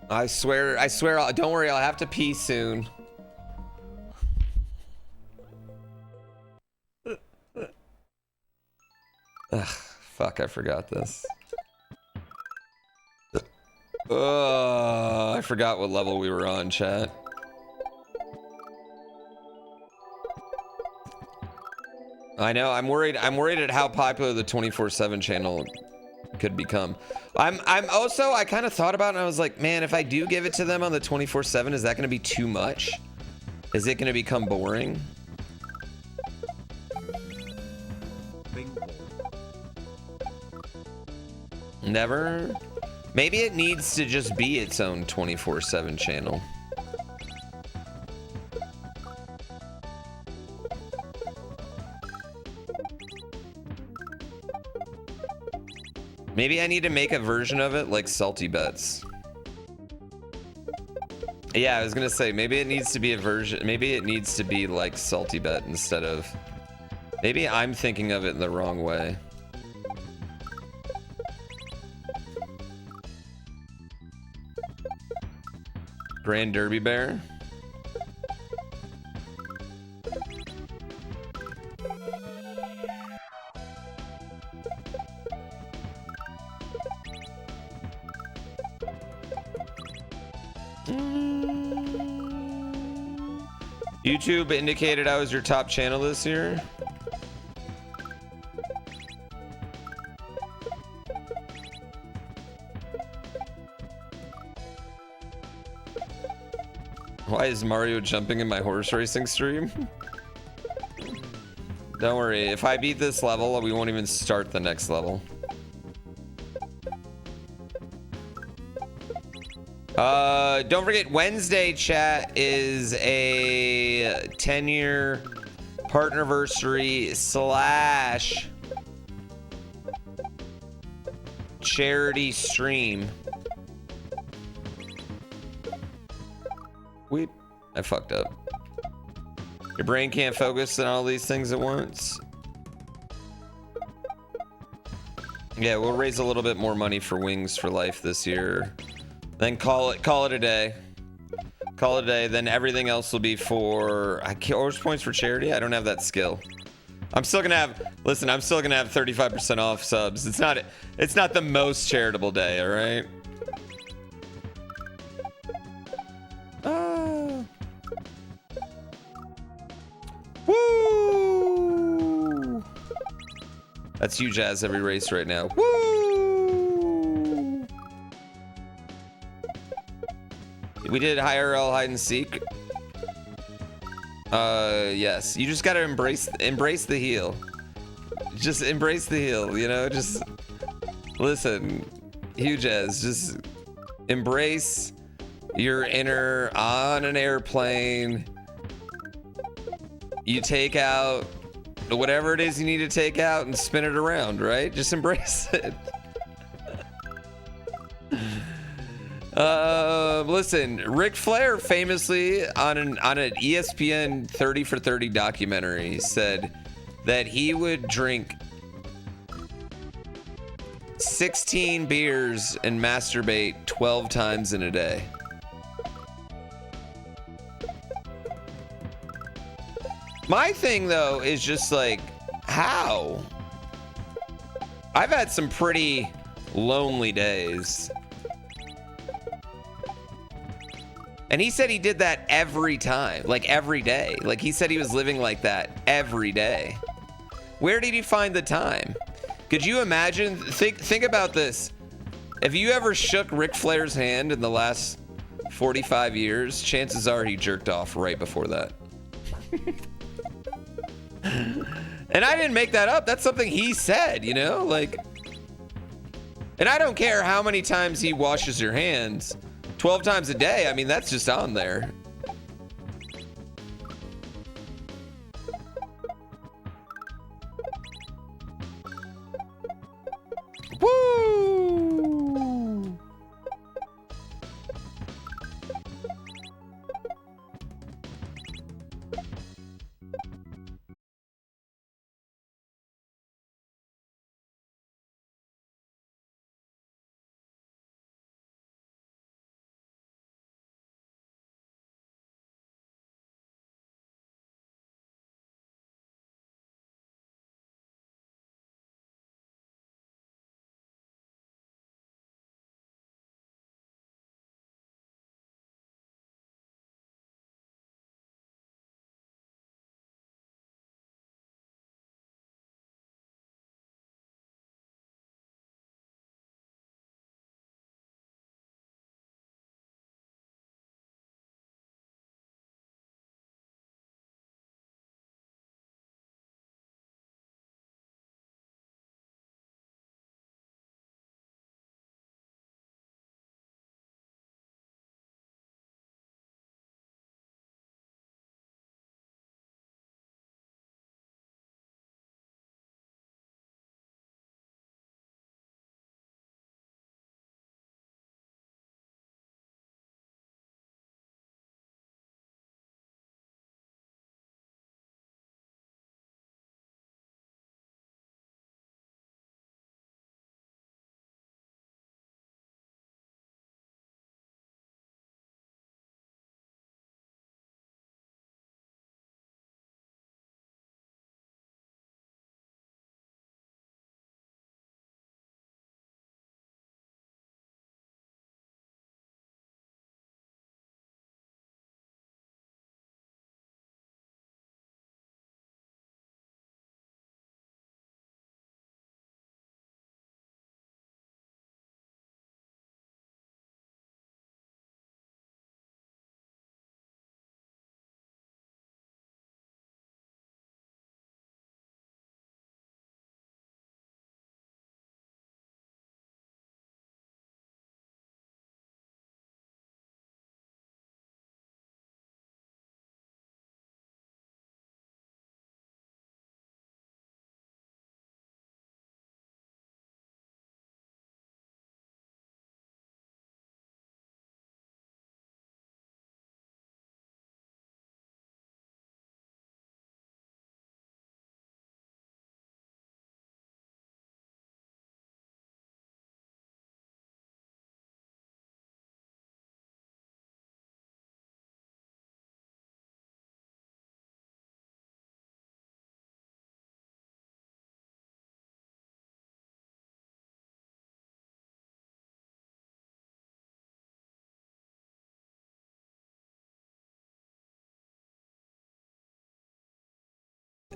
I swear, don't worry, I'll have to pee soon. Ugh, fuck, I forgot this. I forgot what level we were on, chat. I know, I'm worried at how popular the 24/7 channel could become. I'm also, I kind of thought about it and I was like, man, if I do give it to them on the 24/7, is that going to be too much? Is it going to become boring? Never. Maybe it needs to just be its own 24/7 channel. Maybe I need to make a version of it like Salty Bets. Yeah, I was gonna say, maybe it needs to be a version, maybe it needs to be like Salty Bet instead of, maybe I'm thinking of it in the wrong way. GrandPooBear. YouTube indicated I was your top channel this year. Why is Mario jumping in my horse racing stream? Don't worry, if I beat this level, we won't even start the next level. Don't forget, Wednesday, chat, is a 10-year partnerversary / charity stream. Wait, I fucked up. Your brain can't focus on all these things at once. Yeah, we'll raise a little bit more money for Wings for Life this year. Then call it a day. Call it a day. Then everything else will be for horse points for charity. I don't have that skill. I'm still gonna have. Listen, I'm still gonna have 35% off subs. It's not the most charitable day. All right. Woo! That's you, Jazz. Every race right now. Woo! We did IRL hide and seek. Yes. You just gotta embrace the heel. Just embrace the heel, you know? Just listen, Huge as just embrace your inner on an airplane. You take out whatever it is you need to take out and spin it around, right? Just embrace it. Listen, Ric Flair famously on an ESPN 30 for 30 documentary said that he would drink 16 beers and masturbate 12 times in a day. My thing though is just like, how? I've had some pretty lonely days. And he said he did that every time, like every day. Like he said he was living like that every day. Where did he find the time? Could you imagine? Think about this. If you ever shook Ric Flair's hand in the last 45 years, chances are he jerked off right before that. And I didn't make that up. That's something he said, you know? Like, and I don't care how many times he washes your hands. 12 times a day, I mean, that's just on there.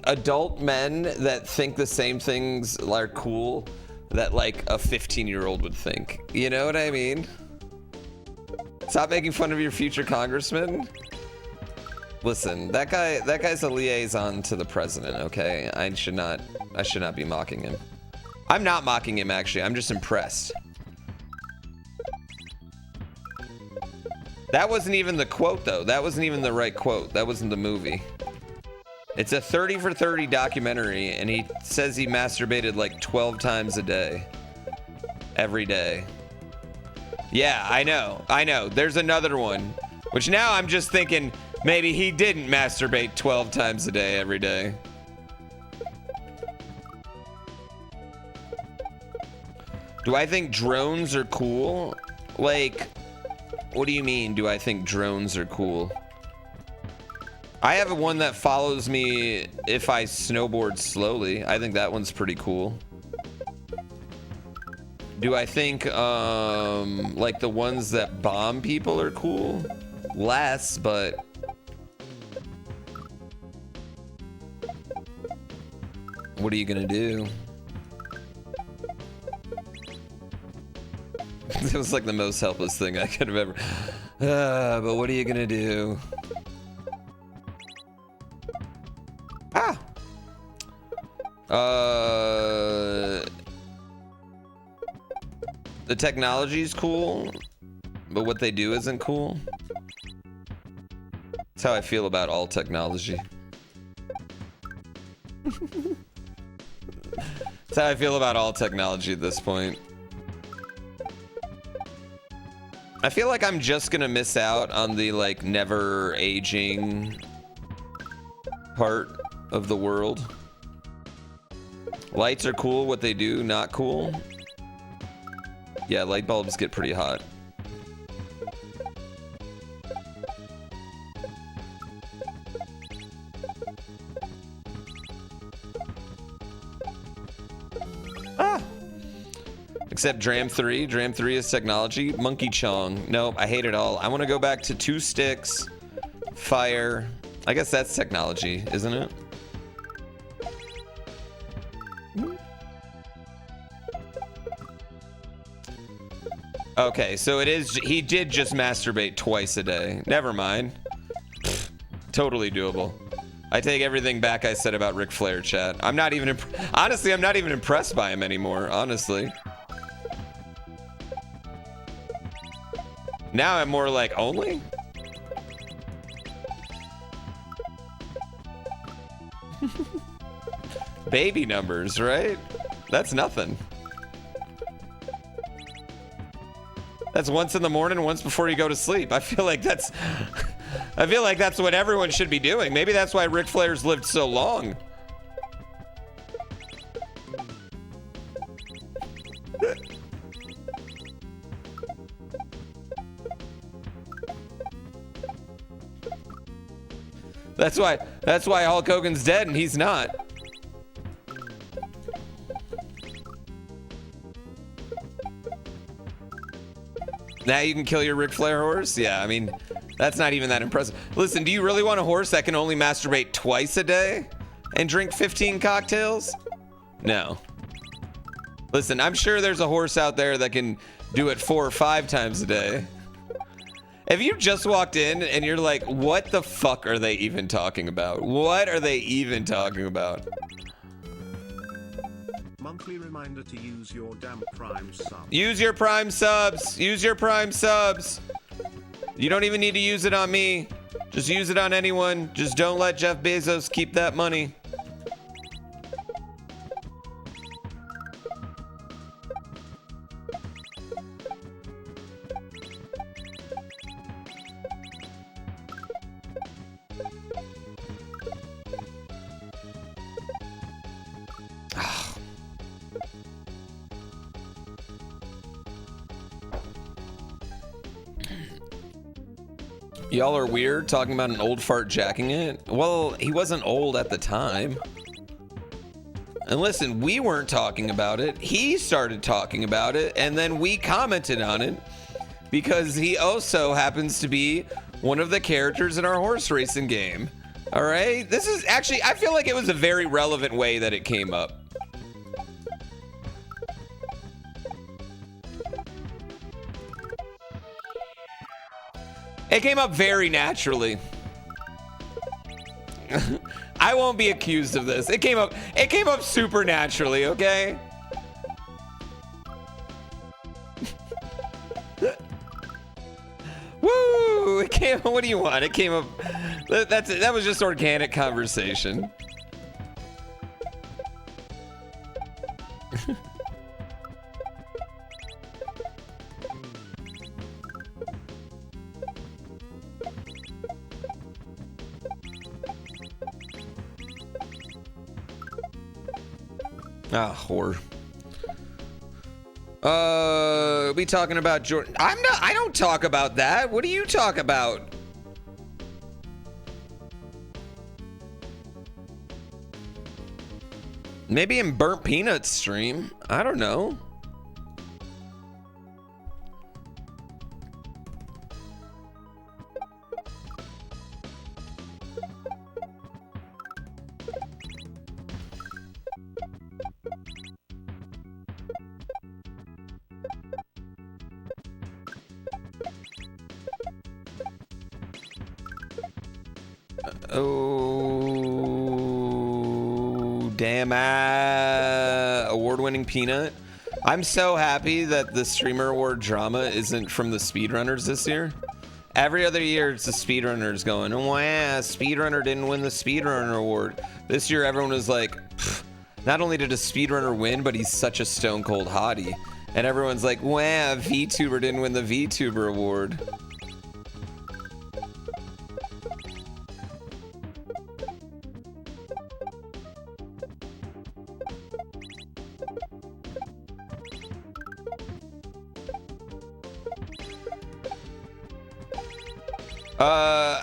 adult men that think the same things are cool that like a 15-year-old would think. You know what I mean? Stop making fun of your future congressman. Listen, that guy's a liaison to the president, okay? I should not be mocking him. I'm not mocking him, actually. I'm just impressed. That wasn't even the quote, though. That wasn't even the right quote. That wasn't the movie. It's a 30 for 30 documentary, and he says he masturbated like 12 times a day. Every day. Yeah, I know. There's another one. Which now I'm just thinking maybe he didn't masturbate 12 times a day every day. Do I think drones are cool? Like, what do you mean, do I think drones are cool? I have one that follows me if I snowboard slowly. I think that one's pretty cool. Do I think, like the ones that bomb people are cool? Less, but... what are you gonna do? It was like the most helpless thing I could have ever... but what are you gonna do? Ah! The technology is cool, but what they do isn't cool. That's how I feel about all technology. That's how I feel about all technology at this point. I feel like I'm just gonna miss out on the like never aging part of the world. Lights are cool, what they do, not cool. Yeah, light bulbs get pretty hot. Ah! Except Dram 3. Dram 3 is technology. Monkey Chong. Nope, I hate it all. I want to go back to 2 sticks, fire. I guess that's technology, isn't it? Okay, so it is, he did just masturbate twice a day. Never mind. Pfft, totally doable. I take everything back I said about Ric Flair, chat. I'm not even, honestly, I'm not even impressed by him anymore, honestly. Now I'm more like, only? Baby numbers, right? That's nothing. That's once in the morning, once before you go to sleep. I feel like that's what everyone should be doing. Maybe that's why Ric Flair's lived so long. That's why Hulk Hogan's dead and he's not. Now you can kill your Ric Flair horse? Yeah, I mean, that's not even that impressive. Listen, do you really want a horse that can only masturbate twice a day and drink 15 cocktails? No. Listen, I'm sure there's a horse out there that can do it 4 or 5 times a day. If you just walked in and you're like, what the fuck are they even talking about? What are they even talking about? Monthly reminder to use your damn Prime subs. Use your Prime subs. Use your Prime subs. You don't even need to use it on me. Just use it on anyone. Just don't let Jeff Bezos keep that money. Y'all are weird talking about an old fart jacking it. Well, he wasn't old at the time. And listen, we weren't talking about it. He started talking about it, and then we commented on it because he also happens to be one of the characters in our horse racing game. All right, this is actually, I feel like it was a very relevant way that it came up. It came up very naturally. I won't be accused of this. It came up super naturally, okay? Woo! It came, what do you want? It came up, that was just organic conversation. Ah, whore. We talking about Jordan? I don't talk about that. What do you talk about? Maybe in Burnt Peanuts stream. I don't know. Oh, damn, award-winning peanut. I'm so happy that the Streamer Award drama isn't from the speedrunners this year. Every other year, it's the speedrunners going, oh, wow, speedrunner didn't win the speedrunner award. This year, everyone was like, not only did a speedrunner win, but he's such a stone cold hottie. And everyone's like, wow, VTuber didn't win the VTuber award.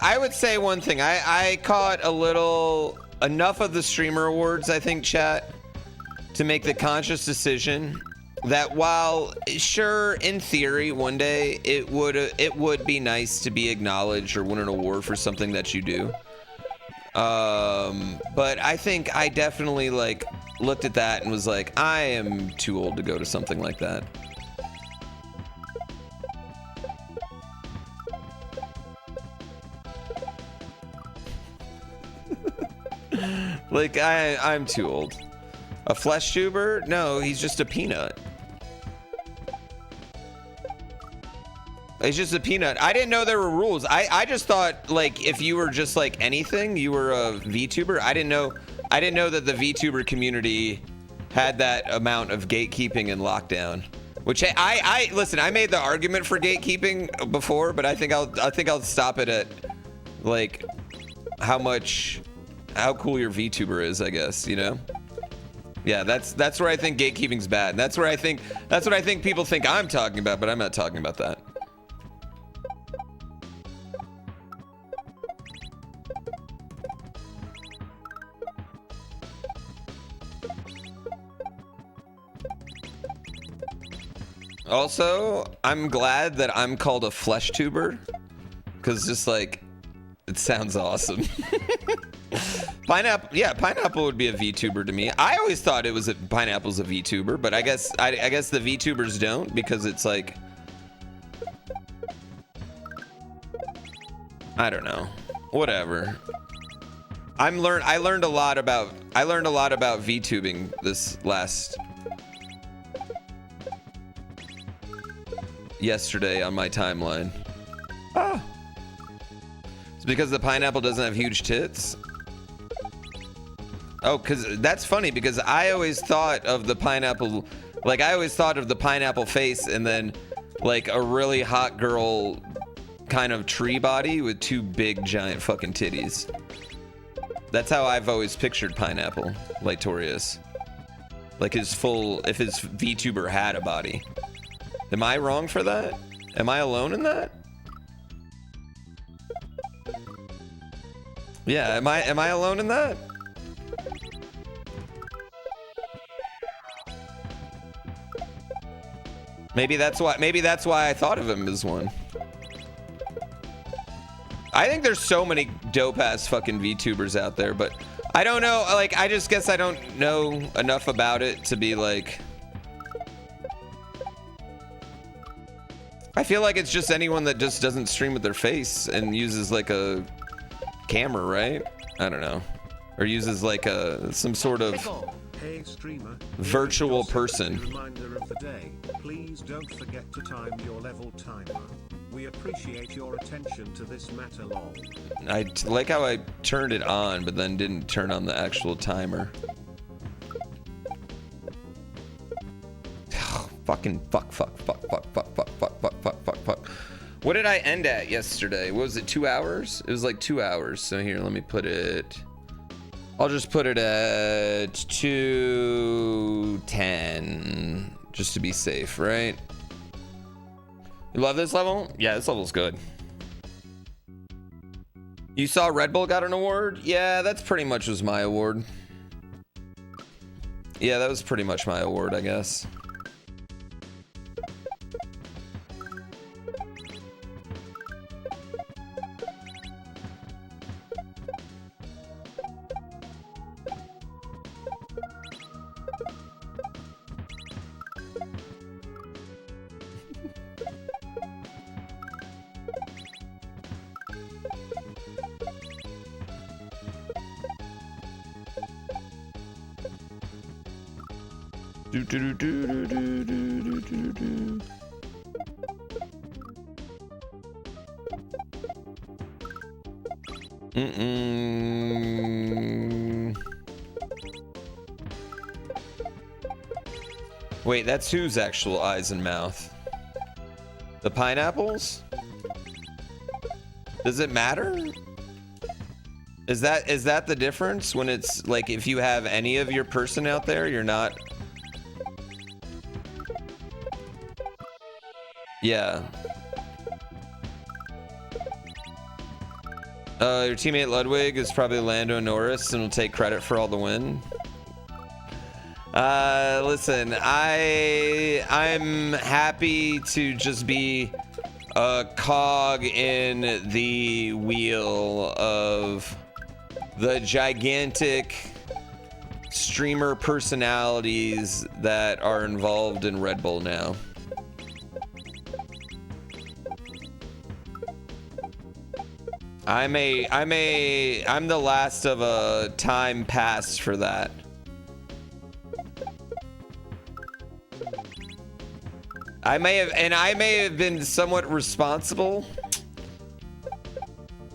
I would say one thing. I caught enough of the streamer awards, I think, chat, to make the conscious decision that while sure, in theory, one day it would be nice to be acknowledged or win an award for something that you do. But I think I definitely like looked at that and was like, I am too old to go to something like that. Like, I'm too old. A Fleshtuber? No, he's just a peanut. He's just a peanut. I didn't know there were rules. I just thought, like, if you were just like anything, you were a VTuber. I didn't know that the VTuber community had that amount of gatekeeping and lockdown. Which I listen, I made the argument for gatekeeping before, but I think I'll stop it at like how cool your VTuber is, I guess, you know? Yeah, that's where I think gatekeeping's bad. That's what I think people think I'm talking about, but I'm not talking about that. Also, I'm glad that I'm called a Fleshtuber, because just like, it sounds awesome. Pineapple, yeah, Pineapple would be a VTuber to me. I always thought Pineapple's a VTuber, but I guess the VTubers don't, because it's like, I don't know, whatever. I learned a lot about VTubing this yesterday on my timeline. Ah. It's because the pineapple doesn't have huge tits. Oh, because that's funny, because I always thought of the pineapple, like I always thought of the pineapple face and then like a really hot girl kind of tree body with two big giant fucking titties. That's how I've always pictured Pineapple, Lightorius. Like if his VTuber had a body. Am I wrong for that? Am I alone in that? Yeah, am I alone in that? Maybe that's why I thought of him as one. I think there's so many dope ass fucking VTubers out there, but I don't know. Like, I just guess I don't know enough about it to be like. I feel like it's just anyone that just doesn't stream with their face and uses like a camera, right? I don't know. Or uses like some sort of hey streamer, virtual person. Reminder of the day. Please don't forget to time your level timer. We appreciate your attention to this matter lol. I like how I turned it on, but then didn't turn on the actual timer. Fucking fuck. What did I end at yesterday? What was it, 2 hours? It was like 2 hours. So here, let me put it. I'll just put it at 2:10, just to be safe, right? You love this level? Yeah, this level's good. You saw Red Bull got an award? Yeah, that's pretty much was my award. Yeah, that was pretty much my award, I guess. Wait, that's whose actual eyes and mouth? The pineapples? Does it matter? Is that the difference when it's like if you have any of your person out there, you're not? Yeah. Your teammate Ludwig is probably Lando Norris and will take credit for all the win. Listen, I'm happy to just be a cog in the wheel of the gigantic streamer personalities that are involved in Red Bull now. I'm the last of a time past for that. I may have been somewhat responsible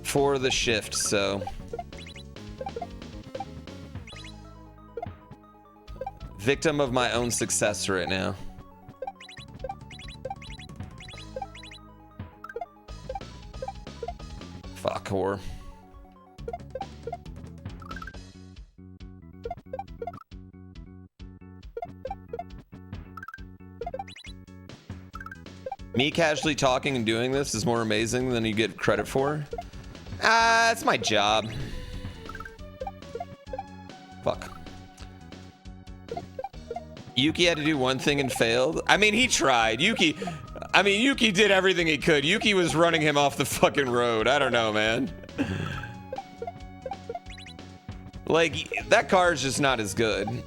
for the shift, so victim of my own success right now. Fuck whore. Me casually talking and doing this is more amazing than you get credit for. It's my job. Fuck. Yuki had to do one thing and failed. I mean, he tried. Yuki did everything he could. Yuki was running him off the fucking road. I don't know, man. Like, that car is just not as good.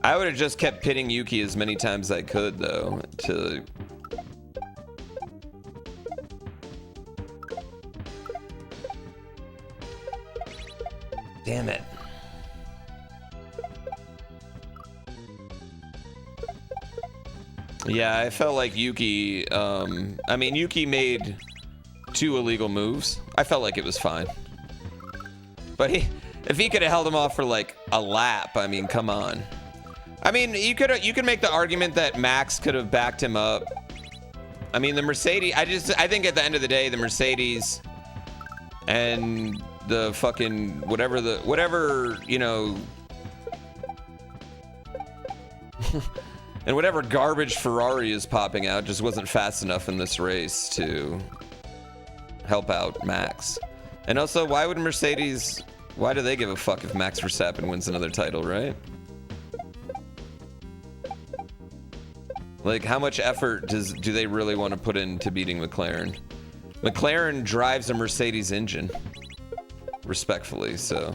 I would have just kept pitting Yuki as many times as I could, though, to... Damn it. Yeah, I felt like Yuki, I mean, Yuki made 2 illegal moves. I felt like it was fine. But if he could have held him off for like a lap, I mean, come on. I mean, you could make the argument that Max could have backed him up. I mean, the Mercedes, I think at the end of the day, the Mercedes and the fucking whatever, you know, and whatever garbage Ferrari is popping out just wasn't fast enough in this race to help out Max. And also, why would Mercedes Why do they give a fuck if Max Verstappen wins another title, right? Like, how much effort do they really want to put into beating McLaren? McLaren drives a Mercedes engine, respectfully, so.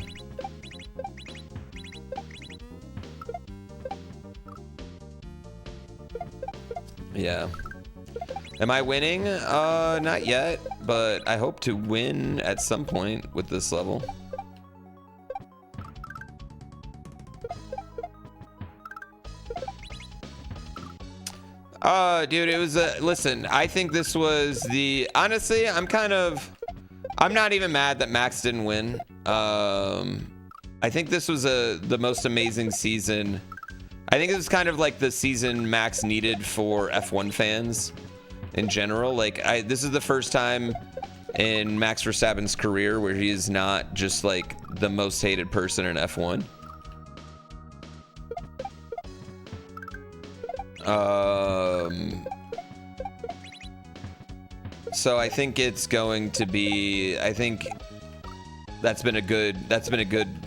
Yeah. Am I winning? Not yet, but I hope to win at some point with this level. Dude, it was listen, I think this was the, honestly, I'm not even mad that Max didn't win. I think this was the most amazing season. I think it was kind of like the season Max needed for F1 fans in general. Like, this is the first time in Max Verstappen's career where he is not just like the most hated person in F1. So I think it's going to be, I think that's been a good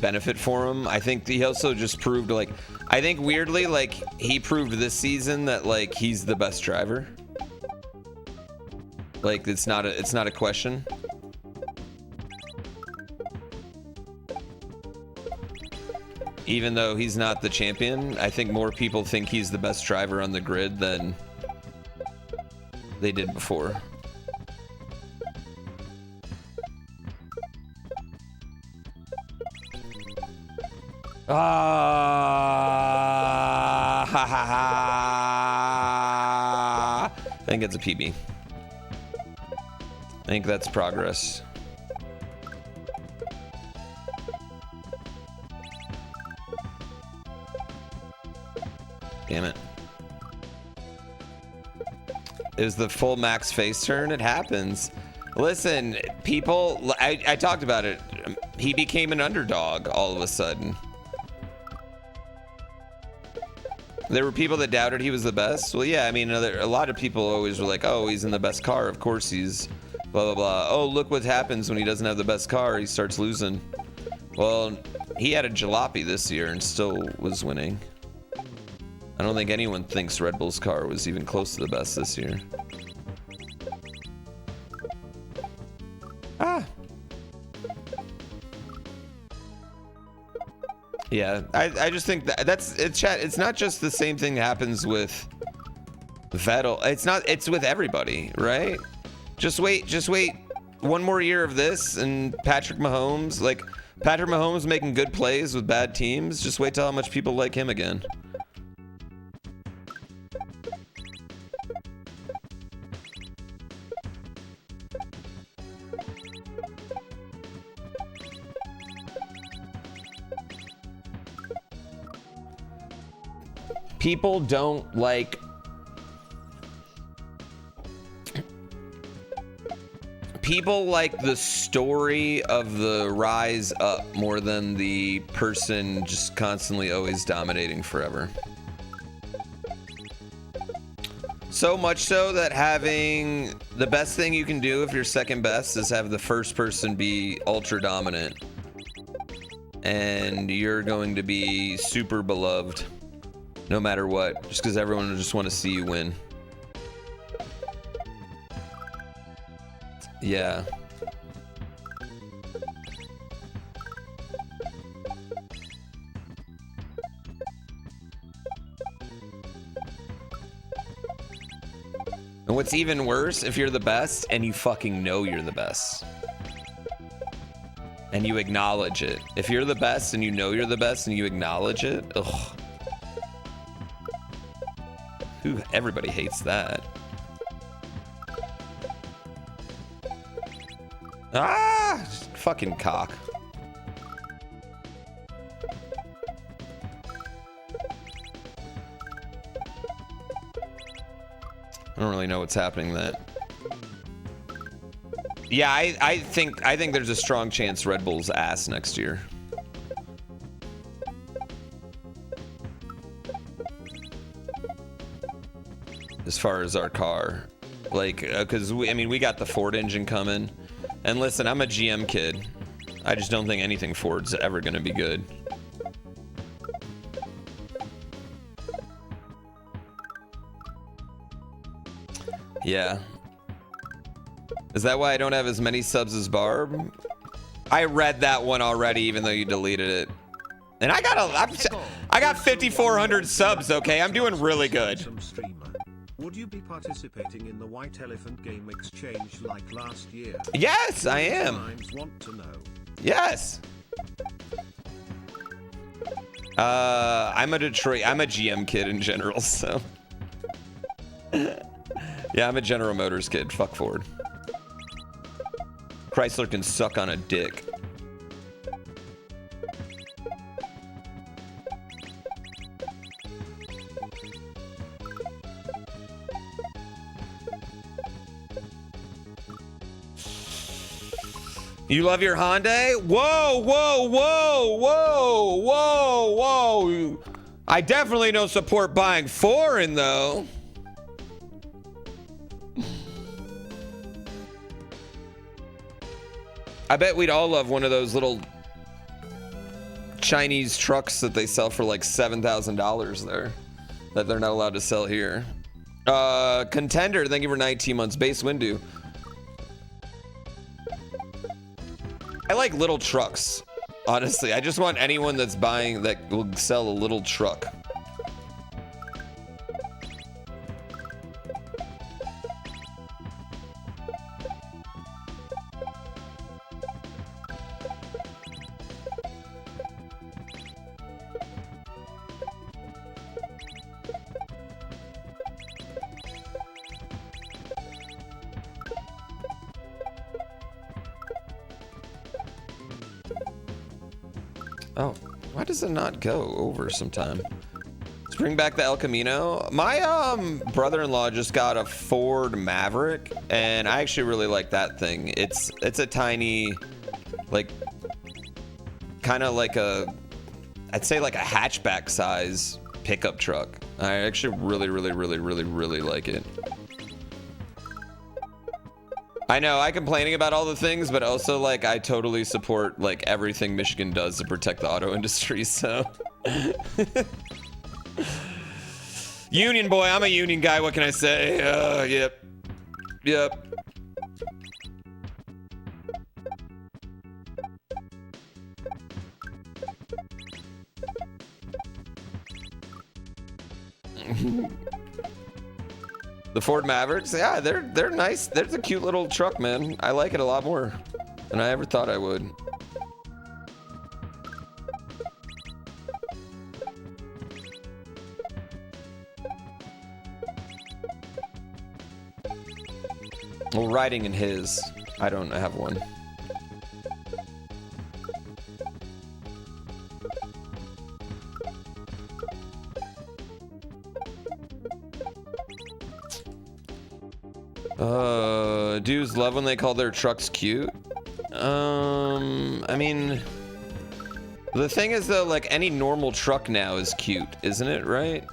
benefit for him. I think he also just proved, like, I think weirdly, like, he proved this season that, like, he's the best driver. Like, it's not a question. Even though he's not the champion, I think more people think he's the best driver on the grid than they did before. Ha ha ha. I think it's a PB. I think that's progress. Damn it. Is the full Max face turn? It happens. Listen, people, I talked about it. He became an underdog all of a sudden. There were people that doubted he was the best. Well, yeah, I mean, a lot of people always were like, oh, he's in the best car. Of course he's blah, blah, blah. Oh, look what happens when he doesn't have the best car. He starts losing. Well, he had a jalopy this year and still was winning. I don't think anyone thinks Red Bull's car was even close to the best this year. Ah. Yeah, I just think chat. It's not just the same thing that happens with Vettel. It's with everybody, right? Just wait one more year of this and Patrick Mahomes making good plays with bad teams. Just wait till how much people like him again. People don't like the story of the rise up more than the person just constantly always dominating forever. So much so that having the best thing you can do if you're second best is have the first person be ultra dominant, and you're going to be super beloved no matter what, just because everyone will just want to see you win. Yeah. And what's even worse, if you're the best and you fucking know you're the best. And you acknowledge it. If you're the best and you know you're the best and you acknowledge it, ugh. Everybody hates that. Ah! Fucking cock. I don't really know what's happening that. Yeah, I think there's a strong chance Red Bull's ass next year. As far as our car, like, because we got the Ford engine coming, and listen, I'm a GM kid. I just don't think anything Ford's ever gonna be good. Yeah. Is that why I don't have as many subs as Barb? I read that one already, even though you deleted it. And I got 5,400 subs, okay? I'm doing really good. Would you be participating in the White Elephant game exchange like last year? Yes, I am. Want to know. Yes. I'm a GM kid in general, so. Yeah, I'm a General Motors kid. Fuck Ford. Chrysler can suck on a dick. You love your Hyundai? Whoa, whoa, whoa, whoa, whoa, whoa. I definitely don't support buying foreign, though. I bet we'd all love one of those little Chinese trucks that they sell for like $7,000 there, that they're not allowed to sell here. Contender, thank you for 19 months. Base Windu. I like little trucks, honestly. I just want anyone that's buying that will sell a little truck. Oh, why does it not go over sometime? Let's bring back the El Camino. My brother-in-law just got a Ford Maverick, and I actually really like that thing. It's a tiny, like, kind of like I'd say like a hatchback size pickup truck. I actually really like it. I know, I complaining about all the things, but also like I totally support like everything Michigan does to protect the auto industry, so. Union boy, I'm a union guy, what can I say? Yep. Yep. The Ford Mavericks, yeah, they're nice. There's a cute little truck, man. I like it a lot more than I ever thought I would. Well, riding in his, I don't have one. Dudes love when they call their trucks cute. I mean, the thing is though, like any normal truck now is cute, isn't it, right?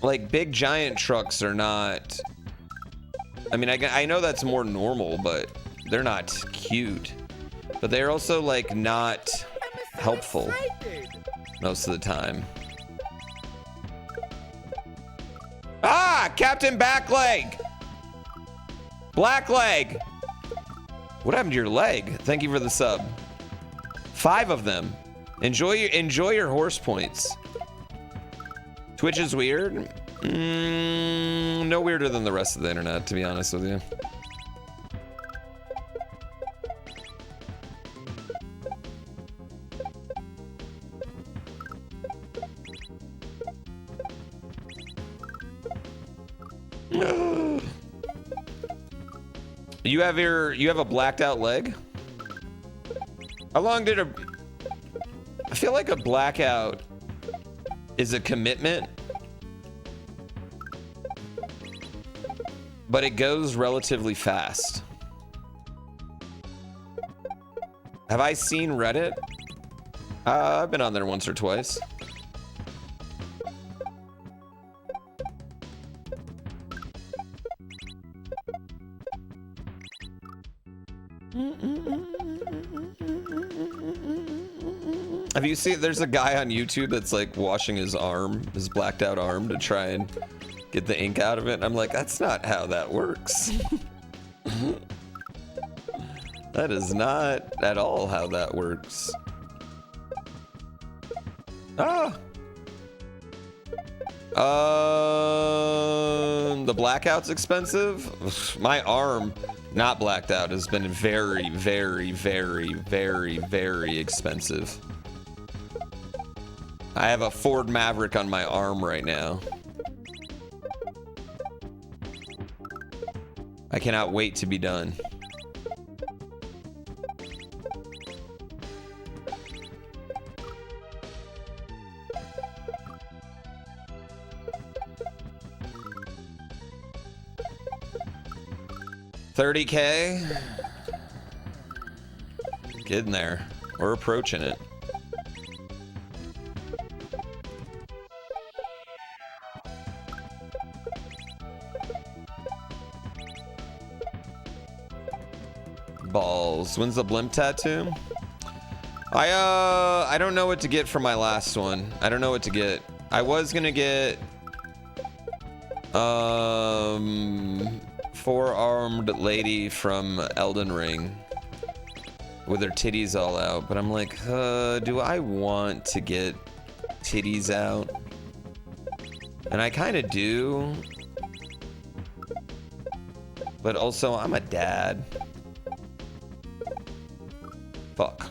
Like big giant trucks are not, I mean, I know that's more normal, but they're not cute. But they're also like not helpful most of the time. Ah, Captain Backleg. Blackleg. What happened to your leg? Thank you for the sub. 5 of them. Enjoy your horse points. Twitch is weird. No weirder than the rest of the internet, to be honest with you. You have a blacked out leg? How long did I feel like a blackout is a commitment, but it goes relatively fast. Have I seen Reddit? I've been on there once or twice. Have you seen, there's a guy on YouTube that's like washing his arm, his blacked out arm, to try and get the ink out of it. And I'm like, that's not how that works. That is not at all how that works. Ah. The blackout's expensive. My arm, not blacked out, has been very, very, very, very, very expensive. I have a Ford Maverick on my arm right now. I cannot wait to be done. $30K. Getting there. We're approaching it. Balls. When's the blimp tattoo? I don't know what to get for my last one. I don't know what to get. I was gonna get four-armed lady from Elden Ring with her titties all out, but I'm like, do I want to get titties out? And I kind of do, but also I'm a dad. Fuck.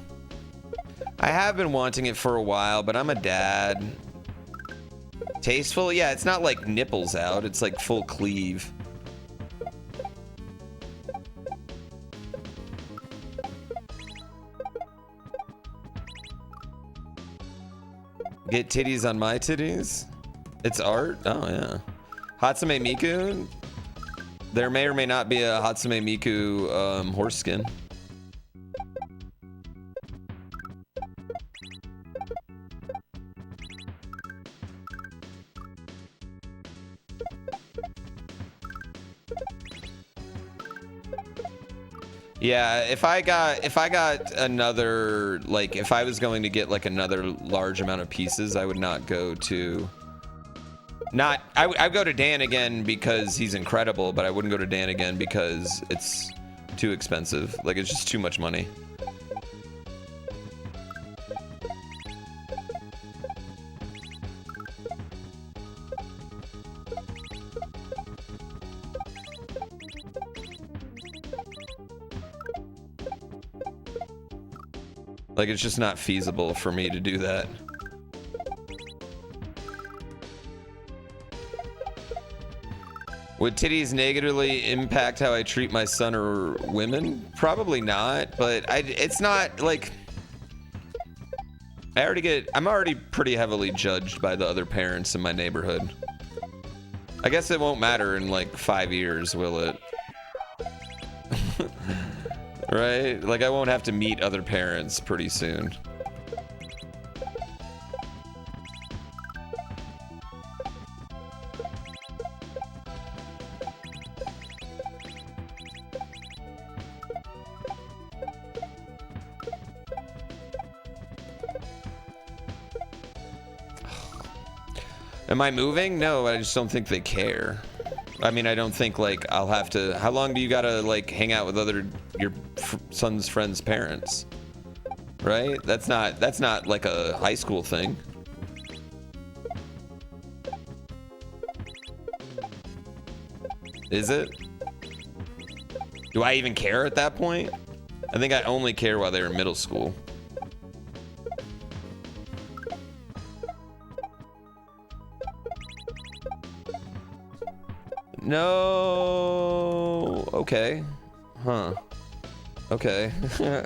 I have been wanting it for a while, but I'm a dad. Tasteful? Yeah, it's not like nipples out, it's like full cleave. Get titties on my titties? It's art? Oh, yeah. Hatsune Miku? There may or may not be a Hatsune Miku horse skin. Yeah, if I got another, like, if I was going to get like another large amount of pieces, I would not go to, I'd go to Dan again because he's incredible, but I wouldn't go to Dan again because it's too expensive. Like, it's just too much money. Like, it's just not feasible for me to do that. Would titties negatively impact how I treat my son or women? Probably not, but it's not like, I'm already pretty heavily judged by the other parents in my neighborhood. I guess it won't matter in like 5 years, will it? Right? Like, I won't have to meet other parents pretty soon. Am I moving? No, I just don't think they care. I mean, I don't think, like, I'll have to... How long do you gotta, like, hang out with your son's friends' parents? Right? That's not like a high school thing. Is it? Do I even care at that point? I think I only care while they're in middle school. No. Okay. Huh. Okay. I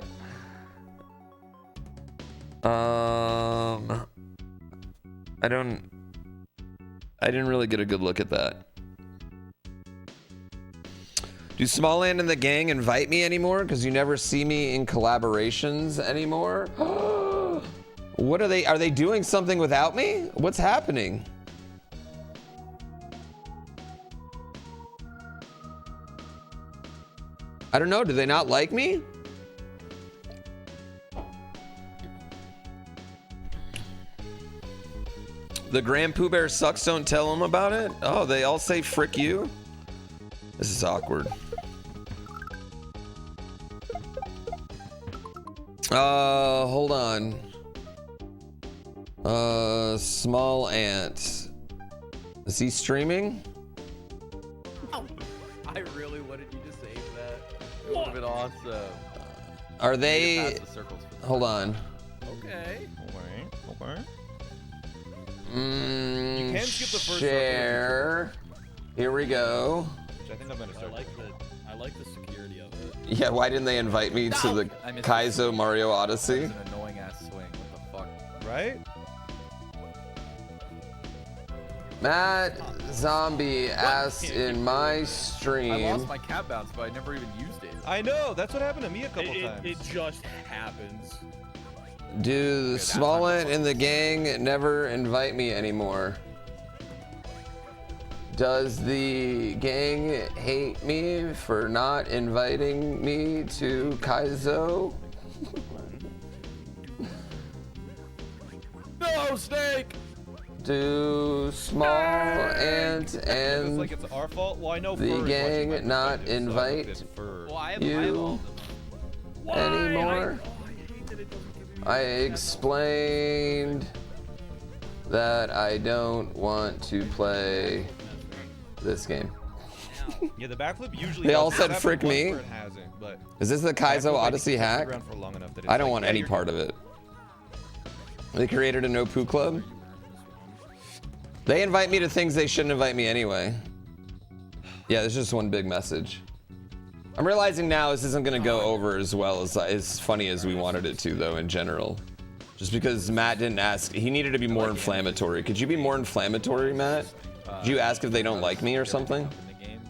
didn't really get a good look at that. Do Smallland and the gang invite me anymore? Because you never see me in collaborations anymore? What are they? Are they doing something without me? What's happening? I don't know. Do they not like me? The GrandPooBear sucks, don't tell him about it? Oh, they all say frick you? This is awkward. Hold on. Small Ant. Is he streaming? I really wanted you to save that. It would have been awesome. Are they... Hold on. Okay. Okay. You can skip the first share. Here we go. Which I think I'm gonna start. I like the security of it. Yeah, why didn't they invite me to the Kaizo Mario Odyssey? That's an annoying ass swing. What the fuck? Right? Matt Zombie asked in my stream. I lost my cat bounce, but I never even used it. I know. That's what happened to me a couple times. It just happens. Do the Small Ant in the gang never invite me anymore? Does the gang hate me for not inviting me to Kaizo? No, Snake! Do Small Ant It's and like it's our fault. Well, I know the fur is gang watching my not perspective, so I hope invite it's fur. Well, I have you all of them. anymore? I explained that I don't want to play this game. Yeah, the backflip usually. They all does. said It's frick happened me? once where it hasn't, but Is this the Kaizo backflip, Odyssey it's been hack? around for long enough that it's I don't like, want yeah, any you're part of it. They created a no poo club. They invite me to things they shouldn't invite me anyway. Yeah, there's just one big message. I'm realizing now this isn't gonna go over as well as funny as we wanted it to, though, in general. Just because Matt didn't ask, he needed to be more inflammatory. Could you be more inflammatory, Matt? Did you ask if they don't like me or something? In the game.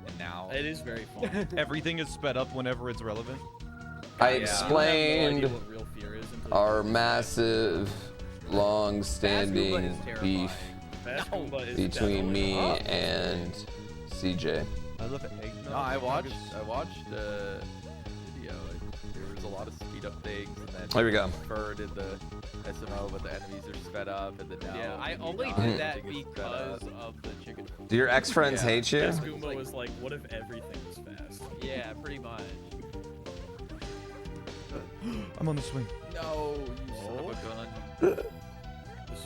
And now. It is very fun. Everything is sped up whenever it's relevant. I You explained have no idea what real fear is until our massive, long-standing Basketball is terrifying. beef Basketball is between me definitely- and CJ. I love it. No, I watched the video. There was a lot of speed up things, and then There we go. Fur did the SMO, but the enemies are sped up, and then now. Yeah, I only everything did is that sped because up. of the chicken. Do your ex-friends Yeah. hate you? Best Goomba was like, what if everything was fast? Yeah, pretty much. I'm on the swing. No, you son of a gun. The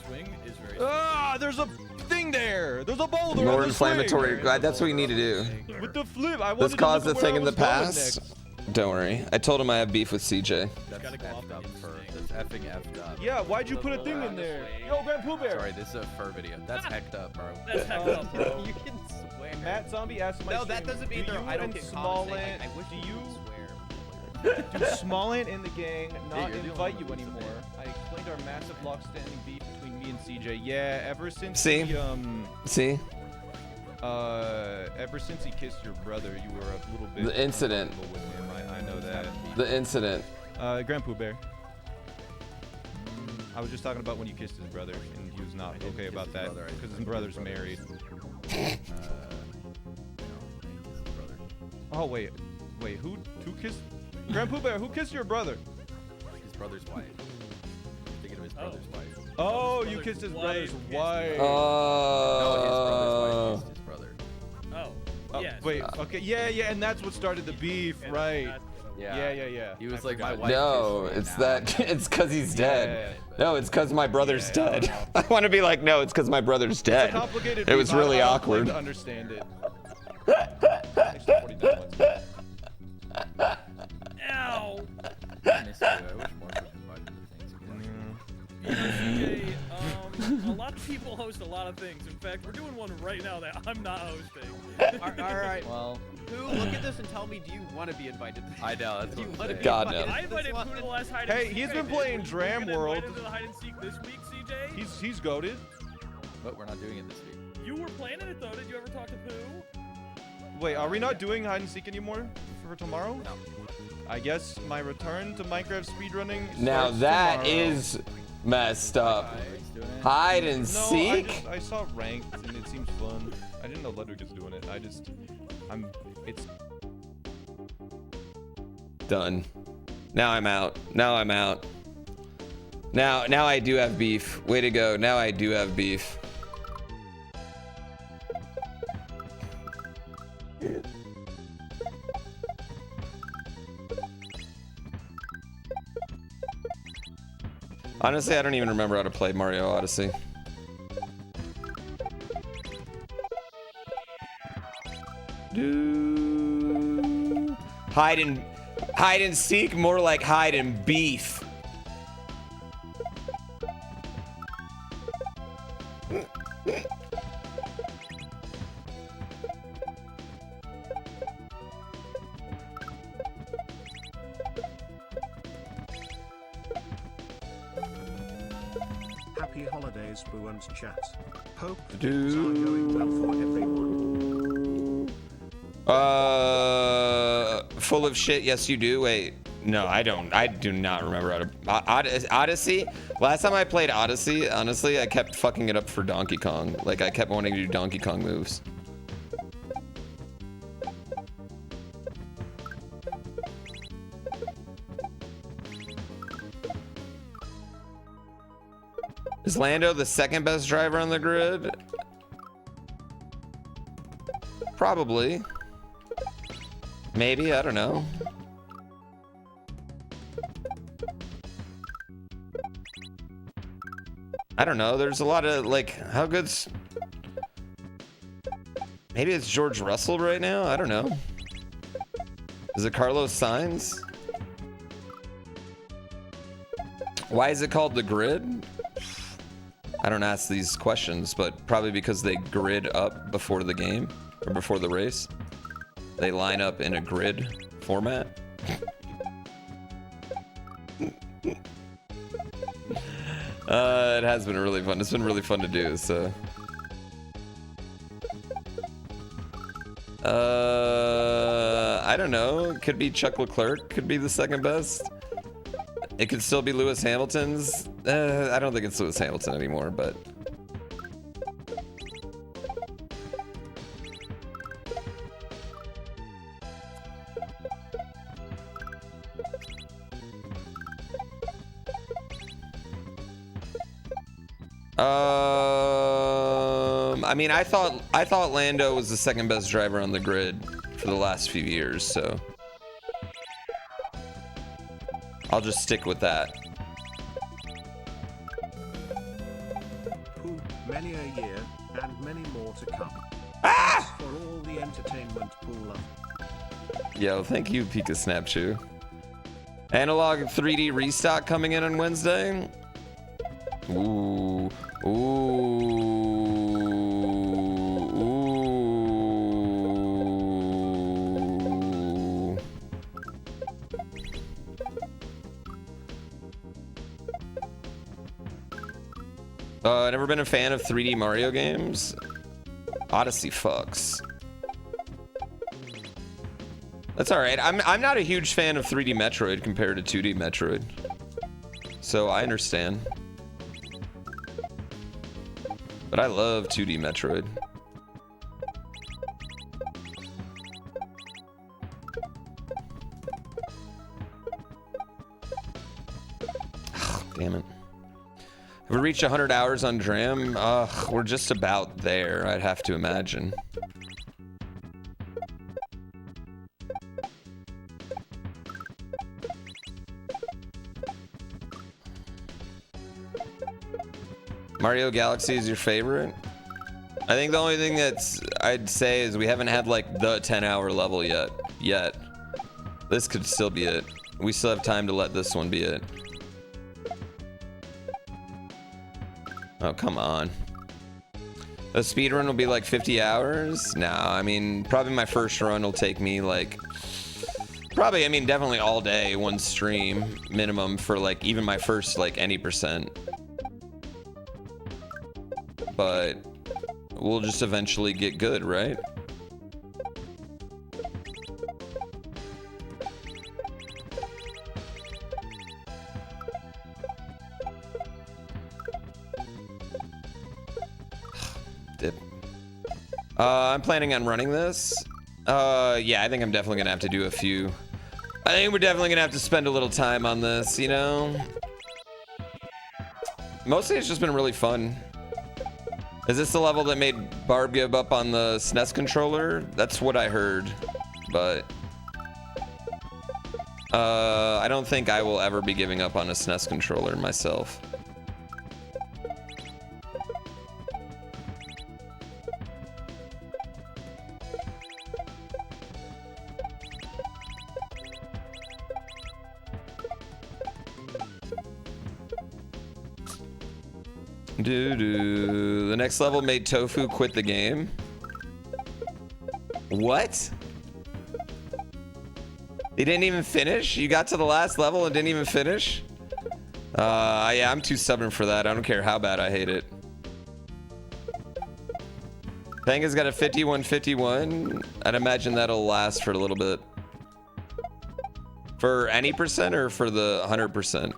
swing is very Ah, there's a thing there. There's a boulder. More on the inflammatory. swing. That's what we need to do. With the flip, I This wanted to caused look the at where thing I in the was going past. next. Don't worry. I told him I have beef with CJ. That's gotta go off effed the up fur. instinct. That's effing effed up. Yeah, why'd you put a thing in there? Yo, GrandPooBear. Sorry, this is a fur video. That's hecked up, bro. That's hecked up, bro. You can swear. Matt Zombie asked my No, stream, that doesn't mean do they're. you I don't and get Small comments saying, Ant, like, I wish do you you would swear. do Small Ant in the gang not you're the invite only you one who anymore? I explained our massive long-standing beef between me and CJ. Yeah, ever since See? he, See? ever since he kissed your brother, you were a little bit The incident. uncomfortable with him. I know that. The incident. GrandPooBear. I was just talking about when you kissed his brother, and he was not didn't okay kiss about his that brother, I because his kissed brother's his brother. married. No, his brother. Oh wait, who kissed? GrandPooBear, who kissed your brother? His brother's wife. Thinking of his brother's wife. Oh, His you brother's kissed his wife brother's kissed his wife. No, his brother's wife Oh. kissed his brother. Oh. Oh, Yes. wait, okay, yeah, and that's what started the beef, And right? that's- Yeah. He was I like, my forgot. wife. No, kissed me it's now. that. It's because he's dead. Yeah. No, it's because my brother's Yeah, dead. I want to be like, no, it's because my brother's It's a dead. complicated It was beef. really I don't claim awkward. to understand it. Thanks for 49 months. Ow. I miss you. I wish more was invited to things again. CJ, a lot of people host a lot of things. In fact, we're doing one right now that I'm not hosting. All right. Well, Who? Look at this and tell me, do you want to be invited? I know, that's Do you what want to I'm be God, invited no. I to invited this Pooh to the one? last hide and Hey, seek he's I been did. playing Were you Dram gonna World. invite him to the hide and seek this week, CJ? He's goated. but we're not doing it this week. You were planning it though. Did you ever talk to Pooh? Wait, are we not doing hide and seek anymore for tomorrow? No. I guess my return to Minecraft speedrunning. Now starts that tomorrow. is messed up. He's doing it. Hide and No, seek? I saw ranked and it seems fun. I didn't know Ludwig is doing it. It's Done. Now I'm out. Now I'm out. Now I do have beef. Way to go. Now I do have beef. Honestly, I don't even remember how to play Mario Odyssey. Hide and seek, more like hide and beef. Happy holidays, Boo and chat. Hope things are going well for everyone. Full of shit. Yes, you do. Wait, no, I don't. I do not remember how to. Odyssey. Last time I played Odyssey, honestly, I kept fucking it up for Donkey Kong. Like I kept wanting to do Donkey Kong moves. Is Lando the second best driver on the grid? Probably. Maybe, I don't know. I don't know, there's a lot of, like, how good's... Maybe it's George Russell right now? I don't know. Is it Carlos Sainz? Why is it called the grid? I don't ask these questions, but probably because they grid up before the game, or before the race. They line up in a grid format. It has been really fun. It's been really fun to do, so. I don't know. Could be Chuck Leclerc. Could be the second best. It could still be Lewis Hamilton's. I don't think it's Lewis Hamilton anymore, but. I mean, I thought Lando was the second best driver on the grid for the last few years, so I'll just stick with that. Pooh, many a year, and many more to come. Ah! For all the entertainment, Pooh love. Yo, thank you, Pika Snapchu. Analog 3D restock coming in on Wednesday. Ooh, ooh, ooh. Never been a fan of 3D Mario games. Odyssey fucks. That's all right. I'm not a huge fan of 3D Metroid compared to 2D Metroid, so I understand. But I love 2D Metroid. Damn it. Have we reached 100 hours on Dram? We're just about there, I'd have to imagine. Mario Galaxy is your favorite? I think the only thing I'd say is we haven't had like the 10-hour level yet. This could still be it. We still have time to let this one be it. Oh, come on. A speedrun will be like 50 hours? No, I mean, probably my first run will take me like, probably, I mean, definitely all day, one stream minimum for like even my first like any percent. But we'll just eventually get good, right? Dip. I'm planning on running this. Yeah, I think I'm definitely gonna have to do a few. I think we're definitely gonna have to spend a little time on this, you know? Mostly it's just been really fun. Is this the level that made Barb give up on the SNES controller? That's what I heard, but I don't think I will ever be giving up on a SNES controller myself. The next level made Tofu quit the game. What? He didn't even finish? You got to the last level and didn't even finish? Yeah, I'm too stubborn for that. I don't care how bad I hate it. Panga's got a 51-51. I'd imagine that'll last for a little bit. For any percent or for the 100%?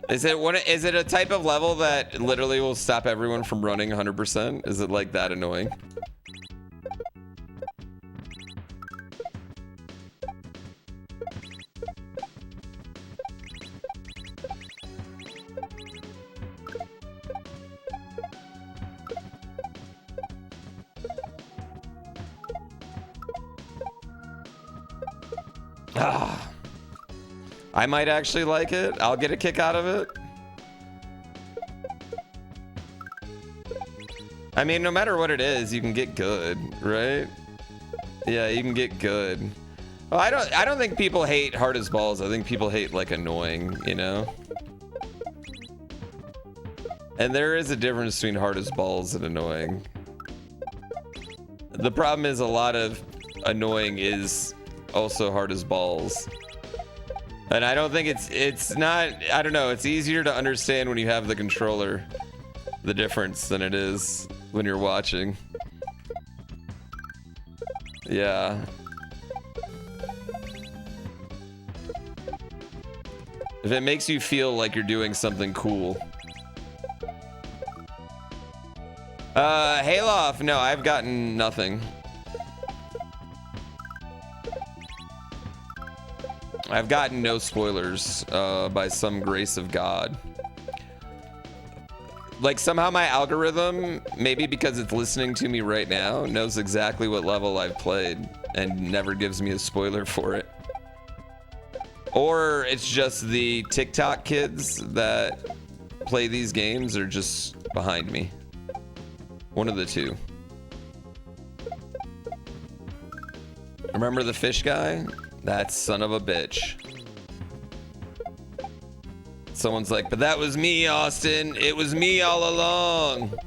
Is it a type of level that literally will stop everyone from running 100%? Is it like that annoying? I might actually like it. I'll get a kick out of it. I mean, no matter what it is, you can get good, right? Yeah, you can get good. Well, I don't think people hate hard as balls. I think people hate like annoying, you know? And there is a difference between hard as balls and annoying. The problem is a lot of annoying is also hard as balls. And I don't think it's not, I don't know, it's easier to understand when you have the controller, the difference, than it is when you're watching. Yeah. If it makes you feel like you're doing something cool. Hayloft, no, I've gotten nothing. I've gotten no spoilers by some grace of God. Like somehow my algorithm, maybe because it's listening to me right now, knows exactly what level I've played and never gives me a spoiler for it. Or it's just the TikTok kids that play these games are just behind me. One of the two. Remember the fish guy? That son of a bitch. Someone's like, but that was me, Austin. It was me all along.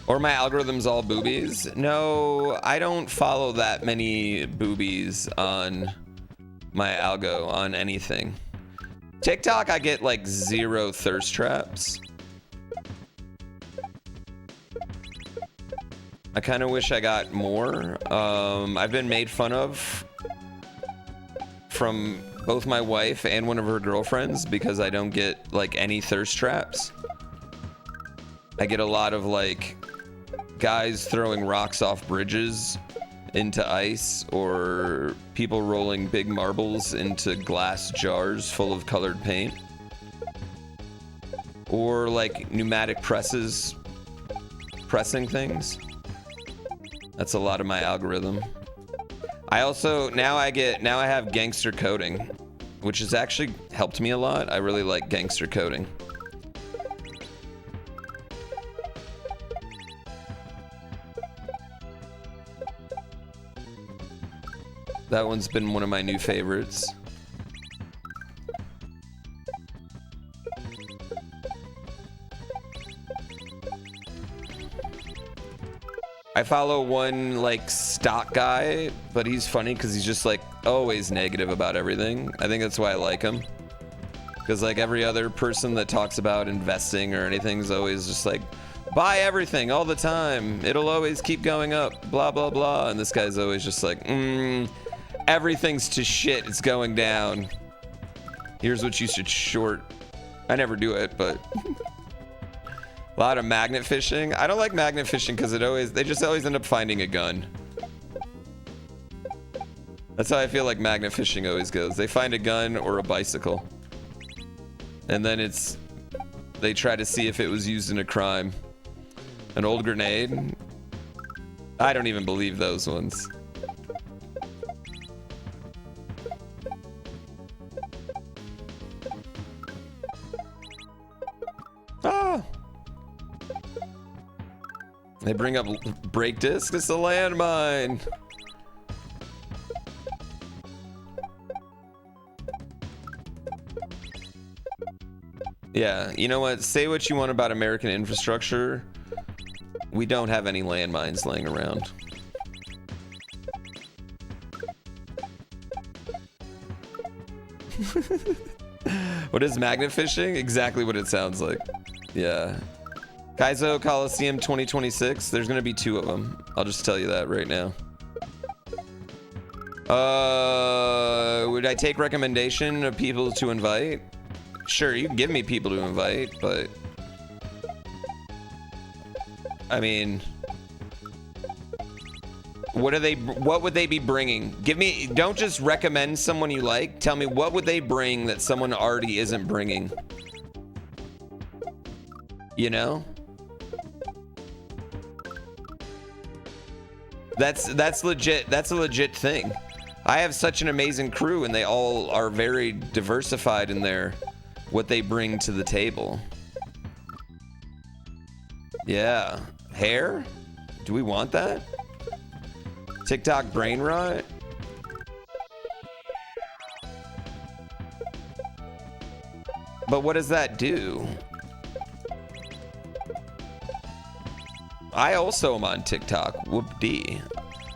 Or my algorithm's all boobies? No, I don't follow that many boobies on my algo on anything. TikTok, I get like 0 thirst traps. I kind of wish I got more. I've been made fun of from both my wife and one of her girlfriends because I don't get like any thirst traps. I get a lot of like guys throwing rocks off bridges into ice, or people rolling big marbles into glass jars full of colored paint, or like pneumatic presses pressing things. That's a lot of my algorithm. I also now I have gangster coding, which has actually helped me a lot. I really like gangster coding. That one's been one of my new favorites. I follow one like stock guy, but he's funny because he's just like always negative about everything. I think that's why I like him. Because like every other person that talks about investing or anything is always just like, buy everything all the time. It'll always keep going up, blah, blah, blah. And this guy's always just like, everything's to shit. It's going down. Here's what you should short. I never do it, but a lot of magnet fishing. I don't like magnet fishing because they just always end up finding a gun. That's how I feel like magnet fishing always goes. They find a gun or a bicycle. And then they try to see if it was used in a crime. An old grenade? I don't even believe those ones. Ah! They bring up brake disc. It's a landmine. Yeah, you know what? Say what you want about American infrastructure. We don't have any landmines laying around. What is magnet fishing? Exactly what it sounds like. Yeah. Kaizo Coliseum 2026. There's gonna be 2 of them. I'll just tell you that right now. Would I take recommendation of people to invite? Sure, you can give me people to invite, but I mean, what would they be bringing? Don't just recommend someone you like. Tell me what would they bring that someone already isn't bringing. You know? That's legit. That's a legit thing. I have such an amazing crew and they all are very diversified in what they bring to the table. Yeah. Hair? Do we want that? TikTok brain rot? But what does that do? I also am on TikTok. Whoop-dee.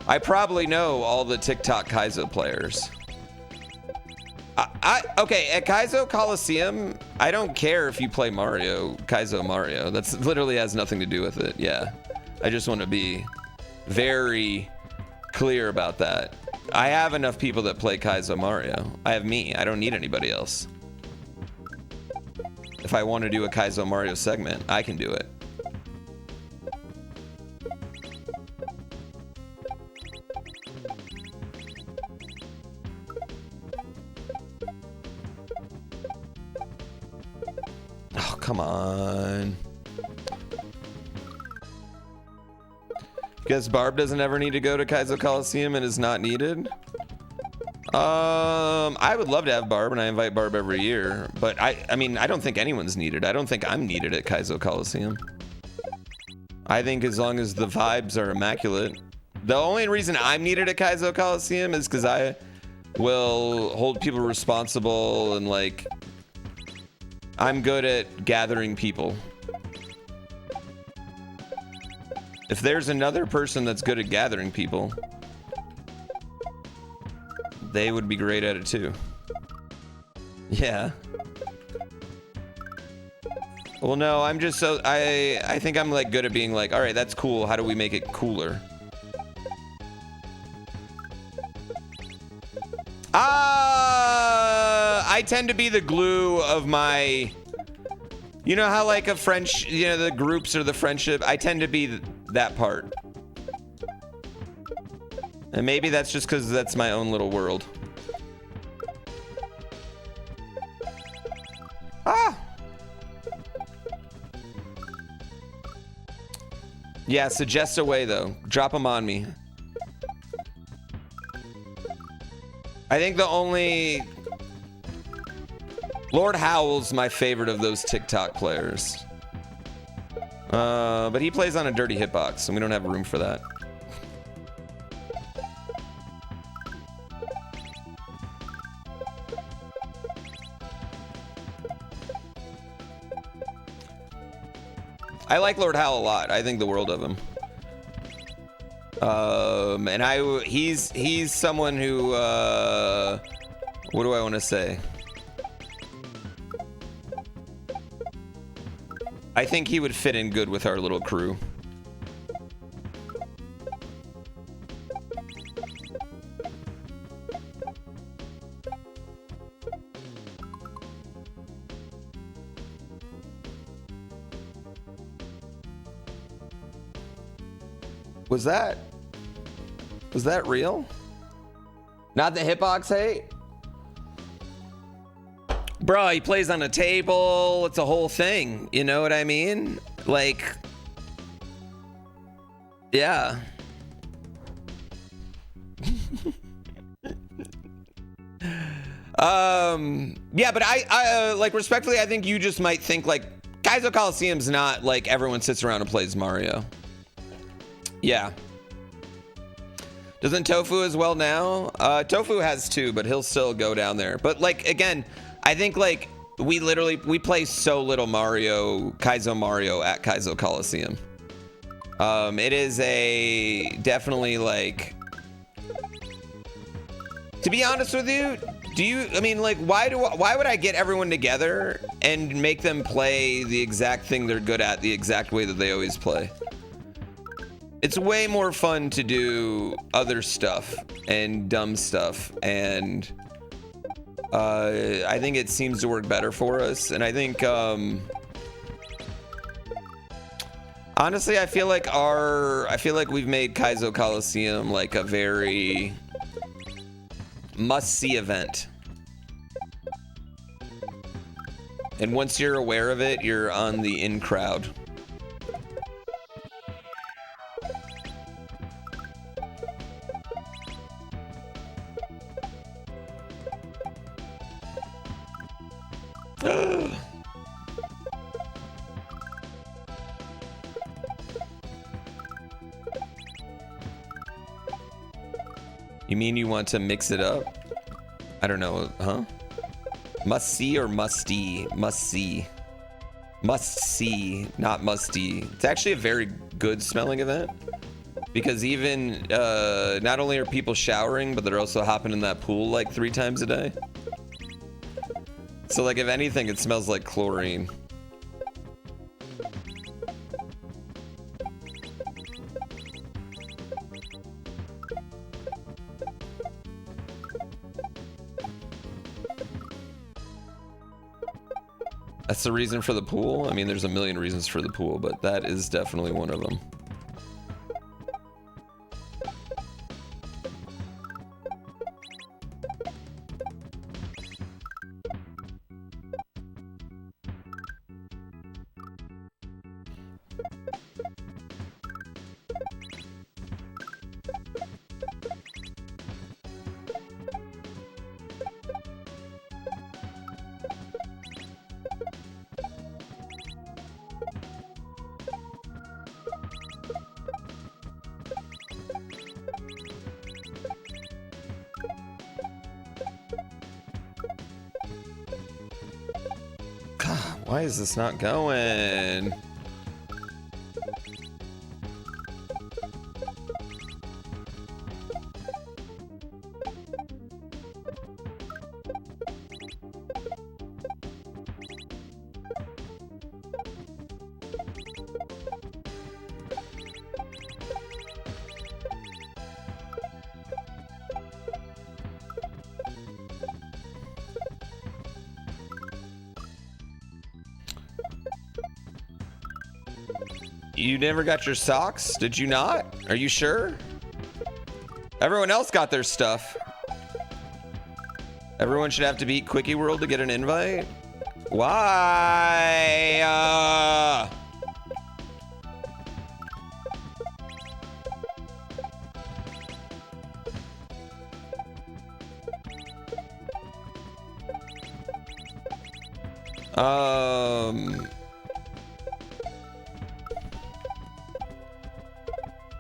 I probably know all the TikTok Kaizo players. Okay, at Kaizo Coliseum, I don't care if you play Mario, Kaizo Mario. That's literally has nothing to do with it. Yeah. I just want to be very clear about that. I have enough people that play Kaizo Mario. I have me. I don't need anybody else. If I want to do a Kaizo Mario segment, I can do it. Oh, come on. Guess Barb doesn't ever need to go to Kaizo Coliseum and is not needed? I would love to have Barb, and I invite Barb every year, but I mean, I don't think anyone's needed. I don't think I'm needed at Kaizo Coliseum. I think as long as the vibes are immaculate. The only reason I'm needed at Kaizo Coliseum is because I will hold people responsible and like, I'm good at gathering people. If there's another person that's good at gathering people, they would be great at it too. Yeah. Well, no, I'm just so, I think I'm like good at being like, all right, that's cool. How do we make it cooler? I tend to be the glue of my, you know how like a French, you know, the groups or the friendship, I tend to be that part. And maybe that's just because that's my own little world. Ah! Yeah, suggest a way though. Drop them on me. I think the only... Lord Howl's my favorite of those TikTok players. But he plays on a dirty hitbox, and we don't have room for that. I like Lord Howl a lot. I think the world of him. And he's someone who, what do I want to say? I think he would fit in good with our little crew. Was that real? Not the hitbox hate? Bro, he plays on a table. It's a whole thing. You know what I mean? Like, yeah. Yeah, but I like respectfully, I think you just might think like Kaizo Coliseum's not like everyone sits around and plays Mario. Yeah. Doesn't Tofu as well now? Tofu has too, but he'll still go down there. But like, again, I think like we play so little Kaizo Mario at Kaizo Coliseum. It is definitely like, to be honest with you, I mean, like, why would I get everyone together and make them play the exact thing they're good at the exact way that they always play? It's way more fun to do other stuff and dumb stuff, and I think it seems to work better for us. And I think honestly, I feel like we've made Kaizo Coliseum like a very must-see event. And once you're aware of it, you're on the in crowd. You mean you want to mix it up? I don't know, huh? Must see or musty? Must see. Must see, not musty. It's actually a very good smelling event, because even not only are people showering, but they're also hopping in that pool like 3 times a day. So like, if anything, it smells like chlorine. That's the reason for the pool? I mean, there's a million reasons for the pool, but that is definitely one of them. Why is this not going? You never got your socks? Did you not? Are you sure? Everyone else got their stuff. Everyone should have to beat Quickie World to get an invite? Why?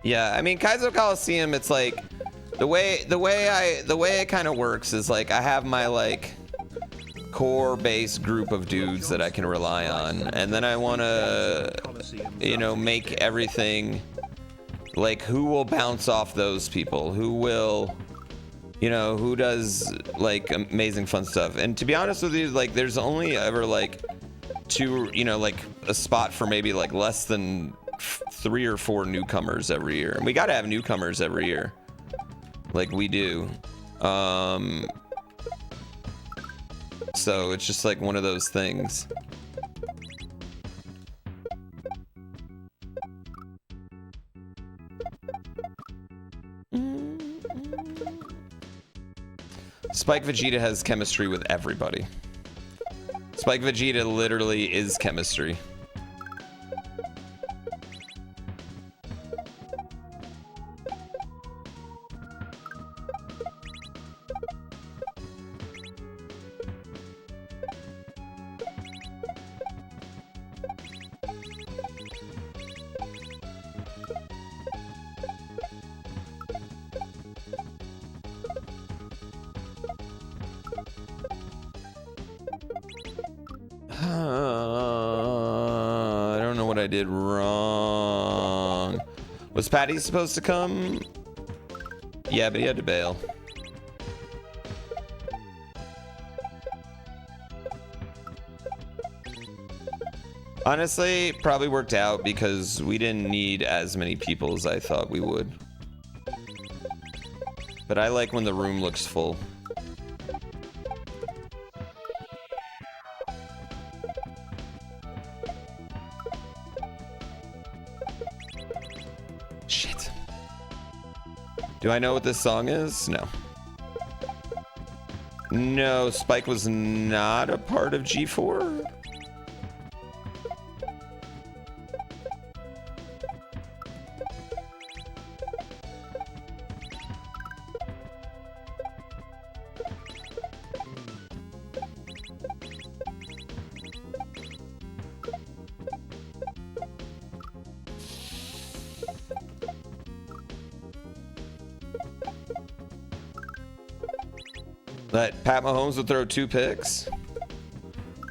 Yeah, I mean, Kaizo Coliseum, it's like the way it kind of works is like I have my like core base group of dudes that I can rely on, and then I want to, you know, make everything like who will bounce off those people, who will, you know, who does like amazing fun stuff. And to be honest with you, like there's only ever like 2, you know, like a spot for maybe like less than 3 or 4 newcomers every year, and we got to have newcomers every year, like we do. So it's just like one of those things. Spike Vegeta has chemistry with everybody. Spike Vegeta literally is chemistry. I don't know what I did wrong. Was Patty supposed to come? Yeah, but he had to bail. Honestly, probably worked out because we didn't need as many people as I thought we would. But I like when the room looks full. Shit. Do I know what this song is? No. No, Spike was not a part of G4. That Pat Mahomes would throw 2 picks?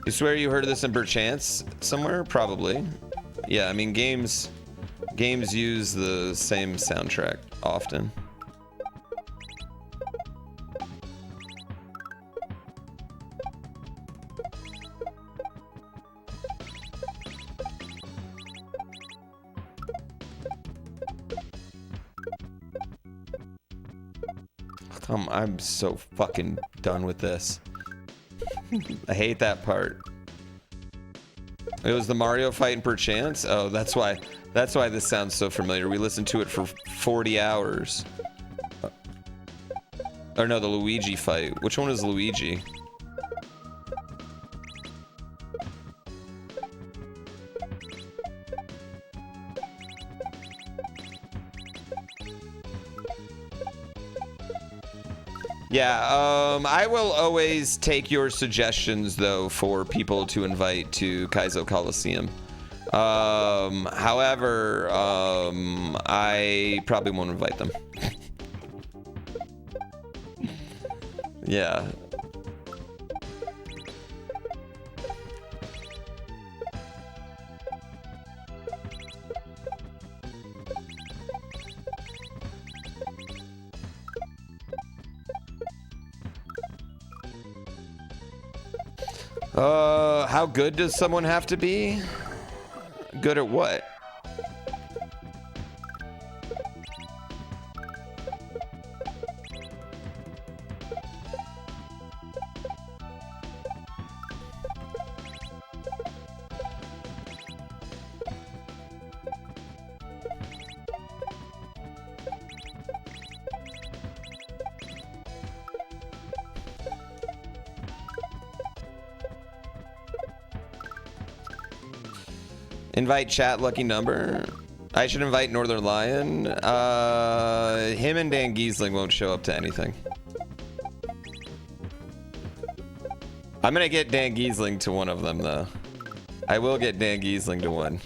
You swear you heard of this in Perchance somewhere? Probably. Yeah, I mean, games use the same soundtrack often. I'm so fucking done with this. I hate that part. It was the Mario fight in Perchance? Oh, that's why this sounds so familiar. We listened to it for 40 hours. Or no, the Luigi fight. Which one is Luigi? Yeah, I will always take your suggestions, though, for people to invite to Kaizo Coliseum. However, I probably won't invite them. Yeah. How good does someone have to be? Good at what? Invite chat lucky number. I should invite Northern Lion. Him and Dan Giesling won't show up to anything. I'm gonna get Dan Giesling to one of them though. I will get Dan Giesling to one.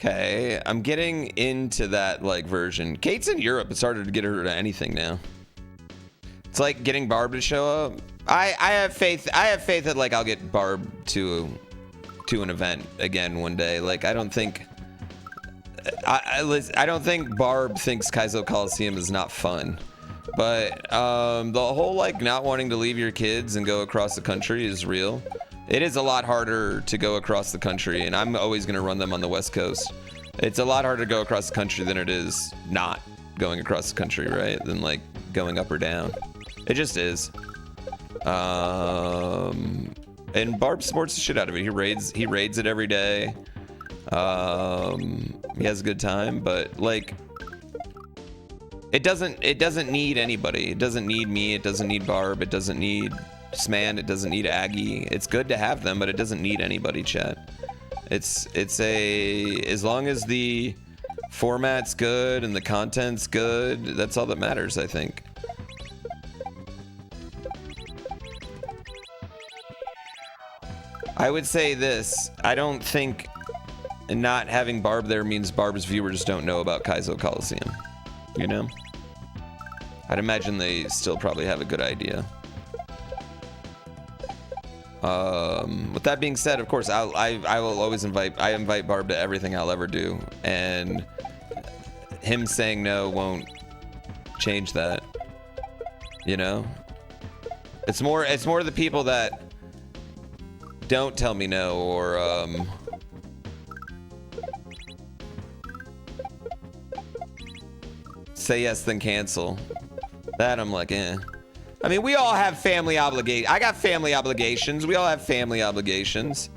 Okay, I'm getting into that like version. Kate's in Europe. It's harder to get her to anything now. It's like getting Barb to show up. I have faith. I have faith that like I'll get Barb to an event again one day. Like I don't think Barb thinks Kaizo Coliseum is not fun. But the whole like not wanting to leave your kids and go across the country is real. It is a lot harder to go across the country, and I'm always going to run them on the West Coast. It's a lot harder to go across the country than it is not going across the country, right? Than like going up or down. It just is. And Barb sports the shit out of it. He raids it every day. He has a good time, but like it doesn't need anybody. It doesn't need me, it doesn't need Barb, it doesn't need Sman, it doesn't need Aggie. It's good to have them, but it doesn't need anybody, chat. It's as long as the format's good and the content's good, that's all that matters, I think. I would say this, I don't think not having Barb there means Barb's viewers don't know about Kaizo Coliseum, you know? I'd imagine they still probably have a good idea. With that being said, of course, I will always invite Barb to everything I'll ever do, and him saying no won't change that, you know? It's more the people that don't tell me no, or say yes then cancel. That I'm like, eh. I mean, we all have family obligations. I got family obligations. We all have family obligations.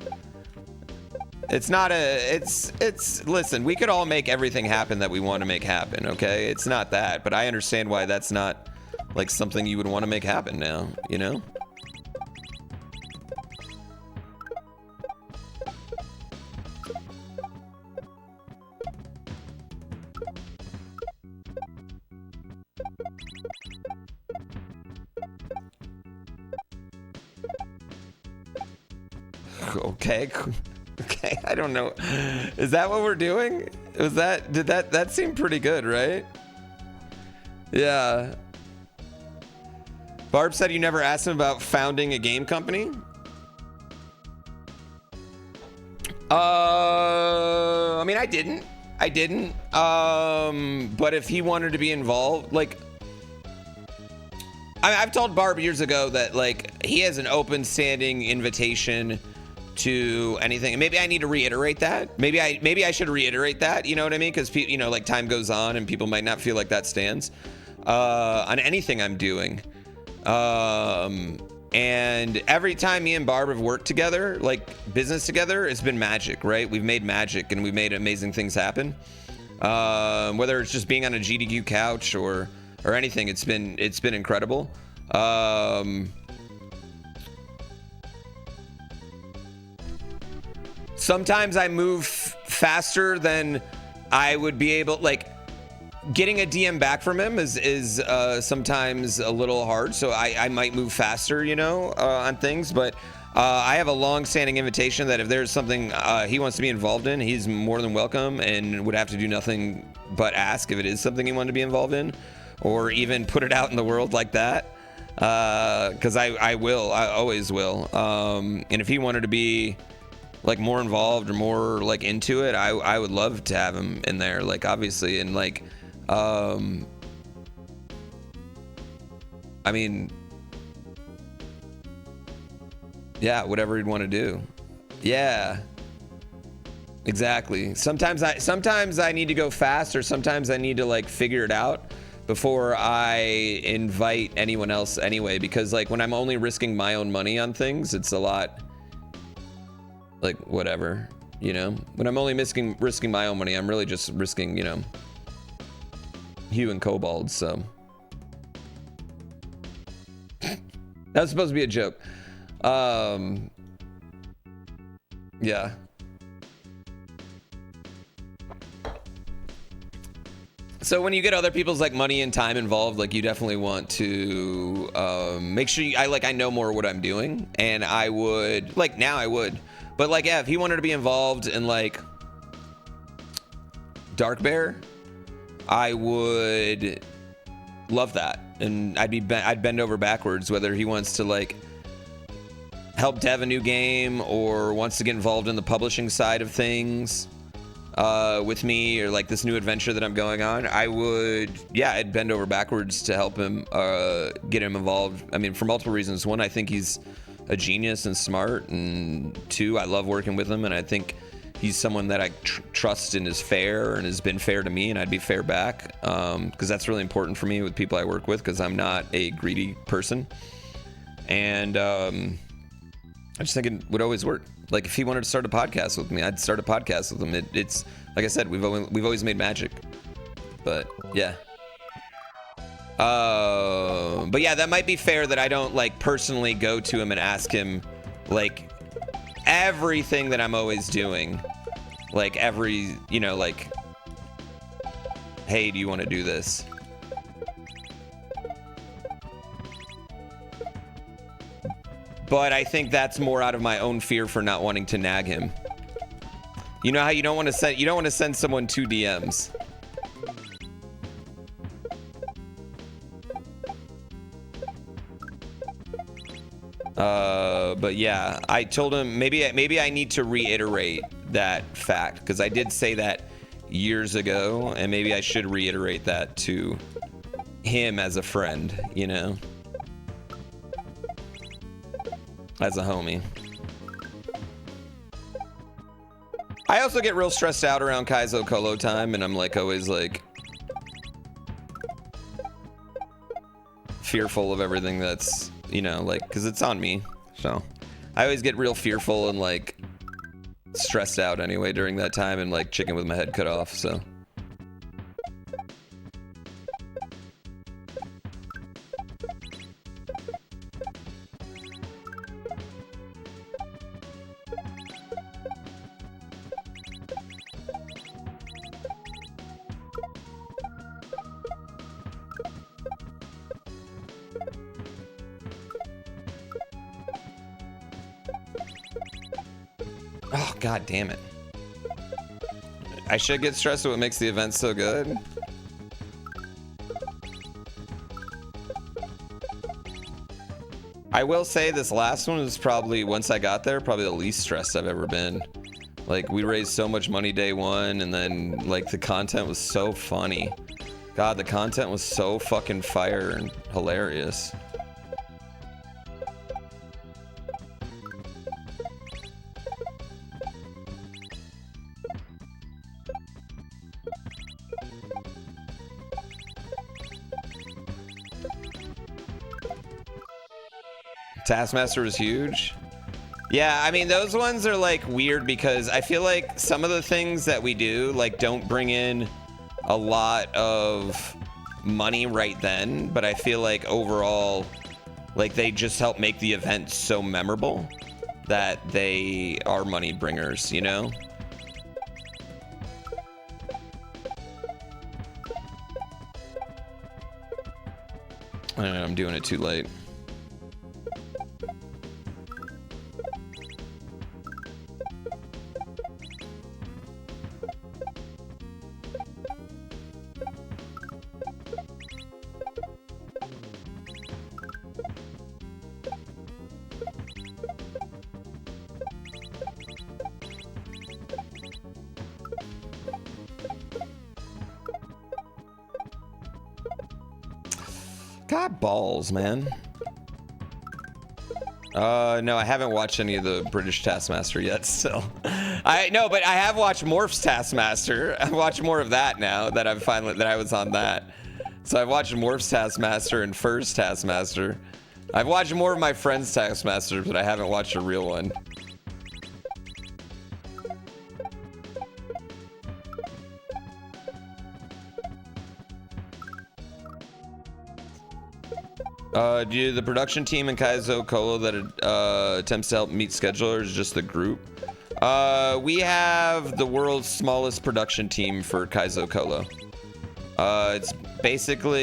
It's not listen, we could all make everything happen that we want to make happen, okay? It's not that, but I understand why that's not like something you would want to make happen now, you know? Okay, I don't know. Is that what we're doing? That seemed pretty good, right? Yeah. Barb said you never asked him about founding a game company? I mean, I didn't. But if he wanted to be involved, like, I've told Barb years ago that like he has an open standing invitation to anything, and maybe I need to reiterate that. Maybe I should reiterate that, you know what I mean? Because you know, like, time goes on and people might not feel like that stands on anything I'm doing. And every time me and Barb have worked together, like business together, it's been magic, right? We've made magic and we've made amazing things happen. Whether it's just being on a GDQ couch or anything, it's been incredible. Sometimes I move faster than I would be able, like, getting a DM back from him is sometimes a little hard, so I might move faster, you know, on things, but I have a long-standing invitation that if there's something he wants to be involved in, he's more than welcome and would have to do nothing but ask if it is something he wanted to be involved in, or even put it out in the world like that, because I always will, and if he wanted to be like more involved or more like into it, I would love to have him in there, like, obviously, and like I mean, yeah, whatever he'd want to do. Yeah, exactly. Sometimes I need to go fast, or sometimes I need to like figure it out before I invite anyone else anyway, because like when I'm only risking my own money on things, it's a lot like whatever, you know. When I'm only risking my own money, I'm really just risking, you know, Hue and Kobold. So that was supposed to be a joke. Yeah. So when you get other people's like money and time involved, like, you definitely want to make sure I know more what I'm doing, and I would, like, now I would. But like, yeah, if he wanted to be involved in like Dark Bear, I would love that, and I'd bend over backwards, whether he wants to like help dev a new game or wants to get involved in the publishing side of things with me, or like this new adventure that I'm going on. I'd bend over backwards to help him get him involved. I mean, for multiple reasons. One, I think he's a genius and smart, and 2, I love working with him, and I think he's someone that I trust and is fair and has been fair to me, and I'd be fair back, because that's really important for me with people I work with, because I'm not a greedy person. And I just think it would always work. Like, if he wanted to start a podcast with me, I'd start a podcast with him. It's like I said, we've always made magic. But yeah. But yeah, that might be fair that I don't like personally go to him and ask him like everything that I'm always doing. Like every, you know, like, hey, do you want to do this? But I think that's more out of my own fear for not wanting to nag him. You know how you don't want to send someone 2 DMs. But yeah, I told him maybe I need to reiterate that fact, because I did say that years ago, and maybe I should reiterate that to him as a friend, you know, as a homie. I also get real stressed out around Kaizo Colo time, and I'm like always like fearful of everything that's, you know, like, because it's on me. So I always get real fearful and like stressed out anyway during that time, and like chicken with my head cut off. So oh, god damn it. I should get stressed at what makes the event so good. I will say this last one was probably, once I got there, probably the least stressed I've ever been. Like, we raised so much money day one, and then like the content was so funny. God, the content was so fucking fire and hilarious. Taskmaster was huge. Yeah, I mean, those ones are like weird because I feel like some of the things that we do like don't bring in a lot of money right then, but I feel like overall like they just help make the event so memorable that they are money bringers, you know? I don't know, I'm doing it too late. God balls, man. No, I haven't watched any of the British Taskmaster yet, still. I know, but I have watched Morph's Taskmaster. I watched more of that now that I've finally, that I was on that. So I've watched Morph's Taskmaster and Fur's Taskmaster. I've watched more of my friends' Taskmaster, but I haven't watched a real one. Do the production team in Kaizo Colo that attempts to help meet schedulers, just the group? We have the world's smallest production team for Kaizo Colo. It's basically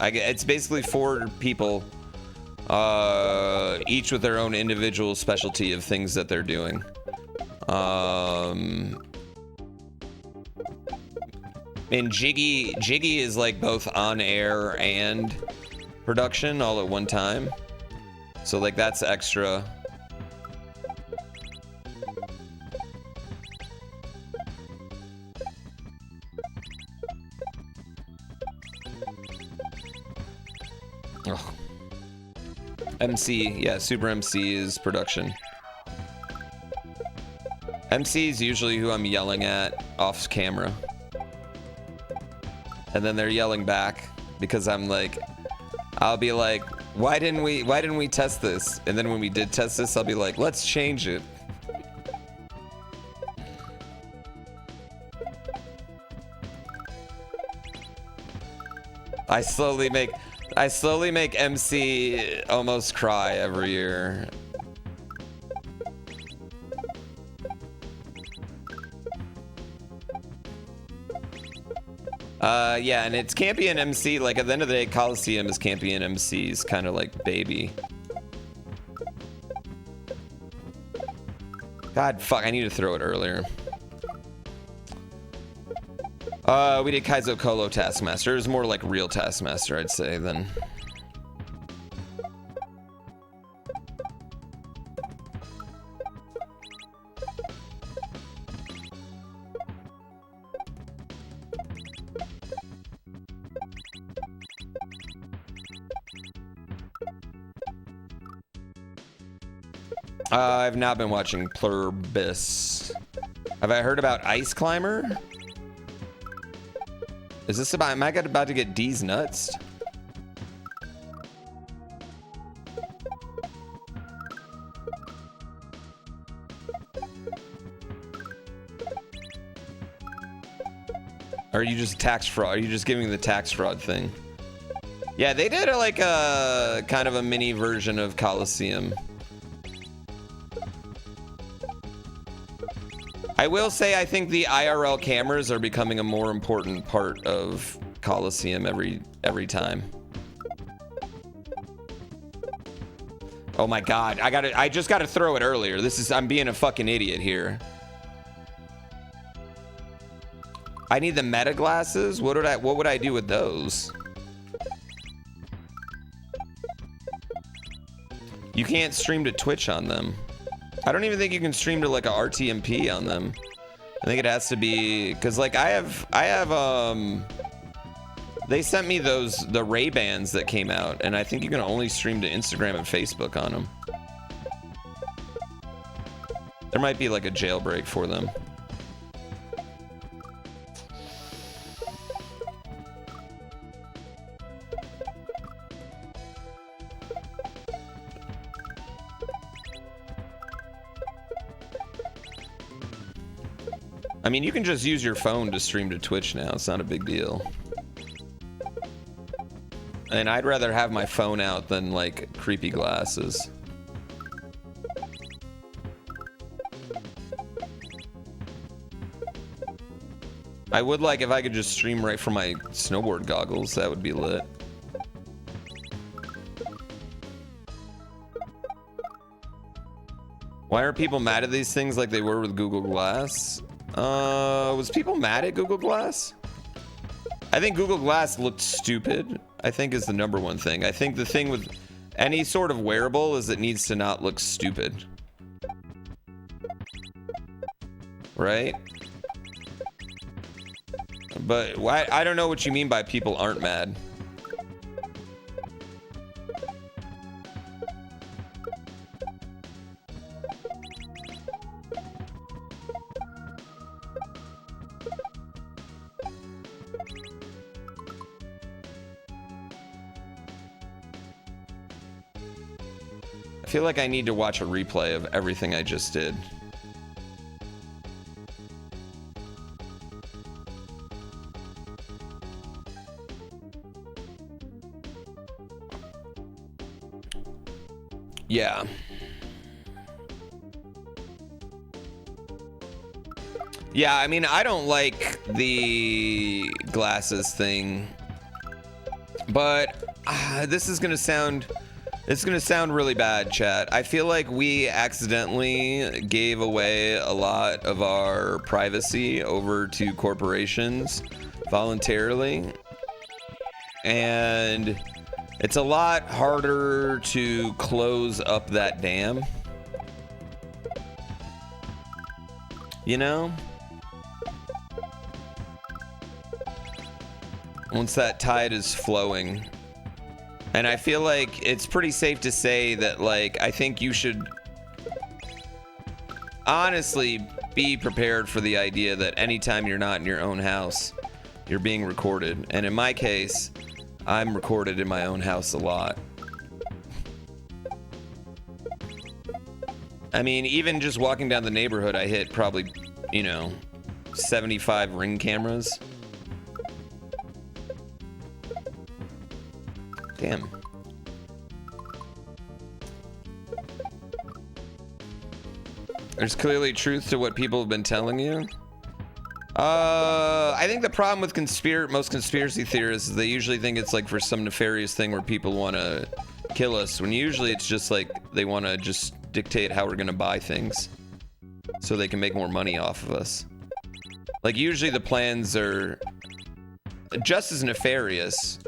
it's basically 4 people, each with their own individual specialty of things that they're doing. And Jiggy is like both on air and production all at one time. So like that's extra. Ugh. MC, yeah, Super MC is production. MC is usually who I'm yelling at off camera. And then they're yelling back because I'm like, I'll be like, why didn't we test this? And then when we did test this, I'll be like, let's change it. I slowly make MC almost cry every year. Yeah, and it's Campion MC, like at the end of the day, Coliseum is Campion MC's kind of like baby. God, fuck, I need to throw it earlier. We did Kaizo Kolo Taskmaster. It was more like real Taskmaster, I'd say, than... I've not been watching Plurbis. Have I heard about Ice Climber? Is this about, am I about to get D's nuts? Or are you just tax fraud? Are you just giving the tax fraud thing? Yeah, they did like a kind of a mini version of Coliseum. I will say I think the IRL cameras are becoming a more important part of Coliseum every time. Oh my god, I just gotta throw it earlier. I'm being a fucking idiot here. I need the meta glasses. What would I do with those? You can't stream to Twitch on them. I don't even think you can stream to like a RTMP on them. I think it has to be, cause like I have they sent me the Ray-Bans that came out, and I think you can only stream to Instagram and Facebook on them. There might be like a jailbreak for them. I mean, you can just use your phone to stream to Twitch now. It's not a big deal. And I'd rather have my phone out than like creepy glasses. I would like if I could just stream right from my snowboard goggles. That would be lit. Why are people mad at these things like they were with Google Glass? Was people mad at Google Glass? I think Google Glass looked stupid, I think is the #1 thing. I think the thing with any sort of wearable is it needs to not look stupid. Right? But I don't know what you mean by people aren't mad. I feel like I need to watch a replay of everything I just did. Yeah. Yeah, I mean, I don't like the glasses thing, but this is gonna sound... It's gonna sound really bad, chat. I feel like we accidentally gave away a lot of our privacy over to corporations voluntarily. And it's a lot harder to close up that dam. You know? Once that tide is flowing. And I feel like it's pretty safe to say that, like, I think you should honestly be prepared for the idea that anytime you're not in your own house, you're being recorded. And in my case, I'm recorded in my own house a lot. I mean, even just walking down the neighborhood, I hit probably, you know, 75 Ring cameras. Damn. There's clearly truth to what people have been telling you. I think the problem with most conspiracy theorists is they usually think it's like for some nefarious thing where people want to kill us, when usually it's just like they want to just dictate how we're going to buy things so they can make more money off of us. Like, usually the plans are just as nefarious,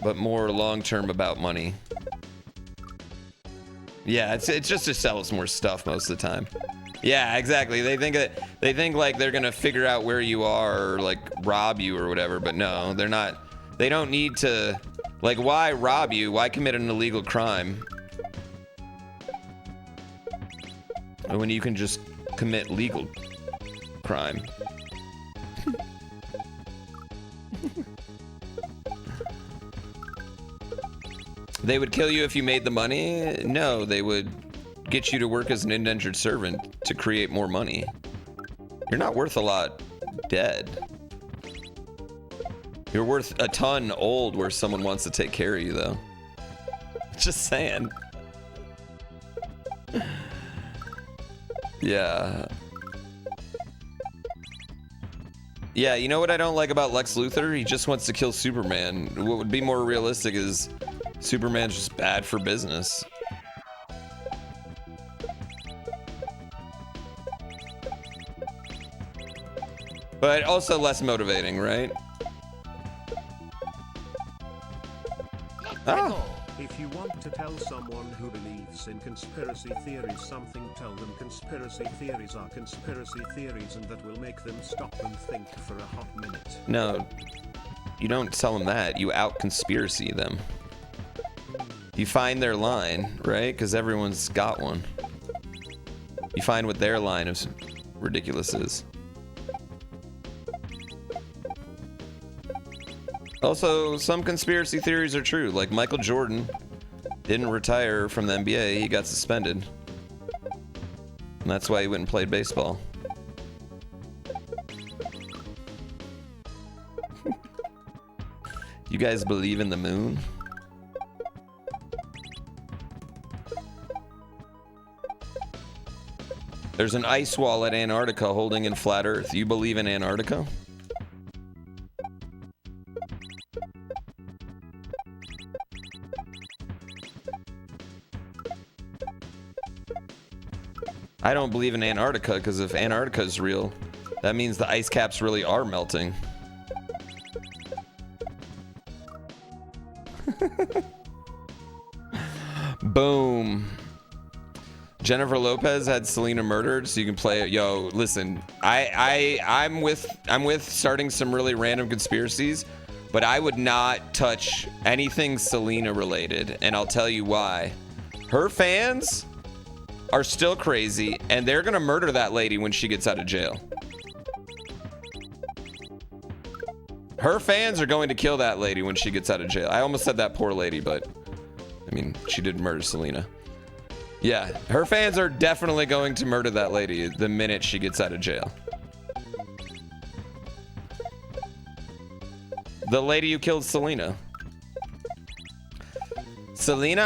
but more long-term about money. Yeah, it's just to sell us more stuff most of the time. Yeah, exactly. They think like they're gonna figure out where you are or like rob you or whatever, but no, they're not. They don't need to. Like, why rob you? Why commit an illegal crime when you can just commit legal crime? They would kill you if you made the money? No, they would get you to work as an indentured servant to create more money. You're not worth a lot dead. You're worth a ton old where someone wants to take care of you, though. Just saying. Yeah. Yeah, you know what I don't like about Lex Luthor? He just wants to kill Superman. What would be more realistic is Superman's just bad for business. But also less motivating, right? Oh. If you want to tell someone who believes in conspiracy theories something, tell them conspiracy theories are conspiracy theories, and that will make them stop and think for a hot minute. No, you don't tell them that. You out-conspiracy them. You find their line, right? Because everyone's got one. You find what their line of ridiculous is. Also, some conspiracy theories are true. Like Michael Jordan didn't retire from the NBA. He got suspended. And that's why he went and played baseball. You guys believe in the moon? There's an ice wall at Antarctica holding in flat Earth. You believe in Antarctica? I don't believe in Antarctica, because if Antarctica is real, that means the ice caps really are melting. Boom. Jennifer Lopez had Selena murdered, so you can play it. Yo, listen, I'm with starting some really random conspiracies, but I would not touch anything Selena related, and I'll tell you why. Her fans are still crazy, and they're gonna murder that lady when she gets out of jail. Her fans are going to kill that lady when she gets out of jail. I almost said that poor lady, but I mean, she did murder Selena. Yeah, her fans are definitely going to murder that lady the minute she gets out of jail. The lady who killed Selena. Selena's...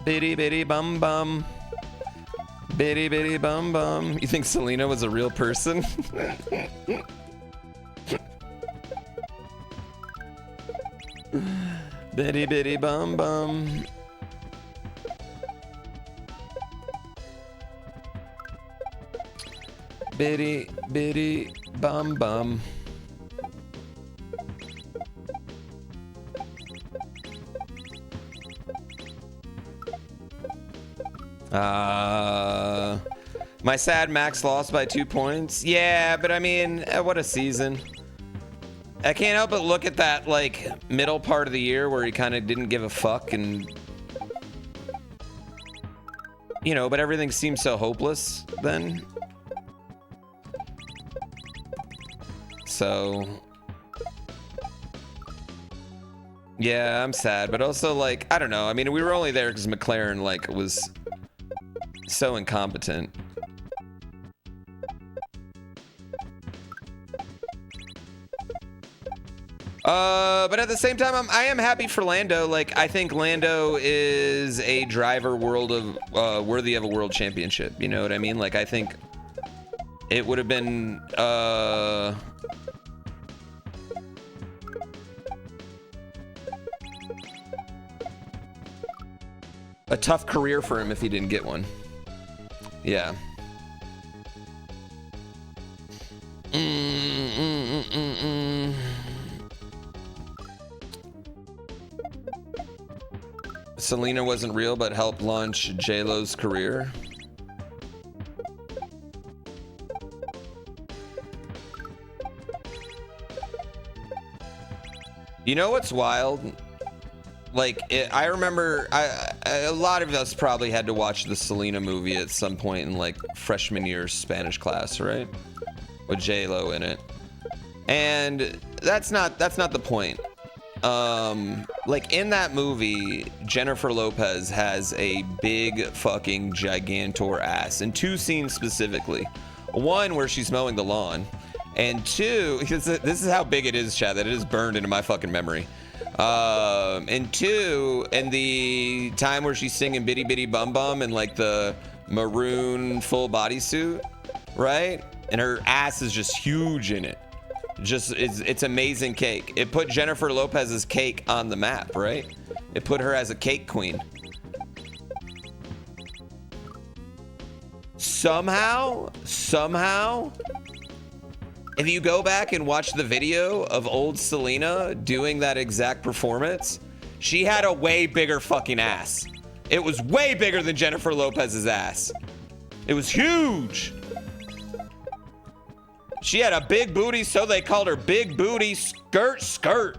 Bitty bitty bum bum. Bitty bitty bum bum. You think Selena was a real person? Bitty bitty bum bum. Bitty bitty bum bum. My sad Max lost by 2 points. Yeah, but I mean, what a season. I can't help but look at that, like, middle part of the year where he kind of didn't give a fuck and... You know, but everything seemed so hopeless then. So... Yeah, I'm sad, but also, like, I don't know. I mean, we were only there because McLaren, like, was so incompetent. But at the same time, I am happy for Lando. Like, I think Lando is a driver worthy of a world championship. You know what I mean? Like, I think it would have been, a tough career for him if he didn't get one. Yeah. Selena wasn't real, but helped launch J-Lo's career. You know what's wild? Like, I remember, a lot of us probably had to watch the Selena movie at some point in, like, freshman year Spanish class, right? With J-Lo in it. And that's not the point. Like, in that movie, Jennifer Lopez has a big fucking gigantor ass in 2 scenes specifically. One where she's mowing the lawn, and 2, this is how big it is, Chad, that it is burned into my fucking memory. And 2, and the time where she's singing Bitty Bitty Bum Bum in, like, the maroon full bodysuit, right? And her ass is just huge in it. Just, it's amazing cake. It put Jennifer Lopez's cake on the map, right? It put her as a cake queen. Somehow, if you go back and watch the video of old Selena doing that exact performance, she had a way bigger fucking ass. It was way bigger than Jennifer Lopez's ass. It was huge. She had a big booty, so they called her Big Booty Skirt.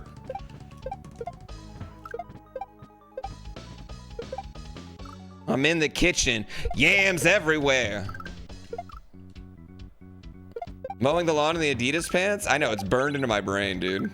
I'm in the kitchen, yams everywhere. Mowing the lawn in the Adidas pants? I know, it's burned into my brain, dude.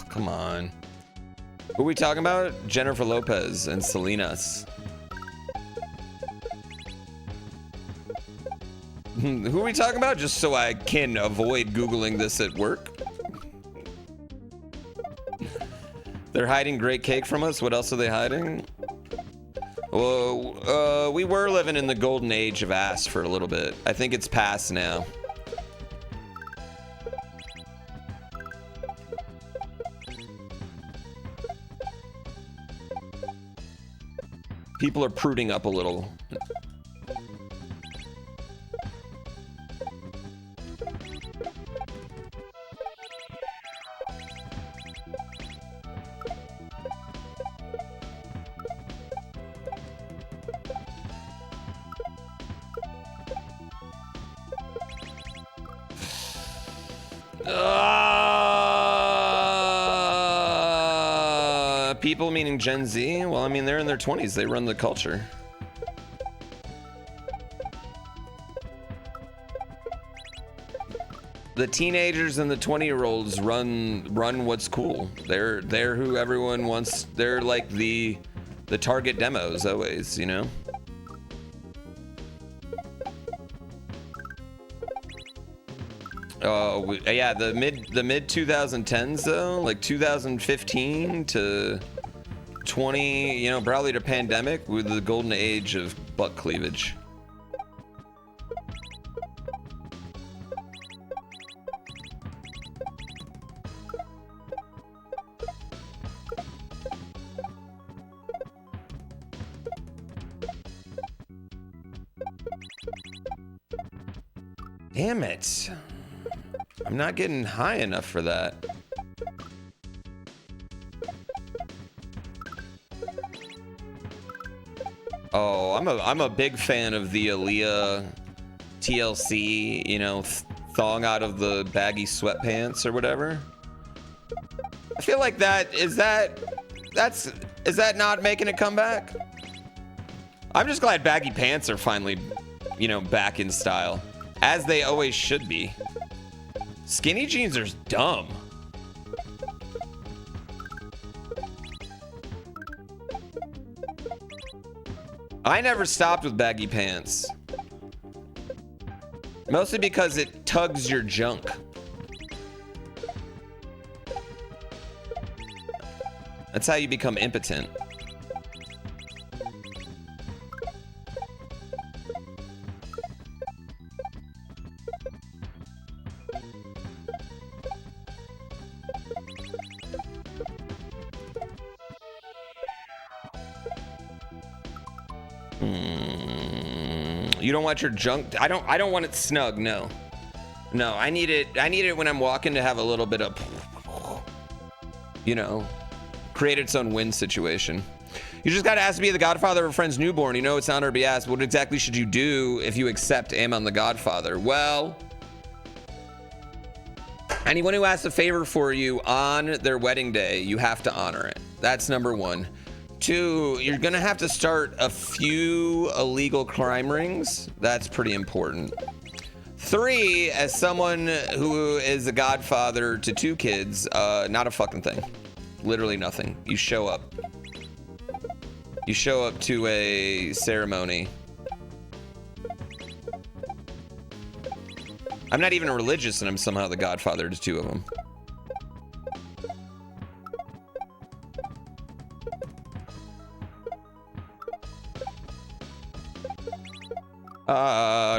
Come on. Who are we talking about? Jennifer Lopez and Selena's. Who are we talking about? Just so I can avoid Googling this at work. They're hiding great cake from us. What else are they hiding? Well, we were living in the golden age of ass for a little bit. I think it's past now. People are pruding up a little. People meaning Gen Z? Well, I mean, they're in their 20s. They run the culture. The teenagers and the 20-year-olds run what's cool. They're who everyone wants. They're like the target demos always, you know? Oh, yeah, the mid 2010s though, like 2015 to 20, you know, probably to pandemic, with the golden age of butt cleavage. Damn it. I'm not getting high enough for that. Oh, I'm a big fan of the Aaliyah TLC, you know, thawing out of the baggy sweatpants or whatever. I feel like is that not making a comeback? I'm just glad baggy pants are finally, you know, back in style, as they always should be. Skinny jeans are dumb. I never stopped with baggy pants. Mostly because it tugs your junk. That's how you become impotent. You don't want your junk. I don't want it snug. No, I need it when I'm walking to have a little bit of, you know, create its own win situation. You just got to ask to be the godfather of a friend's newborn. You know it's an honor to be asked. What exactly should you do if you accept Amon the Godfather? Well, anyone who asks a favor for you on their wedding day, you have to honor it. That's number one. 2, you're gonna have to start a few illegal crime rings. That's pretty important. 3, as someone who is a godfather to 2 kids, not a fucking thing. Literally nothing. You show up. You show up to a ceremony. I'm not even religious and I'm somehow the godfather to 2 of them.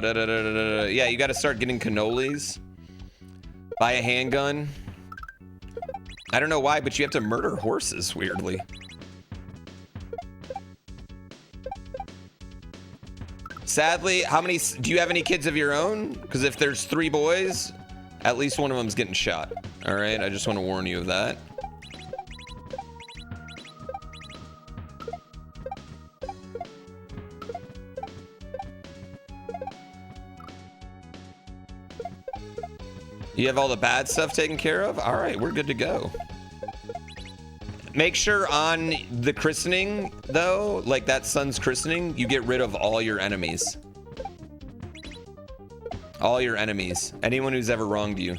Yeah, you got to start getting cannolis. Buy a handgun. I don't know why, but you have to murder horses, weirdly. Sadly, do you have any kids of your own? Because if there's 3 boys, at least one of them's getting shot. All right, I just want to warn you of that. You have all the bad stuff taken care of? All right, we're good to go. Make sure on the christening, though, like that son's christening, you get rid of all your enemies. All your enemies. Anyone who's ever wronged you.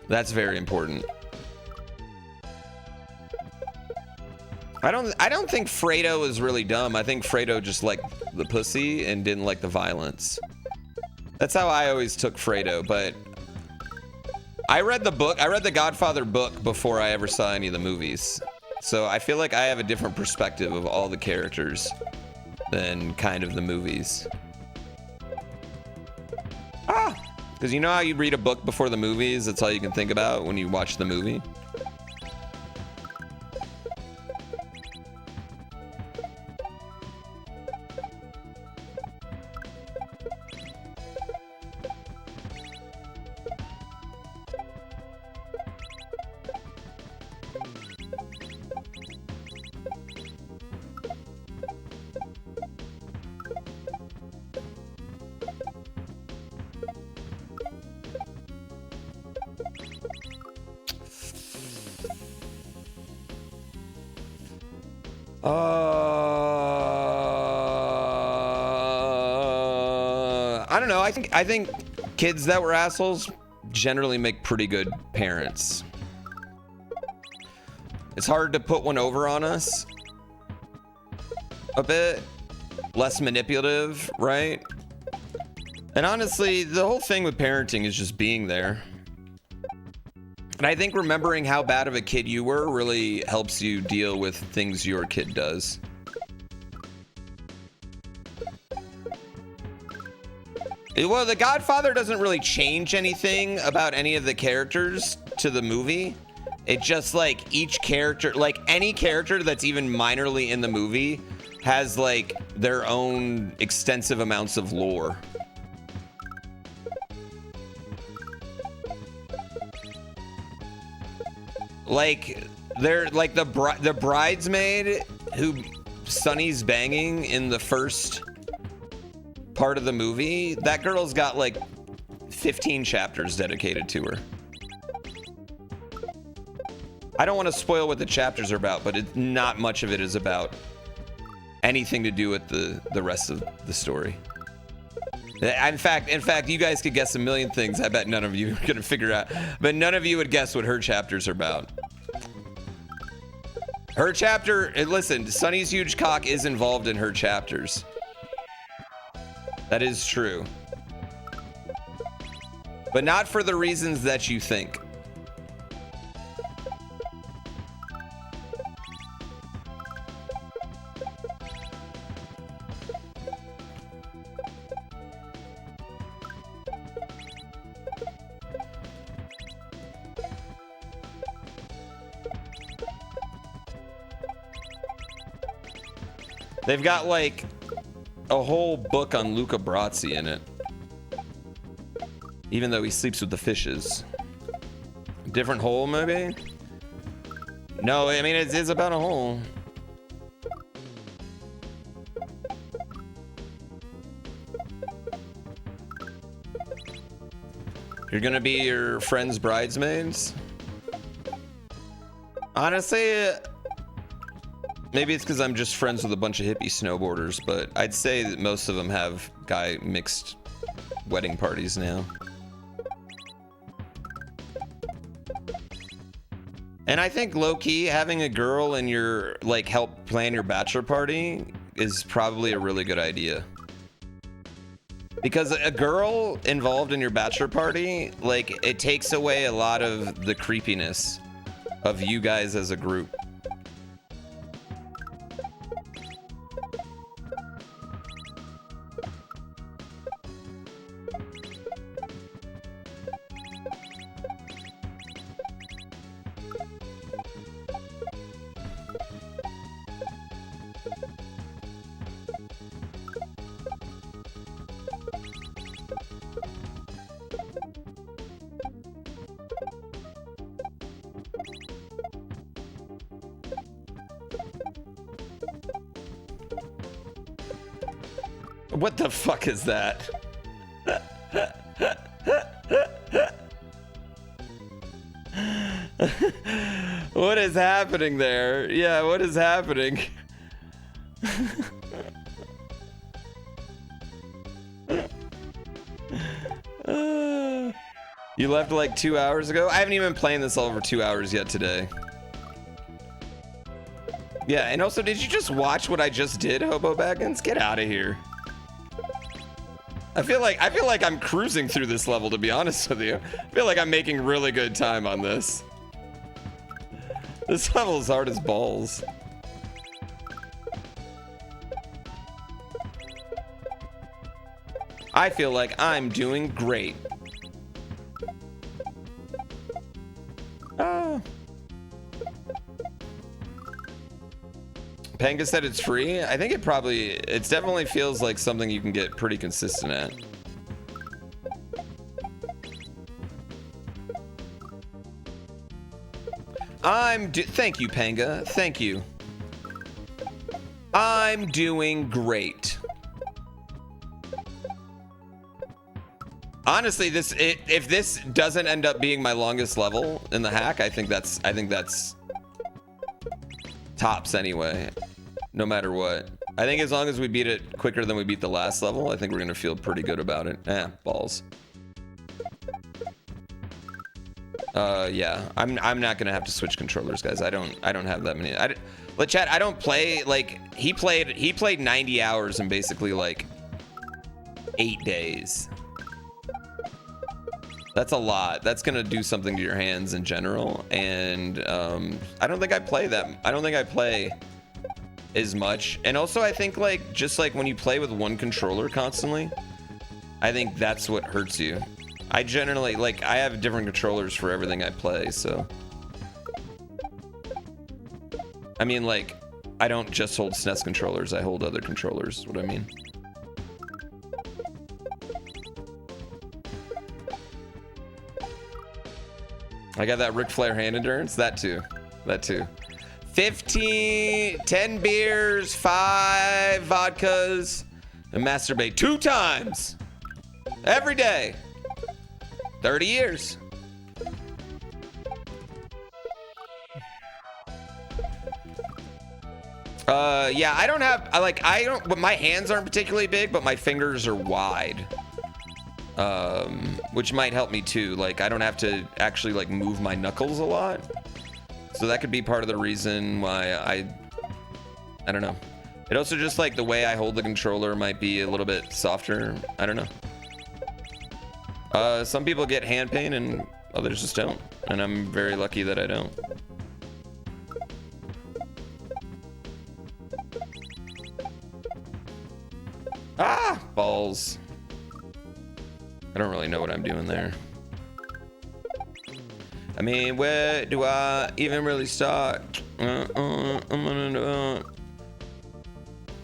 That's very important. I don't think Fredo is really dumb. I think Fredo just liked the pussy and didn't like the violence. That's how I always took Fredo, but I read the book. I read the Godfather book before I ever saw any of the movies. So I feel like I have a different perspective of all the characters than kind of the movies. Because you know how you read a book before the movies? That's all you can think about when you watch the movie. I don't know. I think kids that were assholes generally make pretty good parents. It's hard to put one over on us a bit. Less manipulative, right? And honestly, the whole thing with parenting is just being there. And I think remembering how bad of a kid you were really helps you deal with things your kid does. Well, The Godfather doesn't really change anything about any of the characters to the movie. It just, like, each character, like any character that's even minorly in the movie has like their own extensive amounts of lore. Like they're like the bridesmaid who Sunny's banging in the first part of the movie. That girl's got like 15 chapters dedicated to her. I don't want to spoil what the chapters are about, but not much of it is about anything to do with the rest of the story. In fact, you guys could guess a million things. I bet none of you are gonna figure out, but none of you would guess what her chapters are about. Her chapter, listen, Sunny's huge cock is involved in her chapters. That is true. But not for the reasons that you think. They've got like a whole book on Luca Brasi in it. Even though he sleeps with the fishes. Different hole, maybe? No, I mean, it's about a hole. You're gonna be your friend's bridesmaids? Honestly, maybe it's because I'm just friends with a bunch of hippie snowboarders, but I'd say that most of them have guy mixed wedding parties now. And I think low-key having a girl in your, like, help plan your bachelor party is probably a really good idea. Because a girl involved in your bachelor party, like, it takes away a lot of the creepiness of you guys as a group. What the fuck is that? What is happening there? Yeah, what is happening? You left like 2 hours ago? I haven't even been playing this all over 2 hours yet today. Yeah, and also, did you just watch what I just did, Hobo Baggins? Get out of here. I feel like I'm cruising through this level, to be honest with you. I feel like I'm making really good time on this. This level is hard as balls. I feel like I'm doing great. Ah. Panga said it's free. I think it definitely feels like something you can get pretty consistent at. Thank you, Panga. Thank you. I'm doing great. Honestly, if this doesn't end up being my longest level in the hack, I think that's tops anyway, no matter what. I think as long as we beat it quicker than we beat the last level, I think we're gonna feel pretty good about it. Balls. Yeah, I'm not gonna have to switch controllers, guys. I don't have that many. Let chat. I don't play like he played 90 hours in basically like 8 days. That's a lot. That's gonna do something to your hands in general, and I don't think I play as much. And also, I think like just like when you play with one controller constantly, I think that's what hurts you. I generally like I have different controllers for everything I play, so I mean like I don't just hold SNES controllers, I hold other controllers, is what I mean. I got that Ric Flair hand endurance, that too. 10 beers, 5 vodkas, and masturbate 2 times every day. 30 years. Yeah, I don't, but my hands aren't particularly big, but my fingers are wide. Which might help me too. Like, I don't have to actually like move my knuckles a lot. So that could be part of the reason why I don't know. It also just like the way I hold the controller might be a little bit softer. I don't know. Some people get hand pain and others just don't. And I'm very lucky that I don't. Ah, balls. I don't really know what I'm doing there. I mean, where do I even really start? I've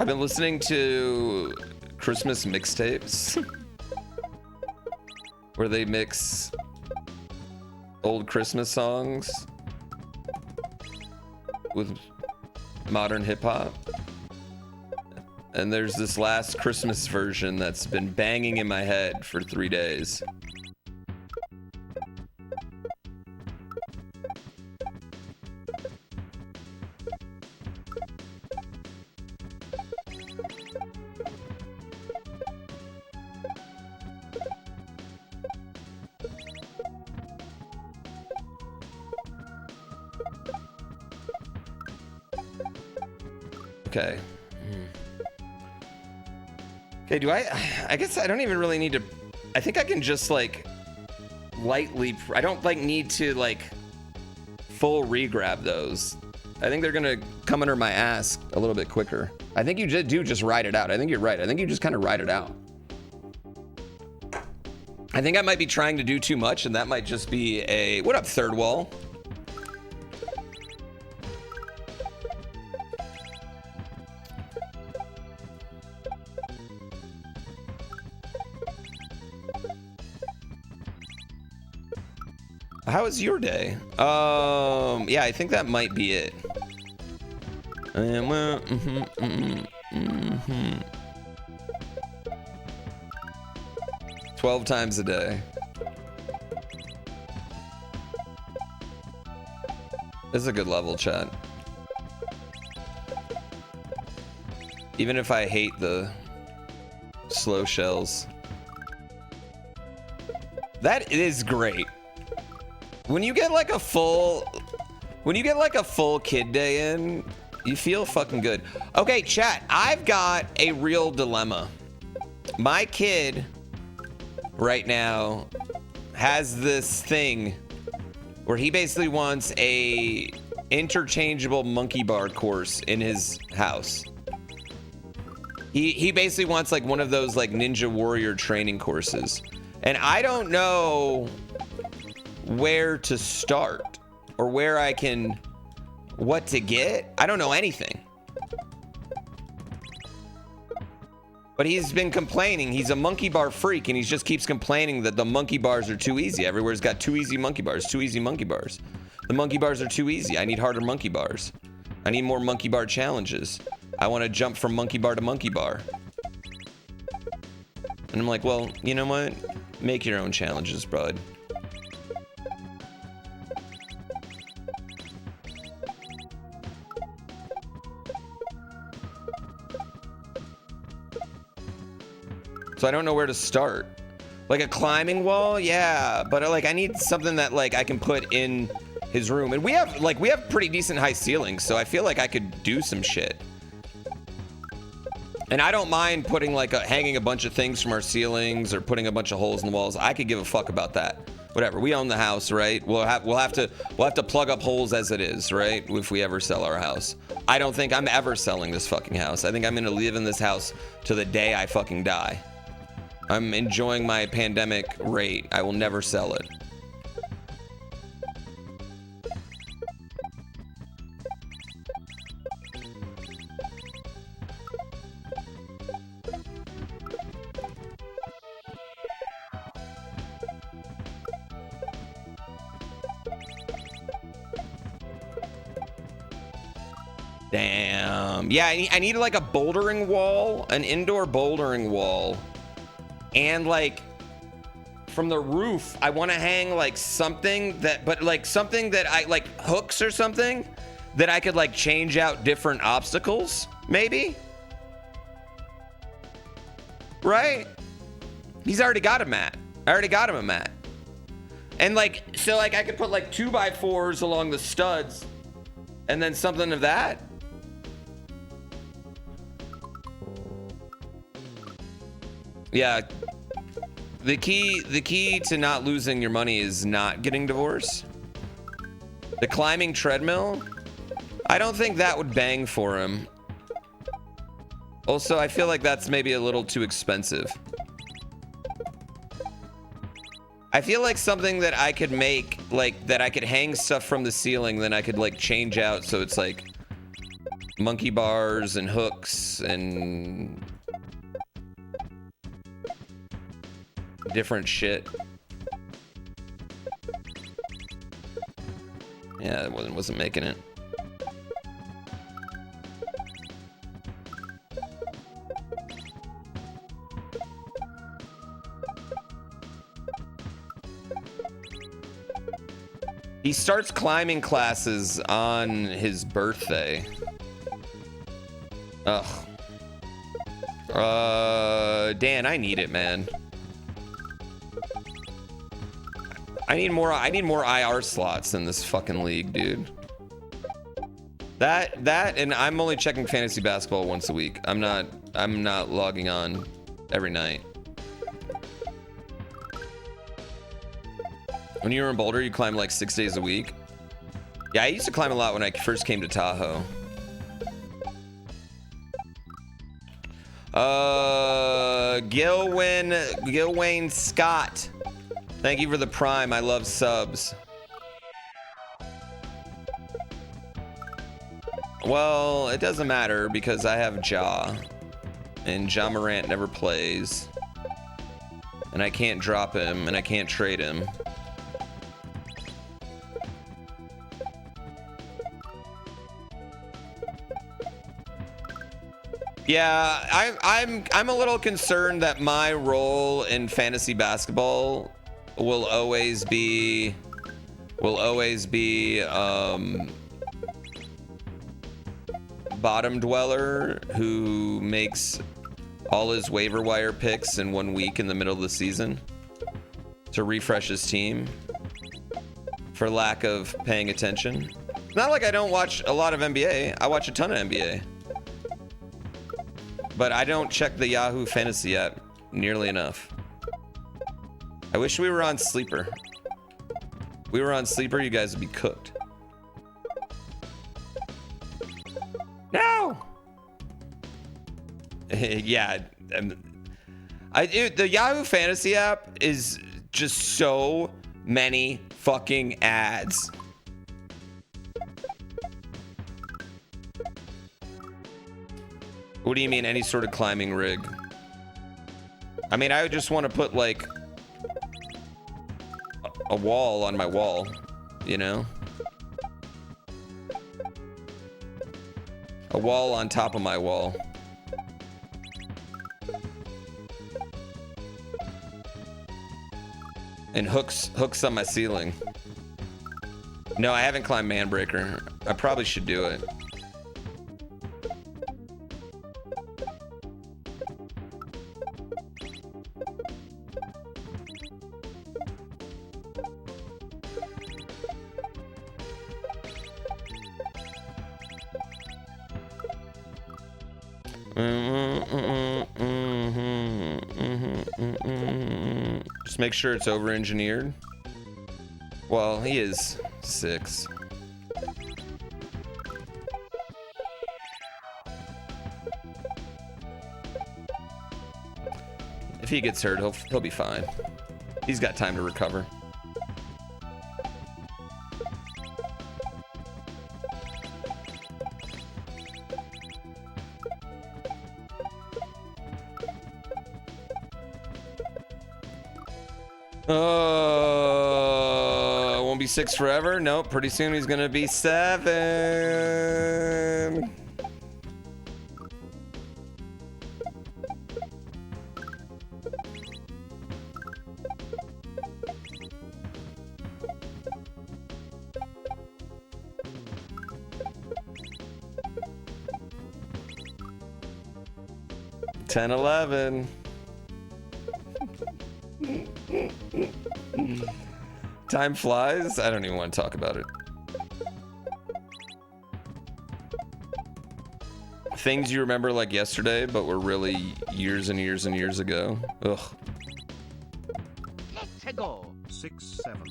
been listening to Christmas mixtapes where they mix old Christmas songs with modern hip hop. And there's this last Christmas version that's been banging in my head for 3 days. Okay. Okay, I guess I don't even really need to, I think I can just like lightly, I don't like need to like full re-grab those. I think they're gonna come under my ass a little bit quicker. I think you do just ride it out. I think you're right. I think you just kind of ride it out. I think I might be trying to do too much and that might just be a, what up, third wall? How was your day? Yeah, I think that might be it. 12 times a day. This is a good level, chat. Even if I hate the slow shells. That is great. When you get like a full kid day in, you feel fucking good. Okay, chat, I've got a real dilemma. My kid right now has this thing where he basically wants a interchangeable monkey bar course in his house. He basically wants like one of those like Ninja Warrior training courses. And I don't know where to start or where I can, what to get. I don't know anything. But he's been complaining. He's a monkey bar freak and he just keeps complaining that the monkey bars are too easy. Everywhere's got too easy monkey bars, too easy monkey bars. The monkey bars are too easy. I need harder monkey bars. I need more monkey bar challenges. I want to jump from monkey bar to monkey bar. And I'm like, well, you know what? Make your own challenges, bud. So I don't know where to start. Like a climbing wall, yeah, but like I need something that like I can put in his room. And we have pretty decent high ceilings, so I feel like I could do some shit. And I don't mind putting like hanging a bunch of things from our ceilings or putting a bunch of holes in the walls. I could give a fuck about that. Whatever. We own the house, right? We'll have to plug up holes as it is, right? If we ever sell our house. I don't think I'm ever selling this fucking house. I think I'm gonna live in this house to the day I fucking die. I'm enjoying my pandemic rate. I will never sell it. Damn. Yeah, I need like a bouldering wall, an indoor bouldering wall. And like from the roof, I want to hang like something that, but like something that I like hooks or something that I could like change out different obstacles, maybe. Right? He's already got a mat. I already got him a mat. And like, so like I could put like 2x4s along the studs and then something of that. Yeah. The key to not losing your money is not getting divorced. The climbing treadmill, I don't think that would bang for him. Also, I feel like that's maybe a little too expensive. I feel like something that I could make, like that I could hang stuff from the ceiling, then I could like change out so it's like monkey bars and hooks and different shit. Yeah, it wasn't making it. He starts climbing classes on his birthday. Ugh. Dan, I need it, man. I need more IR slots in this fucking league, dude. That and I'm only checking fantasy basketball once a week. I'm not logging on every night. When you were in Boulder, you climbed like 6 days a week. Yeah, I used to climb a lot when I first came to Tahoe. Gil Wayne Scott. Thank you for the prime. I love subs. Well, it doesn't matter because I have Ja. And Ja Morant never plays. And I can't drop him and I can't trade him. Yeah, I'm a little concerned that my role in fantasy basketball will always be bottom dweller who makes all his waiver wire picks in 1 week in the middle of the season to refresh his team for lack of paying attention. It's not like I don't watch a lot of NBA. I watch a ton of NBA. But I don't check the Yahoo Fantasy app nearly enough. I wish we were on Sleeper. If we were on Sleeper, you guys would be cooked. No! Yeah. The Yahoo Fantasy app is just so many fucking ads. What do you mean, any sort of climbing rig? I mean, I would just want to put like a wall on my wall, you know? A wall on top of my wall. And hooks on my ceiling. No, I haven't climbed Manbreaker. I probably should do it. Just make sure it's over-engineered. Well, he is 6. If he gets hurt, he'll be fine. He's got time to recover. Won't be 6 forever. Nope, pretty soon he's gonna be 7. 10-11. Time flies. I don't even want to talk about it. Things you remember like yesterday, but were really years and years and years ago. Ugh. Let's go. 6, 7.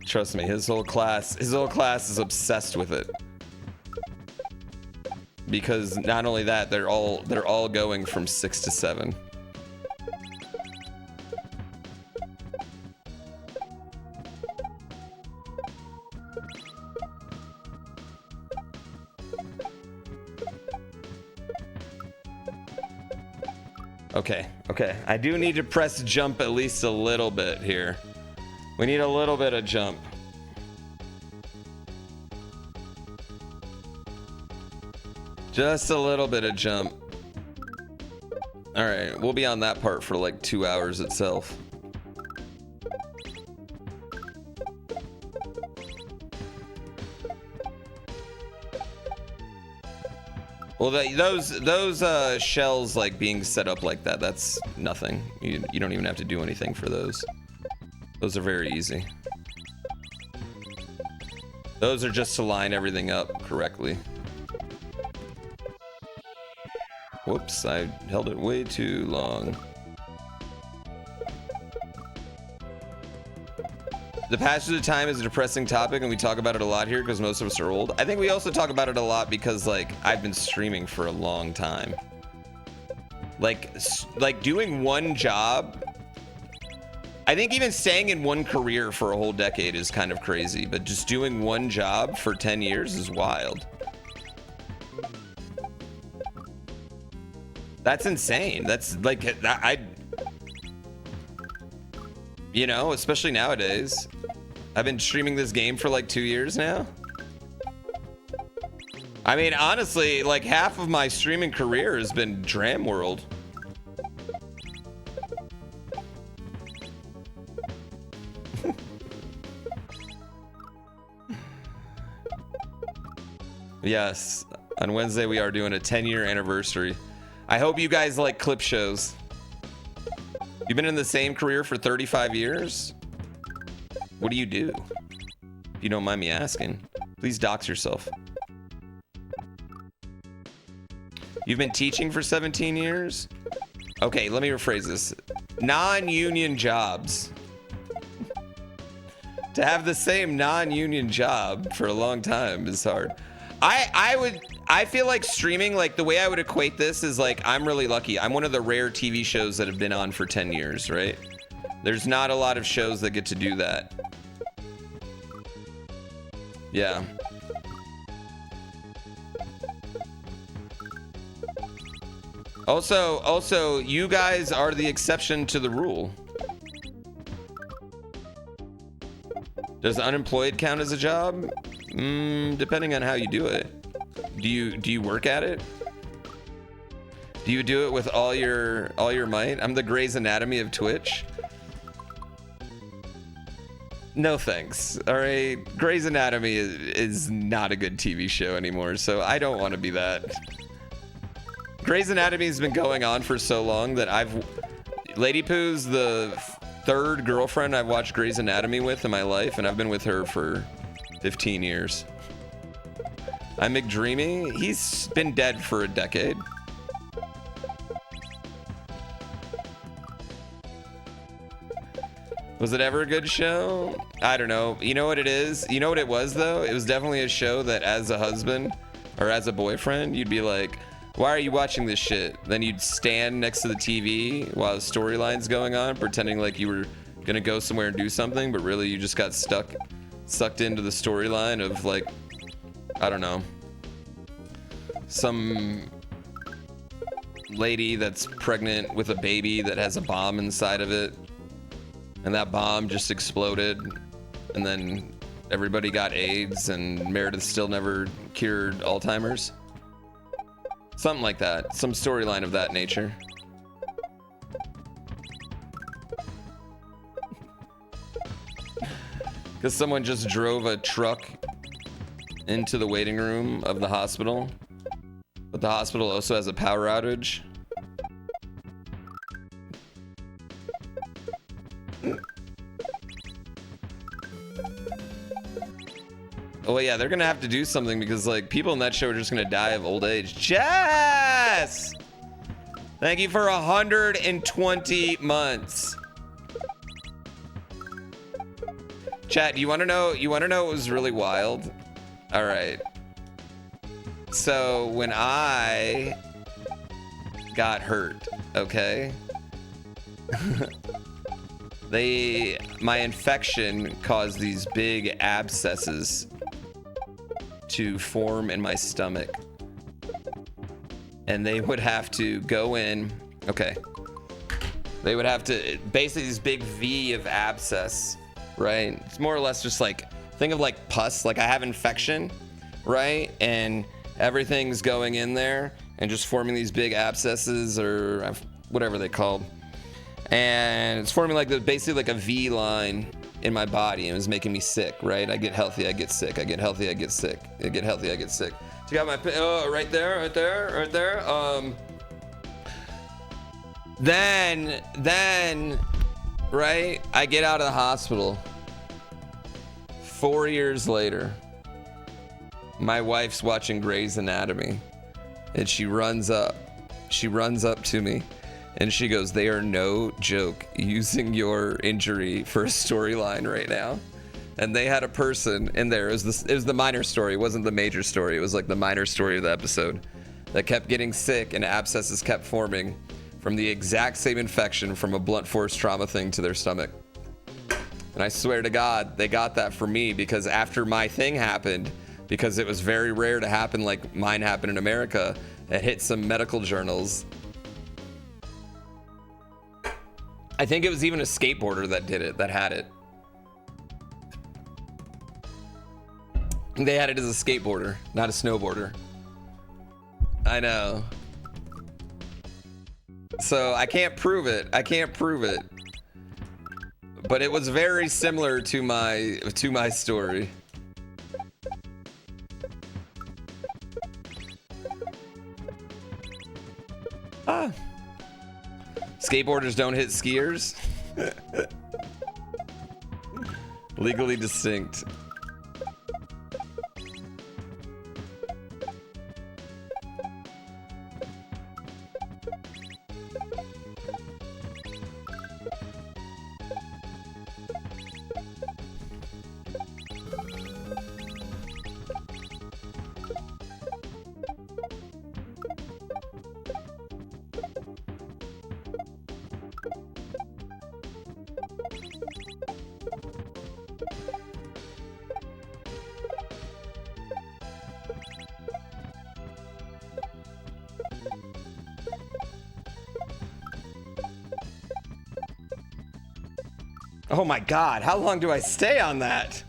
Trust me, his whole class is obsessed with it. Because not only that, they're all going from 6 to 7. Okay. I do need to press jump at least a little bit here. We need a little bit of jump. Just a little bit of jump. All right, we'll be on that part for like 2 hours itself. Well, those shells like being set up like that, that's nothing. You don't even have to do anything for those. Those are very easy. Those are just to line everything up correctly. Whoops, I held it way too long. The passage of time is a depressing topic, and we talk about it a lot here because most of us are old. I think we also talk about it a lot because, like, I've been streaming for a long time. Like doing one job. I think even staying in one career for a whole decade is kind of crazy, but just doing one job for 10 years is wild. That's insane. That's like, you know, especially nowadays. I've been streaming this game for like 2 years now. I mean, honestly, like half of my streaming career has been Dram World. Yes, on Wednesday we are doing a 10-year anniversary. I hope you guys like clip shows. You've been in the same career for 35 years? What do you do? If you don't mind me asking, please dox yourself. You've been teaching for 17 years? Okay, let me rephrase this. Non-union jobs. To have the same non-union job for a long time is hard. I feel like streaming, like the way I would equate this is like, I'm really lucky. I'm one of the rare TV shows that have been on for 10 years, right? There's not a lot of shows that get to do that. Yeah. Also, you guys are the exception to the rule. Does unemployed count as a job? Depending on how you do it. Do you work at it? Do you do it with all your might? I'm the Grey's Anatomy of Twitch. No thanks. All right, Grey's Anatomy is not a good TV show anymore, so I don't want to be that. Grey's Anatomy has been going on for so long that Lady Pooh's the third girlfriend I've watched Grey's Anatomy with in my life, and I've been with her for 15 years. I'm McDreamy. He's been dead for a decade. Was it ever a good show? I don't know. You know what it is? You know what it was, though? It was definitely a show that as a husband or as a boyfriend, you'd be like, why are you watching this shit? Then you'd stand next to the TV while the storyline's going on, pretending like you were gonna go somewhere and do something, but really you just got sucked into the storyline of, like, I don't know, some lady that's pregnant with a baby that has a bomb inside of it. And that bomb just exploded, and then everybody got AIDS, and Meredith still never cured Alzheimer's. Something like that. Some storyline of that nature. Because someone just drove a truck into the waiting room of the hospital. But the hospital also has a power outage. Oh yeah, they're gonna have to do something because like people in that show are just gonna die of old age. Jess! Thank you for 120 months. Chat, you wanna know what was really wild? Alright. So when I got hurt, okay? My infection caused these big abscesses to form in my stomach. And they would have to go in, okay. They would have to, basically this big V of abscess, right? It's more or less just like, think of like pus, like I have infection, right? And everything's going in there and just forming these big abscesses or whatever they called. And it's forming like basically like a V line in my body, and it was making me sick, right? I get healthy, I get sick. I get healthy, I get sick. I get healthy, I get sick. So you got my, oh, right there. Then, right? I get out of the hospital. 4 years later, my wife's watching Grey's Anatomy, and she runs up to me. And she goes, they are no joke using your injury for a storyline right now. And they had a person in there. It was the minor story. It wasn't the major story. It was like the minor story of the episode that kept getting sick and abscesses kept forming from the exact same infection from a blunt force trauma thing to their stomach. And I swear to God, they got that for me because after my thing happened, because it was very rare to happen like mine happened in America, it hit some medical journals. I think it was even a skateboarder that did it, that had it. They had it as a skateboarder, not a snowboarder. I know. So I can't prove it. But it was very similar to my story. Ah. Skateboarders don't hit skiers. Legally distinct. Oh my God, how long do I stay on that?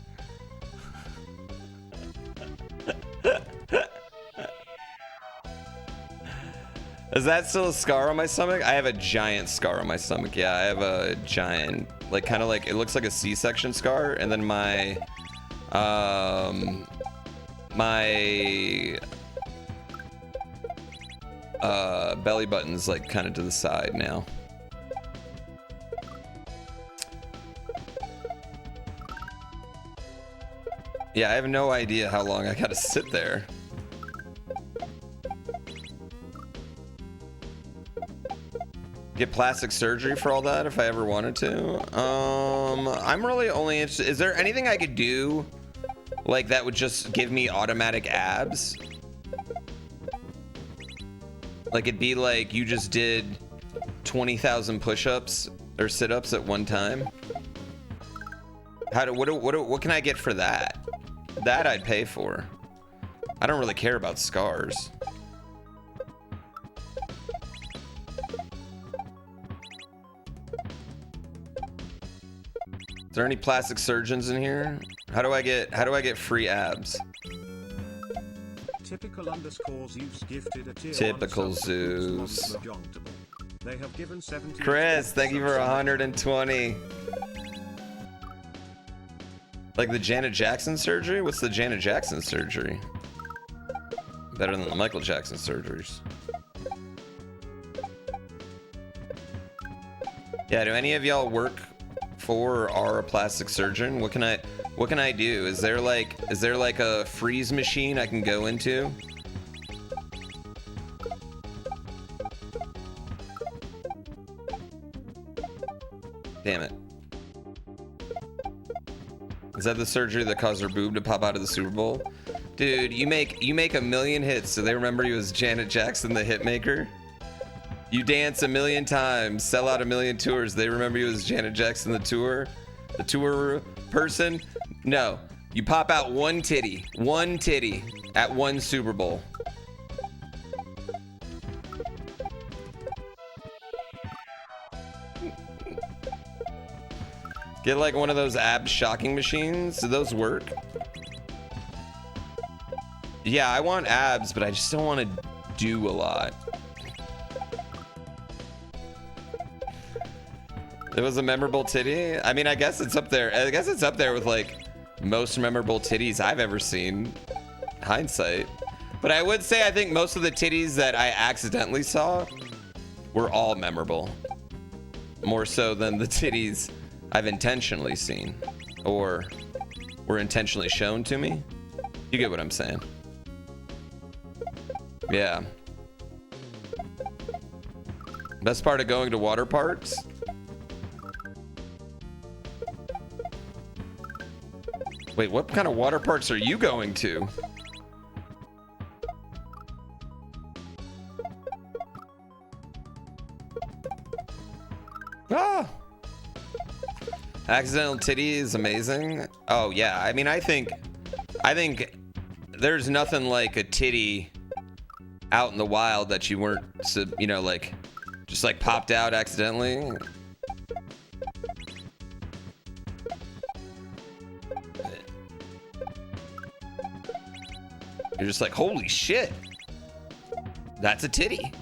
Is that still a scar on my stomach? I have a giant scar on my stomach. Yeah, I have a giant, like kind of like, it looks like a C-section scar. And then my belly button's like kind of to the side now. Yeah, I have no idea how long I gotta sit there. Get plastic surgery for all that if I ever wanted to. I'm really only interested. Is there anything I could do like that would just give me automatic abs? Like it'd be like you just did 20,000 push-ups or sit-ups at one time. What can I get for that? That I'd pay for. I don't really care about scars. Is there any plastic surgeons in here? How do I get free abs? Typical underscore Zeus gifted a tier Typical Zeus. They have given 70. Chris, thank you for 120. Like the Janet Jackson surgery? What's the Janet Jackson surgery? Better than the Michael Jackson surgeries. Yeah, do any of y'all work for or are a plastic surgeon? What can I do? Is there like a freeze machine I can go into? Damn it. Is that the surgery that caused her boob to pop out of the Super Bowl? Dude, you make a million hits so they remember you as Janet Jackson the Hitmaker. You dance a million times, sell out a million tours, they remember you as Janet Jackson the tour person. No, you pop out one titty at one Super Bowl. Get like one of those ab shocking machines. Do those work? Yeah, I want abs, but I just don't want to do a lot. It was a memorable titty. I mean, I guess it's up there. I guess it's up there with like most memorable titties I've ever seen. Hindsight. But I would say I think most of the titties that I accidentally saw were all memorable. More so than the titties I've intentionally seen or were intentionally shown to me. You get what I'm saying? Yeah. Best part of going to water parks? Wait, what kind of water parks are you going to? Ah! Accidental titty is amazing. Oh yeah, I mean, I think there's nothing like a titty out in the wild that you weren't, you know, like just like popped out accidentally. You're just like, holy shit, that's a titty.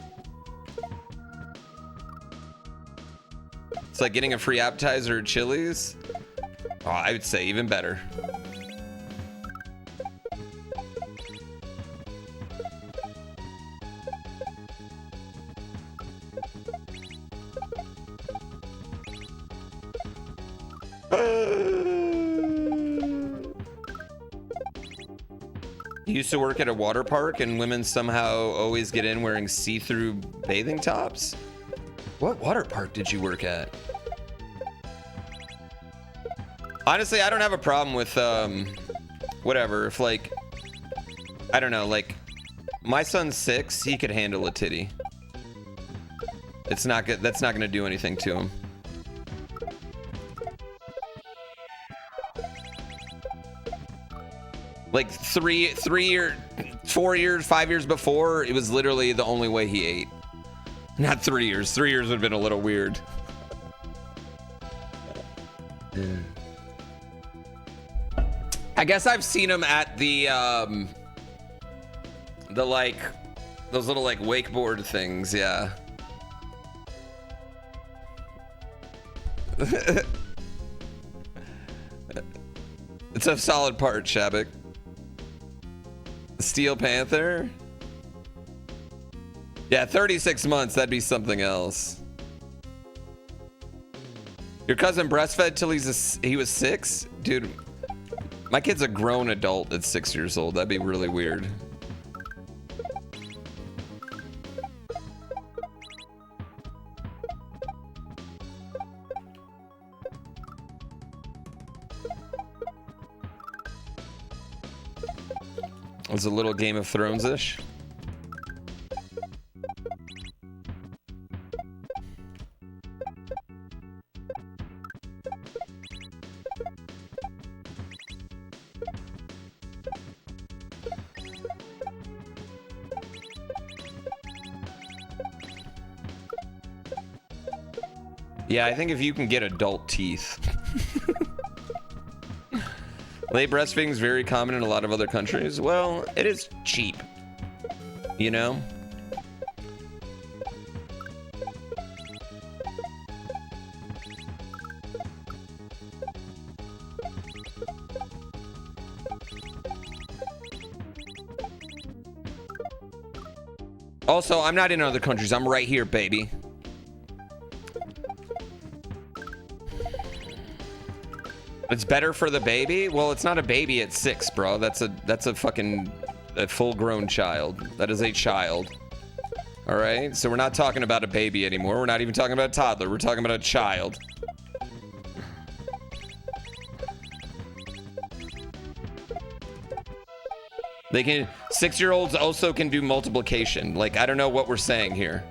It's like getting a free appetizer at Chili's. Oh, I would say even better. Used to work at a water park and women somehow always get in wearing see-through bathing tops. What water park did you work at? Honestly, I don't have a problem with whatever. If like, I don't know, like my son's 6, he could handle a titty. It's not good. That's not going to do anything to him. Like 4 years, 5 years before, it was literally the only way he ate. Not 3 years. 3 years would have been a little weird. I guess I've seen him at the like those little like wakeboard things, yeah. It's a solid part, Shabik. Steel Panther? Yeah, 36 months, that'd be something else. Your cousin breastfed till he was 6? Dude, my kid's a grown adult at 6 years old. That'd be really weird. It was a little Game of Thrones-ish. Yeah, I think if you can get adult teeth. Late breastfeeding is very common in a lot of other countries. Well, it is cheap, you know? Also, I'm not in other countries. I'm right here, baby. It's better for the baby? Well, it's not a baby at 6, bro. That's a fucking a full-grown child. That is a child. All right? So we're not talking about a baby anymore. We're not even talking about a toddler. We're talking about a child. They can 6-year-olds also can do multiplication. Like, I don't know what we're saying here.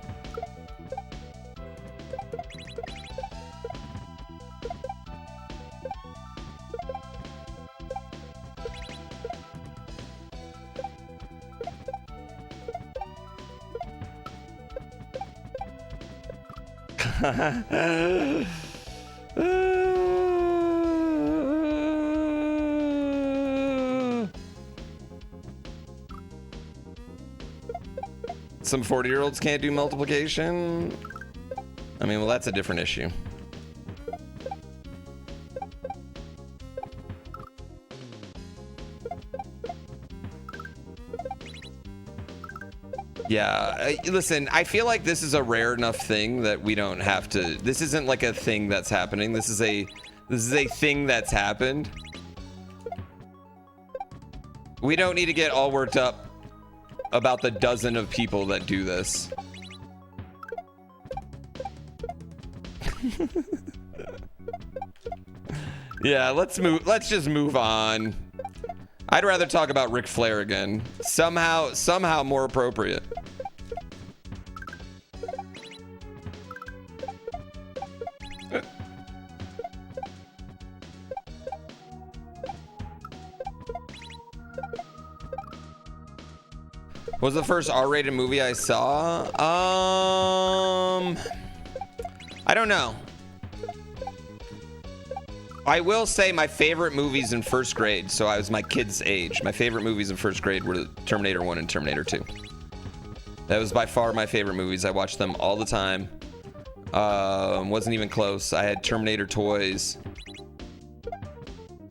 Some 40-year-olds can't do multiplication. I mean, well, that's a different issue. Yeah, listen, I feel like this is a rare enough thing that we don't have to. This isn't like a thing that's happening. This is a thing that's happened. We don't need to get all worked up about the dozen of people that do this. Yeah, let's just move on. I'd rather talk about Ric Flair again. Somehow more appropriate. What was the first R-rated movie I saw? I don't know. I will say my favorite movies in first grade, so I was my kid's age. My favorite movies in first grade were Terminator 1 and Terminator 2. That was by far my favorite movies. I watched them all the time. Wasn't even close. I had Terminator toys.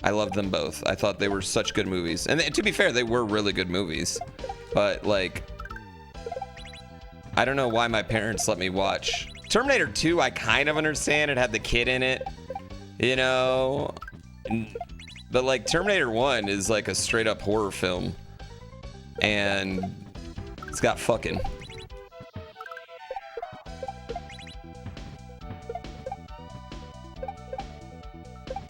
I loved them both. I thought they were such good movies. And to be fair, they were really good movies. But, like, I don't know why my parents let me watch. Terminator 2, I kind of understand. It had the kid in it. You know, but like Terminator 1 is like a straight up horror film, and it's got fucking.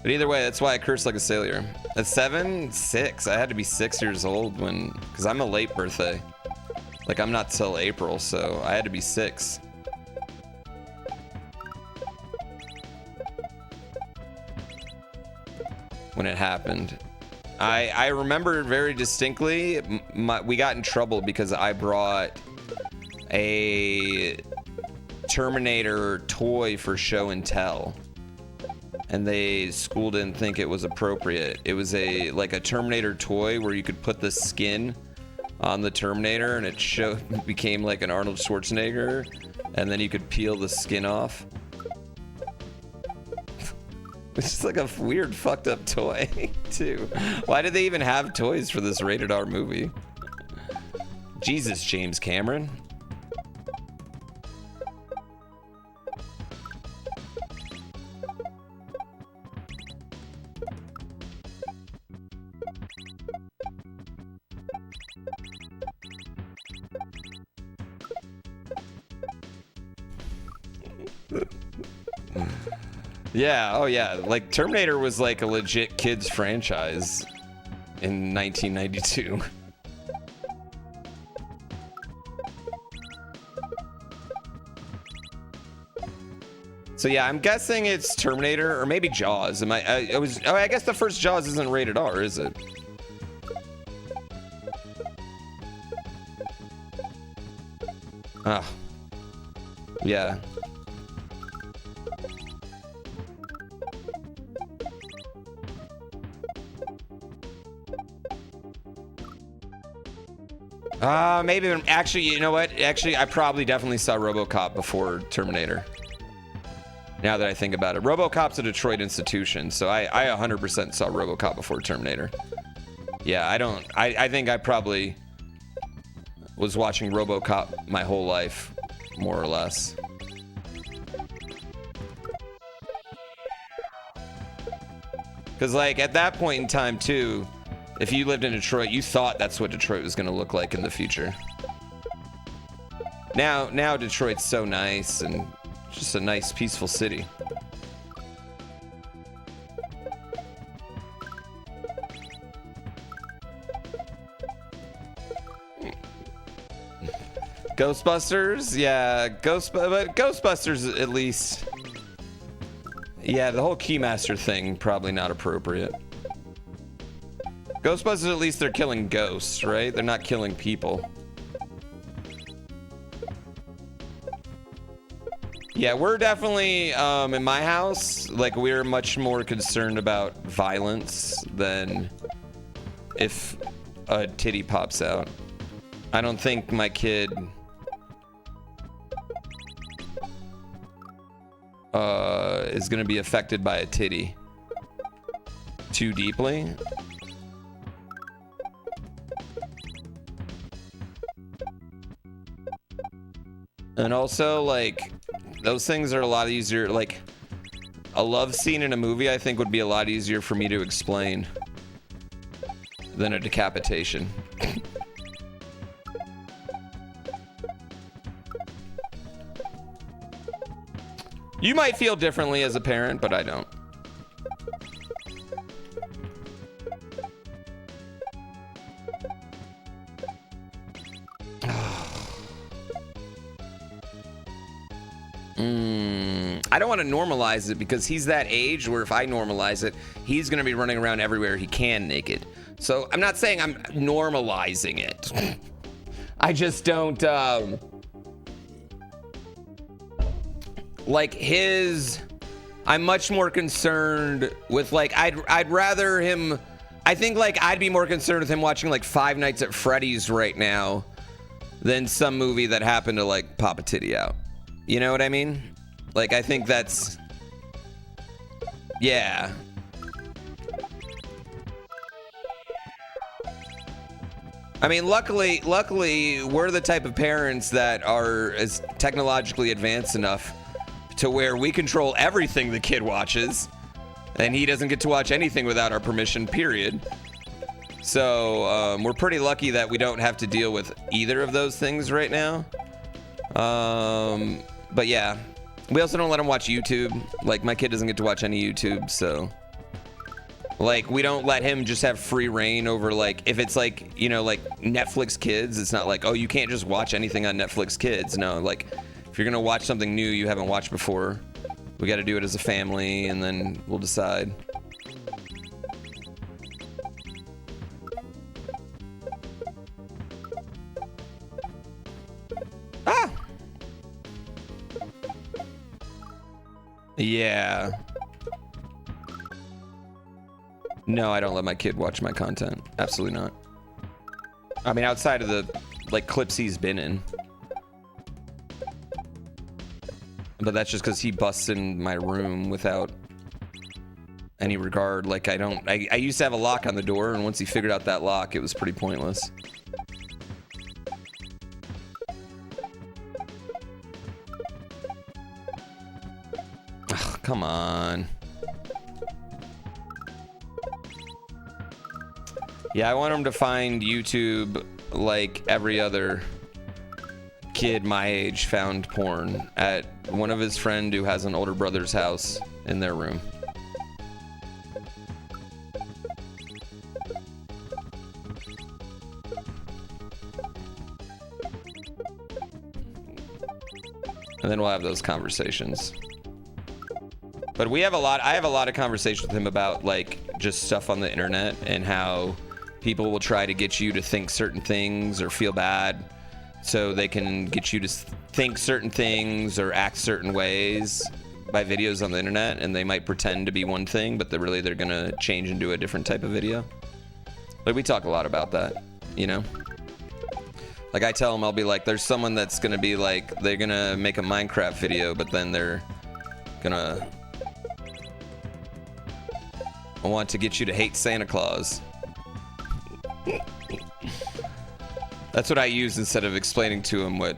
But either way, that's why I curse like a sailor. At 7, 6, I had to be 6 years old because I'm a late birthday. Like, I'm not till April, so I had to be 6. When it happened. I remember very distinctly, we got in trouble because I brought a Terminator toy for show and tell. And school didn't think it was appropriate. It was like a Terminator toy where you could put the skin on the Terminator and it became like an Arnold Schwarzenegger, and then you could peel the skin off. It's just like a weird, fucked up toy, too. Why did they even have toys for this rated R movie? Jesus, James Cameron. Yeah, oh yeah, like Terminator was like a legit kids franchise in 1992. So yeah, I'm guessing it's Terminator or maybe Jaws. I guess the first Jaws isn't rated R, is it? Oh. Yeah. Maybe, actually, you know what? Actually, I probably definitely saw RoboCop before Terminator. Now that I think about it. RoboCop's a Detroit institution, so I 100% saw RoboCop before Terminator. Yeah, I think I probably... was watching RoboCop my whole life, more or less. Because, like, at that point in time, too, if you lived in Detroit, you thought that's what Detroit was going to look like in the future. Now Detroit's so nice and just a nice, peaceful city. Ghostbusters, yeah, but Ghostbusters at least. Yeah, the whole Keymaster thing probably not appropriate. Ghostbusters, at least they're killing ghosts, right? They're not killing people. Yeah, we're definitely in my house, like, we're much more concerned about violence than if a titty pops out. I don't think my kid is gonna be affected by a titty too deeply. And also, like, those things are a lot easier. Like, a love scene in a movie, I think, would be a lot easier for me to explain than a decapitation. You might feel differently as a parent, but I don't. I don't want to normalize it because he's that age where if I normalize it, he's going to be running around everywhere he can naked. So I'm not saying I'm normalizing it. I just don't, like his, I'm much more concerned with, like, I'd rather him, I think, like, I'd be more concerned with him watching like Five Nights at Freddy's right now than some movie that happened to like pop a titty out. You know what I mean? Like, I think that's, yeah. I mean, luckily, we're the type of parents that are as technologically advanced enough to where we control everything the kid watches, and he doesn't get to watch anything without our permission, period. So, we're pretty lucky that we don't have to deal with either of those things right now. But yeah, we also don't let him watch YouTube. Like, my kid doesn't get to watch any YouTube, so, like, we don't let him just have free reign over, like, if it's like, you know, like Netflix Kids, it's not like, oh, you can't just watch anything on Netflix Kids. No, like, if you're gonna watch something new you haven't watched before, we got to do it as a family, and then we'll decide. Ah! Yeah. No, I don't let my kid watch my content. Absolutely not. I mean, outside of the, like, clips he's been in. But that's just because he busts in my room without any regard. Like, I used to have a lock on the door, and once he figured out that lock, it was pretty pointless. Ugh, come on. Yeah, I want him to find YouTube like every other kid my age found porn at one of his friend who has an older brother's house in their room. And then we'll have those conversations. But we have a lot, I have a lot of conversations with him about, like, just stuff on the internet and how people will try to get you to think certain things or feel bad so they can get you to think certain things or act certain ways by videos on the internet, and they might pretend to be one thing, but they're gonna change into a different type of video. Like, we talk a lot about that, you know? Like, I tell them, I'll be like, there's someone that's gonna be like, they're gonna make a Minecraft video, but then they're gonna want to get you to hate Santa Claus. That's what I used instead of explaining to him what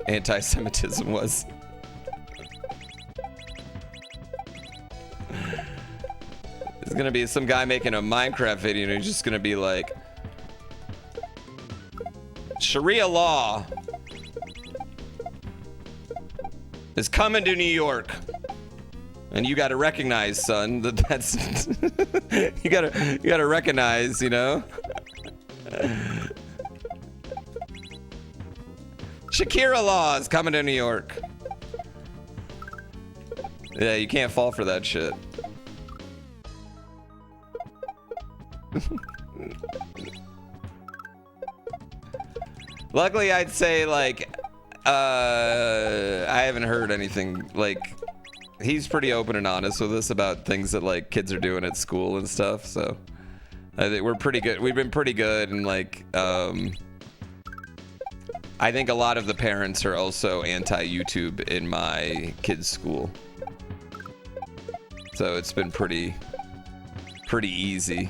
anti-Semitism was. There's gonna be some guy making a Minecraft video and he's just gonna be like, Sharia law is coming to New York. And you gotta recognize, son, that's you gotta recognize, you know? Shakira law is coming to New York. Yeah, you can't fall for that shit. Luckily, I'd say, like, I haven't heard anything, like, he's pretty open and honest with us about things that, like, kids are doing at school and stuff, so I think we're pretty good. We've been pretty good, and, like, I think a lot of the parents are also anti-YouTube in my kids' school. So it's been pretty easy.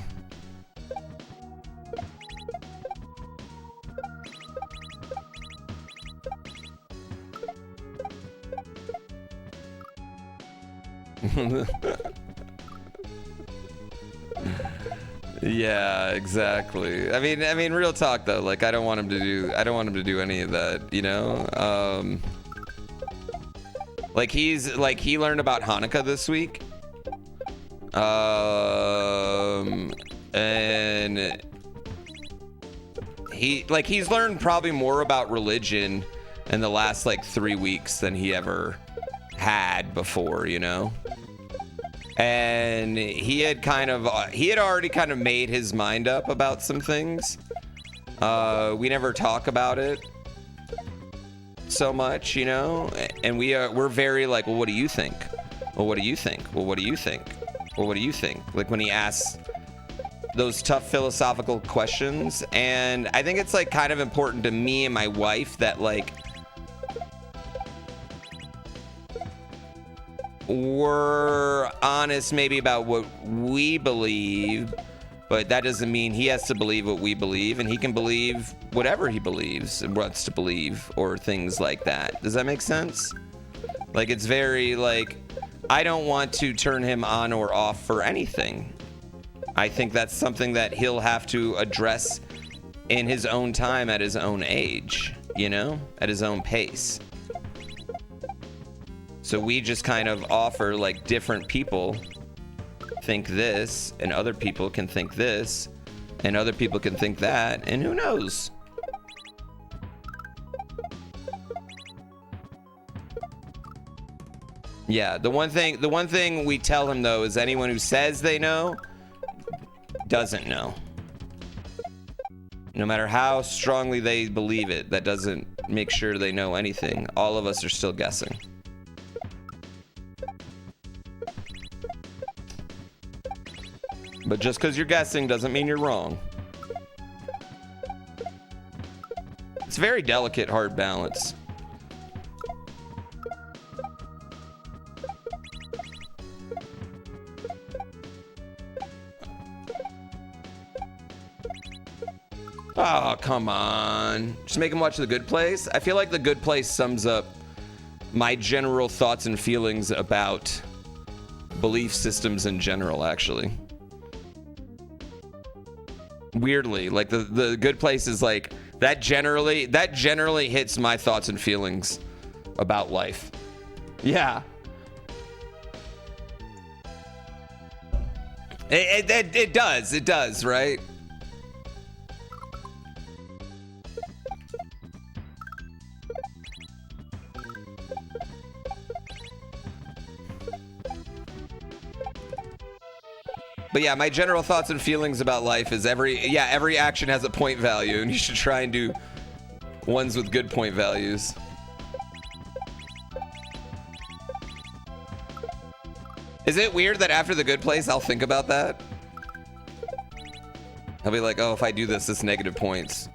Yeah, exactly. I mean, real talk though. Like, I don't want him to do any of that, you know. Like he learned about Hanukkah this week, and he's learned probably more about religion in the last like 3 weeks than he ever had before, you know. And he had already kind of made his mind up about some things. We never talk about it so much, you know, and we're very like, well, what do you think? Well, what do you think? Well, what do you think? Well, what do you think? Like when he asks those tough philosophical questions. And I think it's like kind of important to me and my wife that like we're honest maybe about what we believe, but that doesn't mean he has to believe what we believe, and he can believe whatever he believes and wants to believe, or things like that. Does that make sense? Like, it's very like, I don't want to turn him on or off for anything. I think that's something that he'll have to address in his own time at his own age, you know, at his own pace. So we just kind of offer like different people think this, and other people can think this, and other people can think that, and who knows? Yeah, the one thing we tell him though is anyone who says they know doesn't know. No matter how strongly they believe it, that doesn't make sure they know anything. All of us are still guessing. But just because you're guessing doesn't mean you're wrong. It's a very delicate, hard balance. Oh, come on. Just make him watch The Good Place. I feel like The Good Place sums up my general thoughts and feelings about belief systems in general, actually. Weirdly, like the Good Place is like that generally hits my thoughts and feelings about life. Yeah. It does, right? But yeah, my general thoughts and feelings about life is every action has a point value, and you should try and do ones with good point values. Is it weird that after The Good Place, I'll think about that? I'll be like, oh, if I do this, it's negative points.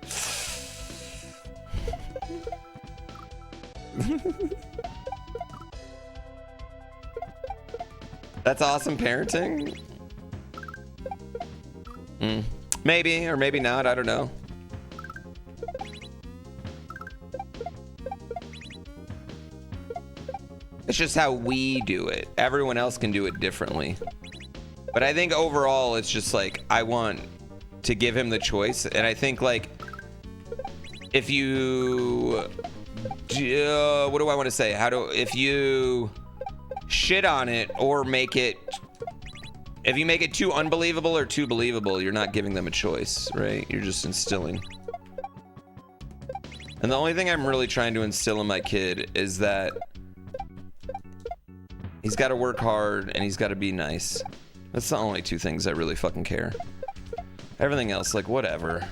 That's awesome parenting. Maybe or maybe not. I don't know. It's just how we do it. Everyone else can do it differently. But I think overall, it's just like, I want to give him the choice. And I think like, if you, what do I want to say? If you shit on it or make it, if you make it too unbelievable or too believable, you're not giving them a choice, right? You're just instilling. And the only thing I'm really trying to instill in my kid is that he's got to work hard and he's got to be nice. That's the only two things I really fucking care. Everything else, like, whatever.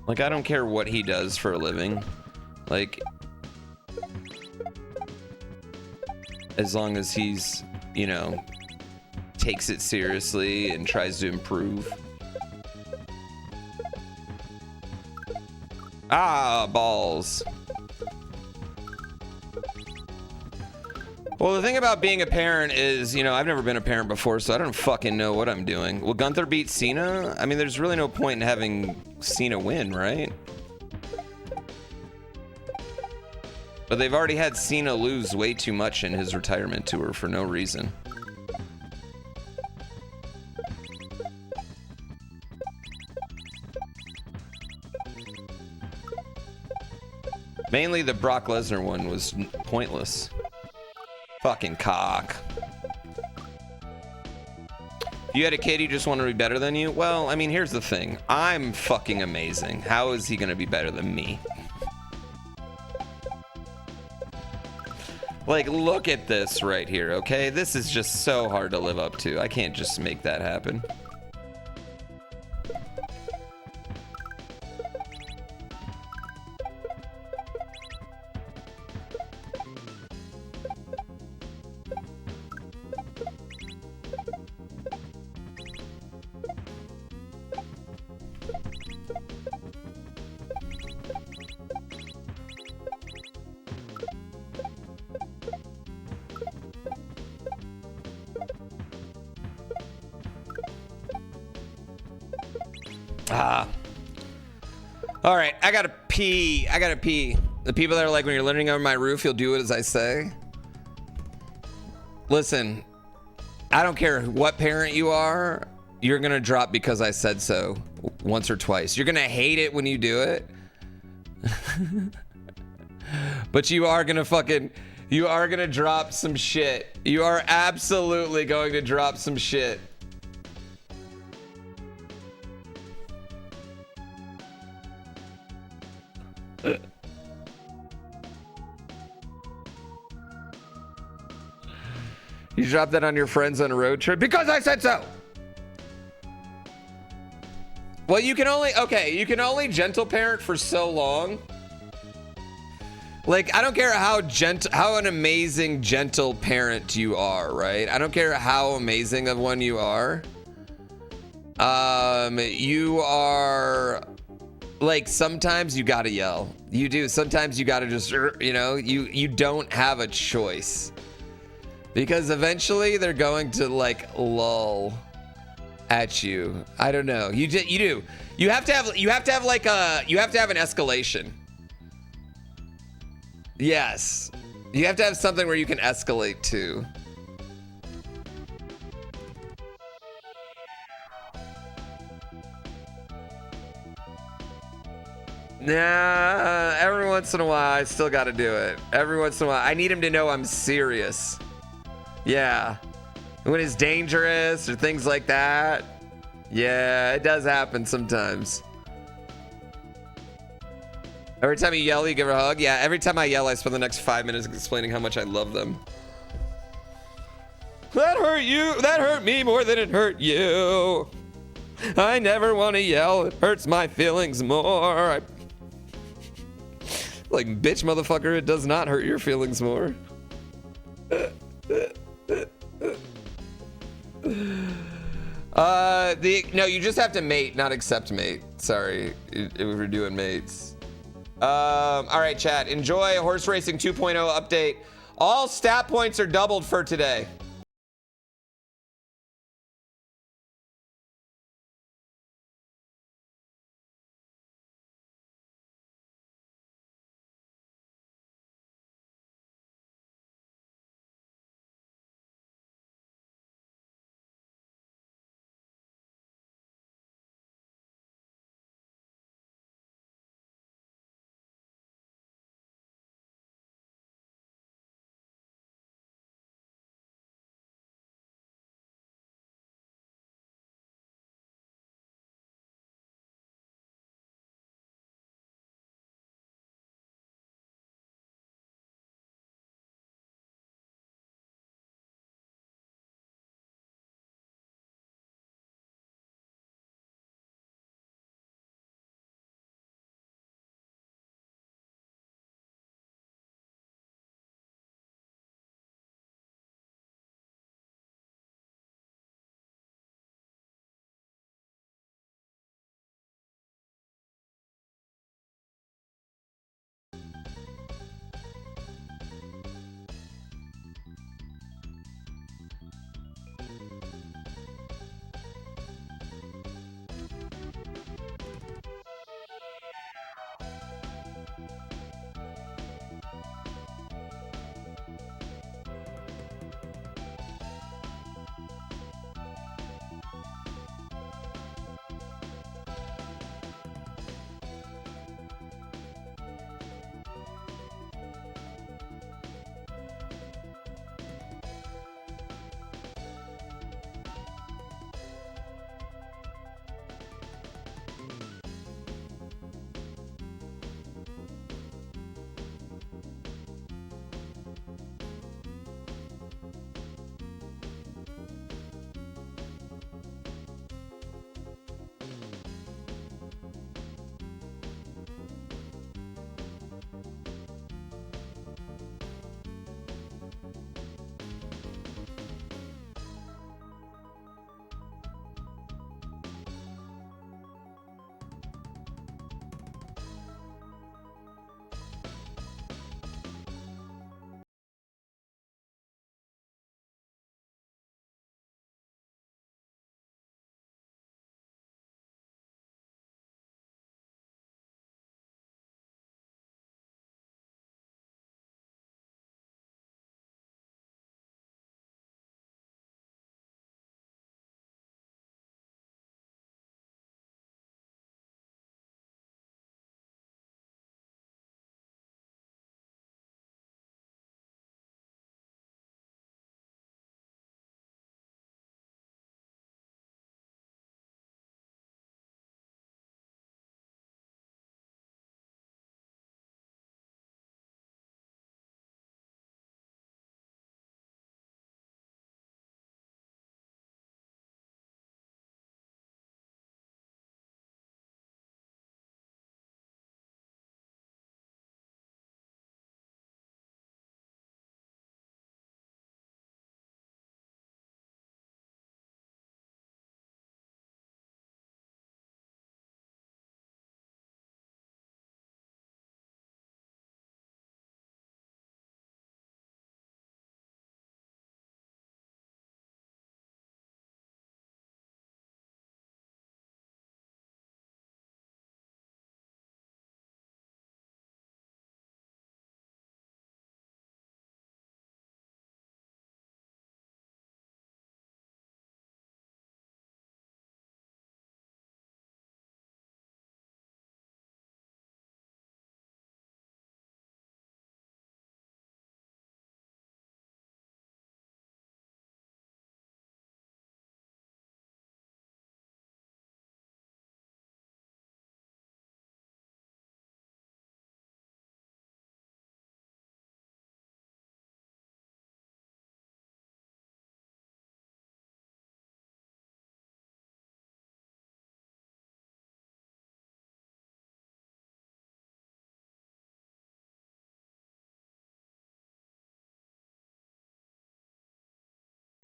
Like, I don't care what he does for a living. Like, as long as he's, you know, takes it seriously and tries to improve. Ah, balls. Well, the thing about being a parent is, you know, I've never been a parent before, so I don't fucking know what I'm doing. Will Gunther beat Cena? I mean, there's really no point in having Cena win, right? But they've already had Cena lose way too much in his retirement tour for no reason. Mainly the Brock Lesnar one was pointless. Fucking cock. If you had a kid you just want to be better than you? Well, I mean, here's the thing. I'm fucking amazing. How is he gonna be better than me? Like, look at this right here, okay? This is just so hard to live up to. I can't just make that happen. All right, I gotta pee. I gotta pee. The people that are like, when you're living under my roof, you'll do it as I say. Listen, I don't care what parent you are, you're gonna drop because I said so once or twice. You're gonna hate it when you do it. But you are gonna drop some shit. You are absolutely going to drop some shit. You drop that on your friends on a road trip because I said so. Well, you can only gentle parent for so long. Like, I don't care how an amazing gentle parent you are, right? I don't care how amazing of one you are. You are, like, sometimes you gotta yell. You do. Sometimes you gotta just, you know, you don't have a choice. Because eventually they're going to, like, lull at you. I don't know. You do. You have to have an escalation. Yes. You have to have something where you can escalate to. Nah, every once in a while I still got to do it. Every once in a while I need him to know I'm serious. Yeah. When it's dangerous or things like that. Yeah, it does happen sometimes. Every time you yell, you give her a hug? Yeah, every time I yell, I spend the next 5 minutes explaining how much I love them. That hurt you. That hurt me more than it hurt you. I never want to yell. It hurts my feelings more. Like, bitch, motherfucker, it does not hurt your feelings more. No, you just have to mate, not accept mate. Sorry, if we're doing mates. All right, chat. Enjoy Horse Racing 2.0 update. All stat points are doubled for today.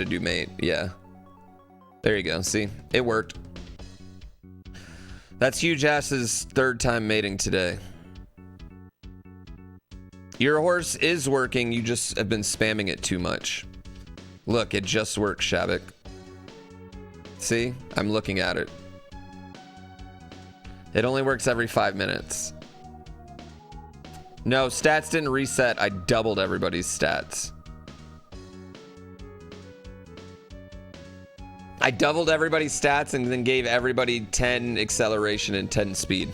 to do mate. Yeah. There you go. See, it worked. That's Huge Ass's third time mating today. Your horse is working. You just have been spamming it too much. Look, it just works, Shabik. See, I'm looking at it. It only works every 5 minutes. No, stats didn't reset. I doubled everybody's stats. I doubled everybody's stats and then gave everybody 10 acceleration and 10 speed.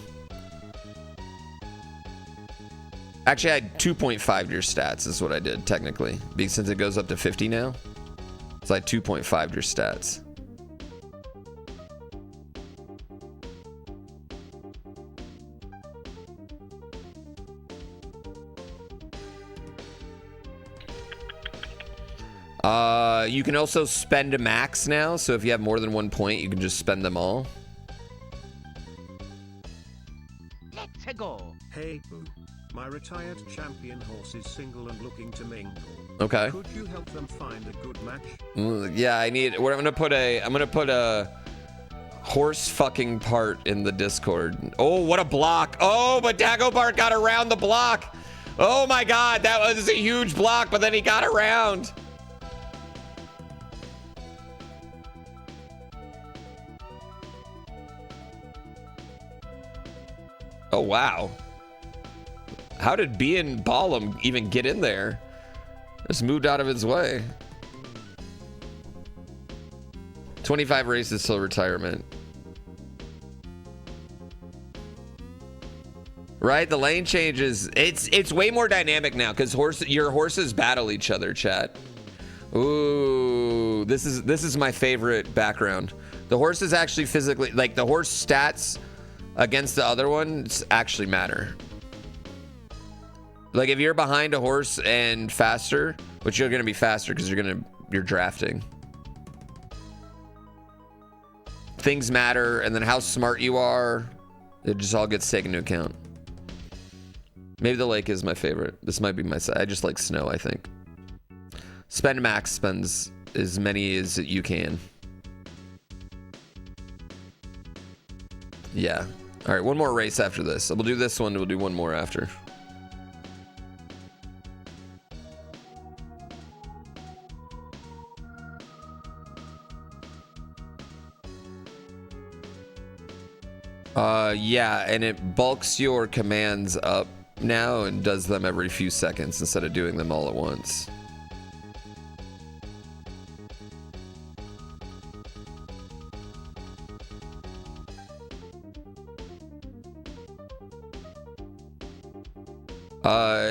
Actually, I had 2.5 your stats is what I did, technically. Because since it goes up to 50 now, it's like 2.5 your stats. You can also spend a max now, so if you have more than 1 point, you can just spend them all. Let's go. Hey Boo. My retired champion horse is single and looking to mingle. Okay. Could you help them find a good match? Yeah, I need. I'm gonna put a horse fucking part in the Discord. Oh, what a block! Oh, but Dagobart got around the block. Oh my God, that was a huge block, but then he got around. Oh wow. How did Bean Ballum even get in there? Just moved out of his way. 25 races till retirement. Right? The lane changes. It's way more dynamic now because your horses battle each other, chat. Ooh, this is my favorite background. The horses actually physically, like the horse stats against the other ones actually matter. Like if you're behind a horse and faster, which you're gonna be faster because you're drafting. Things matter, and then how smart you are, it just all gets taken into account. Maybe the lake is my favorite. This might be my side. I just like snow, I think. Spend max spends as many as you can. Yeah. All right, one more race after this. We'll do this one, we'll do one more after. Yeah, and it bulks your commands up now and does them every few seconds instead of doing them all at once.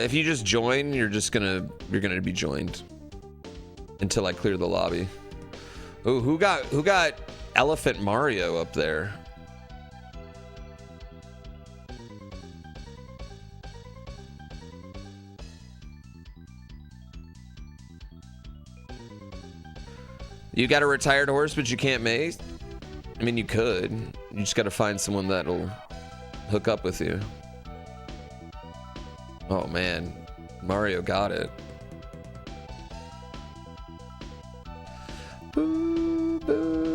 If you just join, you're gonna be joined until I clear the lobby. Oh, who got Elephant Mario up there? You got a retired horse, but you can't mate? I mean, you could. You just got to find someone that'll hook up with you. Oh, man. Mario got it. Boo, boo.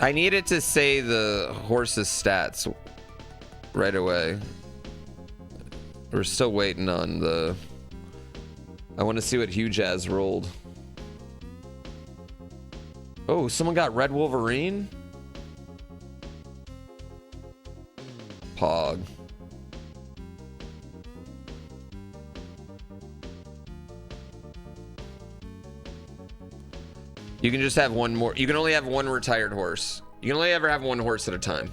I needed to say the horse's stats right away. We're still waiting on the... I want to see what Huge has rolled. Oh, someone got Red Wolverine? Pog. You can just have one more. You can only have one retired horse. You can only ever have one horse at a time.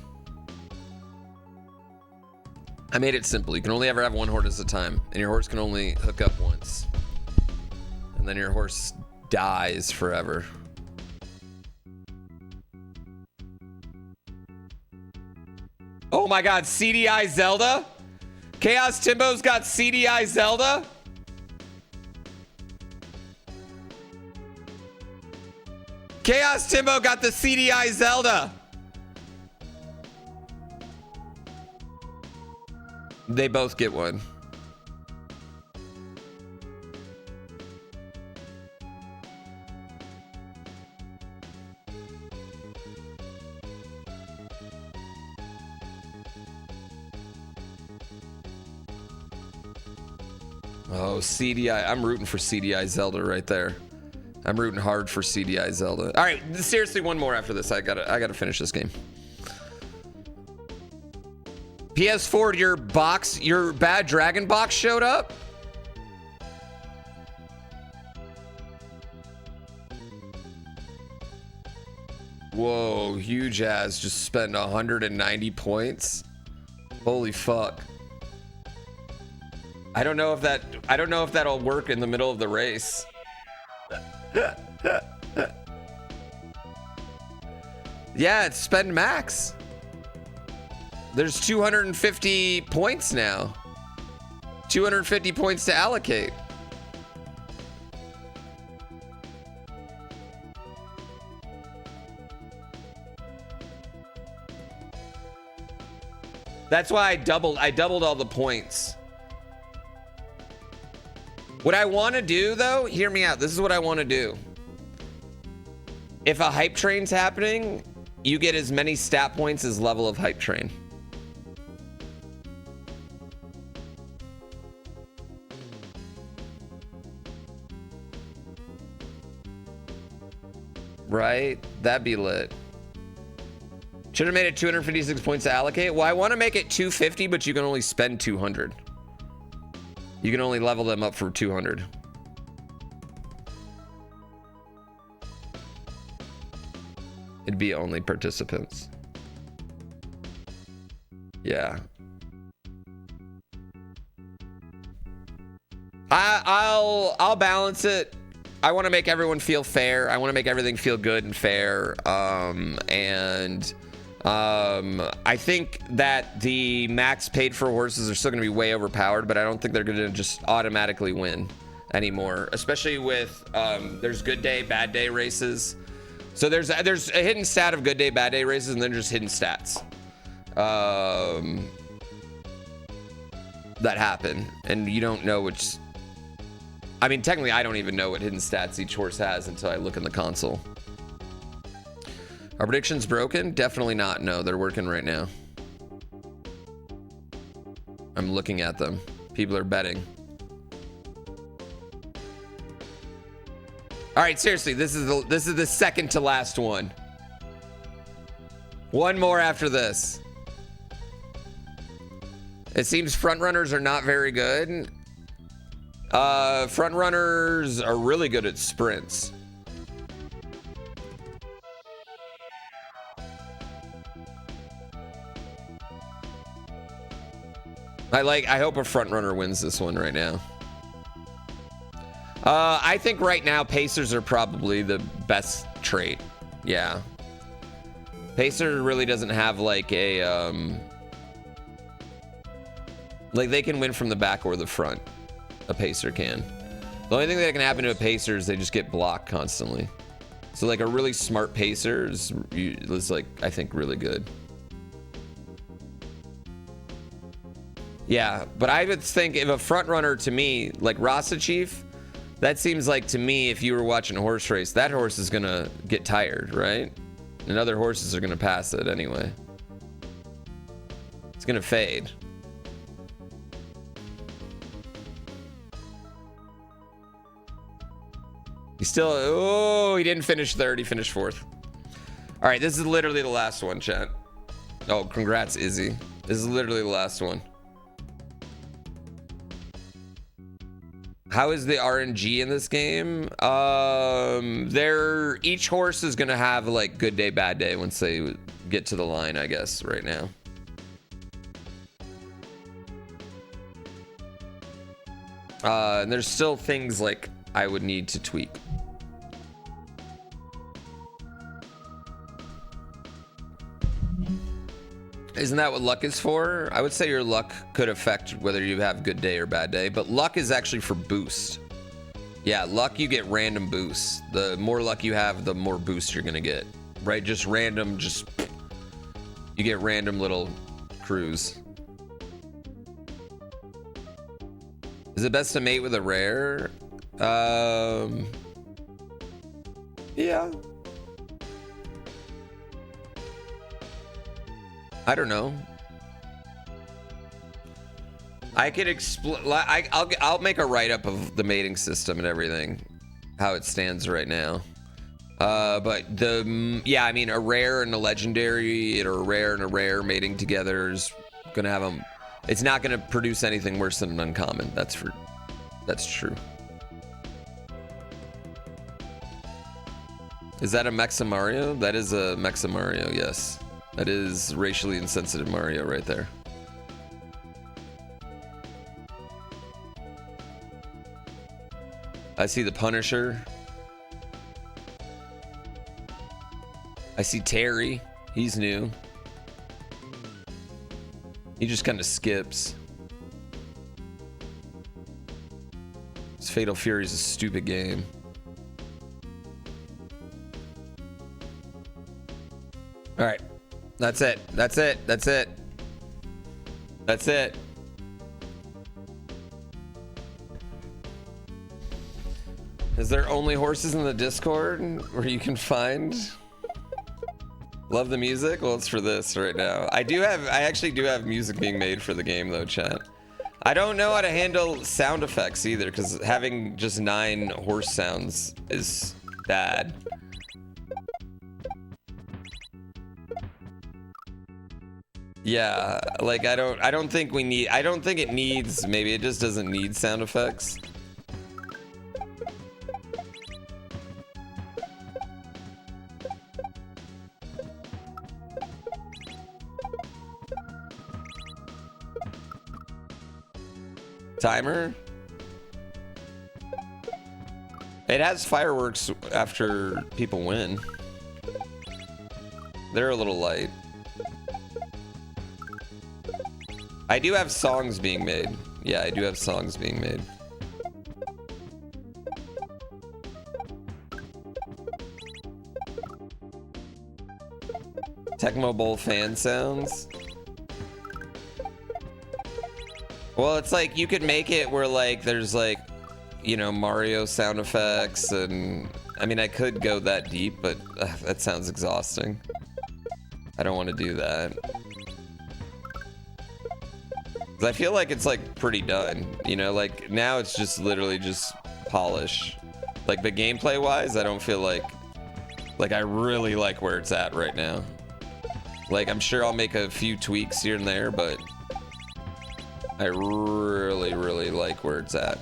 I made it simple. You can only ever have one horse at a time, and your horse can only hook up once. And then your horse dies forever. Oh my God, CDI Zelda? Chaos Timbo's got CDI Zelda? Chaos Timbo got the CDI Zelda. They both get one. Oh, CDI. I'm rooting for CDI Zelda right there. I'm rooting hard for CDI Zelda. All right, seriously, one more after this. I gotta finish this game. PS4, your bad dragon box showed up? Whoa, huge ass just spent 190 points. Holy fuck. I don't know if that'll work in the middle of the race. Yeah, it's spend max. There's 250 points now. 250 points to allocate. That's why I doubled all the points. What I want to do, though, hear me out. This is what I want to do. If a hype train's happening, you get as many stat points as level of hype train. Right? That'd be lit. Should have made it 256 points to allocate. Well, I want to make it 250, but you can only spend 200. You can only level them up for 200. It'd be only participants. Yeah. I'll balance it. I want to make everyone feel fair. I want to make everything feel good and fair. I think that the max paid for horses are still going to be way overpowered, but I don't think they're going to just automatically win anymore, especially with there's good day, bad day races. So there's a hidden stat of good day, bad day races, and then just hidden stats that happen, and you don't know which. I mean, technically, I don't even know what hidden stats each horse has until I look in the console. Are predictions broken? Definitely not. No, they're working right now. I'm looking at them. People are betting. All right, seriously, this is the second to last one. One more after this. It seems front runners are not very good. Front runners are really good at sprints. I hope a front runner wins this one right now. I think right now Pacers are probably the best trait. Yeah. Pacer really doesn't have like a like they can win from the back or the front. A Pacer can. The only thing that can happen to a Pacer is they just get blocked constantly. So like a really smart Pacer is like, I think, really good. Yeah, but I would think if a front runner to me, like Rasa Chief, that seems like to me, if you were watching a horse race, that horse is gonna get tired, right? And other horses are gonna pass it anyway. It's gonna fade. He still, oh, he didn't finish third, he finished fourth. All right, this is literally the last one, chat. Oh, congrats, Izzy. This is literally the last one. How is the RNG in this game? Each horse is gonna have like good day, bad day once they get to the line, I guess, right now. And there's still things like I would need to tweak. Isn't that what luck is for? I would say your luck could affect whether you have good day or bad day, but luck is actually for boost. Yeah, luck, you get random boosts. The more luck you have, the more boost you're gonna get, right? Just random, you get random little crews. Is it best to mate with a rare? Yeah. I don't know. I could explain. I'll make a write-up of the mating system and everything, how it stands right now. But yeah, I mean, a rare and a legendary, or a rare and a rare mating together is gonna have them. It's not gonna produce anything worse than an uncommon. That's true. Is that a Mexa Mario? That is a Mexa Mario, yes. That is racially insensitive Mario right there. I see the Punisher. I see Terry. He's new. He just kind of skips. This Fatal Fury is a stupid game. All right. That's it. That's it. That's it. That's it. Is there only horses in the Discord where you can find? Love the music? Well, it's for this right now. I actually do have music being made for the game though, chat. I don't know how to handle sound effects either, because having just 9 horse sounds is bad. Yeah, like I don't think it needs, maybe it just doesn't need sound effects. Timer? It has fireworks after people win. They're a little light. I do have songs being made. Yeah, I do have songs being made. Tecmo Bowl fan sounds. Well, it's like you could make it where like there's like, you know, Mario sound effects, and I mean I could go that deep, but that sounds exhausting. I don't want to do that. 'Cause I feel like it's like pretty done, you know, like now it's just literally just polish. Like the gameplay wise, I don't feel like I really like where it's at right now. Like I'm sure I'll make a few tweaks here and there, but I really, really like where it's at.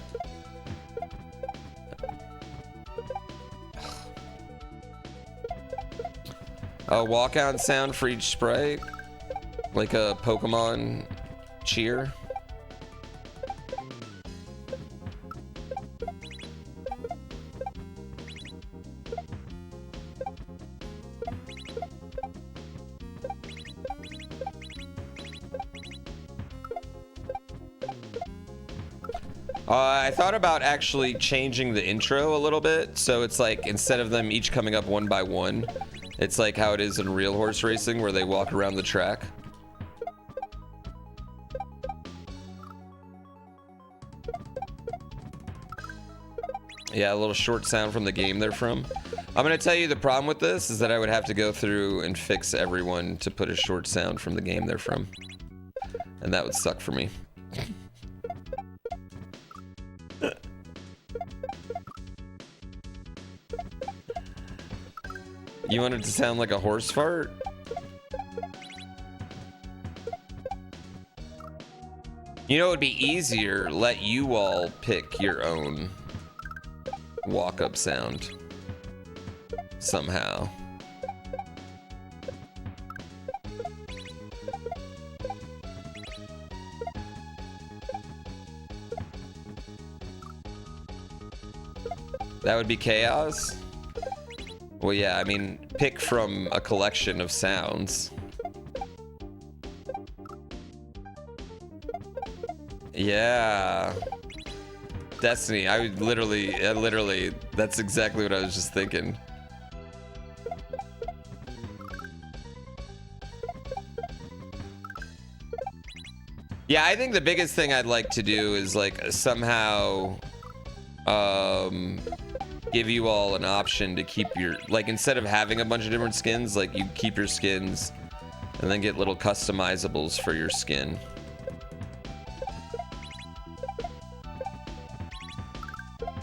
A walkout sound for each sprite, like a Pokemon cheer. I thought about actually changing the intro a little bit, so it's like instead of them each coming up one by one, it's like how it is in real horse racing where they walk around the track. Yeah, a little short sound from the game they're from. I'm gonna tell you the problem with this is that I would have to go through and fix everyone to put a short sound from the game they're from, and that would suck for me. You want it to sound like a horse fart? You know, it would be easier, let you all pick your own walk-up sound somehow. That would be chaos? Well, yeah, I mean, pick from a collection of sounds. Yeah. Destiny, I would literally, that's exactly what I was just thinking. Yeah, I think the biggest thing I'd like to do is like somehow give you all an option to keep your, like, instead of having a bunch of different skins, like you keep your skins and then get little customizables for your skin.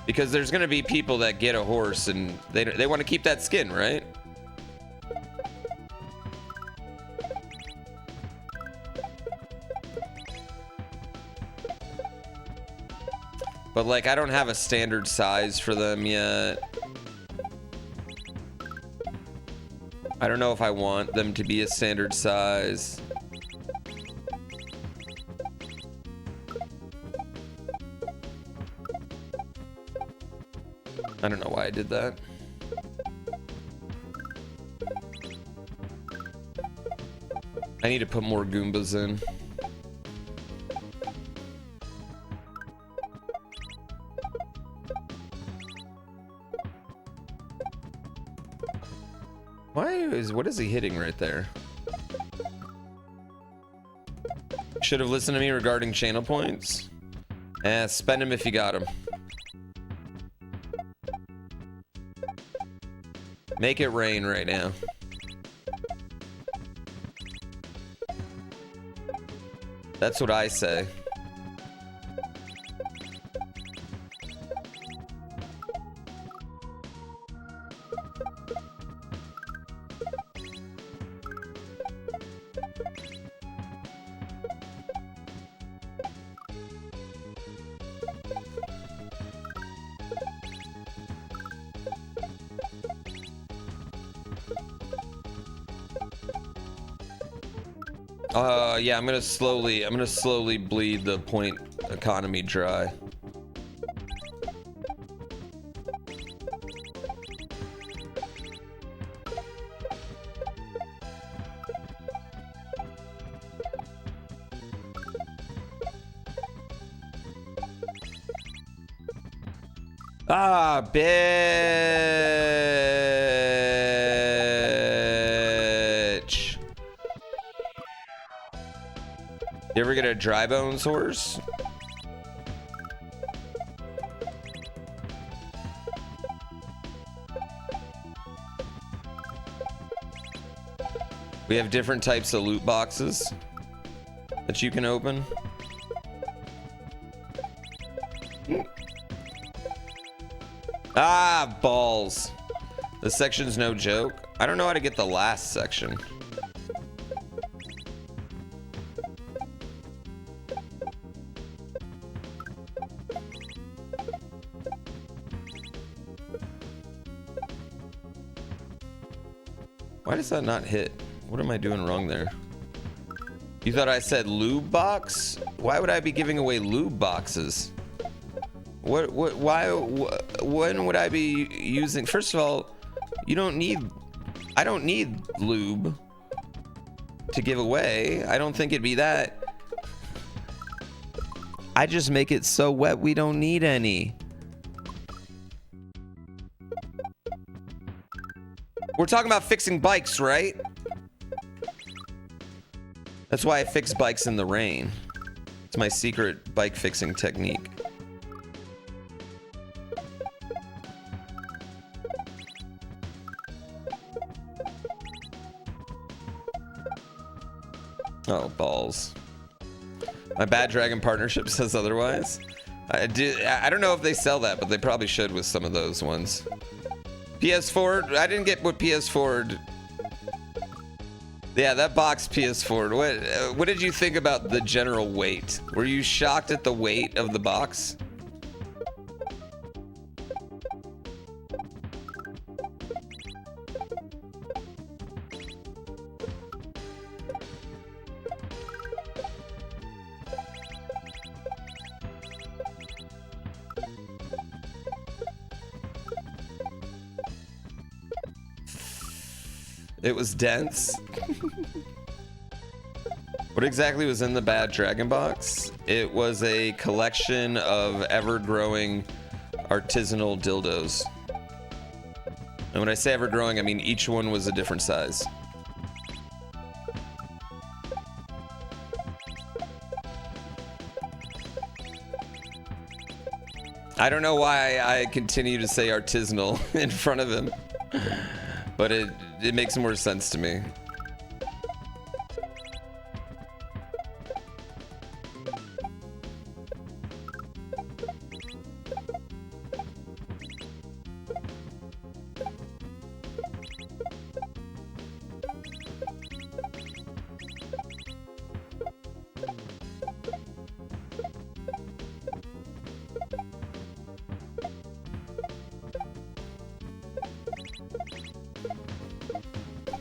Because there's gonna be people that get a horse and they want to keep that skin, right? But like, I don't have a standard size for them yet. I don't know if I want them to be a standard size. I don't know why I did that. I need to put more Goombas in. What is he hitting right there? Should have listened to me regarding channel points. Spend them if you got them. Make it rain right now. That's what I say. Yeah, I'm gonna slowly bleed the point economy dry. Ah, bitch. You ever get a dry bones horse? We have different types of loot boxes that you can open. Ah, balls. This section's no joke. I don't know how to get the last section. Why does that not hit? What am I doing wrong there? You thought I said lube box? Why would I be giving away lube boxes? When would I be using? First of all, I don't need lube to give away. I don't think it'd be that. I just make it so wet we don't need any. We're talking about fixing bikes, right? That's why I fix bikes in the rain. It's my secret bike fixing technique. Oh, balls. My Bad Dragon partnership says otherwise. I don't know if they sell that, but they probably should with some of those ones. PS4, I didn't get what PS4. Yeah, that box PS4. What did you think about the general weight? Were you shocked at the weight of the box? It was dense. What exactly was in the Bad Dragon box? It was a collection of ever-growing artisanal dildos. And when I say ever-growing, I mean each one was a different size. I don't know why I continue to say artisanal in front of him, but it makes more sense to me.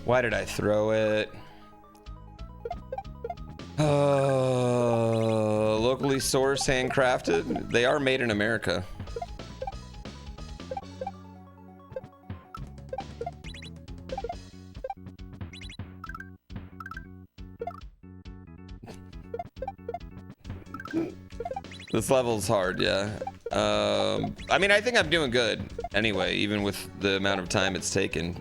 Why did I throw it? Locally sourced, handcrafted. They are made in America. This level's hard, yeah. I mean, I think I'm doing good anyway, even with the amount of time it's taken.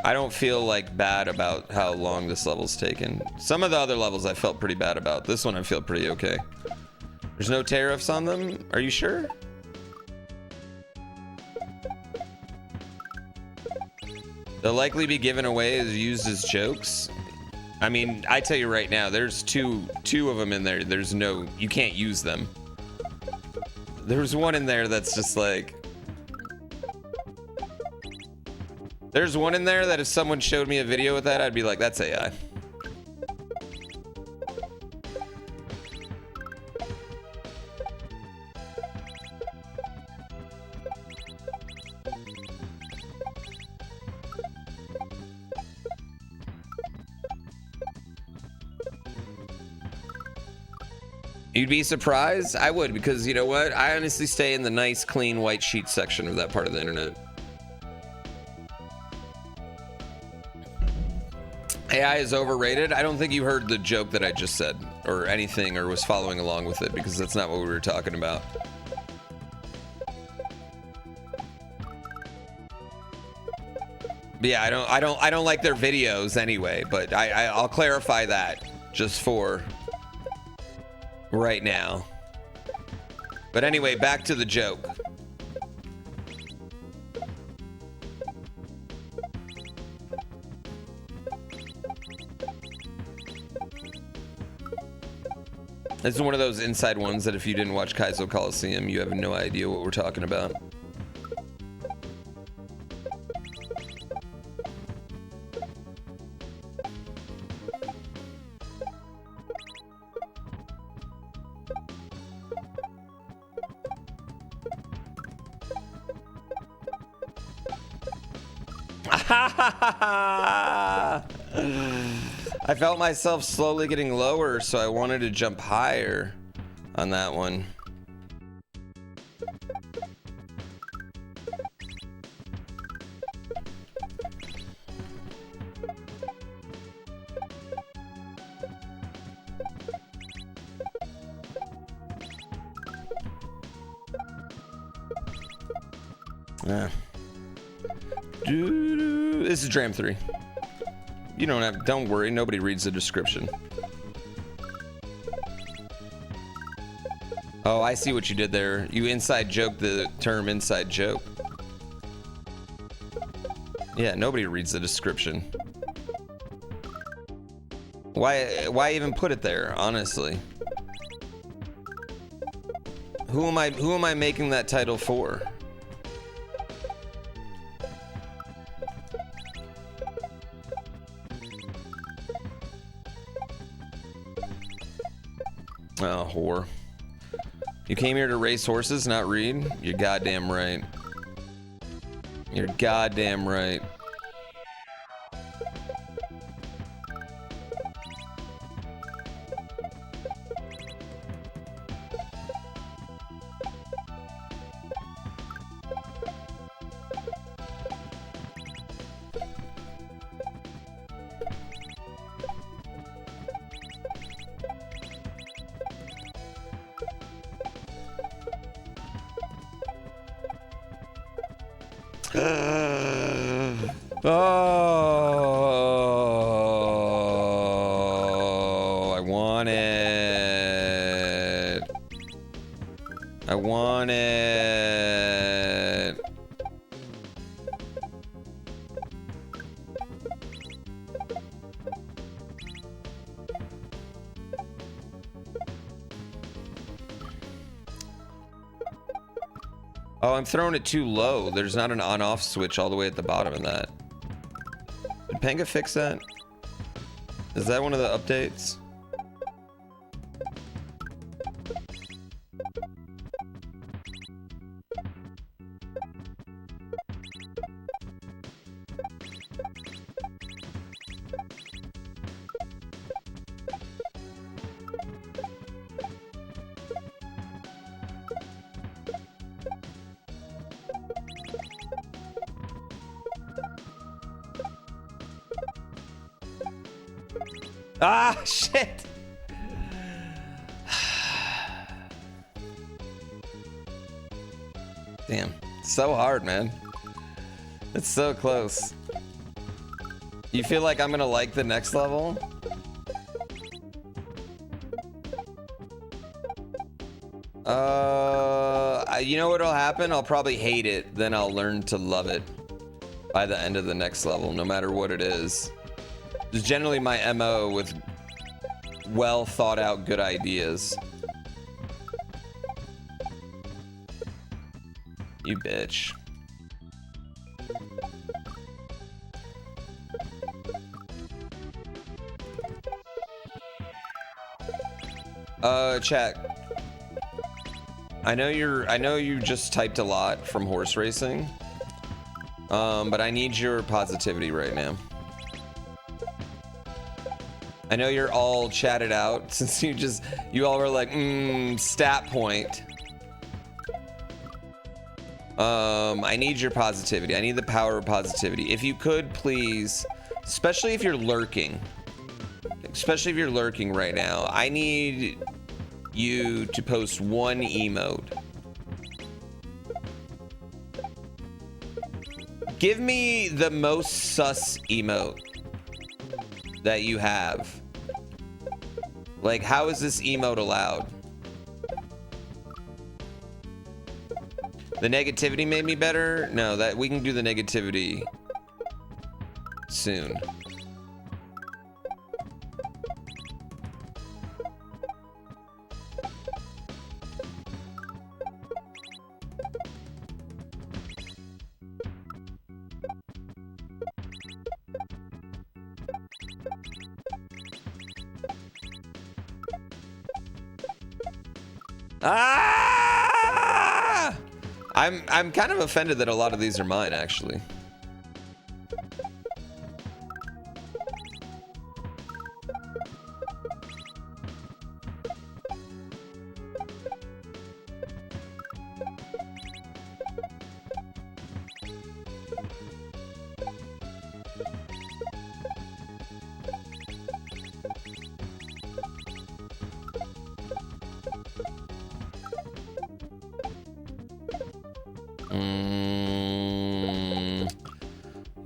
I don't feel like bad about how long this level's taken. Some of the other levels I felt pretty bad about. This one I feel pretty okay. There's no tariffs on them? Are you sure? They'll likely be given away as used as jokes. I mean, I tell you right now, there's two of them in there. There's no, you can't use them. There's one in there that's just like, there's one in there that if someone showed me a video with that, I'd be like, that's AI. You'd be surprised? I would, because you know what? I honestly stay in the nice, clean, white sheet section of that part of the internet. AI is overrated. I don't think you heard the joke that I just said or anything or was following along with it, because that's not what we were talking about. But yeah, I don't like their videos anyway, but I'll clarify that just for right now. But anyway, back to the joke. This is one of those inside ones that if you didn't watch Kaizo Coliseum, you have no idea what we're talking about. I felt myself slowly getting lower, so I wanted to jump higher on that one. Yeah. This is Dram 3. You don't worry, nobody reads the description. Oh, I see what you did there. You inside joked the term inside joke. Yeah, nobody reads the description. Why even put it there, honestly? Who am I making that title for? Oh, whore. You came here to race horses, not read? You're goddamn right. You're goddamn right. Oh, I want it. Oh, I'm throwing it too low. There's not an on-off switch all the way at the bottom of that. Did Panga fix that? Is that one of the updates? Ah, shit. Damn, so hard, man. It's so close. You feel like I'm gonna like the next level? You know what'll happen? I'll probably hate it, then I'll learn to love it by the end of the next level, no matter what it is. It's generally my MO with well thought out good ideas. You bitch. Chat. I know you just typed a lot from horse racing. But I need your positivity right now. I know you're all chatted out since you all were like, stat point. I need your positivity. I need the power of positivity. If you could please, especially if you're lurking right now, I need you to post one emote. Give me the most sus emote that you have. Like, how is this emote allowed? The negativity made me better? No, that we can do the negativity soon. Ah! I'm kind of offended that a lot of these are mine, actually.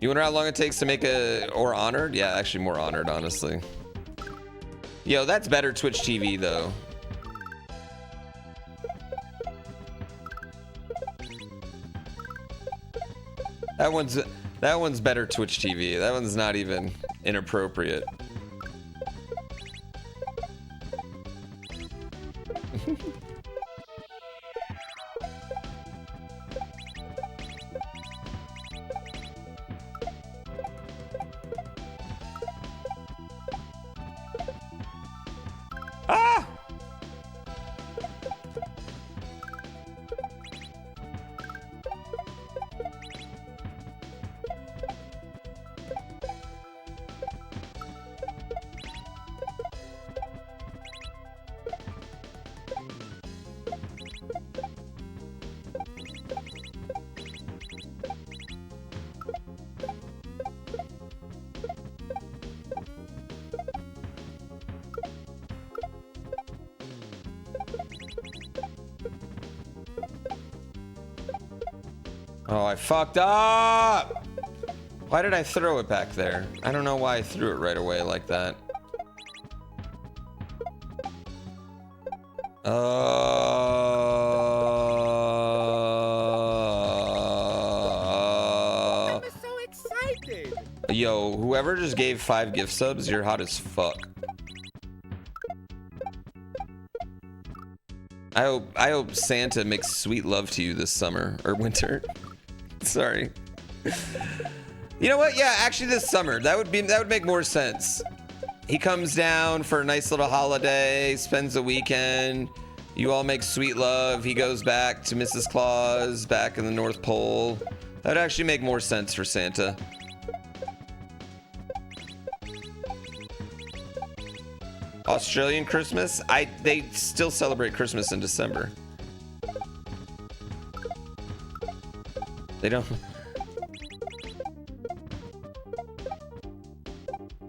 You wonder how long it takes to make or honored? Yeah, actually more honored, honestly. Yo, that's better Twitch TV though. That one's better Twitch TV. That one's not even inappropriate. Oh, I fucked up! Why did I throw it back there? I don't know why I threw it right away like that. I'm so excited. Yo, whoever just gave 5 gift subs, you're hot as fuck. I hope Santa makes sweet love to you this summer or winter. Sorry. You know what? Yeah, actually this summer. That would make more sense. He comes down for a nice little holiday, spends the weekend. You all make sweet love. He goes back to Mrs. Claus back in the North Pole. That would actually make more sense for Santa. Australian Christmas? They still celebrate Christmas in December. They don't.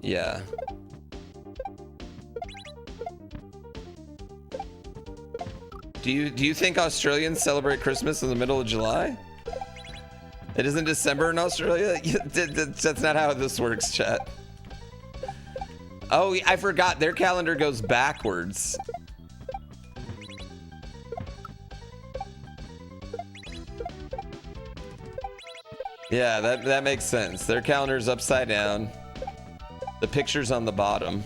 Yeah. Do you think Australians celebrate Christmas in the middle of July? It isn't December in Australia? That's not how this works, chat. Oh, I forgot. Their calendar goes backwards. Yeah, that makes sense. Their calendar's upside down. The picture's on the bottom.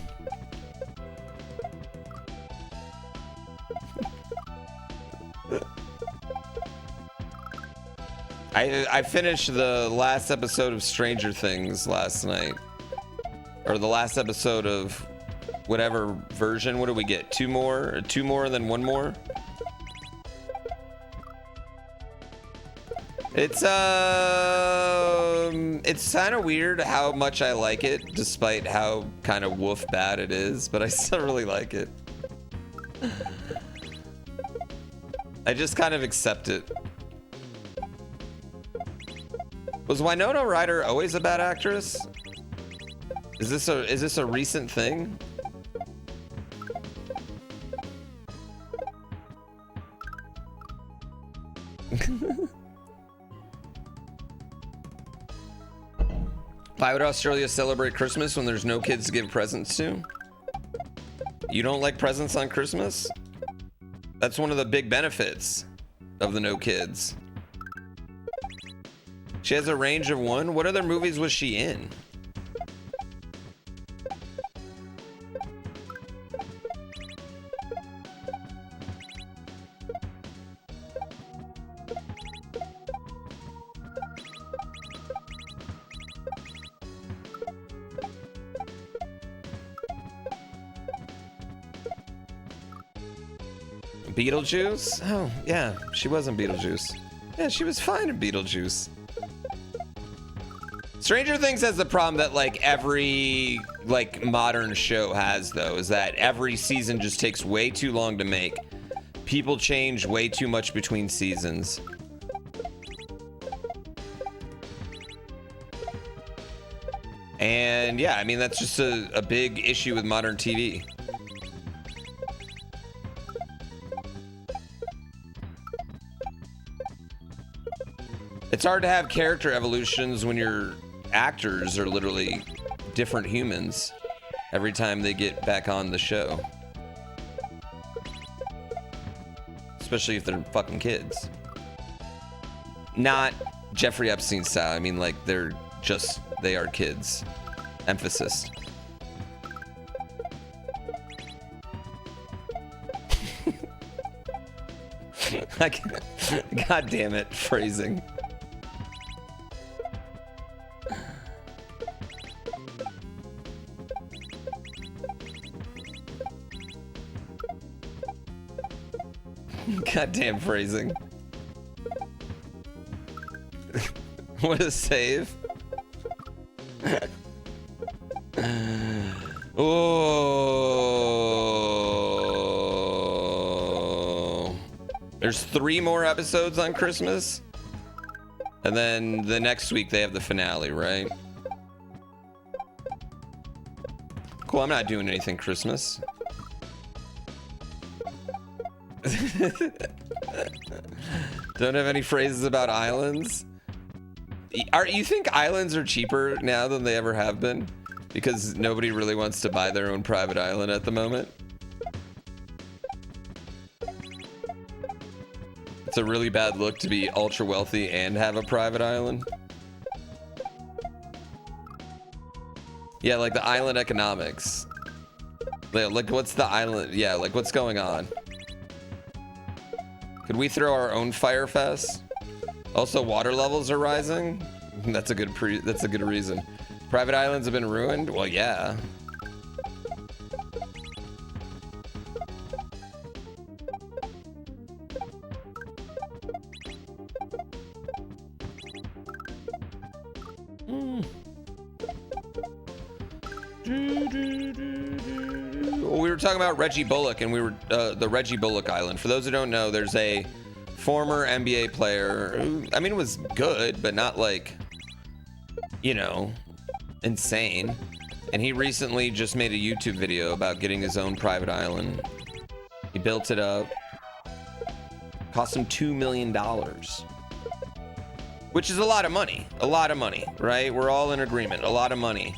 I finished the last episode of Stranger Things last night. Or the last episode of whatever version. What do we get? Two more and then one more? It's kind of weird how much I like it, despite how kind of woof bad it is, but I still really like it. I just kind of accept it. Was Winona Ryder always a bad actress? Is this a recent thing? Why would Australia celebrate Christmas when there's no kids to give presents to? You don't like presents on Christmas? That's one of the big benefits of the no kids. She has a range of one. What other movies was she in? Beetlejuice? Oh, yeah, she was in Beetlejuice. Yeah, she was fine in Beetlejuice. Stranger Things has the problem that like every like modern show has though, is that every season just takes way too long to make. People change way too much between seasons. And yeah, I mean, that's just a big issue with modern TV. It's hard to have character evolutions when your actors are literally different humans every time they get back on the show. Especially if they're fucking kids. Not Jeffrey Epstein style. I mean, like, they are kids. Emphasis. God damn it, phrasing. Goddamn phrasing. What a save. Oh. There's 3 more episodes on Christmas. And then the next week they have the finale, right? Cool, I'm not doing anything Christmas. Don't have any phrases about islands. You think islands are cheaper now than they ever have been? Because nobody really wants to buy their own private island at the moment. It's a really bad look to be ultra wealthy and have a private island. Yeah, like the island economics. Like what's the island? Yeah, like what's going on? Could we throw our own fire fest? Also, water levels are rising. That's a good reason. Private islands have been ruined. Well, yeah. Well, we were talking about Reggie Bullock, and we were the Reggie Bullock Island. For those who don't know, there's a former NBA player who, I mean, was good, but not like, you know, insane. And he recently just made a YouTube video about getting his own private island. He built it up. Cost him $2 million. Which is a lot of money. A lot of money, right? We're all in agreement. A lot of money.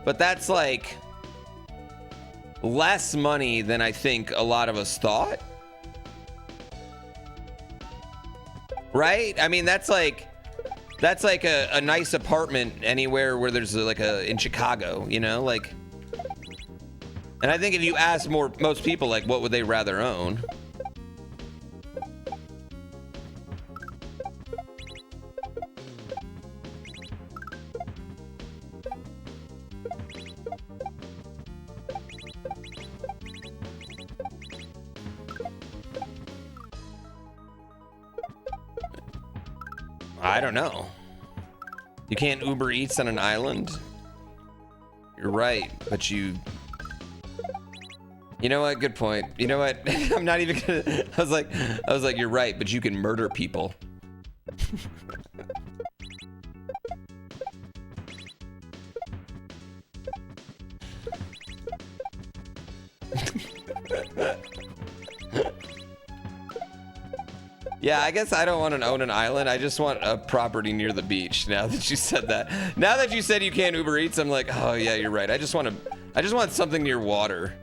But that's like less money than I think a lot of us thought. Right? I mean, that's like a nice apartment anywhere where there's like in Chicago, you know, like. And I think if you ask most people, like, what would they rather own? I don't know. You can't Uber Eats on an island? You're right, but you know what? Good point. You know what? I'm not even gonna. I was like, you're right, but you can murder people. Yeah, I guess I don't want to own an island. I just want a property near the beach. Now that you said that, now that you said you can't Uber Eats, I'm like, oh yeah, you're right. I just want something near water.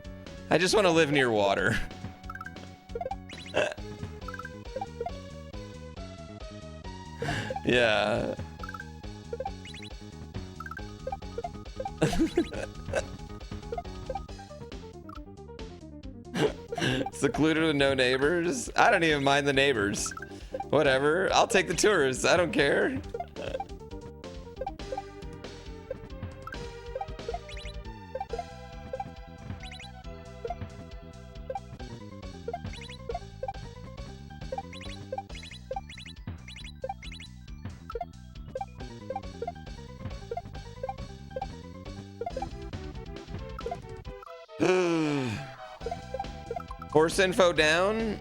I just want to live near water. Yeah. Secluded with no neighbors? I don't even mind the neighbors. Whatever. I'll take the tourists. I don't care. Course info down.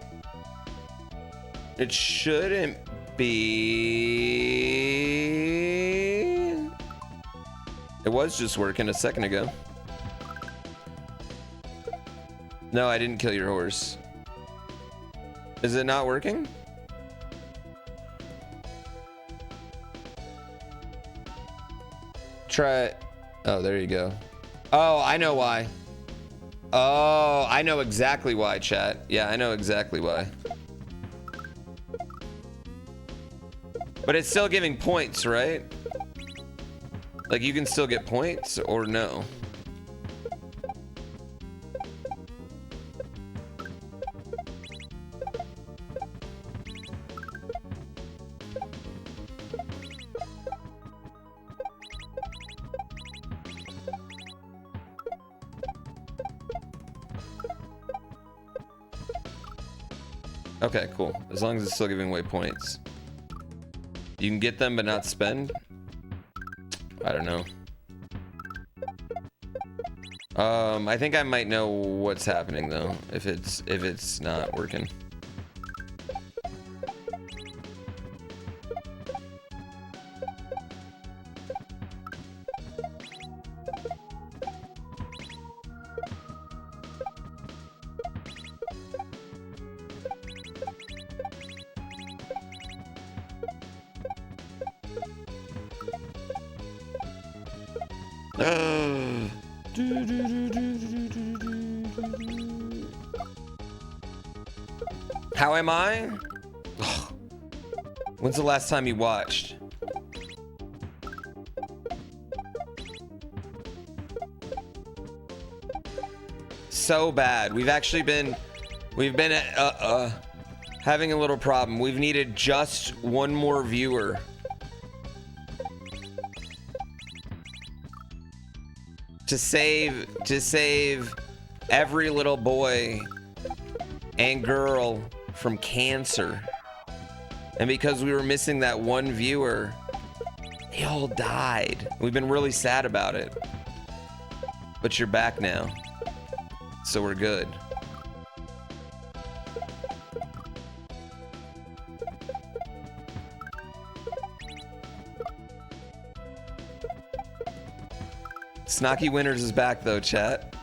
It shouldn't be. It was just working a second ago. No, I didn't kill your horse. Is it not working? Try it. Oh, there you go. Oh, I know why. Oh, I know exactly why, chat. Yeah, I know exactly why. But it's still giving points, right? Like, you can still get points, or no? Okay, cool. As long as it's still giving away points. You can get them but not spend? I don't know. I think I might know what's happening though, if it's not working. How am I? Ugh. When's the last time you watched? so bad. We've been having a little problem. We've needed just one more viewer. To save every little boy and girl from cancer. And because we were missing that one viewer, they all died. We've been really sad about it. But you're back now. So we're good. Snocky Winters is back though, chat.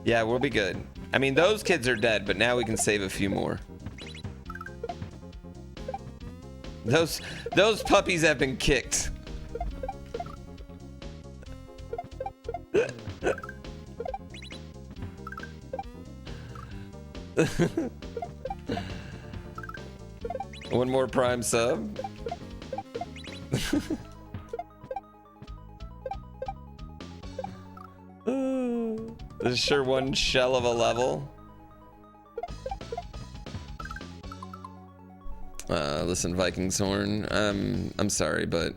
Yeah, we'll be good. I mean, those kids are dead, but now we can save a few more. Those puppies have been kicked. One more Prime sub. This is sure one shell of a level. Listen, Viking's Horn. I'm sorry, but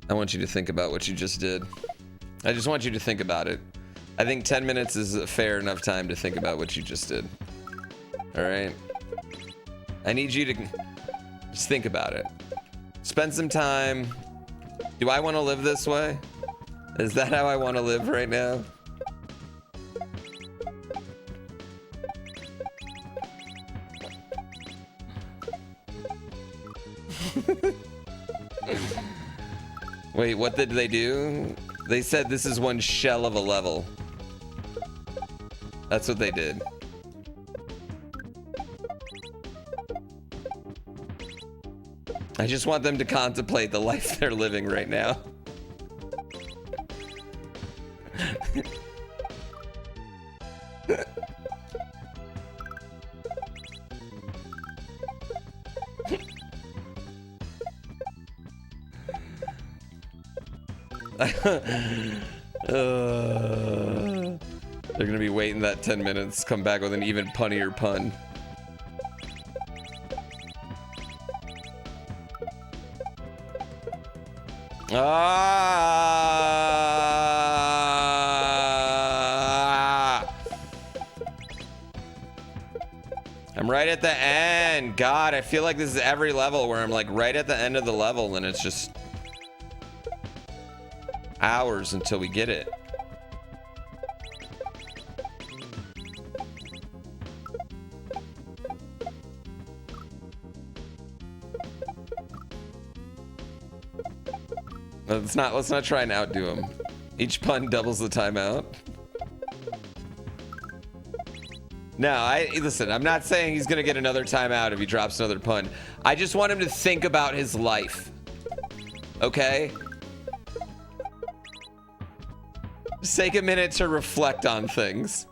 I want you to think about what you just did. I just want you to think about it. I think 10 minutes is a fair enough time to think about what you just did. All right. I need you to just think about it. Spend some time. Do I want to live this way? Is that how I want to live right now? Wait, what did they do? They said this is one shell of a level. That's what they did. I just want them to contemplate the life they're living right now. They're gonna be waiting that 10 minutes, come back with an even punnier pun. I'm right at the end. God, I feel like this is every level where I'm like right at the end of the level and it's just hours until we get it. Let's not try and outdo him. Each pun doubles the timeout. No, listen, I'm not saying he's gonna get another timeout if he drops another pun. I just want him to think about his life. Okay? Just take a minute to reflect on things.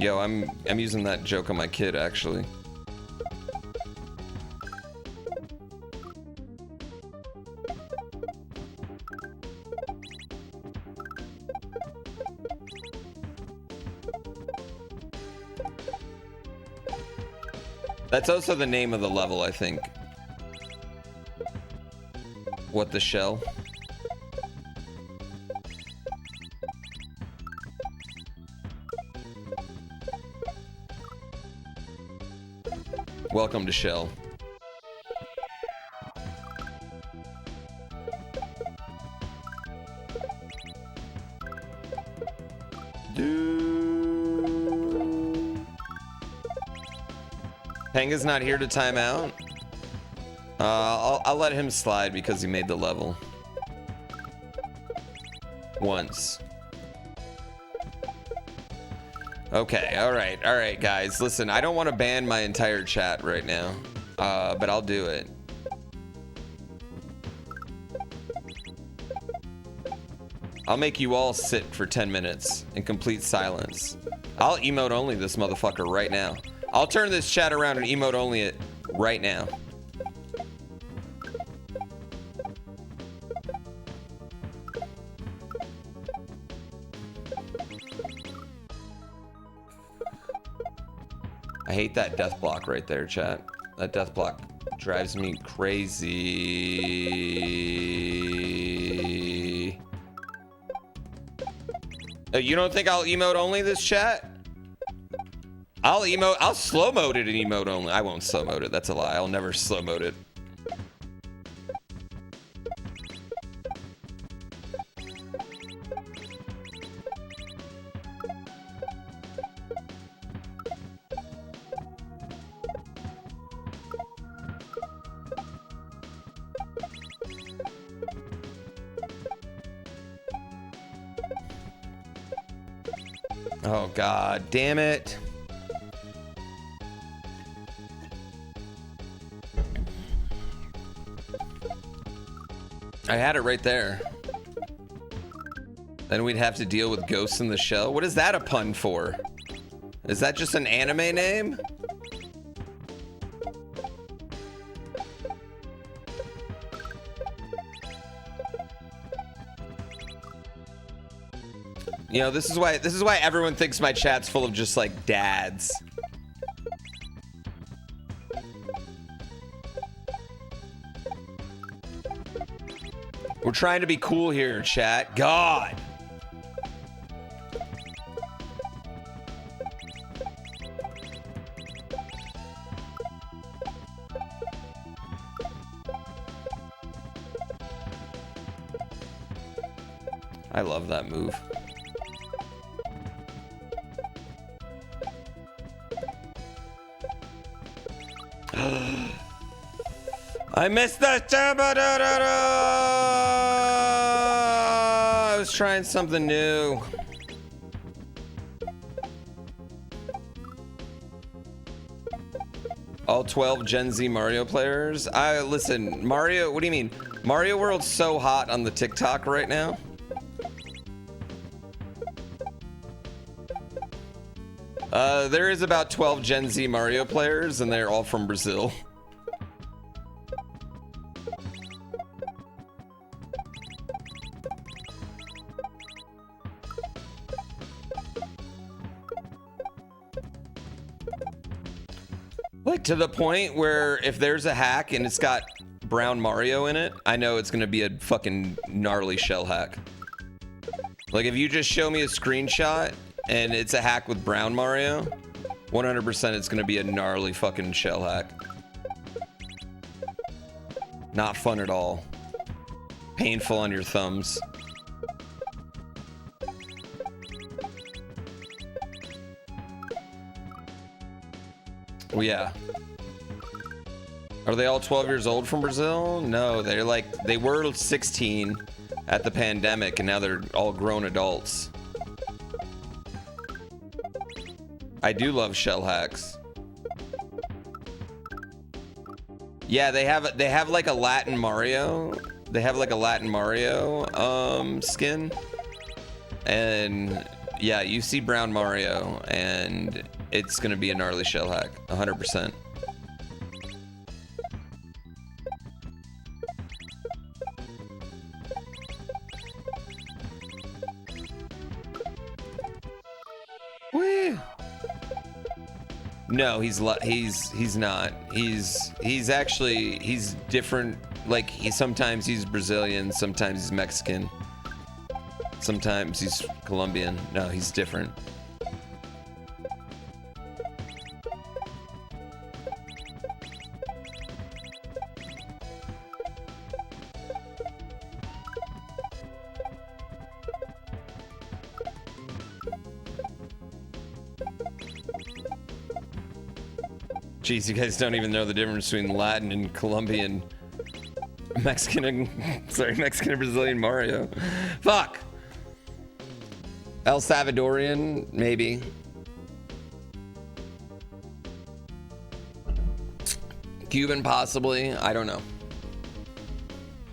Yo, I'm using that joke on my kid, actually. That's also the name of the level, I think. What the shell? Welcome to Shell. Panga's not here to time out. I'll let him slide because he made the level. Once. Okay, alright, guys. Listen, I don't want to ban my entire chat right now. But I'll do it. I'll make you all sit for 10 minutes in complete silence. I'll emote only this motherfucker right now. I'll turn this chat around and emote only it right now. I hate that death block right there, chat. That death block drives me crazy. You don't think I'll emote only this chat? I'll slow mode it and emote only. I won't slow mode it. That's a lie. I'll never slow mode it. Oh, God damn it. I had it right there. Then we'd have to deal with Ghosts in the Shell. What is that a pun for? Is that just an anime name? You know, this is why everyone thinks my chat's full of just like dads. We're trying to be cool here, chat. God. I love that move. I missed the I was trying something new. All 12 Gen Z Mario players. Listen, Mario, what do you mean? Mario World's so hot on the TikTok right now. There is about 12 Gen Z Mario players, and they're all from Brazil. Like, to the point where if there's a hack and it's got brown Mario in it, I know it's gonna be a fucking gnarly shell hack. Like, if you just show me a screenshot and it's a hack with brown Mario, 100% it's gonna be a gnarly fucking shell hack. Not fun at all. Painful on your thumbs. Well, yeah. Are they all 12 years old from Brazil? No, they were 16 at the pandemic, and now they're all grown adults. I do love shell hacks. Yeah, they have like a Latin Mario. They have like a Latin Mario skin. And yeah, you see brown Mario and it's gonna be a gnarly shell hack, 100%. Woo! No, he's not. He's actually different. Like sometimes he's Brazilian, sometimes he's Mexican, sometimes he's Colombian. No, he's different. Jeez, you guys don't even know the difference between Latin and Colombian, Mexican and Mexican and Brazilian Mario. Fuck. El Salvadorian, maybe. Cuban, possibly. I don't know.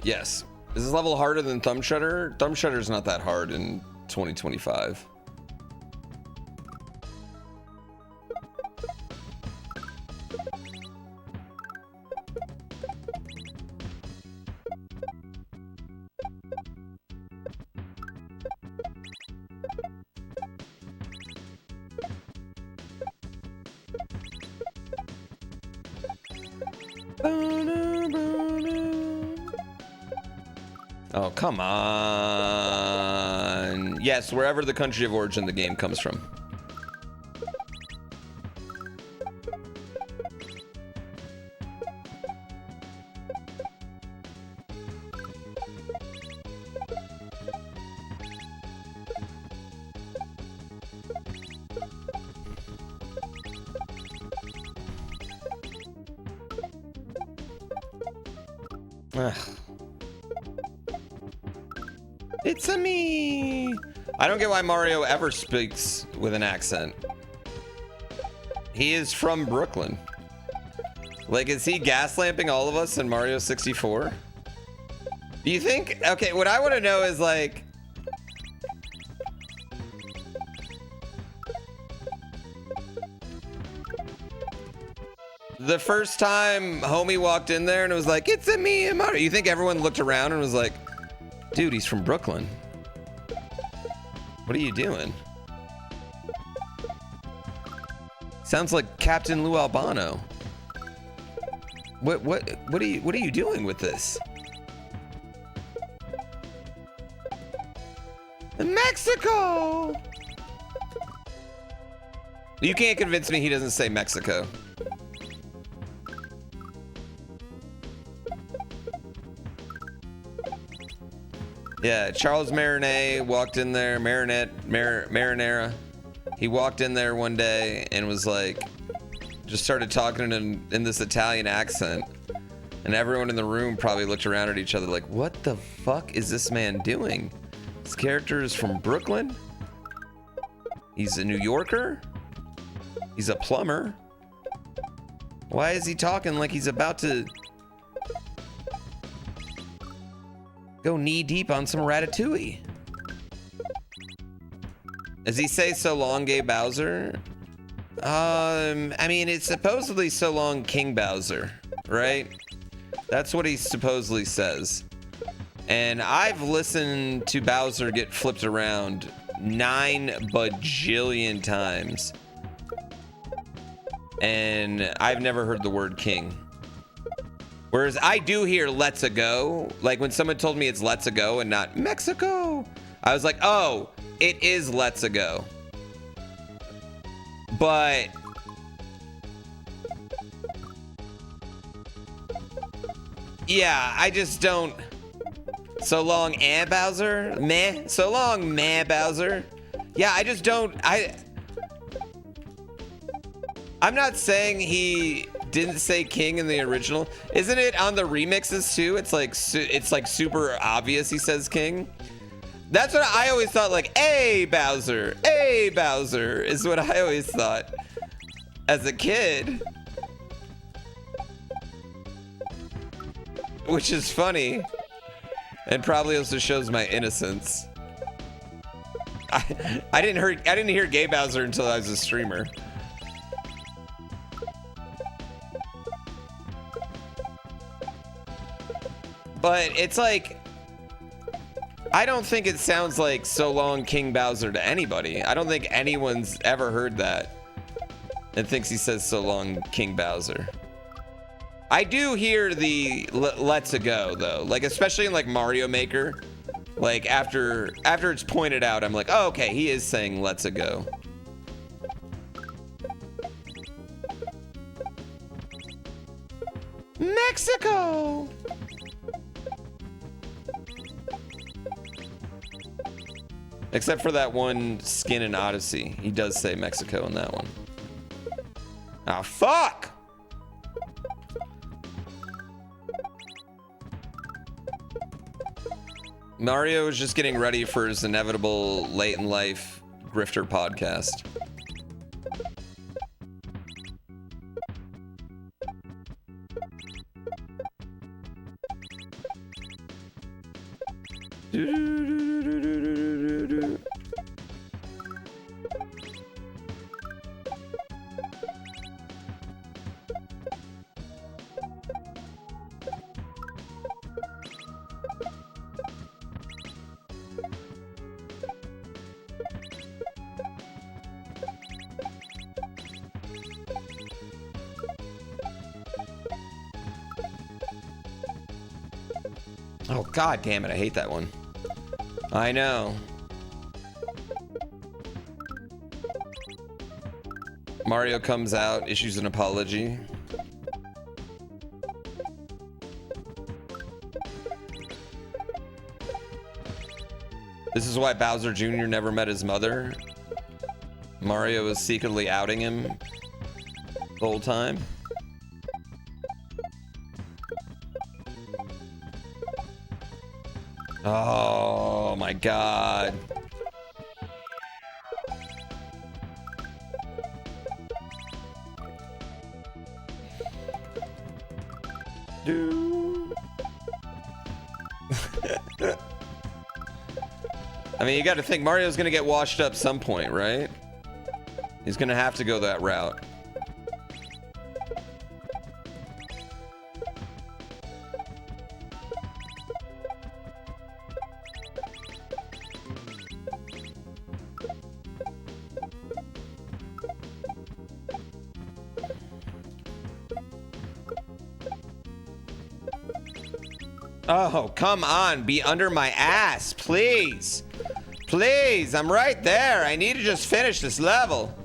Yes. Is this level harder than Thumb Shredder? Thumb Shredder's not that hard in 2025. Oh, come on. Yes, wherever the country of origin the game comes from. Ugh. It's a me. I don't get why Mario ever speaks with an accent. He is from Brooklyn. Like, is he gaslamping all of us in Mario 64? Do you think? Okay, what I want to know is like, the first time homie walked in there and it was like, it's a me and Mario. You think everyone looked around and was like, dude, he's from Brooklyn. What are you doing? Sounds like Captain Lou Albano. What are you doing with this? Mexico. You can't convince me he doesn't say Mexico. Yeah, Charles Marinette walked in there, Marinara. He walked in there one day and was like, just started talking in this Italian accent. And everyone in the room probably looked around at each other like, what the fuck is this man doing? This character is from Brooklyn? He's a New Yorker? He's a plumber? Why is he talking like he's about to go knee deep on some ratatouille? Does he say so long, gay Bowser? I mean, it's supposedly so long, King Bowser, right? That's what he supposedly says. And I've listened to Bowser get flipped around 9 bajillion times. And I've never heard the word king. Whereas I do hear let's a go. Like when someone told me it's let's a go and not Mexico, I was like, oh, it is let's a go. But yeah, I just don't. So long, Bowser? Meh. So long, meh, Bowser. Yeah, I just don't. I'm not saying he didn't say king in the original. Isn't it on the remixes too? It's like super obvious he says king. That's what I always thought, like, hey Bowser is what I always thought as a kid. Which is funny. And probably also shows my innocence. I didn't hear gay Bowser until I was a streamer. But it's like, I don't think it sounds like so long King Bowser to anybody. I don't think anyone's ever heard that and thinks he says so long King Bowser. I do hear the let's a go though, like especially in like Mario Maker, like after it's pointed out, I'm like, oh, okay, he is saying let's a go. Mexico. Except for that one skin in Odyssey. He does say Mexico in that one. Ah, fuck! Mario is just getting ready for his inevitable late in life grifter podcast. Oh, god damn it, I hate that one. I know. Mario comes out, issues an apology. This is why Bowser Jr. never met his mother. Mario is secretly outing him the whole time. Oh my god. I mean, you got to think Mario's going to get washed up some point, right? He's going to have to go that route. Oh, come on. Be under my ass, please. Please, I'm right there. I need to just finish this level.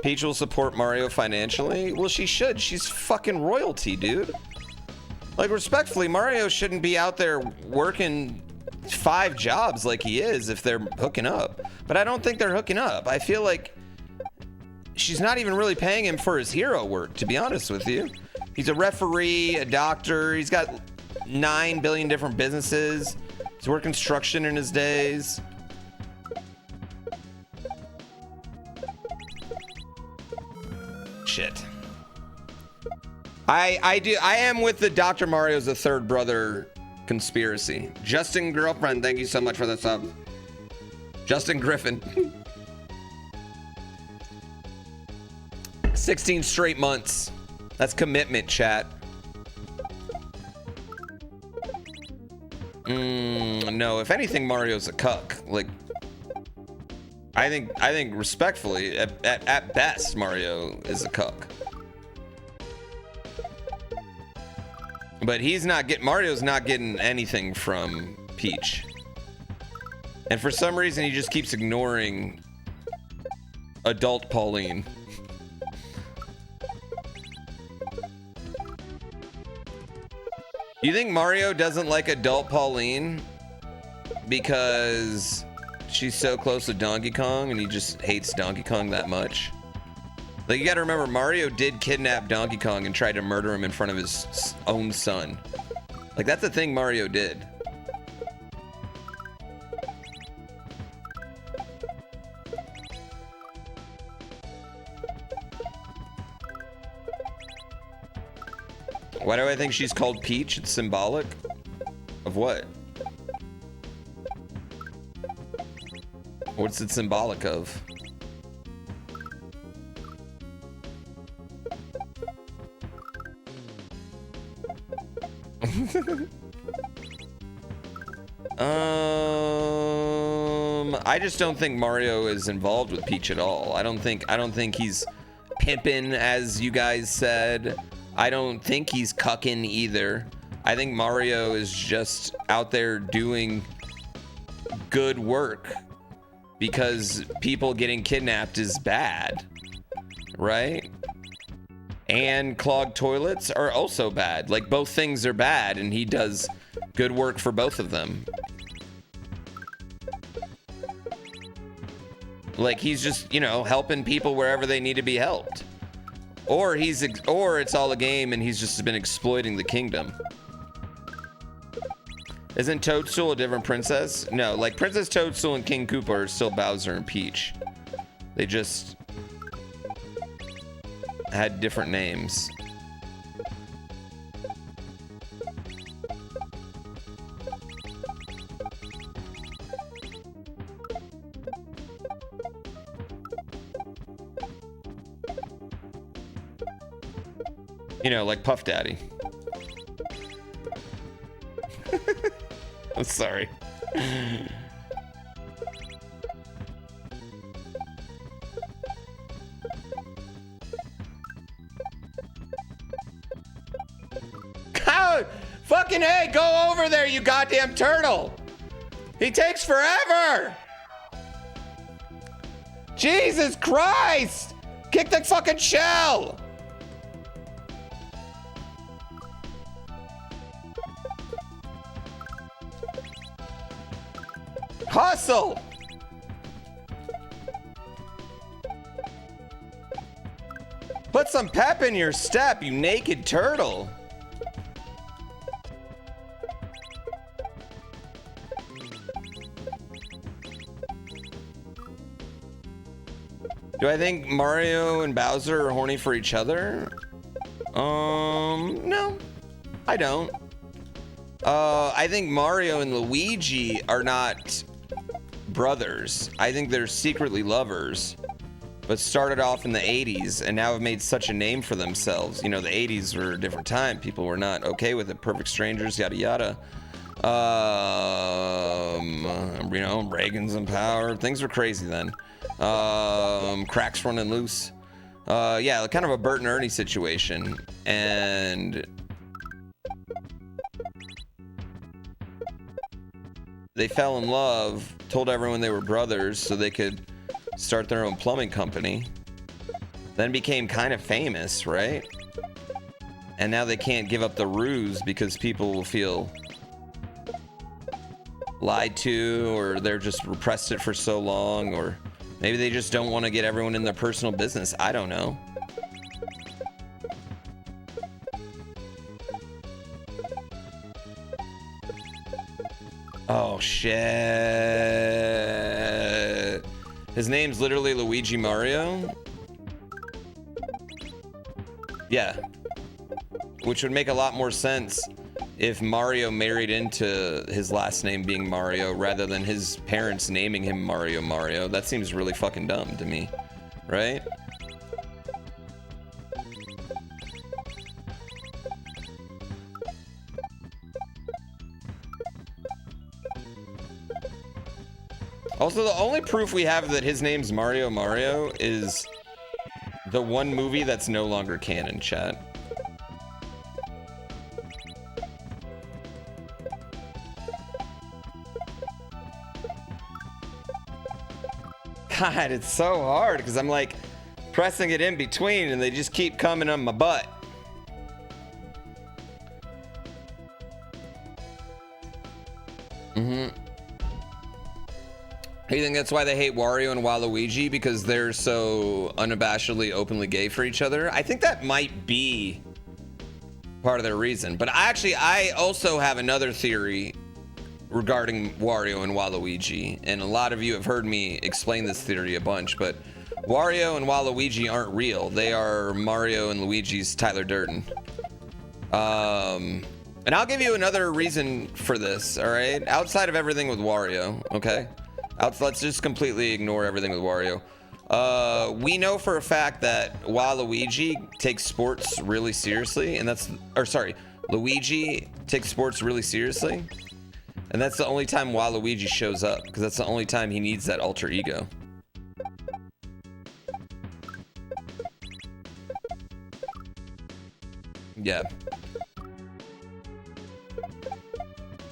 Peach will support Mario financially? Well, she should. She's fucking royalty, dude. Like, respectfully, Mario shouldn't be out there working 5 jobs like he is if they're hooking up. But I don't think they're hooking up. I feel like she's not even really paying him for his hero work, to be honest with you. He's a referee, a doctor. He's got 9 billion different businesses. He's worked construction in his days. Shit. I am with the Dr. Mario's the third brother conspiracy. Justin Girlfriend, thank you so much for the sub. Justin Griffin. 16 straight months. That's commitment, chat. No, if anything, Mario's a cuck. Like, I think respectfully, at best, Mario is a cuck. But Mario's not getting anything from Peach. And for some reason, he just keeps ignoring adult Pauline. You think Mario doesn't like adult Pauline because she's so close to Donkey Kong and he just hates Donkey Kong that much? Like, you gotta remember, Mario did kidnap Donkey Kong and tried to murder him in front of his own son. Like, that's the thing Mario did. Why do I think she's called Peach? It's symbolic of what? What's it symbolic of? I just don't think Mario is involved with Peach at all. I don't think he's pimping, as you guys said. I don't think he's cucking either. I think Mario is just out there doing good work because people getting kidnapped is bad, right? And clogged toilets are also bad. Like, both things are bad, and he does good work for both of them. Like he's just, you know, helping people wherever they need to be helped. Or it's all a game and he's just been exploiting the kingdom. Isn't Toadstool a different princess? No, like Princess Toadstool and King Koopa are still Bowser and Peach. They just had different names. You know, like Puff Daddy. I'm sorry. God, fucking hey, go over there, you goddamn turtle. He takes forever. Jesus Christ. Kick the fucking shell. Hustle! Put some pep in your step, you naked turtle. Do I think Mario and Bowser are horny for each other? No, I don't. I think Mario and Luigi are not brothers. I think they're secretly lovers, but started off in the 80s and now have made such a name for themselves. You know, the 80s were a different time. People were not okay with it. Perfect strangers, yada yada. You know, Reagan's in power. Things were crazy then. Cracks running loose. Yeah, kind of a Bert and Ernie situation. And they fell in love, told everyone they were brothers so they could start their own plumbing company. Then became kind of famous, right? And now they can't give up the ruse because people will feel lied to, or they're just repressed it for so long, or maybe they just don't want to get everyone in their personal business. I don't know. Oh, shit. His name's literally Luigi Mario? Yeah. Which would make a lot more sense if Mario married into his last name being Mario rather than his parents naming him Mario. That seems really fucking dumb to me, right? Also, the only proof we have that his name's Mario is the one movie that's no longer canon, chat. God, it's so hard because I'm like pressing it in between and they just keep coming on my butt. You think that's why they hate Wario and Waluigi? Because they're so unabashedly openly gay for each other? I think that might be part of their reason. But I also have another theory regarding Wario and Waluigi. And a lot of you have heard me explain this theory a bunch. But Wario and Waluigi aren't real. They are Mario and Luigi's Tyler Durden. And I'll give you another reason for this, all right? Outside of everything with Wario, okay? Let's just completely ignore everything with Wario. We know for a fact that Waluigi takes sports really seriously, and Luigi takes sports really seriously, and that's the only time Waluigi shows up, because that's the only time he needs that alter ego. Yeah.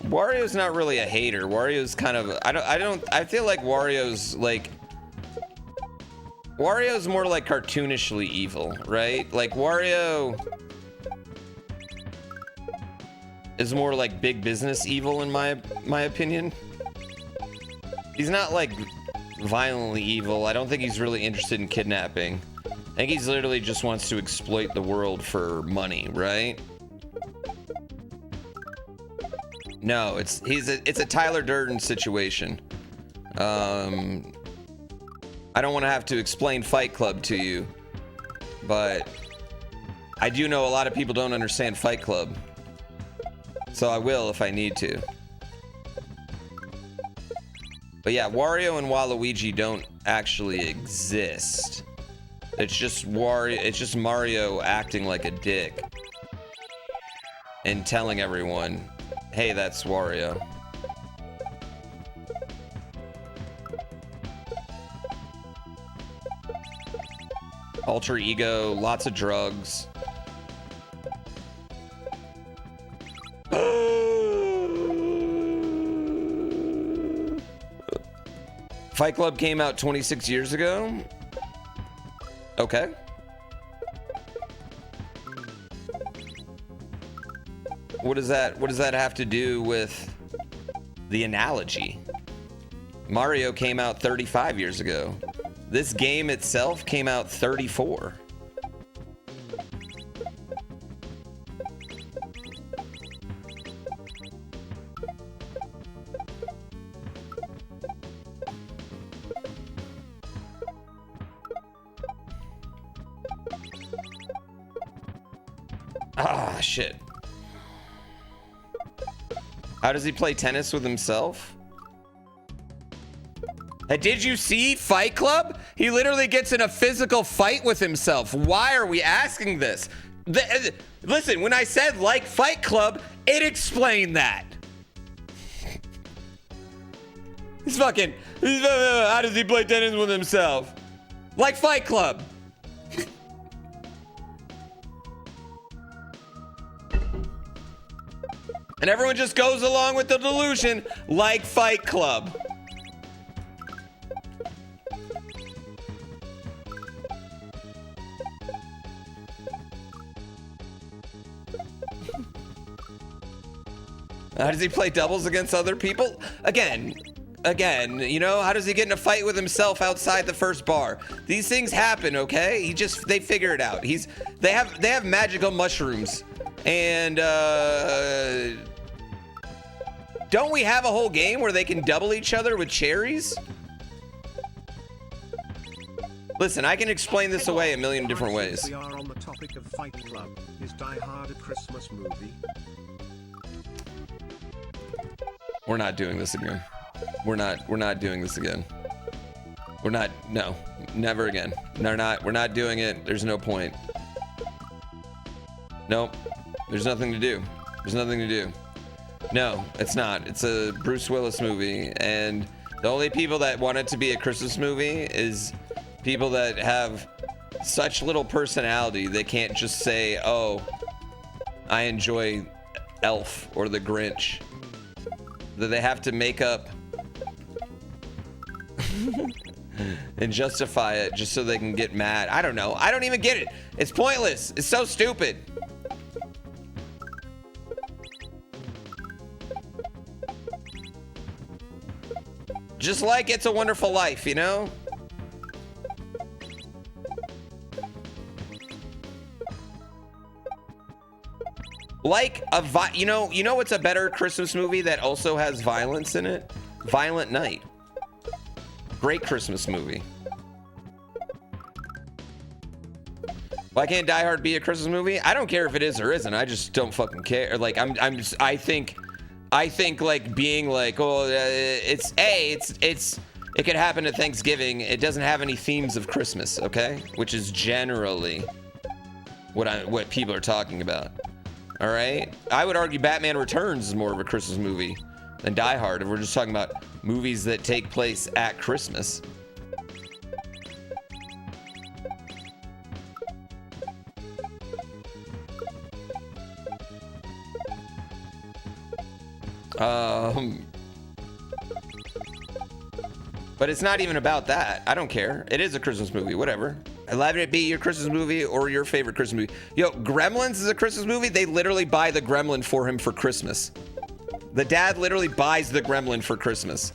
Wario's not really a hater. Wario's kind of, I feel like Wario's more like cartoonishly evil, right? Like Wario is more like big business evil in my opinion. He's not like violently evil. I don't think he's really interested in kidnapping. I think he's literally just wants to exploit the world for money, right? No, it's a Tyler Durden situation. I don't want to have to explain Fight Club to you, but I do know a lot of people don't understand Fight Club. So I will if I need to. But yeah, Wario and Waluigi don't actually exist. It's just Mario acting like a dick and telling everyone, hey, that's Wario. Alter ego, lots of drugs. Fight Club came out 26 years ago. Okay. What does that have to do with the analogy? Mario came out 35 years ago. This game itself came out 34. Ah, shit. How does he play tennis with himself? Hey, did you see Fight Club? He literally gets in a physical fight with himself. Why are we asking this? Listen, when I said like Fight Club, it explained that. How does he play tennis with himself? Like Fight Club. And everyone just goes along with the delusion like Fight Club. How does he play doubles against other people? Again, you know, how does he get in a fight with himself outside the first bar? These things happen, okay? They figure it out. They have magical mushrooms. And don't we have a whole game where they can double each other with cherries? Listen, I can explain this away a million different ways. We are on the topic of Fight Club. Is Die Hard a Christmas movie? We're not doing this again. We're not doing this again. No, never again. We're not doing it. There's no point. Nope. There's nothing to do. There's nothing to do. No, it's not. It's a Bruce Willis movie, and the only people that want it to be a Christmas movie is people that have such little personality they can't just say, oh, I enjoy Elf or The Grinch. That they have to make up and justify it just so they can get mad. I don't know. I don't even get it. It's pointless. It's so stupid. Just like It's a Wonderful Life, you know? Like you know what's a better Christmas movie that also has violence in it? Violent Night. Great Christmas movie. Why can't Die Hard be a Christmas movie? I don't care if it is or isn't. I just don't fucking care. Like I think like being like, oh, it could happen at Thanksgiving. It doesn't have any themes of Christmas, okay? Which is generally what people are talking about. All right, I would argue Batman Returns is more of a Christmas movie than Die Hard if we're just talking about movies that take place at Christmas. But it's not even about that. I don't care. It is a Christmas movie, whatever. Let it be your Christmas movie or your favorite Christmas movie. Yo, Gremlins is a Christmas movie. They literally buy the gremlin for him for Christmas. The dad literally buys the gremlin for Christmas.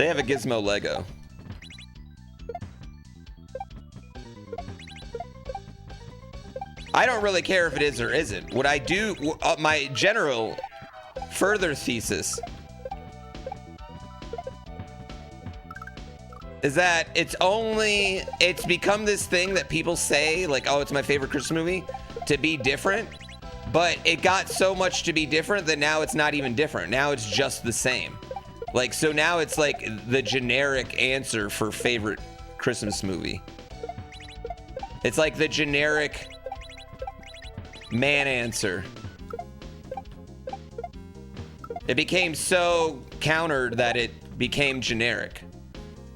They have a Gizmo Lego. I don't really care if it is or isn't. What I do, my general further thesis is that it's become this thing that people say, like, oh, it's my favorite Christmas movie, to be different. But it got so much to be different that now it's not even different. Now it's just the same. Like, so now it's like the generic answer for favorite Christmas movie. It's like the generic man answer. It became so countered that it became generic.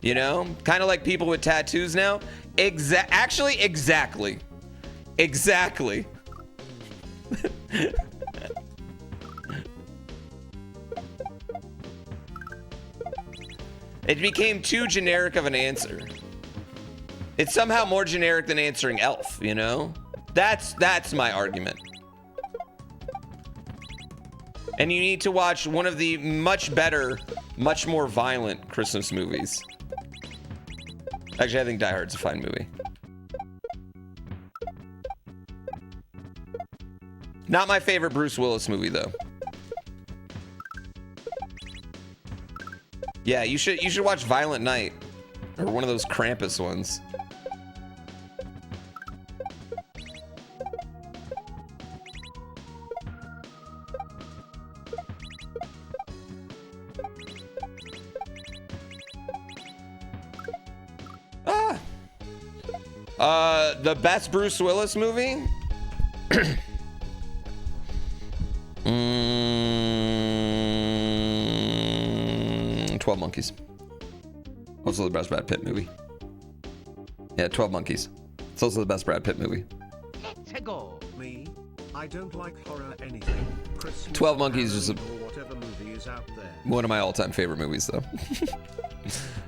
You know? Kind of like people with tattoos now. Actually, exactly. Exactly. It became too generic of an answer. It's somehow more generic than answering Elf, you know? That's my argument. And you need to watch one of the much better, much more violent Christmas movies. Actually, I think Die Hard's a fine movie. Not my favorite Bruce Willis movie, though. Yeah, you should watch Violent Night, or one of those Krampus ones. The best Bruce Willis movie? 12 Monkeys. Also the best Brad Pitt movie. Yeah, 12 Monkeys. It's also the best Brad Pitt movie. Let's go. Me? I don't like horror anything. Christmas 12 Monkeys is or whatever movie is out there. one of my all-time favorite movies, though.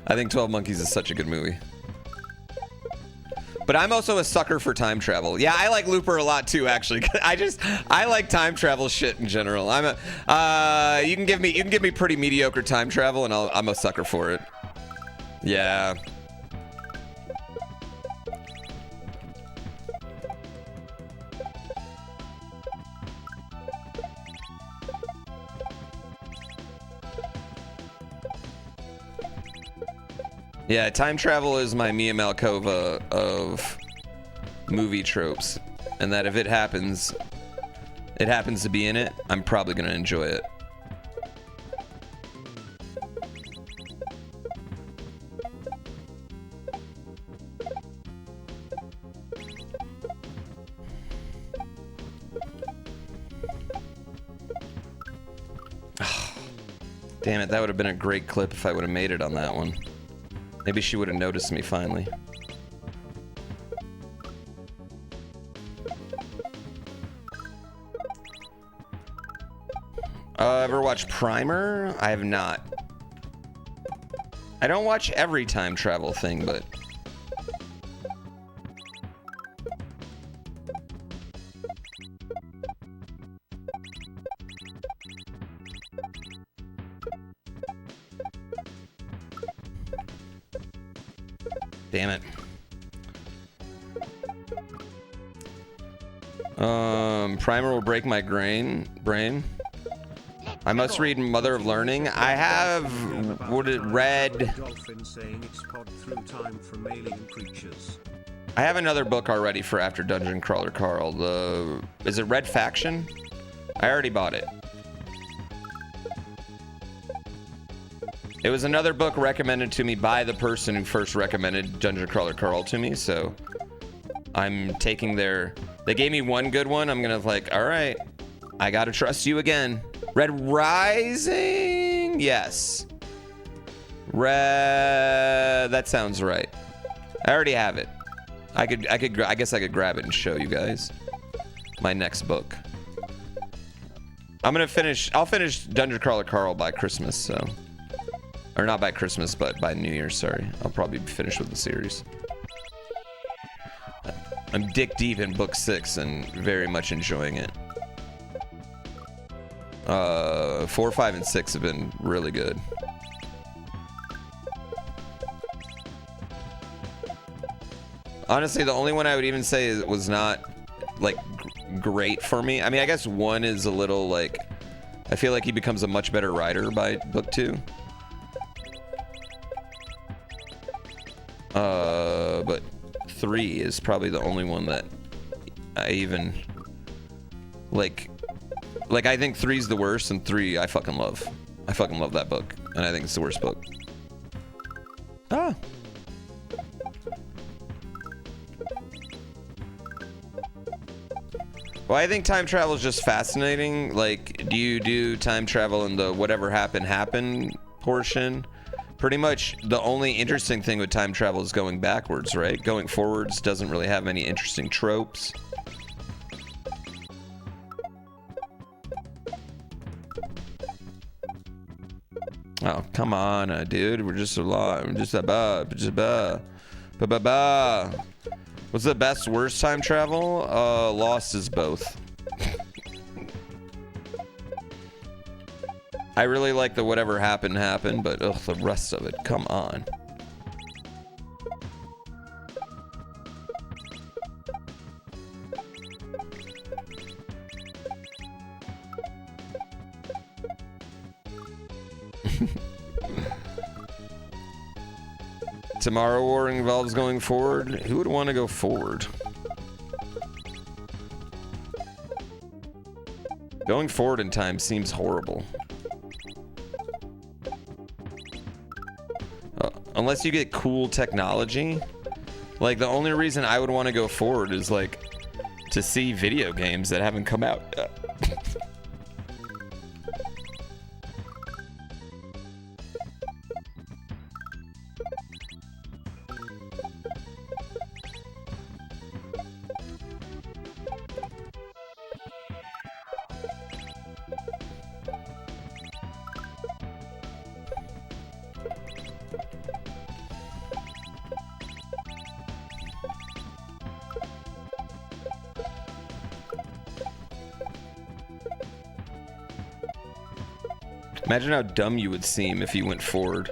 I think 12 Monkeys is such a good movie. But I'm also a sucker for time travel. Yeah, I like Looper a lot too, actually. I like time travel shit in general. You can give me pretty mediocre time travel, and I'm a sucker for it. Yeah. Yeah, time travel is my Mia Malkova of movie tropes. And that if it happens to be in it, I'm probably going to enjoy it. Damn it, that would have been a great clip if I would have made it on that one. Maybe she would have noticed me finally. Ever watch Primer? I have not. I don't watch every time travel thing, but... Damn it. Primer will break my brain. I must read Mother of Learning. I have read. Dolphin saying it's pod through time from alien creatures. I have another book already for after Dungeon Crawler Carl. Is it Red Faction? I already bought it. It was another book recommended to me by the person who first recommended Dungeon Crawler Carl to me, so I'm taking their... They gave me one good one. I'm gonna like, all right, I gotta trust you again. Red Rising? Yes. That sounds right. I already have it. I guess I could grab it and show you guys my next book. I'll finish Dungeon Crawler Carl by Christmas, so... Or not by Christmas, but by New Year's, sorry. I'll probably be finished with the series. I'm dick deep in book 6 and very much enjoying it. 4, 5, and 6 have been really good. Honestly, the only one I would even say was not like great for me. I mean, I guess 1 is a little like, I feel like he becomes a much better rider by book 2. But 3 is probably the only one that I even like I think 3's the worst, and 3 I fucking love. I fucking love that book, and I think it's the worst book. Ah. Well, I think time travel is just fascinating. Like, do you do time travel in the whatever happened portion? Pretty much the only interesting thing with time travel is going backwards, right? Going forwards doesn't really have many interesting tropes. Oh, come on, dude. We're just a lot. We're just a ba. What's the best, worst time travel? Lost is both. I really like the whatever happened, but ugh, the rest of it, come on. Tomorrow War involves going forward. Who would want to go forward? Going forward in time seems horrible. Unless you get cool technology. Like, the only reason I would want to go forward is, like, to see video games that haven't come out yet. Imagine how dumb you would seem if you went forward.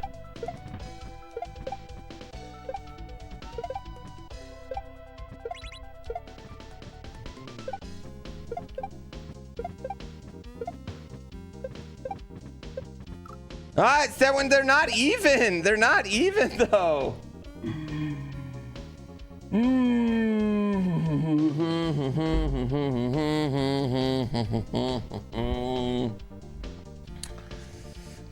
Ah, it's that when they're not even. They're not even though.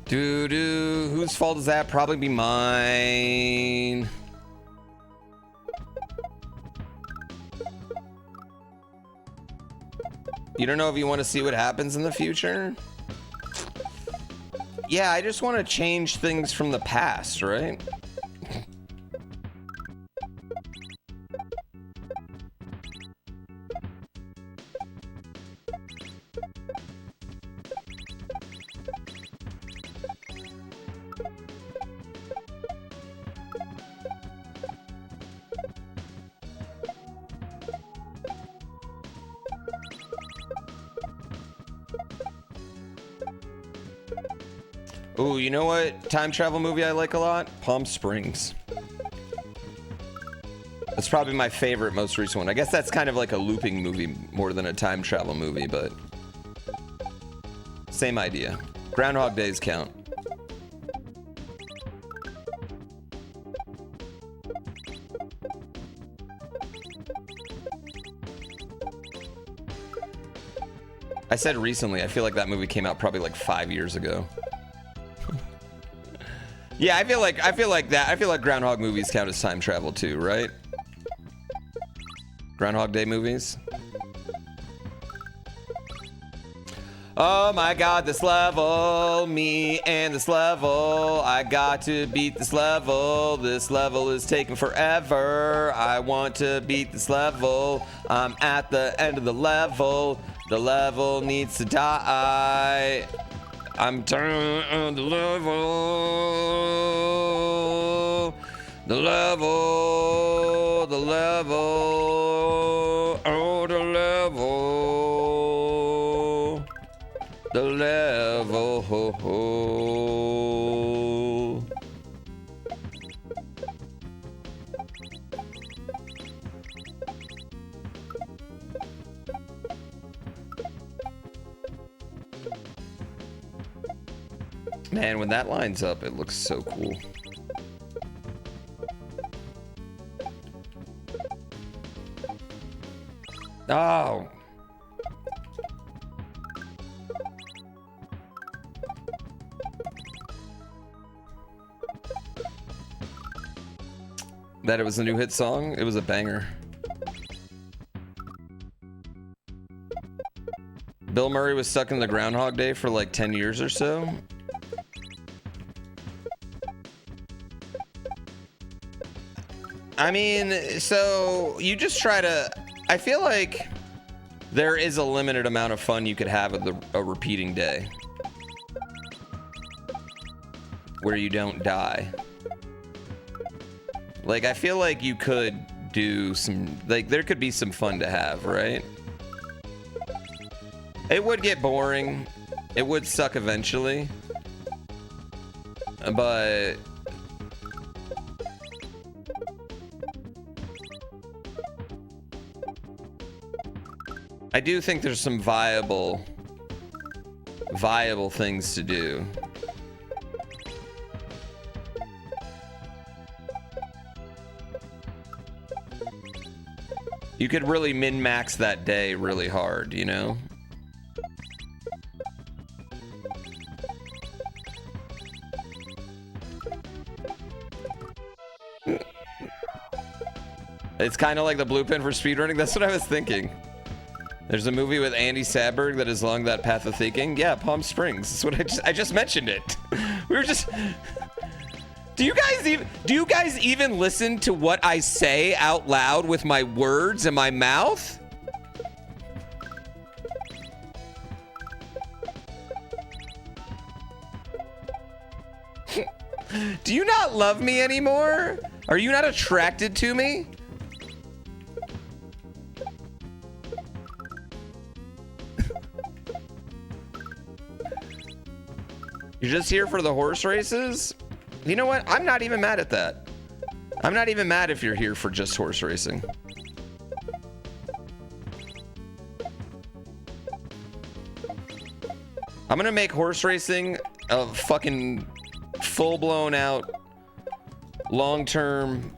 Doo-doo, whose fault is that? Probably be mine. You don't know if you want to see what happens in the future? Yeah, I just want to change things from the past, right? Ooh, you know what time travel movie I like a lot? Palm Springs. That's probably my favorite, most recent one. I guess that's kind of like a looping movie more than a time travel movie, but same idea. Groundhog Days count. I said recently, I feel like that movie came out probably like 5 years ago. Yeah, I feel like Groundhog movies count as time travel too, right? Groundhog Day movies. Oh my god, this level, me and this level, I got to beat this level is taking forever, I want to beat this level, I'm at the end of the level needs to die. I'm turning on the level, oh, the level, ho, ho. Man, when that lines up, it looks so cool. Oh. That it was a new hit song? It was a banger. Bill Murray was stuck in the Groundhog Day for like 10 years or so. I mean, so you just try to... I feel like there is a limited amount of fun you could have with a repeating day. Where you don't die. Like, I feel like you could do some... Like, there could be some fun to have, right? It would get boring. It would suck eventually. But... I do think there's some viable things to do. You could really min-max that day really hard, you know? It's kind of like the blue pen for speedrunning. That's what I was thinking. There's a movie with Andy Samberg that is along that path of thinking. Yeah, Palm Springs. That's what I just mentioned it. We were just... Do you guys even listen to what I say out loud with my words in my mouth? Do you not love me anymore? Are you not attracted to me? You're just here for the horse races? You know what? I'm not even mad at that. I'm not even mad if you're here for just horse racing. I'm gonna make horse racing a fucking full-blown out long-term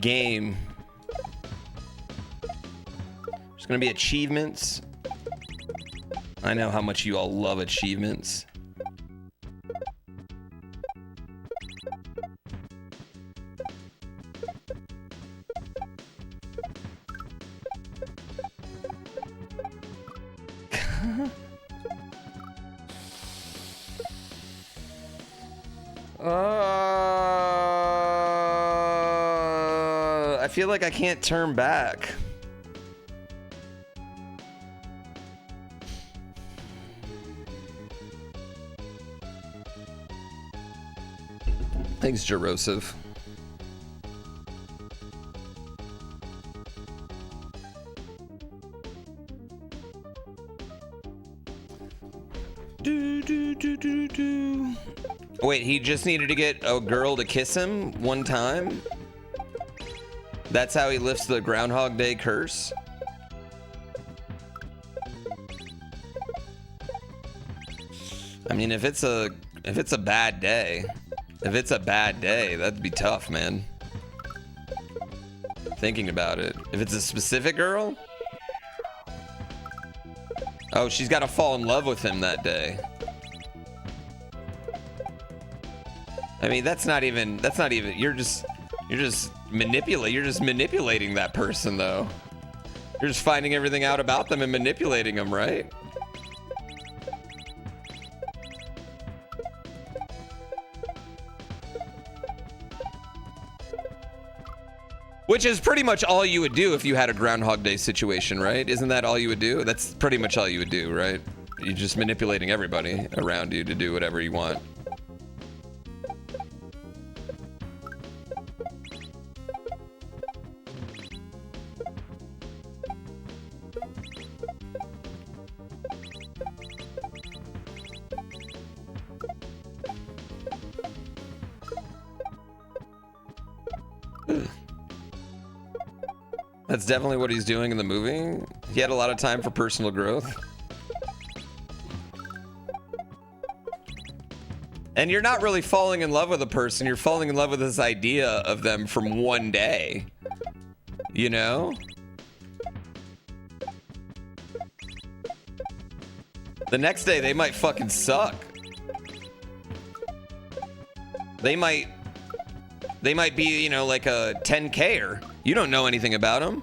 game. There's gonna be achievements. I know how much you all love achievements. I feel like I can't turn back. Thanks, Joseph. Wait, he just needed to get a girl to kiss him one time? That's how he lifts the Groundhog Day curse? I mean, if it's a bad day, that'd be tough, man. Thinking about it. If it's a specific girl? Oh, she's got to fall in love with him that day. I mean, that's not even, you're just manipulating that person, though. You're just finding everything out about them and manipulating them, right? Which is pretty much all you would do if you had a Groundhog Day situation, right? Isn't that all you would do? That's pretty much all you would do, right? You're just manipulating everybody around you to do whatever you want. That's definitely what he's doing in the movie. He had a lot of time for personal growth. And you're not really falling in love with a person. You're falling in love with this idea of them from one day. You know? The next day, they might fucking suck. They might be, you know, like a 10K-er. You don't know anything about them.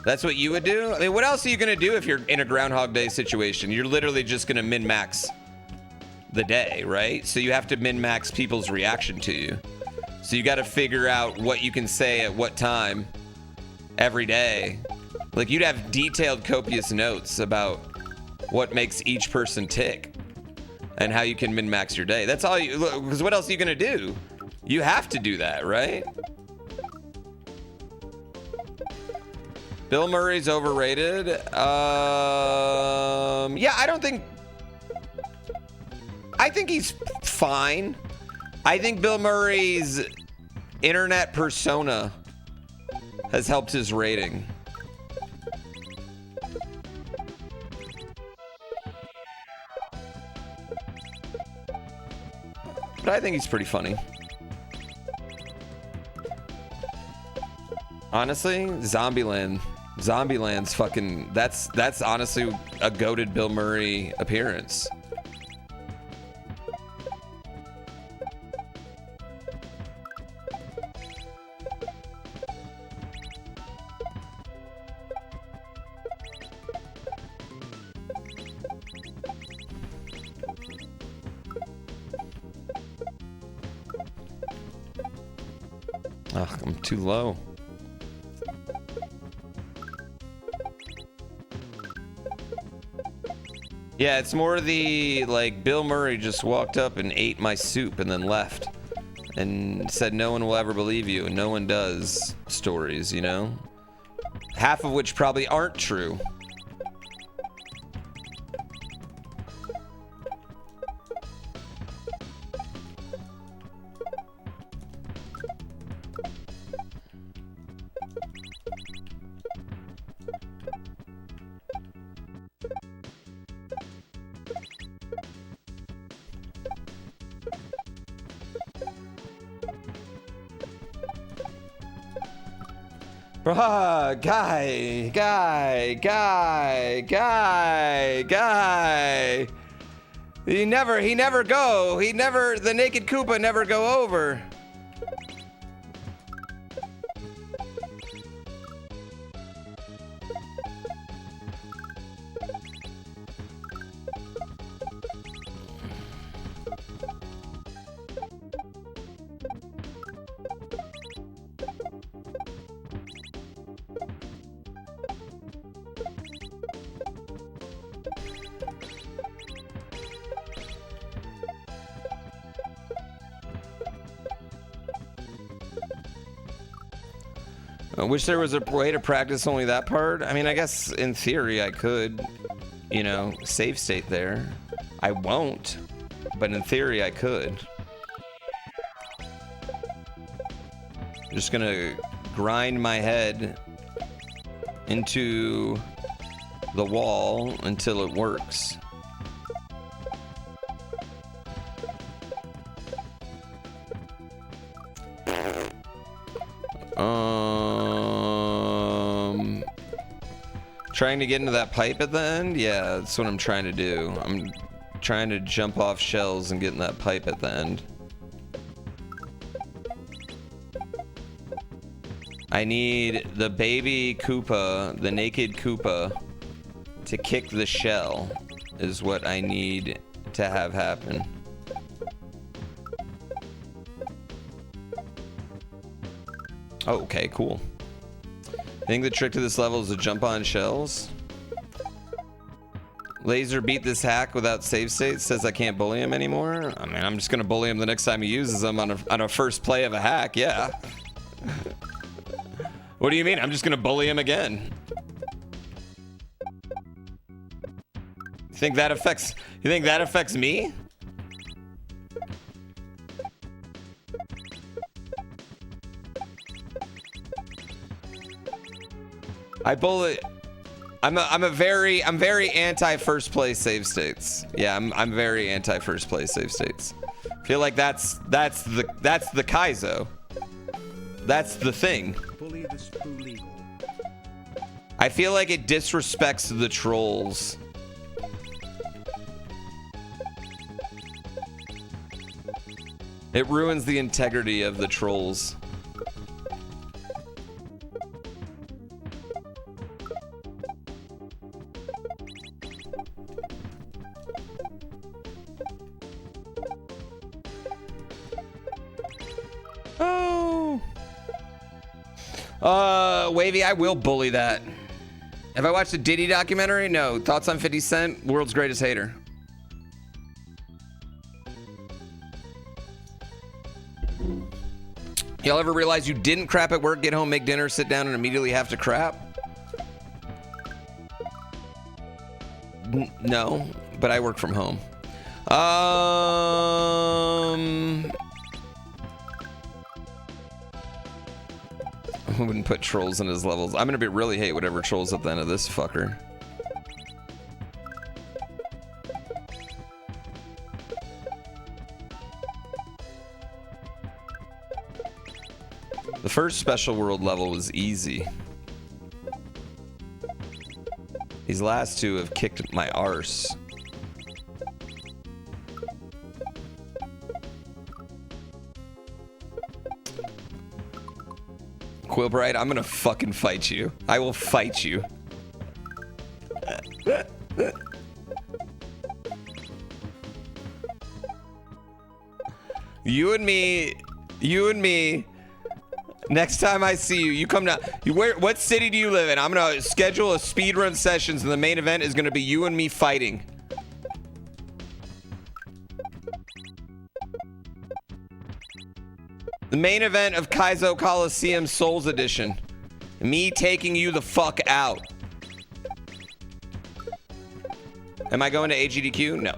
That's what you would do? I mean, what else are you going to do if you're in a Groundhog Day situation? You're literally just going to min-max the day, right? So you have to min-max people's reaction to you. So you got to figure out what you can say at what time every day. Like, you'd have detailed, copious notes about what makes each person tick and how you can min-max your day. That's all you, because what else are you going to do? You have to do that, right? Bill Murray's overrated. Yeah, I think he's fine. I think Bill Murray's internet persona has helped his rating. But I think he's pretty funny. Honestly, Zombieland's fucking, that's honestly a goated Bill Murray appearance. Ugh, I'm too low. Yeah, it's more the, like, Bill Murray just walked up and ate my soup and then left and said no one will ever believe you, and no one does stories, you know? Half of which probably aren't true. Bruh, guy. The naked Koopa never go over. I wish there was a way to practice only that part. I mean, I guess in theory I could, you know, save state there. I won't, but in theory I could. Just gonna grind my head into the wall until it works. Trying to get into that pipe at the end? Yeah, that's what I'm trying to do. I'm trying to jump off shells and get in that pipe at the end. I need the baby Koopa, the naked Koopa, to kick the shell is what I need to have happen. Oh, okay, cool. I think the trick to this level is to jump on shells. Laser beat this hack without save state. Says I can't bully him anymore. I mean, I'm just gonna bully him the next time he uses them on a first play of a hack. Yeah. What do you mean? I'm just gonna bully him again. You think that affects me? I bully I'm very anti first place save states. Yeah, I'm very anti first place save states. Feel like that's the Kaizo. That's the thing. Bully this poo legal. I feel like it disrespects the trolls. It ruins the integrity of the trolls. Wavy, I will bully that. Have I watched a Diddy documentary? No. Thoughts on 50 Cent? World's greatest hater. Y'all ever realize you didn't crap at work, get home, make dinner, sit down, and immediately have to crap? No, but I work from home. I wouldn't put trolls in his levels. I'm gonna really hate whatever trolls at the end of this fucker. The first special world level was easy. These last two have kicked my arse. Quillbright, I'm gonna fucking fight you. I will fight you. You and me. Next time I see you, you come down. What city do you live in? I'm gonna schedule a speedrun sessions, and the main event is gonna be you and me fighting. The main event of Kaizo Coliseum Souls Edition. Me taking you the fuck out. Am I going to AGDQ? No.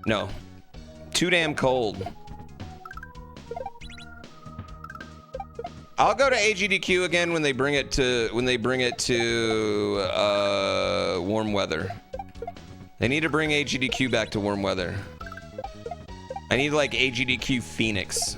No. Too damn cold. I'll go to AGDQ again when they bring it to warm weather. They need to bring AGDQ back to warm weather. I need like AGDQ Phoenix.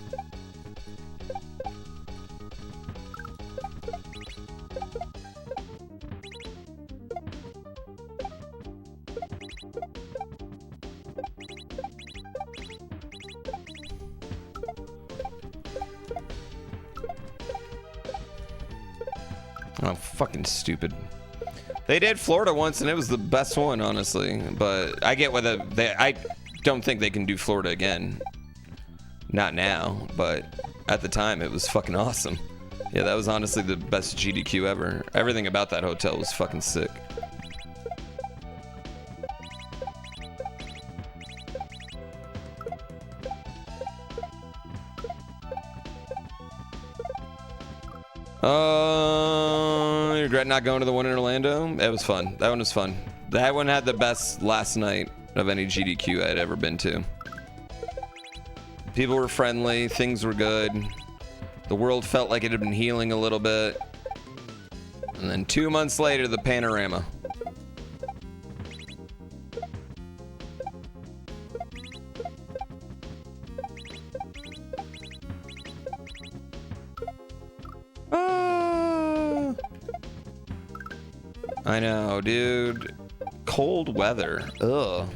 Oh, fucking stupid. They did Florida once and it was the best one, honestly. But I get whether I don't think they can do Florida again. Not now, but at the time it was fucking awesome. Yeah, that was honestly the best GDQ ever. Everything about that hotel was fucking sick. You regret not going to the one in Orlando? It was fun. That one was fun. That one had the best last night of any GDQ I'd ever been to. People were friendly, things were good. The world felt like it had been healing a little bit. And then 2 months later, the panorama. I know, dude. Cold weather. Ugh.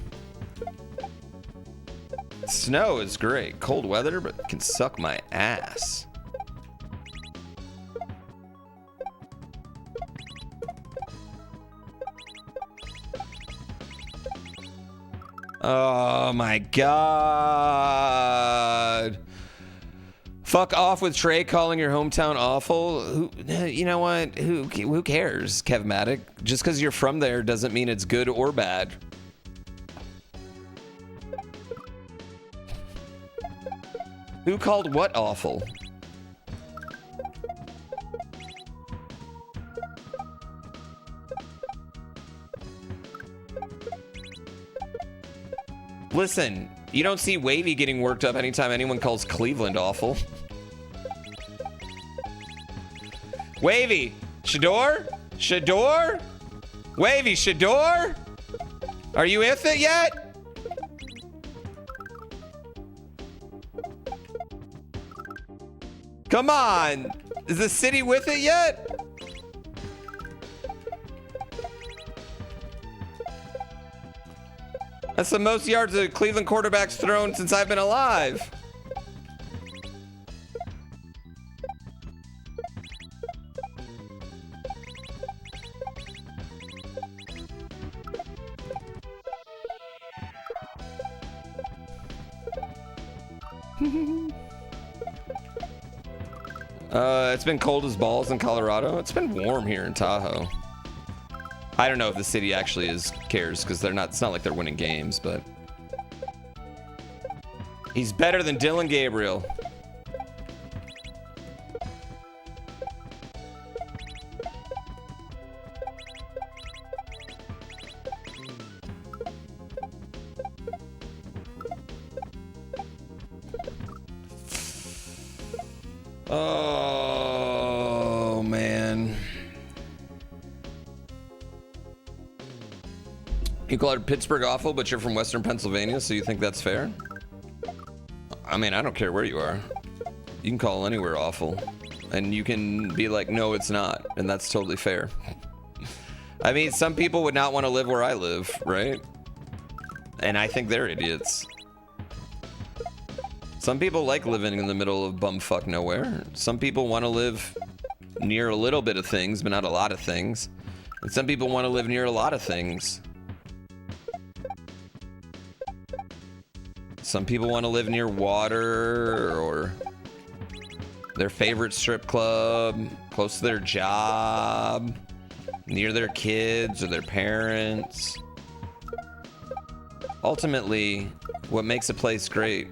Snow is great. Cold weather, but can suck my ass. Oh my god. Fuck off with Trey calling your hometown awful. Who, you know what? Who cares, Kevmatic? Just because you're from there doesn't mean it's good or bad. Who called what awful? Listen, you don't see Wavy getting worked up anytime anyone calls Cleveland awful. Wavy, Shador? Shador? Wavy, Shador? Are you with it yet? Come on. Is the city with it yet? That's the most yards a Cleveland quarterback's thrown since I've been alive. It's been cold as balls in Colorado. It's been warm here in Tahoe. I don't know if the city actually cares because they're not. It's not like they're winning games, but he's better than Dylan Gabriel. Oh man. You called Pittsburgh awful, but you're from Western Pennsylvania, so you think that's fair? I mean, I don't care where you are. You can call anywhere awful. And you can be like, no, it's not. And that's totally fair. I mean, some people would not want to live where I live, right? And I think they're idiots. Some people like living in the middle of bumfuck nowhere. Some people want to live near a little bit of things, but not a lot of things. And some people want to live near a lot of things. Some people want to live near water or their favorite strip club, close to their job, near their kids or their parents. Ultimately, what makes a place great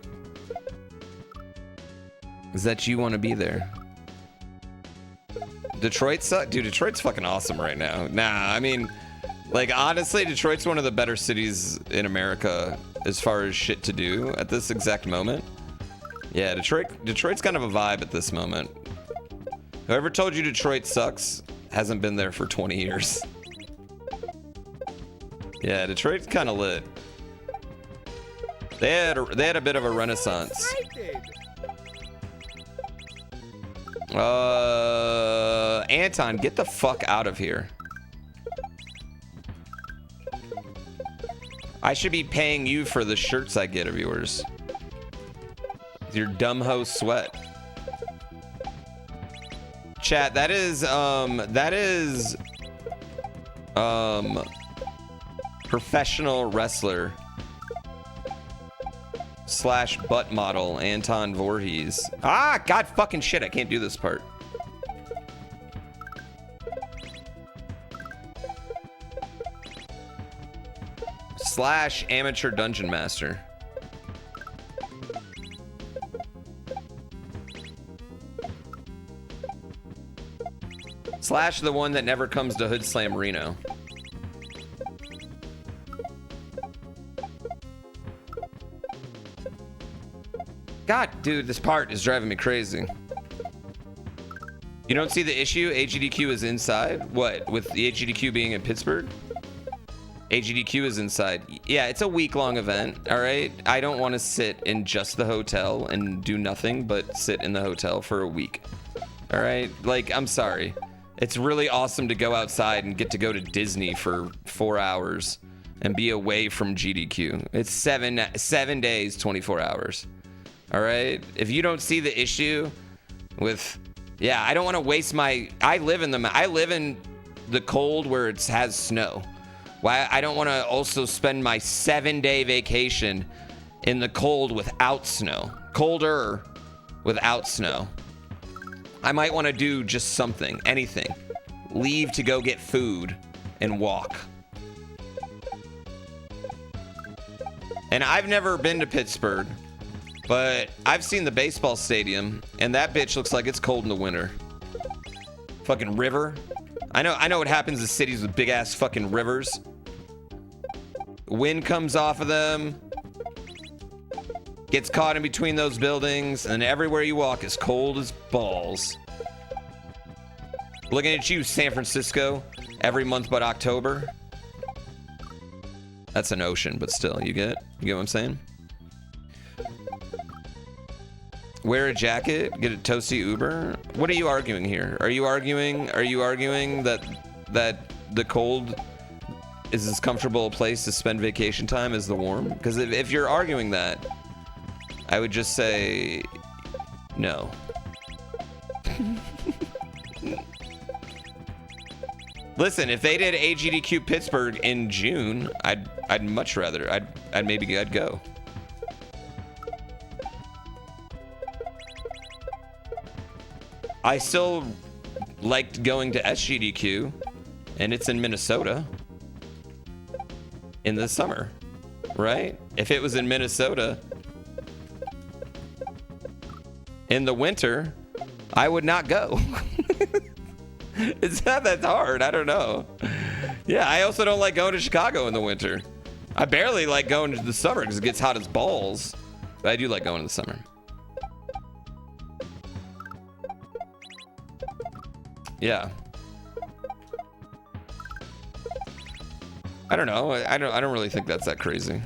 is that you want to be there. Detroit sucks? Dude, Detroit's fucking awesome right now. Nah, I mean, like, honestly, Detroit's one of the better cities in America as far as shit to do at this exact moment. Yeah, Detroit's kind of a vibe at this moment. Whoever told you Detroit sucks hasn't been there for 20 years. Yeah, Detroit's kind of lit. They had a bit of a renaissance. Anton, get the fuck out of here. I should be paying you for the shirts I get of yours. Your dumb hoe sweat. Chat, that is professional wrestler / butt model Anton Voorhees. Ah, god fucking shit, I can't do this part. / amateur dungeon master. / the one that never comes to Hood Slam Reno. God, dude, this part is driving me crazy. You don't see the issue? AGDQ is inside? What, with the AGDQ being in Pittsburgh? AGDQ is inside. Yeah, it's a week-long event, all right? I don't want to sit in just the hotel and do nothing but sit in the hotel for a week, all right? Like, I'm sorry. It's really awesome to go outside and get to go to Disney for 4 hours and be away from GDQ. It's seven days, 24 hours, all right? If you don't see the issue with, yeah, I don't want to waste my, I live in the cold where it has snow. Why I don't want to also spend my 7-day vacation in the cold without snow. Colder without snow. I might want to do just something, anything. Leave to go get food and walk. And I've never been to Pittsburgh, but I've seen the baseball stadium, and that bitch looks like it's cold in the winter. Fucking river. I know what happens in cities with big ass fucking rivers. Wind comes off of them, gets caught in between those buildings, and everywhere you walk is cold as balls. Looking at you, San Francisco, every month but October. That's an ocean, but still, you get what I'm saying? Wear a jacket, get a toasty Uber. What are you arguing here? Are you arguing that the cold is as comfortable a place to spend vacation time as the warm? Because if you're arguing that, I would just say no. Listen, if they did AGDQ Pittsburgh in June, I'd much rather. I'd go. I still liked going to SGDQ, and it's in Minnesota in the summer, right? If it was in Minnesota in the winter, I would not go. It's not that hard. I don't know. Yeah, I also don't like going to Chicago in the winter. I barely like going to the summer because it gets hot as balls. But I do like going in the summer. Yeah. I don't know. I don't really think that's that crazy.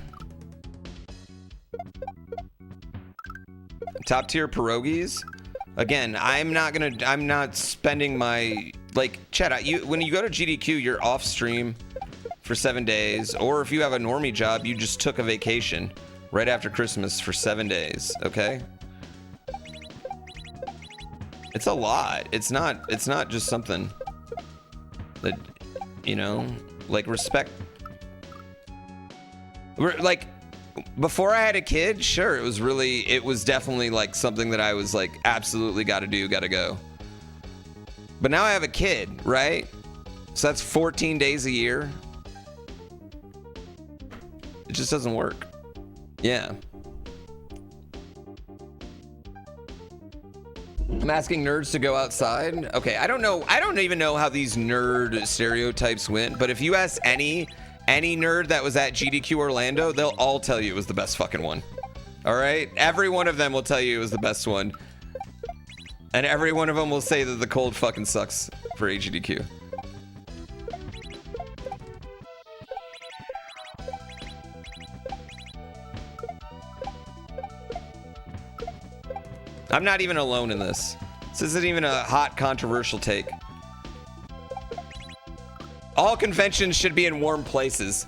Top tier pierogies. Again, I'm not spending my, like, chat, when you go to GDQ, you're off stream for 7 days, or if you have a normie job, you just took a vacation right after Christmas for 7 days, okay? It's a lot. It's not just something that, you know, like, respect. Like, before I had a kid, sure, it was definitely like something that I was like, absolutely gotta go. But now I have a kid, right? So that's 14 days a year. It just doesn't work. Yeah. I'm asking nerds to go outside. Okay, I don't know. I don't even know how these nerd stereotypes went, but if you ask any nerd that was at GDQ Orlando, they'll all tell you it was the best fucking one. All right? Every one of them will tell you it was the best one. And every one of them will say that the cold fucking sucks for AGDQ. I'm not even alone in this. This isn't even a hot, controversial take. All conventions should be in warm places.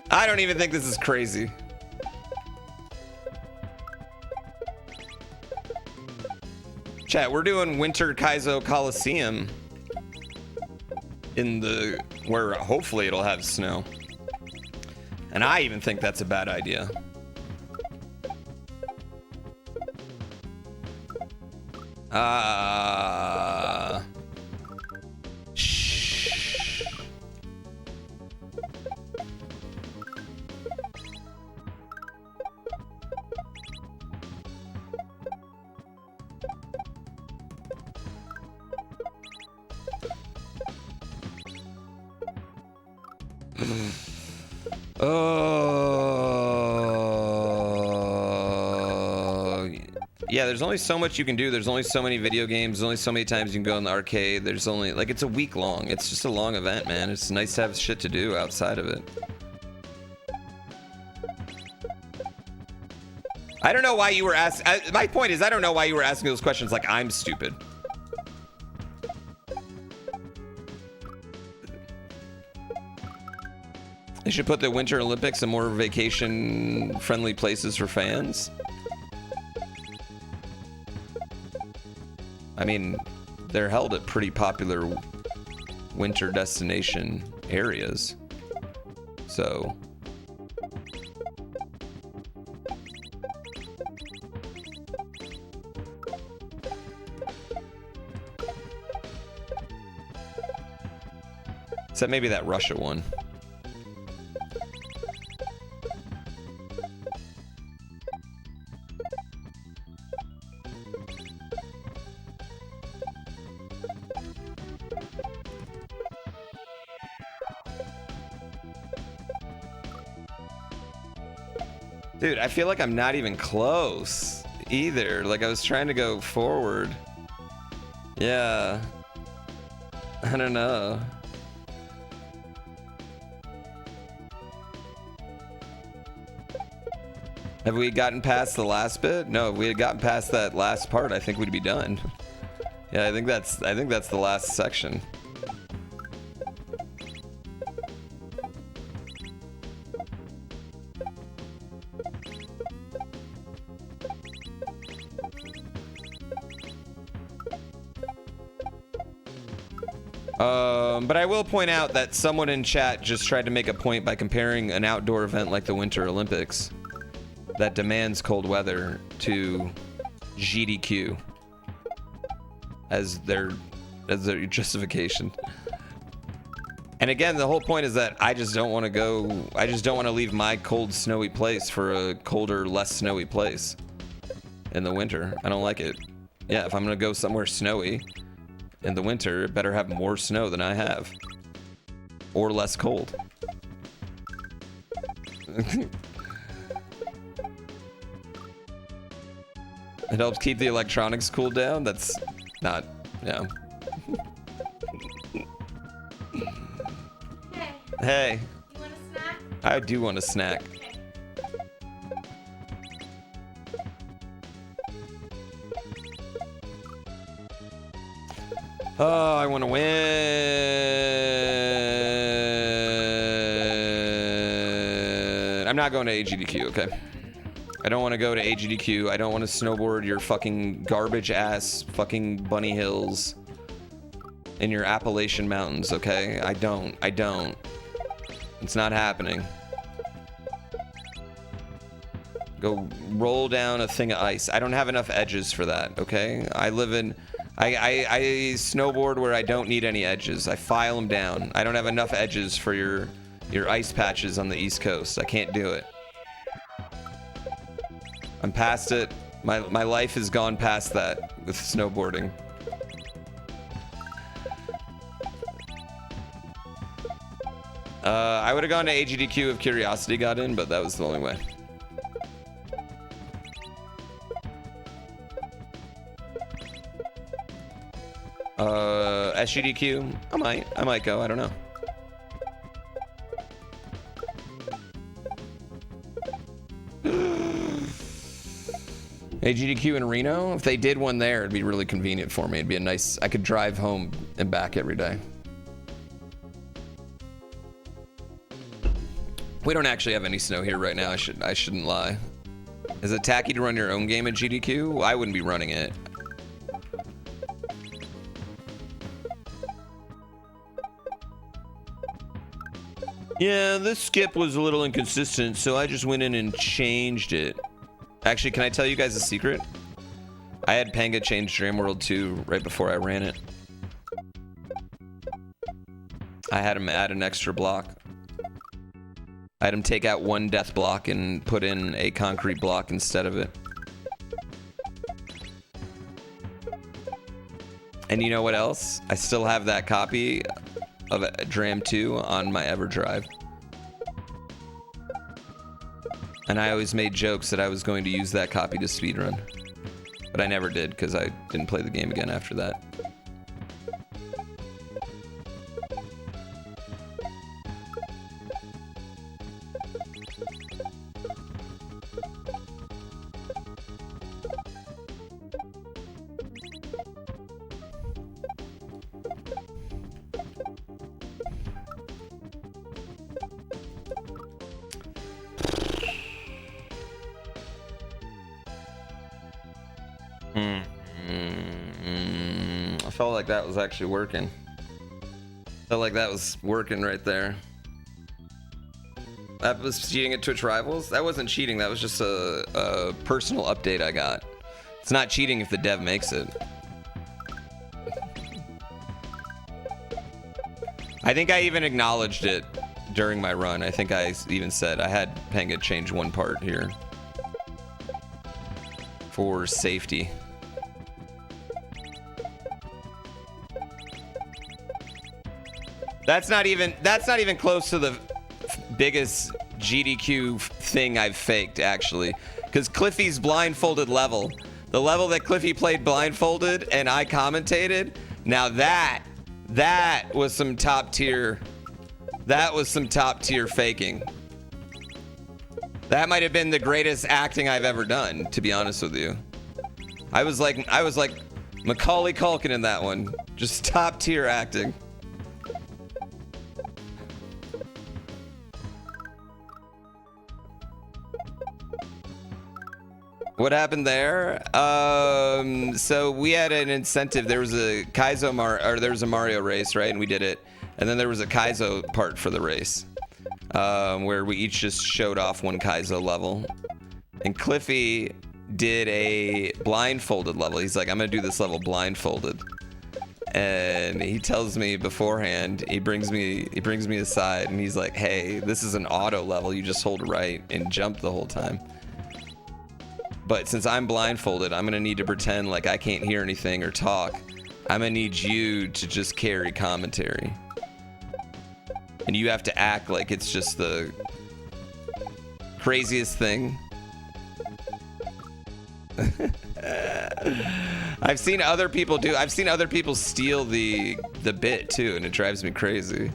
I don't even think this is crazy. Chat, we're doing Winter Kaizo Coliseum where hopefully it'll have snow. And I even think that's a bad idea. Shh. Yeah, there's only so much you can do. There's only so many video games. There's only so many times you can go in the arcade. There's only, like, it's a week long. It's just a long event, man. It's nice to have shit to do outside of it. I don't know why you were asking. My point is, I don't know why you were asking those questions like I'm stupid. They should put the Winter Olympics in more vacation-friendly places for fans. I mean, they're held at pretty popular winter destination areas. So... except maybe that Russia one. Dude, I feel like I'm not even close either. Like I was trying to go forward. Yeah. I don't know. Have we gotten past the last bit? No, if we had gotten past that last part, I think we'd be done. Yeah, I think that's the last section. But I will point out that someone in chat just tried to make a point by comparing an outdoor event like the Winter Olympics that demands cold weather to GDQ as their justification. And again, the whole point is that I just don't want to leave my cold, snowy place for a colder, less snowy place in the winter. I don't like it. Yeah, if I'm gonna go somewhere snowy in the winter, it better have more snow than I have. Or less cold. It helps keep the electronics cooled down. That's not, yeah. Hey. You want a snack? I do want a snack. Okay. Oh, I want to win. I'm not going to AGDQ, okay? I don't want to go to AGDQ. I don't want to snowboard your fucking garbage ass fucking bunny hills in your Appalachian Mountains, okay? I don't. It's not happening. Go roll down a thing of ice. I don't have enough edges for that, okay? I snowboard where I don't need any edges. I file them down. I don't have enough edges for your ice patches on the East Coast. I can't do it. I'm past it. My life has gone past that with snowboarding. I would have gone to AGDQ if Curiosity got in, but that was the only way. SGDQ? I might go, I don't know. AGDQ in Reno? If they did one there, it'd be really convenient for me. It'd be a nice, I could drive home and back every day. We don't actually have any snow here right now. I shouldn't lie. Is it tacky to run your own game at GDQ? I wouldn't be running it. Yeah, this skip was a little inconsistent, so I just went in and changed it. Actually, can I tell you guys a secret? I had Panga change Dram World 2 right before I ran it. I had him add an extra block. I had him take out one death block and put in a concrete block instead of it. And you know what else? I still have that copy of Dram 2 on my EverDrive. And I always made jokes that I was going to use that copy to speedrun. But I never did because I didn't play the game again after that. I felt like that was actually working. Felt like that was working right there. That was cheating at Twitch Rivals? That wasn't cheating, that was just a personal update I got. It's not cheating if the dev makes it. I think I even acknowledged it during my run. I think I even said I had Panga change one part here for safety. That's not even close to the biggest GDQ thing I've faked, actually. Because Cliffy's blindfolded level, the level that Cliffy played blindfolded and I commentated, now that was some top tier, faking. That might have been the greatest acting I've ever done, to be honest with you. I was like Macaulay Culkin in that one. Just top tier acting. What happened there? So we had an incentive. There was a there was a Mario race, right? And we did it. And then there was a Kaizo part for the race, where we each just showed off one Kaizo level. And Cliffy did a blindfolded level. He's like, I'm gonna do this level blindfolded. And he tells me beforehand, he brings me aside and he's like, hey, this is an auto level. You just hold right and jump the whole time. But since I'm blindfolded, I'm gonna need to pretend like I can't hear anything or talk. I'm gonna need you to just carry commentary. And you have to act like it's just the craziest thing. I've seen other people steal the bit too, and it drives me crazy.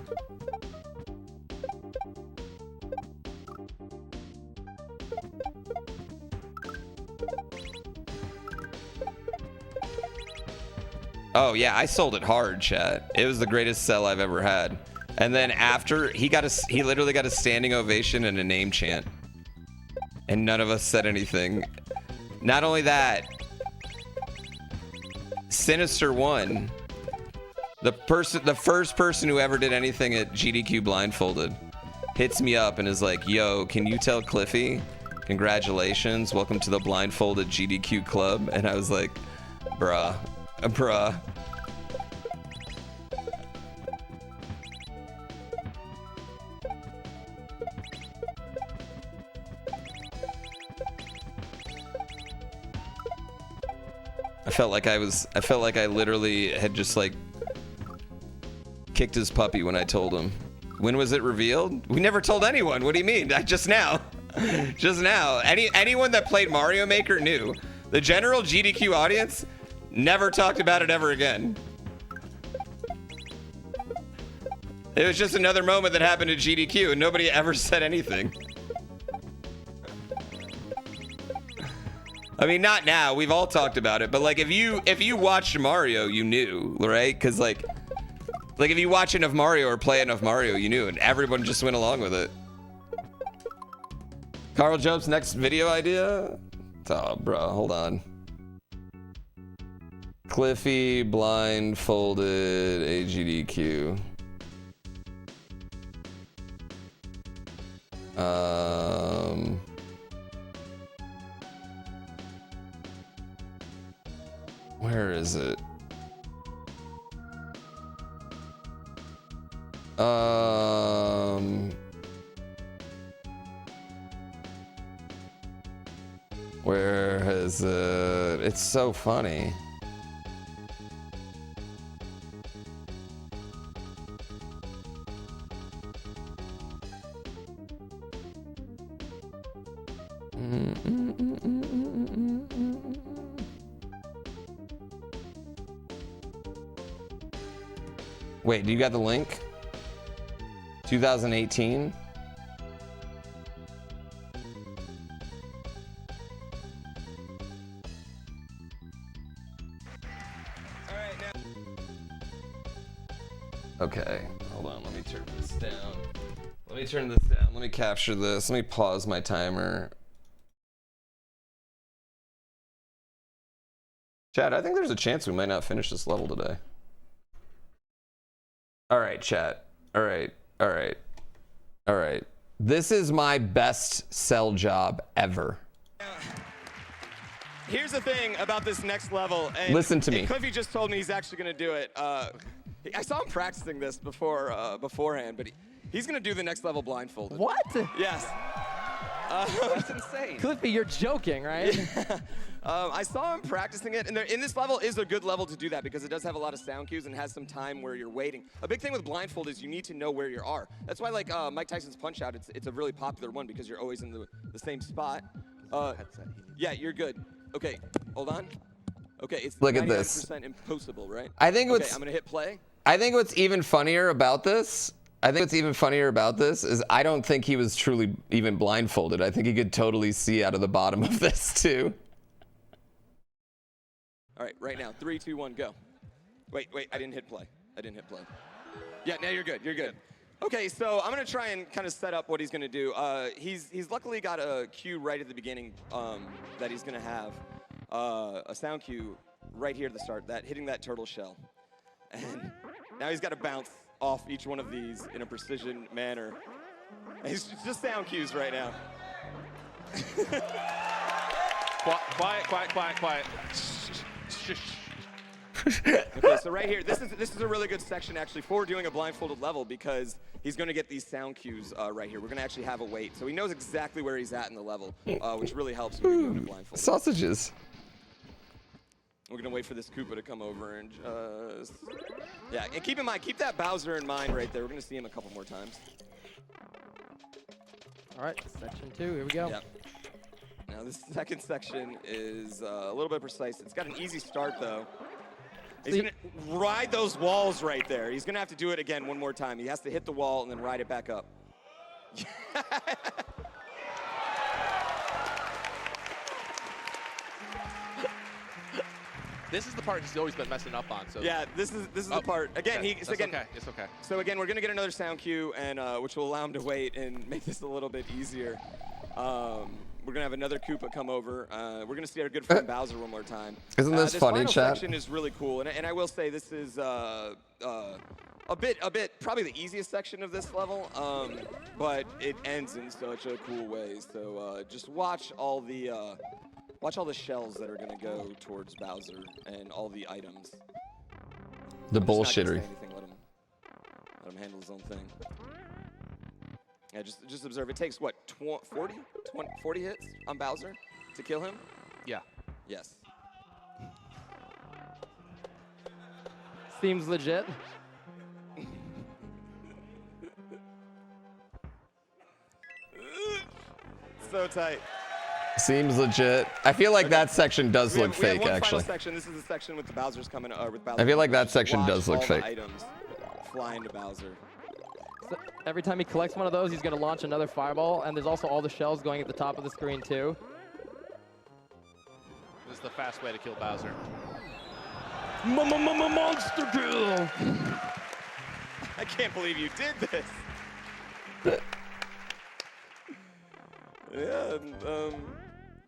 Oh yeah, I sold it hard, chat. It was the greatest sell I've ever had. And then after, he literally got a standing ovation and a name chant. And none of us said anything. Not only that, Sinister won. The first person who ever did anything at GDQ blindfolded hits me up and is like, yo, can you tell Cliffy, congratulations, welcome to the blindfolded GDQ club. And I was like, bruh. I felt like I literally had just like kicked his puppy when I told him. When was it revealed? We never told anyone. What do you mean? Just now. Just now. Anyone that played Mario Maker knew. The general GDQ audience never talked about it ever again. It was just another moment that happened at GDQ and nobody ever said anything. I mean, not now. We've all talked about it, but like if you watched Mario, you knew, right? Because like if you watch enough Mario or play enough Mario, you knew, and everyone just went along with it. Carl Jumps next video idea? Oh, bro, hold on. Cliffy blindfolded AGDQ. Where is it? Where is it? It's so funny. Wait, do you got the link? 2018? Okay, hold on, let me turn this down. Let me capture this. Let me pause my timer. Chat, I think there's a chance we might not finish this level today. All right, chat. All right. This is my best sell job ever. Here's the thing about this next level. And listen to me. Cliffy just told me he's actually going to do it. I saw him practicing this beforehand, but he's going to do the next level blindfolded. What? Yes. That's insane. Cliffy, you're joking, right? I saw him practicing it, and in this level is a good level to do that because it does have a lot of sound cues and has some time where you're waiting. A big thing with blindfold is you need to know where you are. That's why, like Mike Tyson's Punch Out, it's a really popular one because you're always in the same spot. Yeah, you're good. Okay, hold on. Okay, it's Look at this. 99% impossible, right? I think okay, I'm gonna hit play. I think what's even funnier about this. Is I don't think he was truly even blindfolded. I think he could totally see out of the bottom of this too. All right, right now, 3, 2, 1, go. Wait, I didn't hit play. Yeah, now you're good. Okay, so I'm gonna try and kind of set up what he's gonna do. He's luckily got a cue right at the beginning that he's gonna have a sound cue right here at the start, hitting that turtle shell, and now he's got to bounce off each one of these in a precision manner. And he's just sound cues right now. Quiet. Okay, so right here, this is a really good section actually for doing a blindfolded level because he's going to get these sound cues right here. We're going to actually have a wait, so he knows exactly where he's at in the level, which really helps when you're doing blindfolded. Sausages. We're going to wait for this Koopa to come over and just... Yeah, and keep in mind, keep that Bowser in mind right there. We're going to see him a couple more times. All right, section 2, here we go. Yep. Now this second section is a little bit precise. It's got an easy start though. He's going to ride those walls right there. He's going to have to do it again one more time. He has to hit the wall and then ride it back up. This is the part he's always been messing up on. So yeah, this is the part. Again, okay. It's okay. So again, we're gonna get another sound cue, and which will allow him to wait and make this a little bit easier. We're gonna have another Koopa come over. We're gonna see our good friend Bowser one more time. Isn't this funny, final chat? section is really cool, and I will say this is a bit probably the easiest section of this level, but it ends in such a cool way. So just watch all the shells that are gonna go towards Bowser and all the items. The bullshittery. Let him handle his own thing. Yeah, just observe. It takes what, 40 hits on Bowser to kill him? Yeah. Yes. Seems legit. So tight. Seems legit. I feel like that section does look fake, we have one actually. Final section. This is the section with the Bowser's coming. With Bowser. I feel like that section Watch does look all fake. The items flying to Bowser. So every time he collects one of those, he's going to launch another fireball, and there's also all the shells going at the top of the screen, too. This is the fast way to kill Bowser. Monster kill! I can't believe you did this. Yeah,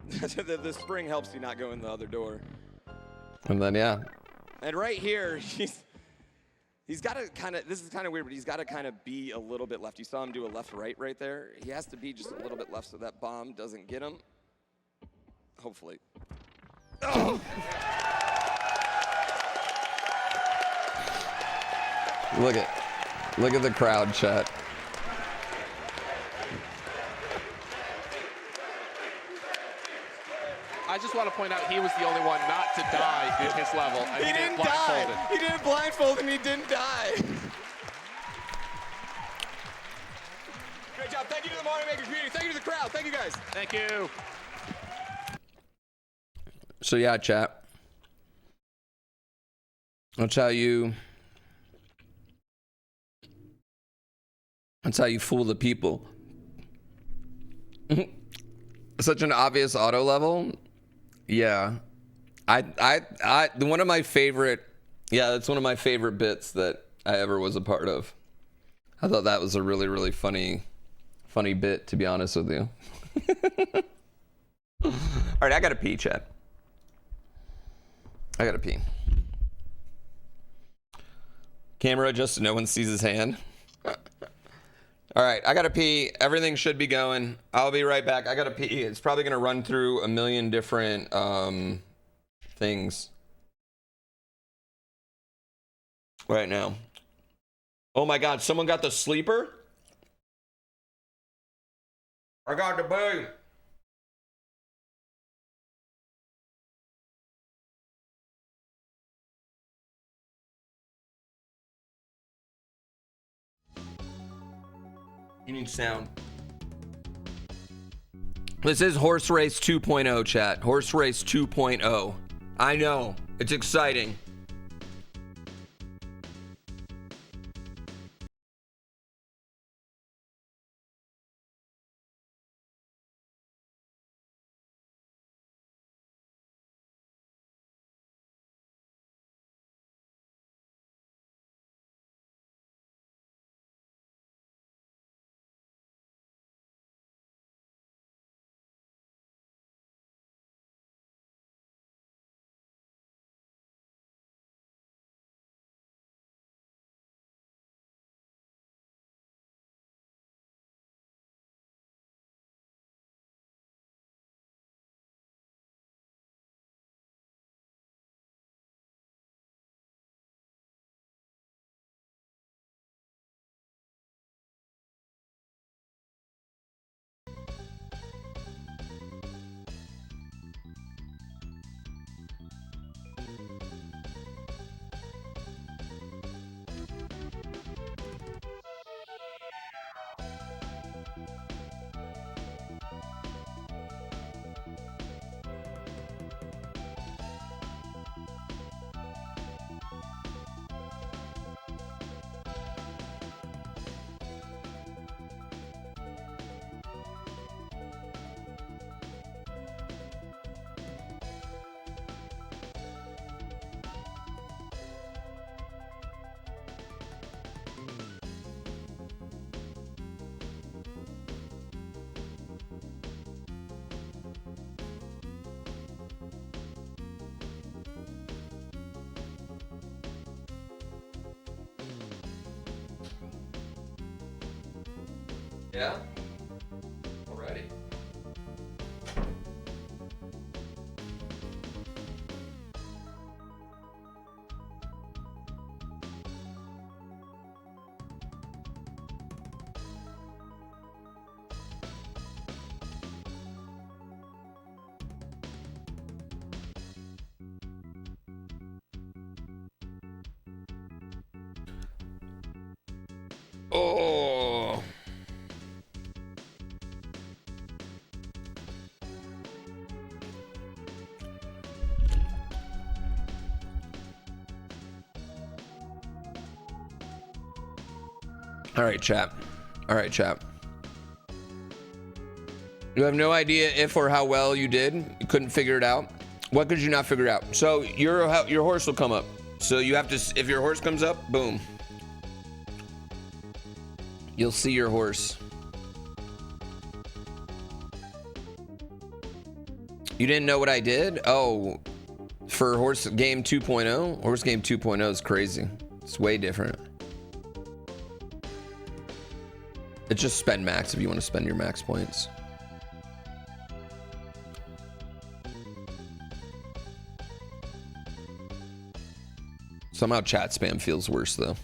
the spring helps you not go in the other door. And then, yeah. And right here, he's got to kind of, this is kind of weird, but he's got to kind of be a little bit left. You saw him do a left-right right there. He has to be just a little bit left so that bomb doesn't get him. Hopefully. Oh! Look at the crowd, chat. I just want to point out he was the only one not to die in his level. And He didn't die. He didn't blindfold and he didn't die. Great job. Thank you to the Mario Maker community. Thank you to the crowd. Thank you guys. Thank you. So yeah, chat. That's how you fool the people. Such an obvious auto level. Yeah. One of my favorite, that's one of my favorite bits that I ever was a part of. I thought that was a really, really funny bit, to be honest with you. All right, I gotta pee, chat. I gotta pee. Camera adjust so no one sees his hand. All right, I gotta pee. Everything should be going. I'll be right back. I gotta pee. It's probably gonna run through a million different things right now. Oh my God, someone got the sleeper? I got the boo. You need sound. This is Horse Race 2.0, chat. Horse Race 2.0. I know. It's exciting. Yeah? Alrighty. Oh. All right, chat. All right, chat. You have no idea if or how well you did. You couldn't figure it out. What could you not figure out? So your horse will come up. So you have to, if your horse comes up, boom. You'll see your horse. You didn't know what I did? Oh, for Horse Game 2.0? Horse Game 2.0 is crazy. It's way different. It's just spend max if you want to spend your max points. Somehow chat spam feels worse though.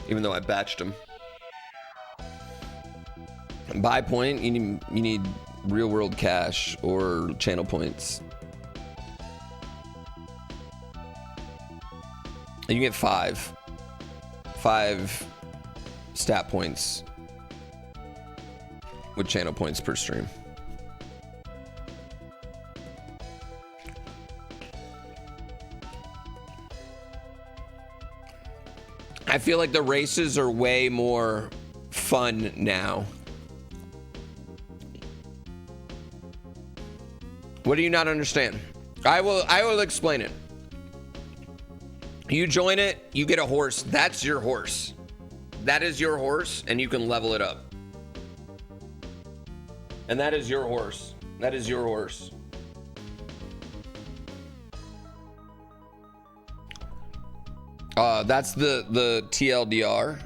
Even though I batched them. Buy point, you need real world cash or channel points. And you get 5 stat points with channel points per stream. I feel like the races are way more fun now. What do you not understand? I will explain it. You join it, you get a horse. That's your horse. That is your horse, and you can level it up. And that is your horse. That is your horse. That's the TLDR.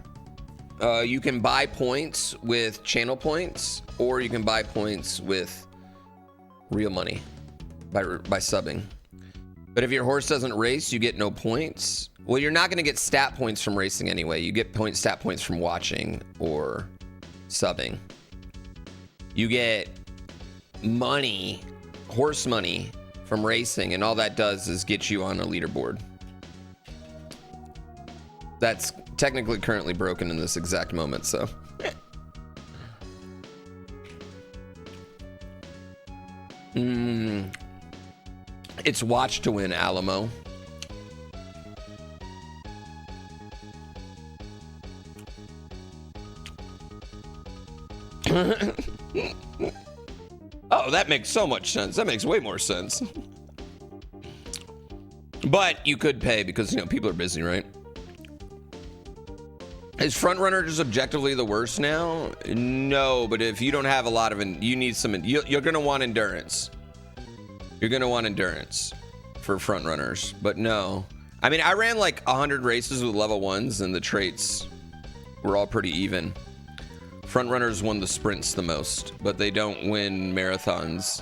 You can buy points with channel points, or you can buy points with real money by subbing. But if your horse doesn't race, you get no points. Well, you're not going to get stat points from racing anyway. You get stat points from watching or subbing. You get money, horse money from racing, and all that does is get you on a leaderboard. That's technically currently broken in this exact moment, so. It's watch to win, Alamo. Oh, that makes so much sense. That makes way more sense. But you could pay because, you know, people are busy, right? Is Frontrunner just objectively the worst now? No, but if you don't have a lot of, you need some, you're going to want endurance. You're going to want endurance for Frontrunners, but no. I mean, I ran like 100 races with level 1s and the traits were all pretty even. Frontrunners won the sprints the most, but they don't win marathons.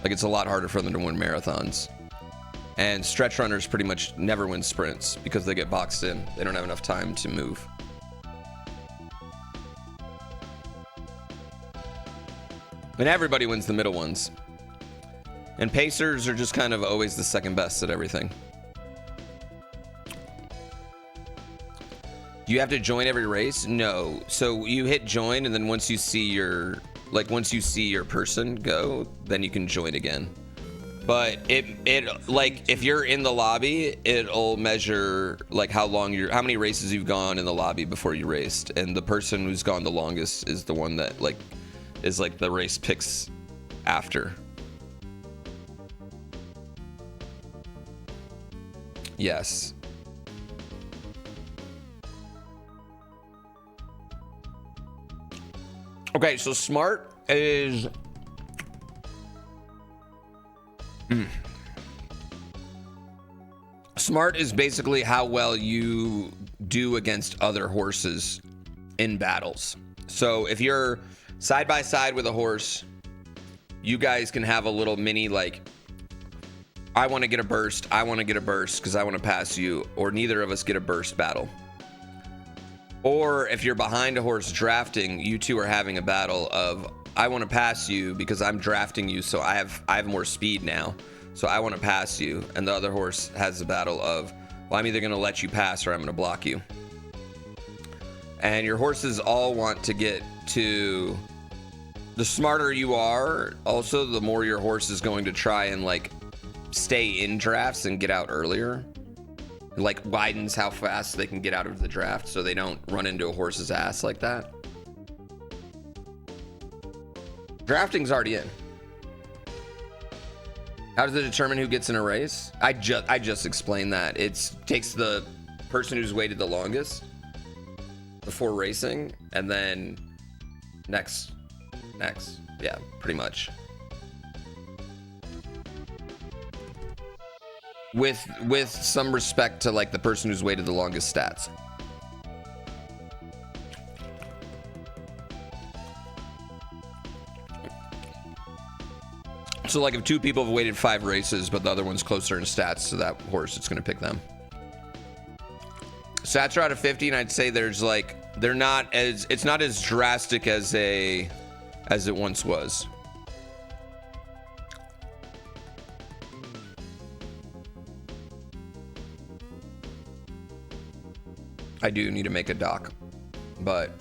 Like, it's a lot harder for them to win marathons. And stretch runners pretty much never win sprints because they get boxed in. They don't have enough time to move. And everybody wins the middle ones. And pacers are just kind of always the second best at everything. Do you have to join every race? No. So you hit join, and then once you see your, once you see your person go, then you can join again. But it like, if you're in the lobby, it'll measure like how many races you've gone in the lobby before you raced, and the person who's gone the longest is the one that is the race picks after. Yes. Okay, so smart is smart is basically how well you do against other horses in battles. So if you're side by side with a horse, you guys can have a little mini I want to get a burst, I want to get a burst because I want to pass you, or neither of us get a burst battle. Or if you're behind a horse drafting, you two are having a battle of, I want to pass you because I'm drafting you, so I have more speed now, so I want to pass you. And the other horse has a battle of, well, I'm either going to let you pass or I'm going to block you. And your horses all want to get to, the smarter you are, also the more your horse is going to try and stay in drafts and get out earlier. Widens how fast they can get out of the draft so they don't run into a horse's ass like that. Drafting's already in. How does it determine who gets in a race? I just explained that. It takes the person who's waited the longest before racing, and then next. Yeah, pretty much. With some respect to the person who's waited the longest stats. So if two people have waited 5 races, but the other one's closer in stats to that horse, it's going to pick them. Stats are out of 50, and I'd say there's it's not as drastic as it once was. I do need to make a doc, but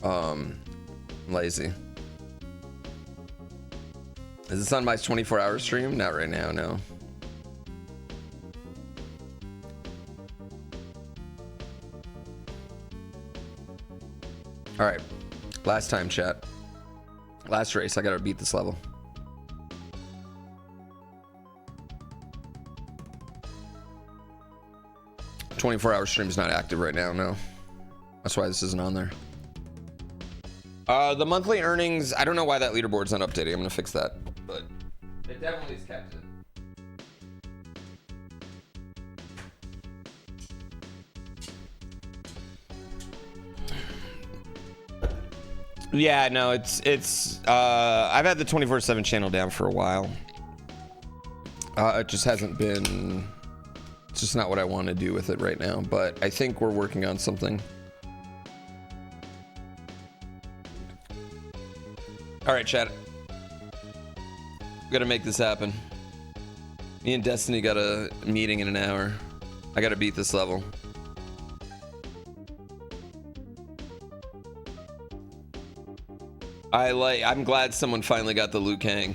I'm lazy. Is this on my 24-hour stream? Not right now, no. All right, last time, chat. Last race, I gotta beat this level. "24-hour stream's not active right now, no. That's why this isn't on there. The monthly earnings, I don't know why that leaderboard's not updating. I'm gonna fix that, but it definitely is kept it. Yeah, no, it's I've had the 24/7 channel down for a while. It just hasn't been, it's just not what I want to do with it right now, but I think we're working on something. All right, chat. Gotta make this happen. Me and Destiny got a meeting in an hour. I gotta beat this level. I'm glad someone finally got the Liu Kang.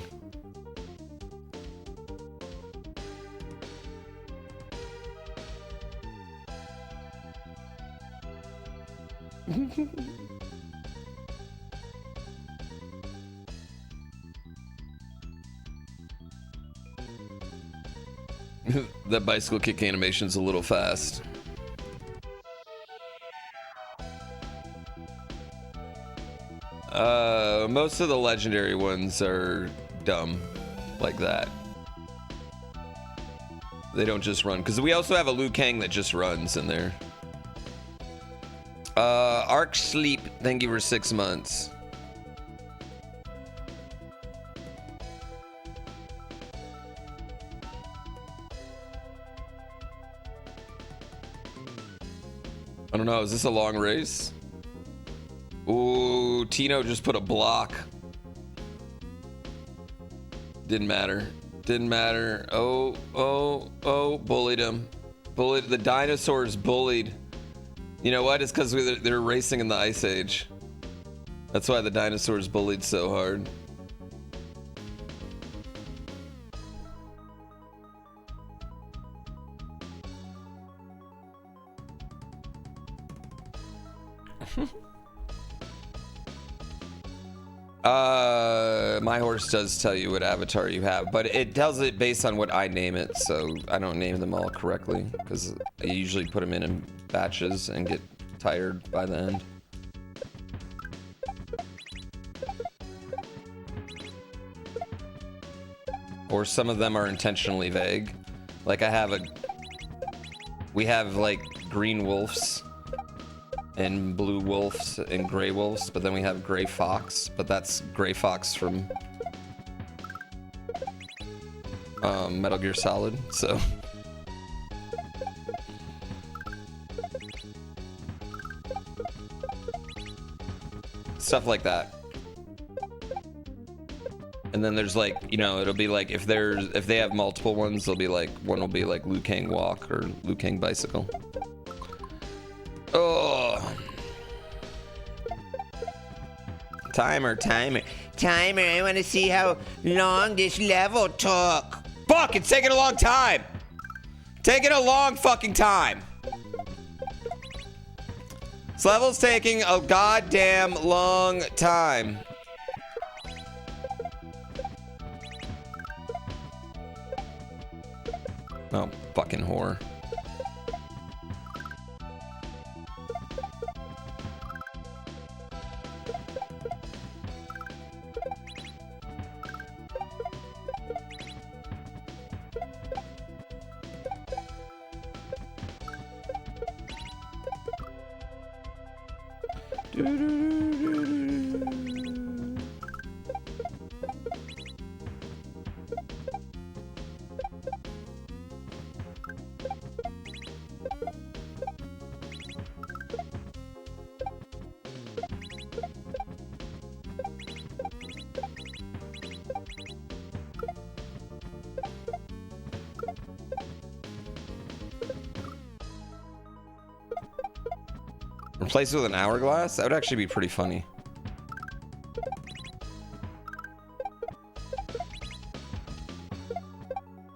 That bicycle kick animation's a little fast. Most of the legendary ones are dumb like that. They don't just run, because we also have a Liu Kang that just runs in there. Arc Sleep, thank you for 6 months. I don't know, is this a long race? Ooh, Tino just put a block. Didn't matter. Didn't matter. Oh, bullied him. Bullied. The dinosaurs bullied. You know what? It's because they're racing in the Ice Age. That's why the dinosaurs bullied so hard. My horse does tell you what avatar you have, but it tells it based on what I name it, so I don't name them all correctly, because I usually put them in batches and get tired by the end. Or some of them are intentionally vague. Like we have like green wolves and blue wolves and gray wolves, but then we have gray fox, but that's gray fox from Metal Gear Solid, so stuff like that. And then there's like, you know, it'll be like if they have multiple ones, they'll be like, one will be like Liu Kang walk or Liu Kang bicycle. Oh. Timer, I want to see how long this level took. Fuck, it's taking a long time. Taking a long fucking time. This level's taking a goddamn long time. Oh, fucking whore. Replace it with an hourglass? That would actually be pretty funny.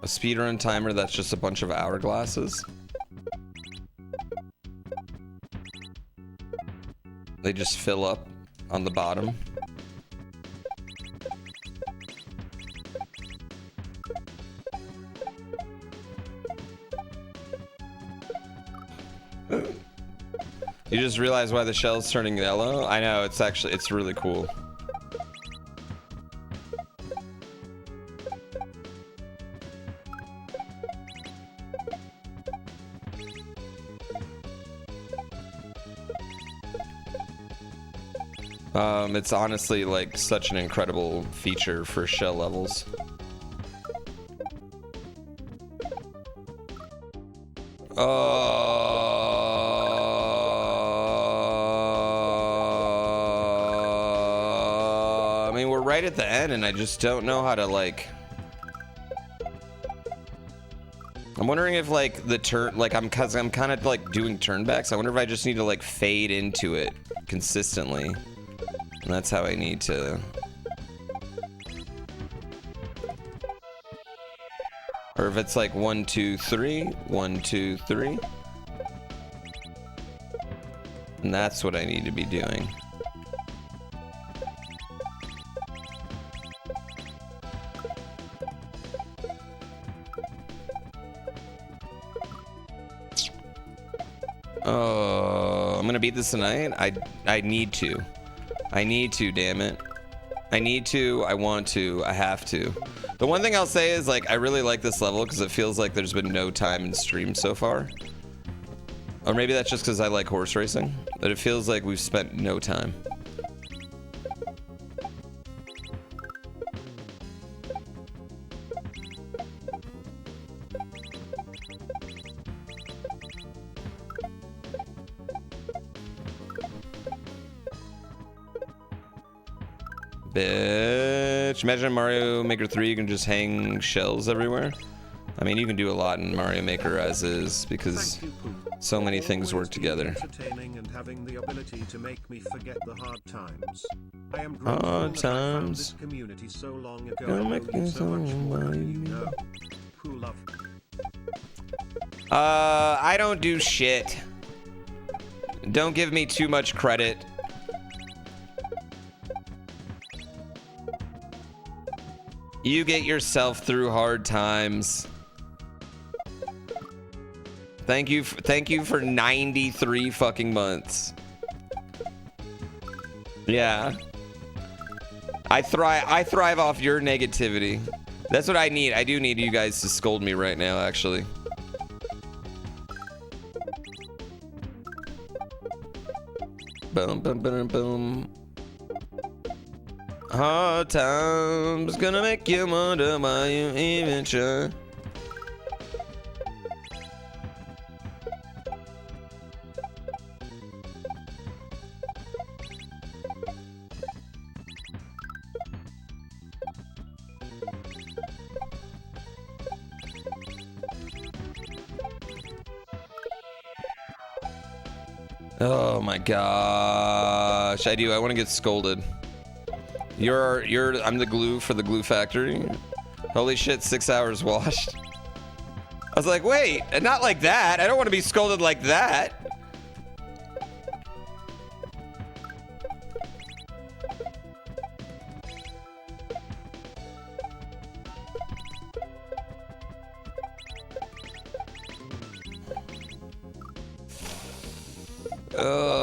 A speedrun timer that's just a bunch of hourglasses. They just fill up on the bottom. You just realize why the shell's turning yellow? I know, it's really cool. It's honestly like such an incredible feature for shell levels. I mean, we're right at the end and I just don't know how to like... I'm wondering if like the turn, like I'm kind of like doing turnbacks. I wonder if I just need to like fade into it consistently. And that's how I need to. Or if it's like 1, 2, 3, 1, 2, 3. And that's what I need to be doing. Oh, I'm gonna beat this tonight. I need to. I need to, damn it. I need to, I want to, I have to. The one thing I'll say is, like, I really like this level because it feels like there's been no time in stream so far. Or maybe that's just because I like horse racing, but it feels like we've spent no time. Bitch. Imagine Mario Maker 3, you can just hang shells everywhere. I mean, you can do a lot in Mario Maker as is because so many things work together. Entertaining and having the ability to make me forget the hard times. I am Hard grateful that I found times. this community so long ago. Gonna I make owe you me so much so more than lonely. you know. Poo love. I don't do shit. Don't give me too much credit. You get yourself through hard times. Thank you for 93 fucking months. Yeah. I thrive off your negativity. That's what I need. I do need you guys to scold me right now, actually. Boom, boom, boom, boom. Hard times gonna make you wonder why you even try. Oh my gosh, I do. I want to get scolded. I'm the glue for the glue factory. Holy shit, 6 hours washed. I was like, wait, not like that. I don't want to be scolded like that. Oh.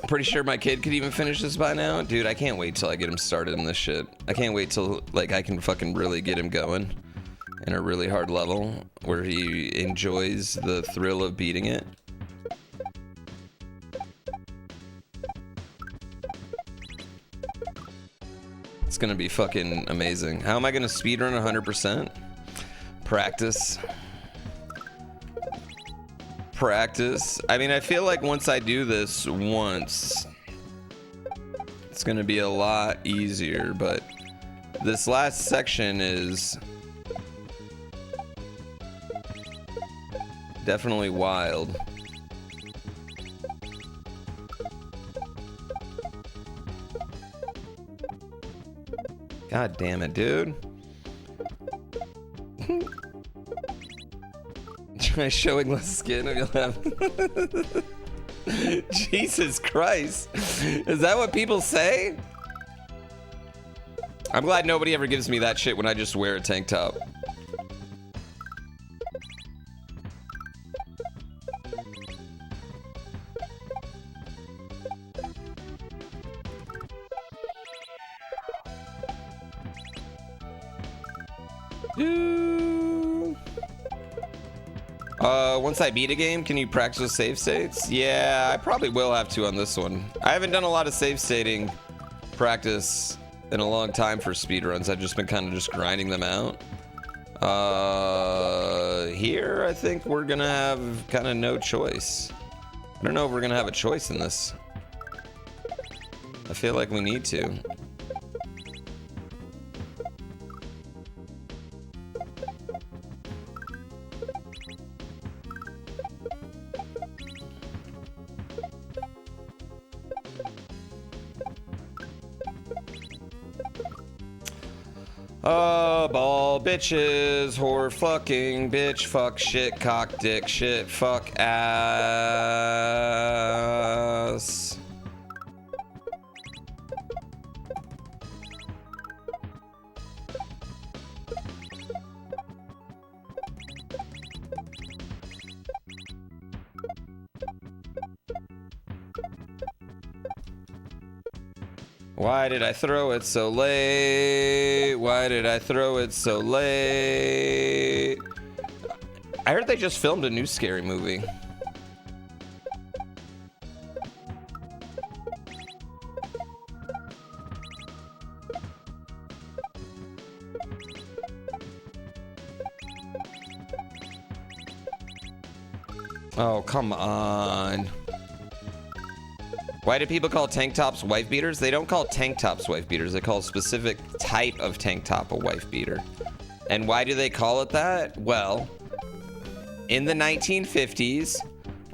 Pretty sure my kid could even finish this by now. Dude, I can't wait till I get him started in this shit. I can't wait till, like, I can fucking really get him going in a really hard level where he enjoys the thrill of beating it. It's gonna be fucking amazing. How am I gonna speedrun 100%? Practice. Practice. I mean, I feel like once I do this once, it's gonna be a lot easier, but this last section is definitely wild. God damn it, dude. Try showing less skin and you'll have... Jesus Christ. Is that what people say? I'm glad nobody ever gives me that shit when I just wear a tank top. Once I beat a game, can you practice with save states? Yeah, I probably will have to on this one. I haven't done a lot of save stating practice in a long time for speedruns. I've just been kind of just grinding them out. Here, I think we're gonna have kind of no choice. I don't know if we're gonna have a choice in this. I feel like we need to. Ball bitches, whore fucking bitch, fuck shit, cock dick shit, fuck ass. Why did I throw it so late? Why did I throw it so late? I heard they just filmed a new scary movie. Oh, come on. Why do people call tank tops wife beaters? They don't call tank tops wife beaters. They call a specific type of tank top a wife beater. And why do they call it that? Well, in the 1950s,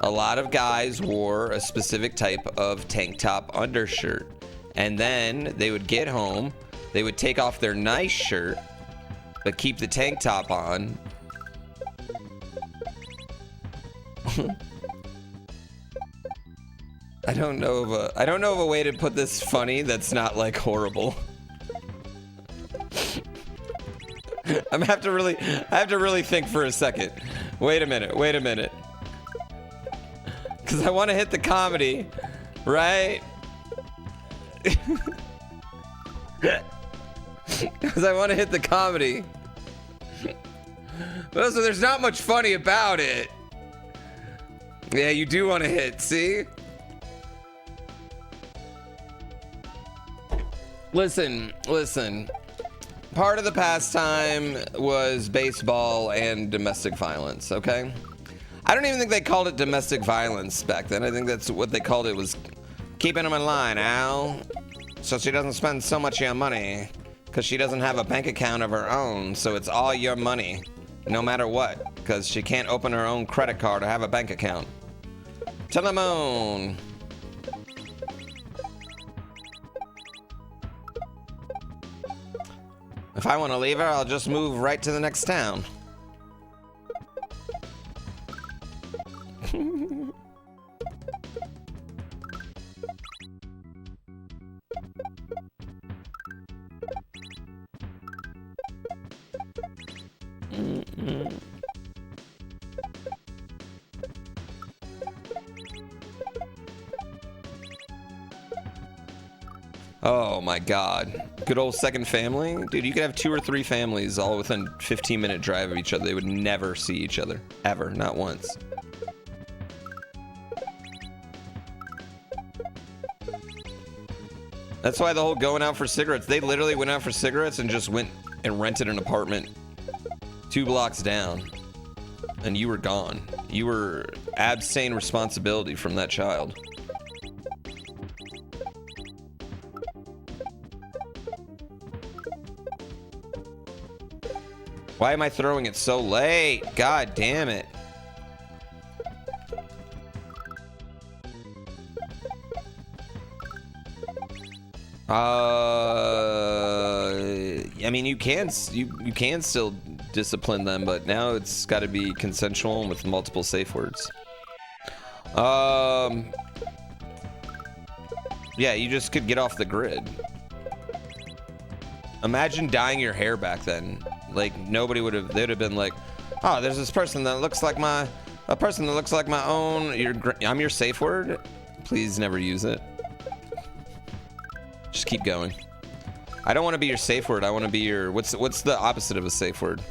a lot of guys wore a specific type of tank top undershirt. And then they would get home, they would take off their nice shirt, but keep the tank top on. I don't know of a way to put this funny that's not like horrible. I have to really think for a second. Wait a minute. Cause I want to hit the comedy, right? Cause I want to hit the comedy. But also there's not much funny about it. Yeah, you do want to hit, see? Listen. Part of the pastime was baseball and domestic violence, okay? I don't even think they called it domestic violence back then. I think that's what they called it, was keeping them in line, Al. So she doesn't spend so much of your money, because she doesn't have a bank account of her own, so it's all your money, no matter what, because she can't open her own credit card or have a bank account. To the moon. If I want to leave her, I'll just move right to the next town. Oh my god. Good old second family? Dude, you could have 2 or 3 families all within 15-minute drive of each other. They would never see each other. Ever. Not once. That's why the whole going out for cigarettes, they literally went out for cigarettes and just went and rented an apartment 2 blocks down. And you were gone. You were abstain responsibility from that child. Why am I throwing it so late? God damn it. I mean, you can still discipline them, but now it's got to be consensual and with multiple safe words. Yeah, you just could get off the grid. Imagine dyeing your hair back then. Like, nobody would have, they'd have been like, oh, there's this person that looks like my own, I'm your safe word. Please never use it. Just keep going. I don't want to be your safe word. I want to be your, what's the opposite of a safe word?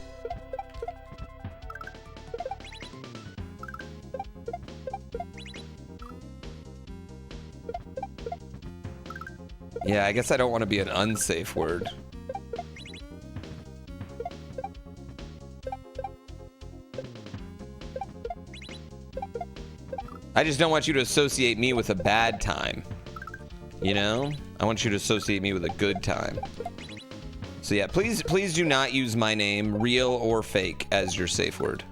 Yeah, I guess I don't want to be an unsafe word. I just don't want you to associate me with a bad time. You know? I want you to associate me with a good time. So yeah, please do not use my name, real or fake, as your safe word.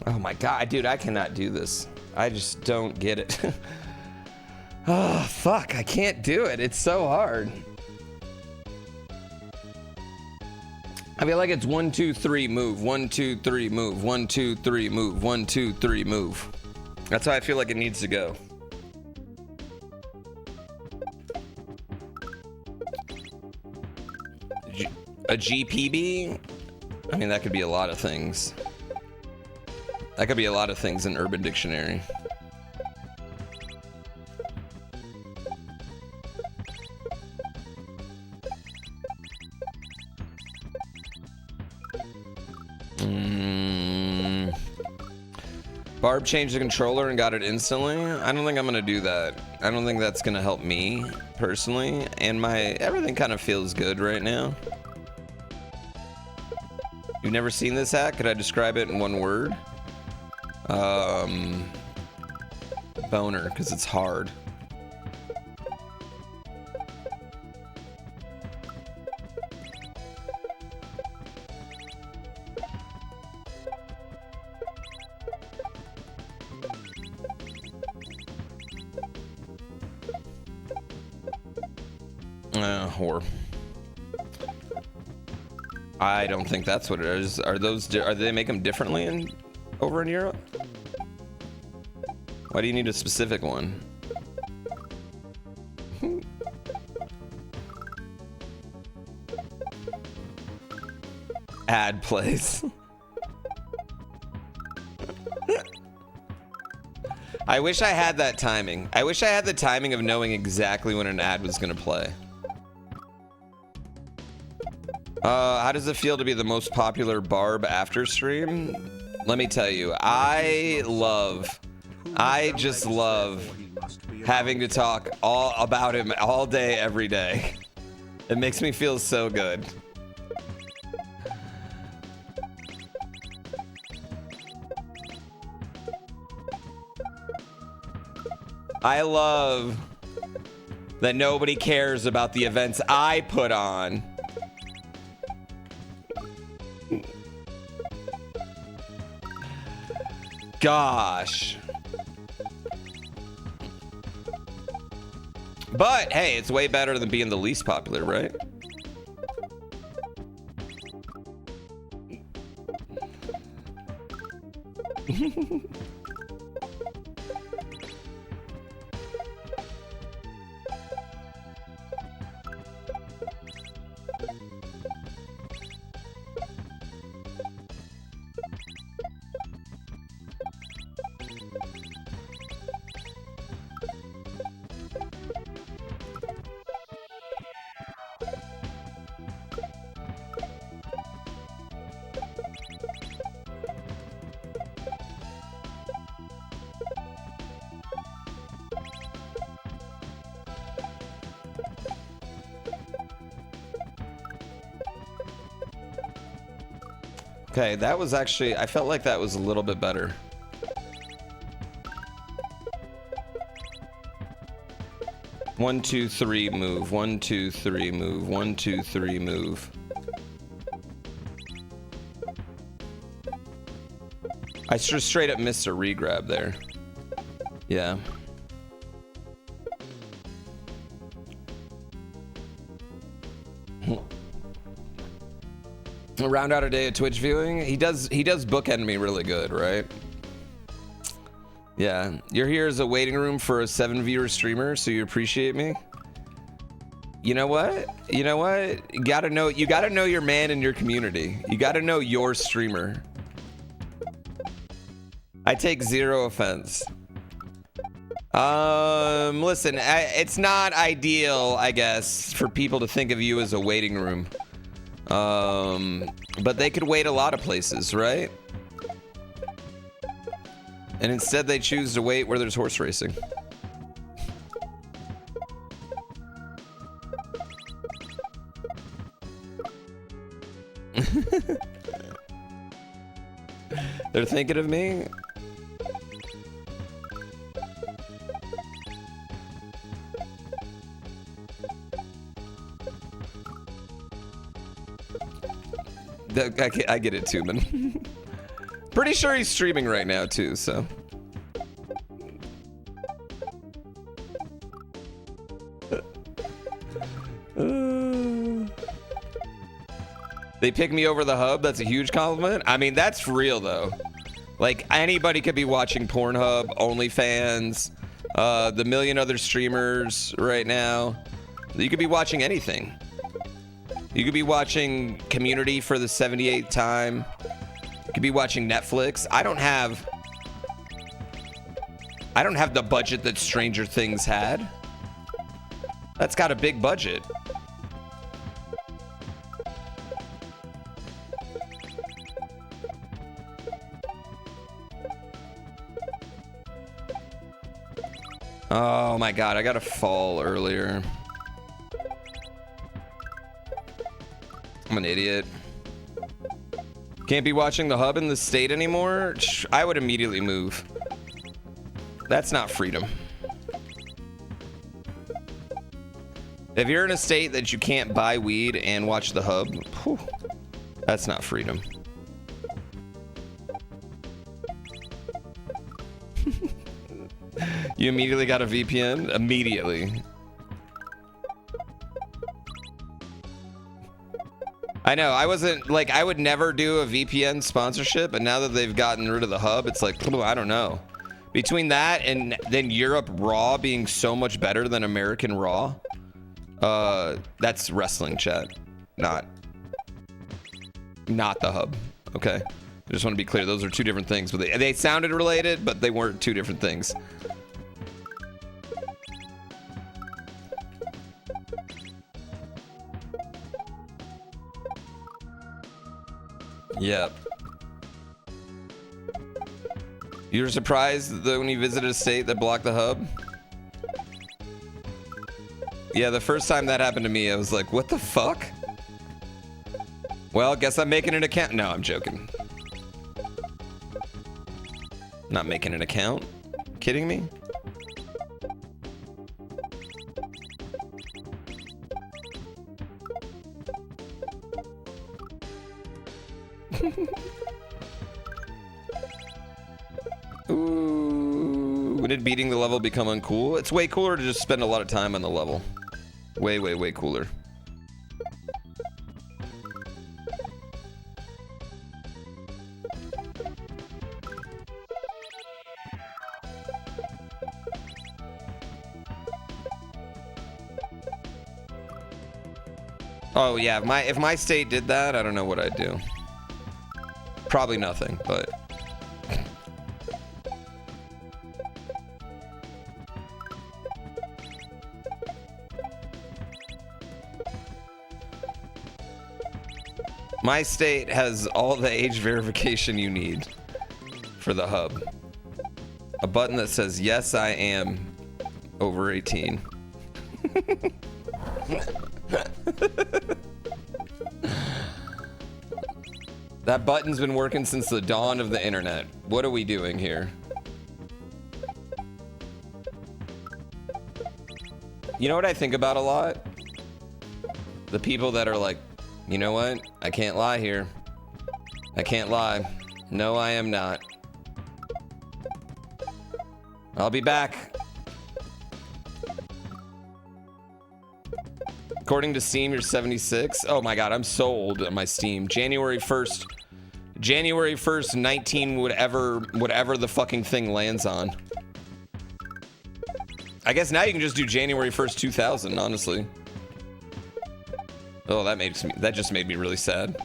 Oh my god, dude, I cannot do this. I just don't get it. Oh, fuck, I can't do it. It's so hard. I feel like it's 1, 2, 3, move. 1, 2, 3, move. 1, 2, 3, move. 1, 2, 3, move. That's how I feel like it needs to go. A GPB? I mean, that could be a lot of things. That could be a lot of things in Urban Dictionary. Barb changed the controller and got it instantly. I don't think I'm gonna do that. I don't think that's gonna help me personally. And everything kind of feels good right now. You've never seen this hack? Could I describe it in one word? Boner, because it's hard. Whore. I don't think that's what it is. Are they make them differently over in Europe? Why do you need a specific one? Ad plays. I wish I had that timing. I wish I had the timing of knowing exactly when an ad was gonna play. How does it feel to be the most popular Barb after stream? Let me tell you, I just love having to talk all about him all day, every day. It makes me feel so good. I love that nobody cares about the events I put on. Gosh. But hey, it's way better than being the least popular, right? Okay, that was actually, I felt like that was a little bit better. One, two, three, move. 1, 2, 3, move. 1, 2, 3, move. I just straight up missed a regrab there. Yeah. Round out a day of Twitch viewing. He does bookend me really good, right? Yeah, you're here as a waiting room for a 7-viewer streamer, so you appreciate me. You know what? You know what? You gotta know your man in your community. You gotta know your streamer. I take zero offense. Listen, it's not ideal, I guess, for people to think of you as a waiting room. But they could wait a lot of places, right? And instead they choose to wait where there's horse racing. They're thinking of me? I get it too, man. Pretty sure he's streaming right now too, so. They pick me over the hub. That's a huge compliment. I mean, that's real though. Like anybody could be watching Pornhub, OnlyFans, the million other streamers right now. You could be watching anything. You could be watching Community for the 78th time. You could be watching Netflix. I don't have the budget that Stranger Things had. That's got a big budget. Oh my god, I got to fall earlier. I'm an idiot. Can't be watching the hub in the state anymore? I would immediately move. That's not freedom. If you're in a state that you can't buy weed and watch the hub, whew, that's not freedom. You immediately got a VPN? Immediately. I know, I wasn't, like, I would never do a VPN sponsorship, but now that they've gotten rid of the hub, it's like, I don't know. Between that and then Europe Raw being so much better than American Raw, that's wrestling chat, not the hub, okay? I just want to be clear, those are two different things, but they sounded related, but they weren't two different things. Yep. You were surprised that when you visited a state that blocked the hub? Yeah, the first time that happened to me, I was like, what the fuck? Well, guess I'm making an account. No, I'm joking. Not making an account? Kidding me? Ooh, when did beating the level become uncool? It's way cooler to just spend a lot of time on the level. Way, way, way cooler. Oh yeah, if my state did that, I don't know what I'd do. Probably nothing, but my state has all the age verification you need for the hub. A button that says, yes, I am over 18. That button's been working since the dawn of the internet. What are we doing here? You know what I think about a lot? The people that are like, you know what? I can't lie here. I can't lie. No, I am not. I'll be back. According to Steam, you're 76. Oh my god, I'm so old on my Steam. January 1st, January 1st, 19, whatever the fucking thing lands on. I guess now you can just do January 1st, 2000, honestly. Oh, that just made me really sad.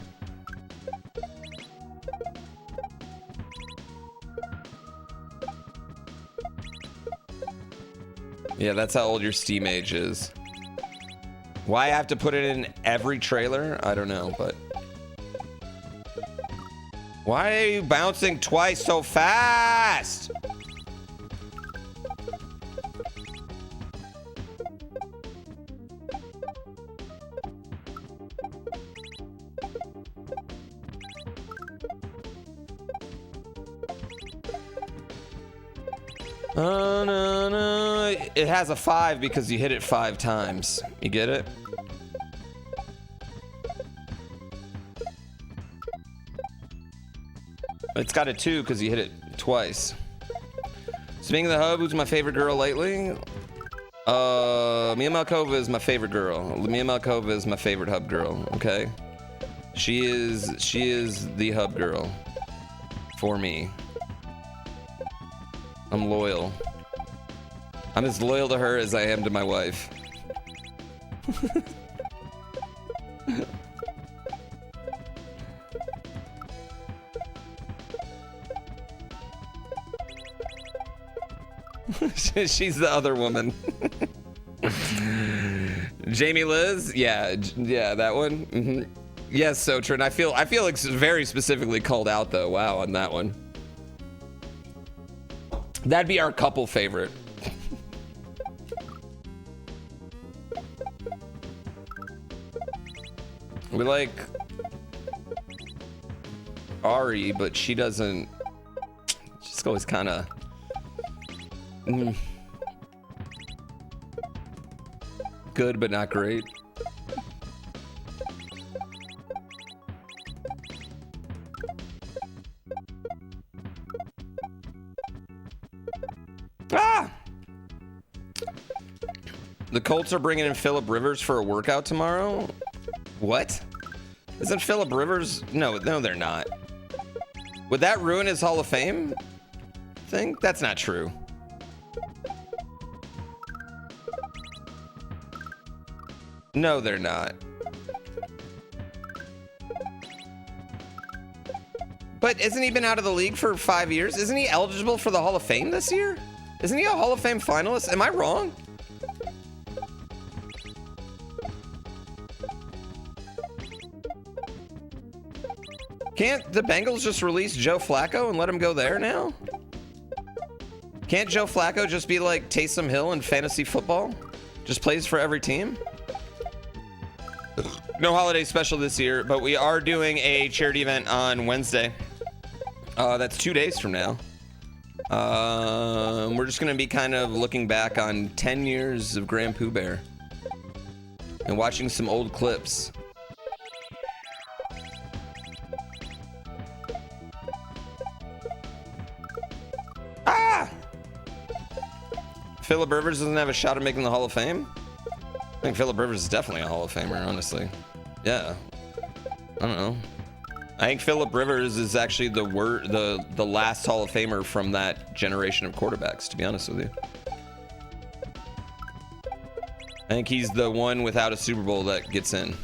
Yeah, that's how old your Steam age is. Why I have to put it in every trailer? I don't know, but... Why are you bouncing twice so fast? No. It has a 5 because you hit it 5 times. You get it? It's got a 2 because you hit it twice. Speaking of the hub, who's my favorite girl lately? Mia Malkova is my favorite girl. Mia Malkova is my favorite hub girl, okay? She is the hub girl for me. I'm loyal. I'm as loyal to her as I am to my wife. She's the other woman. Jamie Liz? Yeah, that one. Mm-hmm. Yes, so Trin. I feel like very specifically called out though. Wow, on that one. That'd be our couple favorite. We like Ari, but she doesn't. She's always kind of. Good, but not great. Ah! The Colts are bringing in Phillip Rivers for a workout tomorrow. What? Isn't Phillip Rivers? No, they're not. Would that ruin his Hall of Fame thing? That's not true. No, they're not. But isn't he been out of the league for 5 years? Isn't he eligible for the Hall of Fame this year? Isn't he a Hall of Fame finalist? Am I wrong? Can't the Bengals just release Joe Flacco and let him go there now? Can't Joe Flacco just be like Taysom Hill in fantasy football? Just plays for every team? No holiday special this year, but we are doing a charity event on Wednesday. That's 2 days from now. We're just going to be kind of looking back on 10 years of GrandPooBear and watching some old clips. Ah! Phillip Rivers doesn't have a shot at making the Hall of Fame? I think Phillip Rivers is definitely a Hall of Famer, honestly. Yeah. I don't know. I think Phillip Rivers is actually the last Hall of Famer from that generation of quarterbacks, to be honest with you. I think he's the one without a Super Bowl that gets in.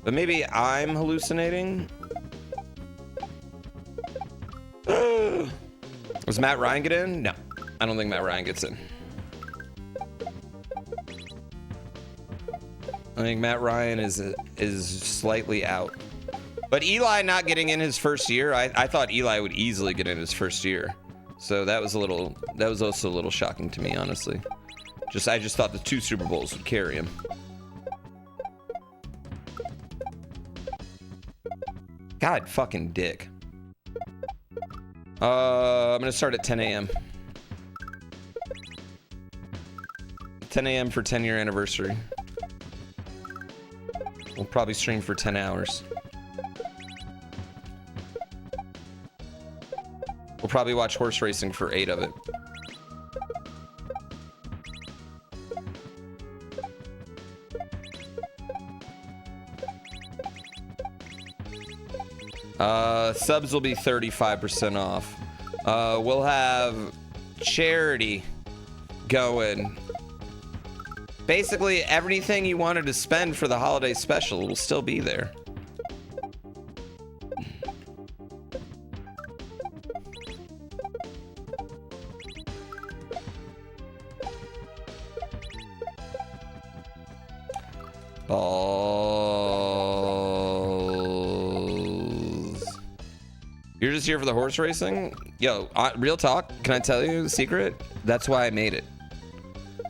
But maybe I'm hallucinating. Was Matt Ryan get in? No, I don't think Matt Ryan gets in. I think Matt Ryan is slightly out. But Eli not getting in his first year, I thought Eli would easily get in his first year. So that was also a little shocking to me, honestly. I just thought the 2 Super Bowls would carry him. God fucking dick. I'm gonna start at 10 a.m. 10 a.m. for 10-year anniversary. We'll probably stream for 10 hours. We'll probably watch horse racing for 8 of it. Subs will be 35% off. We'll have charity going. Basically, everything you wanted to spend for the holiday special will still be there. Balls. You're just here for the horse racing? Yo, real talk, can I tell you the secret? That's why I made it.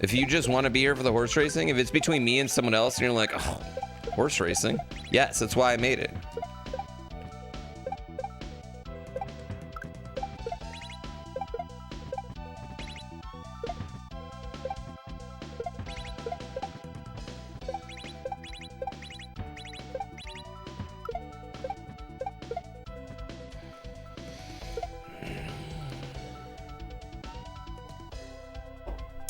If you just want to be here for the horse racing, if it's between me and someone else and you're like, oh, horse racing? Yes, that's why I made it.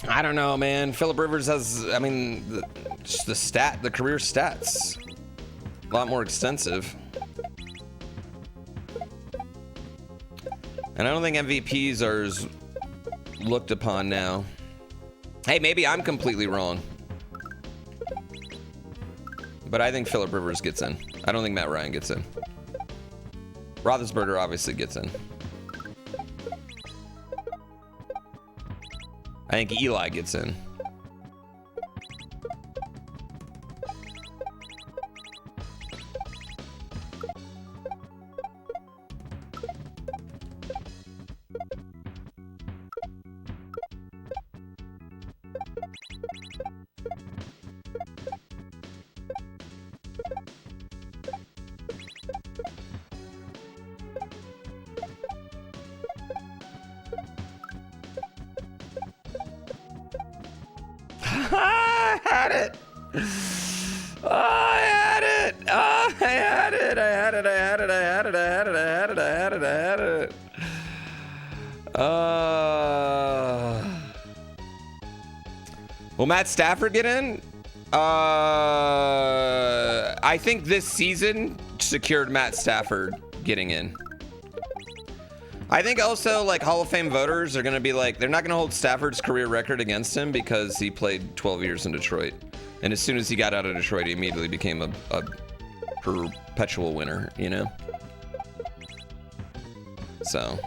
I don't know, man. Philip Rivers has, I mean, the career stats, a lot more extensive. And I don't think MVPs are as looked upon now. Hey, maybe I'm completely wrong. But I think Philip Rivers gets in. I don't think Matt Ryan gets in. Roethlisberger obviously gets in. I think Eli gets in. I had it. Oh, I had it. Oh, I had it. I had it. I had it. I had it. I had it. I had it. I had it. I had it. Will Matt Stafford get in? I think this season secured Matt Stafford getting in. I think also, like, Hall of Fame voters are going to be like, they're not going to hold Stafford's career record against him because he played 12 years in Detroit. And as soon as he got out of Detroit, he immediately became a perpetual winner, you know? So.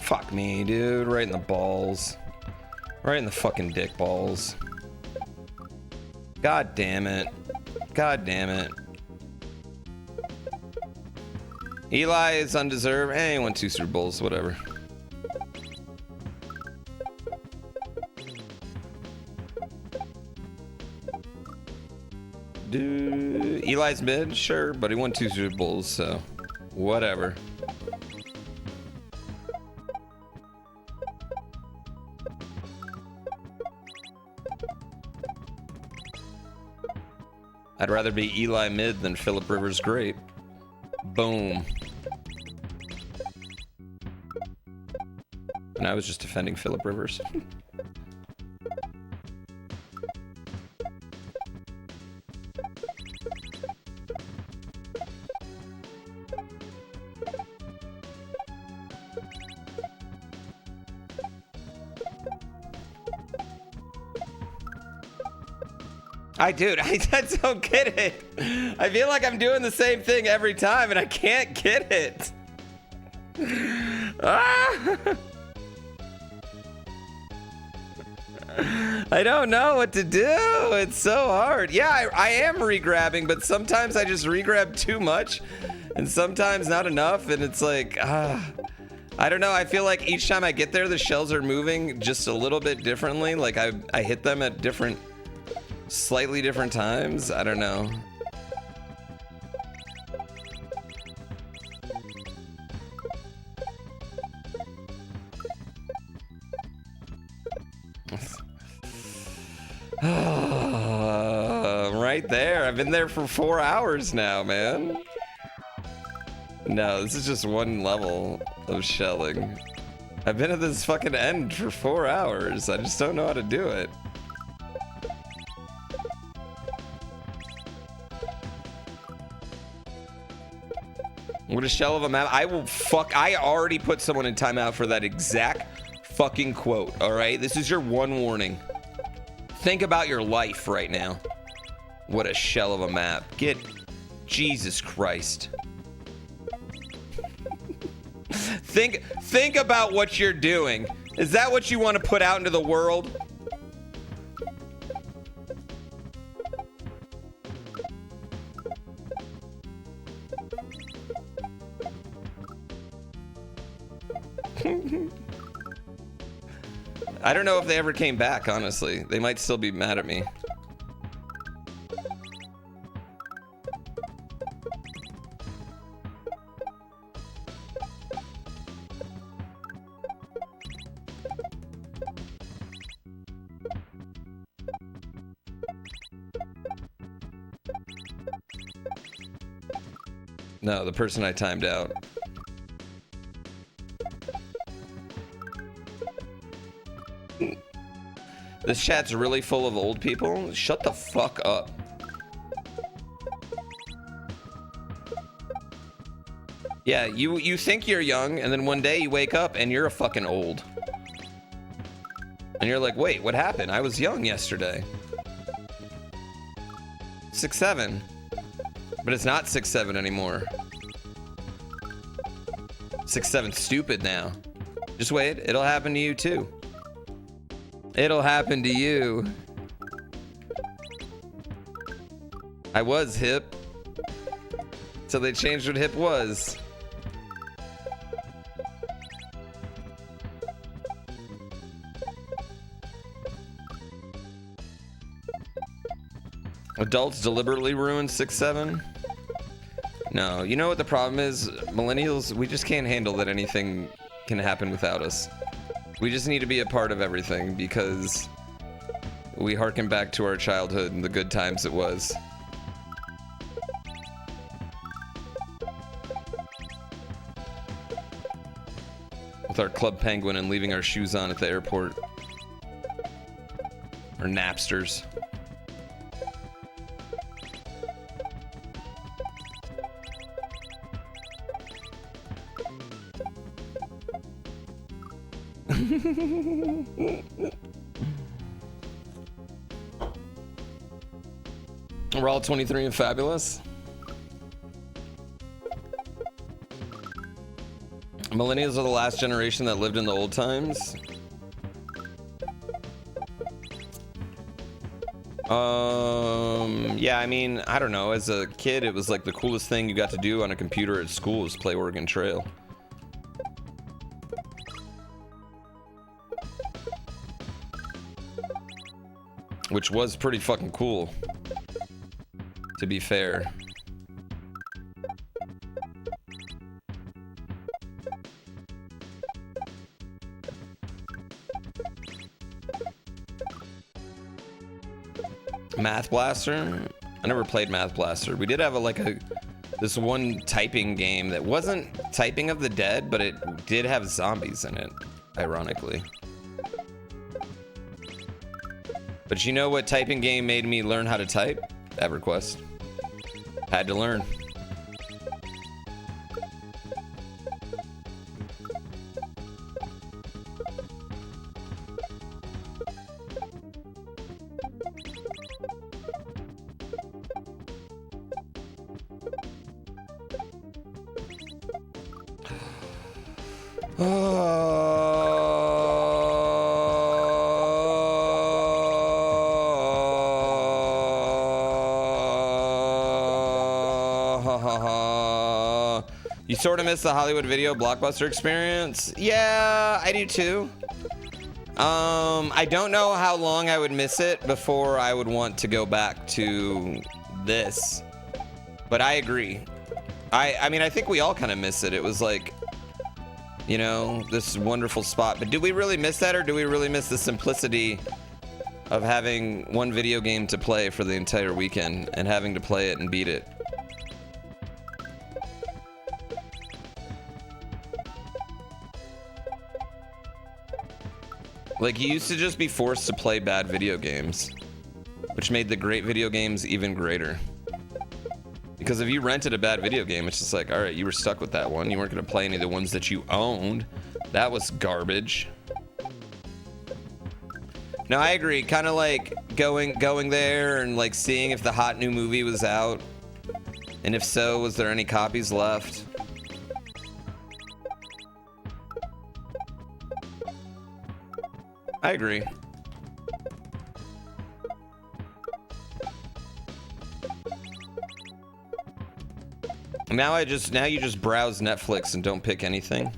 Fuck me, dude. Right in the balls. Right in the fucking dick balls. God damn it. God damn it. Eli is undeserved. He won 2 Super Bowls, whatever. Dude, Eli's mid? Sure, but he won 2 Super Bowls, so whatever. I'd rather be Eli mid than Philip Rivers great. Boom. And I was just defending Philip Rivers. I don't get it. I feel like I'm doing the same thing every time and I can't get it. I don't know what to do. It's so hard. Yeah, I am re-grabbing, but sometimes I just re-grab too much and sometimes not enough. And it's like, I don't know. I feel like each time I get there, the shells are moving just a little bit differently. Like I hit them at different Slightly different times? I don't know. Right there. I've been there for 4 hours now, man. No, this is just one level of shelling. I've been at this fucking end for 4 hours. I just don't know how to do it. What a shell of a map. I will fuck. I already put someone in timeout for that exact fucking quote. All right. This is your one warning. Think about your life right now. What a shell of a map. Get Jesus Christ. Think about what you're doing. Is that what you want to put out into the world? I don't know if they ever came back, honestly. They might still be mad at me. No, the person I timed out. This chat's really full of old people. Shut the fuck up. Yeah, you think you're young, and then one day you wake up and you're a fucking old. And you're like, wait, what happened? I was young yesterday. 6'7". But it's not 6'7" anymore. 6'7" stupid now. Just wait, it'll happen to you too. It'll happen to you. I was hip. So they changed what hip was. Adults deliberately ruin 6'7". No, you know what the problem is? Millennials, we just can't handle that anything can happen without us. We just need to be a part of everything because we harken back to our childhood and the good times it was. With our Club Penguin and leaving our shoes on at the airport. Or Napsters. We're all 23 and fabulous. Millennials are the last generation that lived in the old times. Yeah, I mean, I don't know. As a kid, it was like the coolest thing you got to do on a computer at school was play Oregon Trail. Which was pretty fucking cool, to be fair. Math Blaster? I never played Math Blaster. We did have this one typing game that wasn't Typing of the Dead, but it did have zombies in it, ironically. But you know what typing game made me learn how to type? EverQuest. Had to learn. Sort of miss the Hollywood Video Blockbuster experience. Yeah, I do too. I don't know how long I would miss it before I would want to go back to this. But I agree. I mean, I think we all kind of miss it. It was like, you know, this wonderful spot. But do we really miss that, or do we really miss the simplicity of having one video game to play for the entire weekend and having to play it and beat it? Like, you used to just be forced to play bad video games, which made the great video games even greater. Because if you rented a bad video game, it's just like, all right, you were stuck with that one. You weren't going to play any of the ones that you owned. That was garbage. No, I agree. Kind of like going there and like seeing if the hot new movie was out. And if so, was there any copies left? I agree. Now you just browse Netflix and don't pick anything.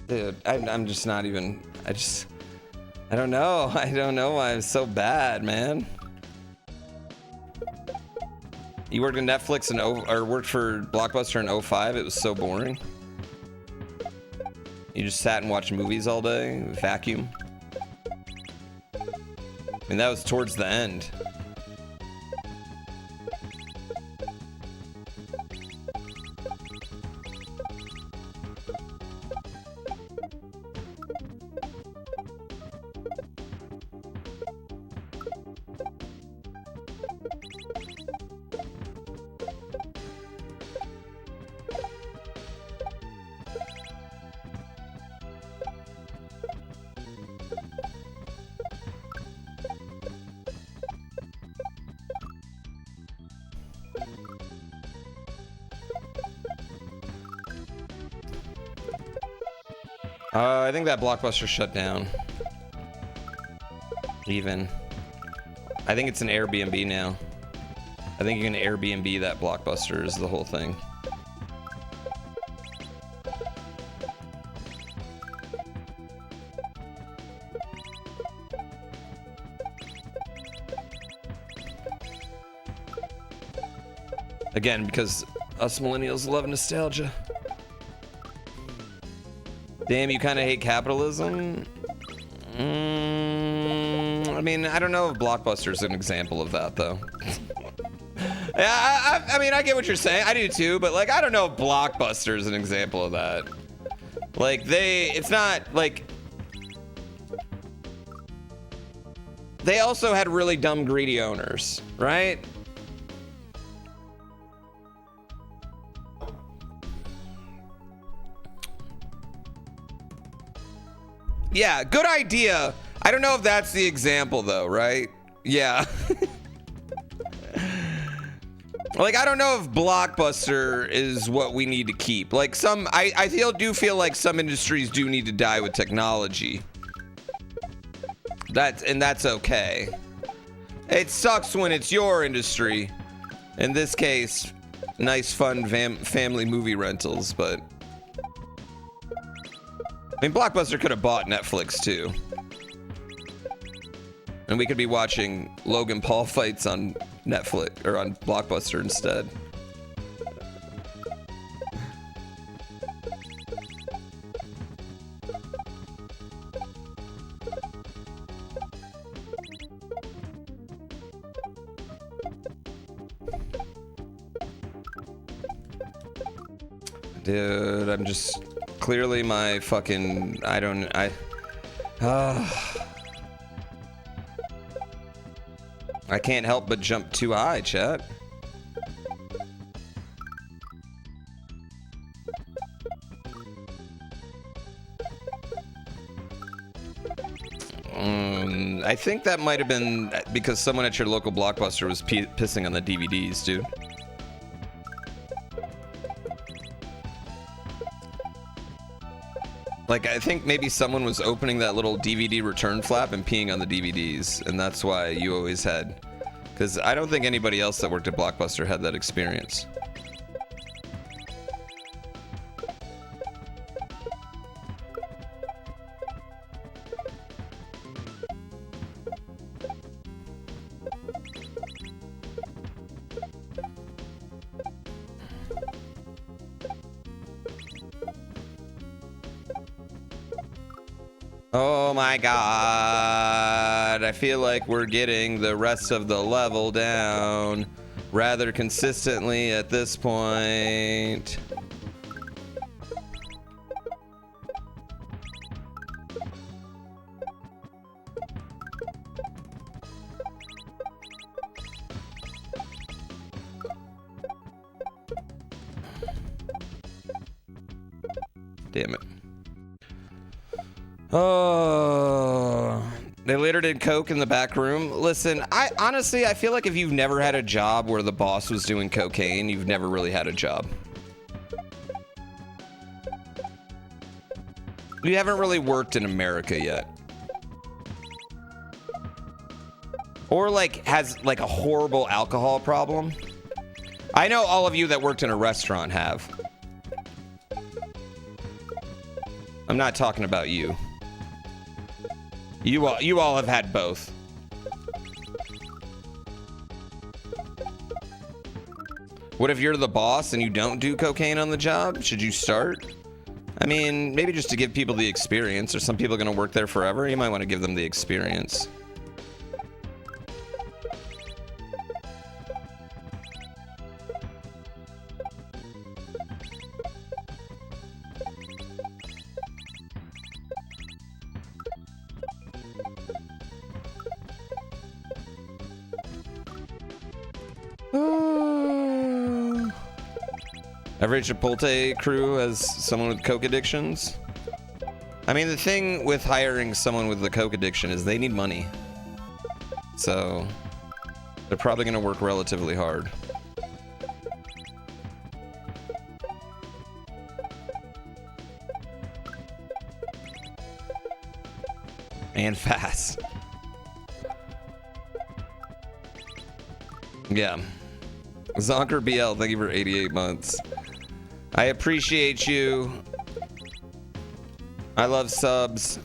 Dude, I'm just not even, I don't know. I don't know why I'm so bad, man. You worked in Netflix or worked for Blockbuster in 05. It was so boring. You just sat and watched movies all day, vacuum. I mean, that was towards the end. I think that Blockbuster shut down. Even. I think it's an Airbnb now. I think you can Airbnb that Blockbuster is the whole thing. Again, because us millennials love nostalgia. Damn, you kind of hate capitalism? I mean, I don't know if Blockbuster's an example of that, though. Yeah, I mean, I get what you're saying. I do too, but like, I don't know if Blockbuster's an example of that. Like, it's not like... They also had really dumb, greedy owners, right? Yeah, good idea. I don't know if that's the example though, right? Yeah. Like, I don't know if Blockbuster is what we need to keep. Like, I do feel like some industries do need to die with technology. That's okay. It sucks when it's your industry. In this case, nice, fun family movie rentals, but... I mean, Blockbuster could have bought Netflix too. And we could be watching Logan Paul fights on Netflix or on Blockbuster instead. Dude, I'm just... Clearly my fucking... I can't help but jump too high, chat. I think that might have been because someone at your local Blockbuster was pissing on the DVDs, dude. Like, I think maybe someone was opening that little DVD return flap and peeing on the DVDs, and that's why you always had Because I don't think anybody else that worked at Blockbuster had that experience. Oh my god, I feel like we're getting the rest of the level down rather consistently at this point. Damn it. Oh, they later did coke in the back room. Listen, I honestly feel like if you've never had a job where the boss was doing cocaine, you've never really had a job. You haven't really worked in America yet. Or like has like a horrible alcohol problem. I know all of you that worked in a restaurant have. I'm not talking about you. You all have had both. What if you're the boss and you don't do cocaine on the job? Should you start? I mean, maybe just to give people the experience. Or some people are going to work there forever. You might want to give them the experience. Every Chipotle crew has someone with coke addictions. I mean, the thing with hiring someone with the coke addiction is they need money. So they're probably going to work relatively hard. And fast. Yeah. Zonker BL, thank you for 88 months. I appreciate you. I love subs.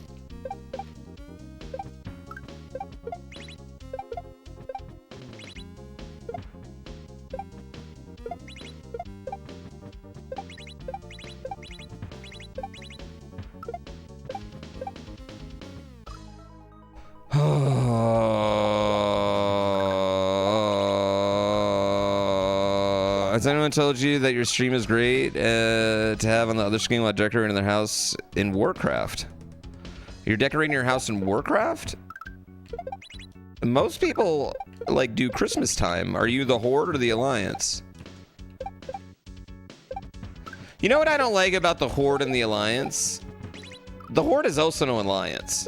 Has anyone told you that your stream is great to have on the other screen while decorating their house in Warcraft? You're decorating your house in Warcraft? Most people like do Christmas time. Are you the Horde or the Alliance? You know what I don't like about the Horde and the Alliance? The Horde is also no Alliance.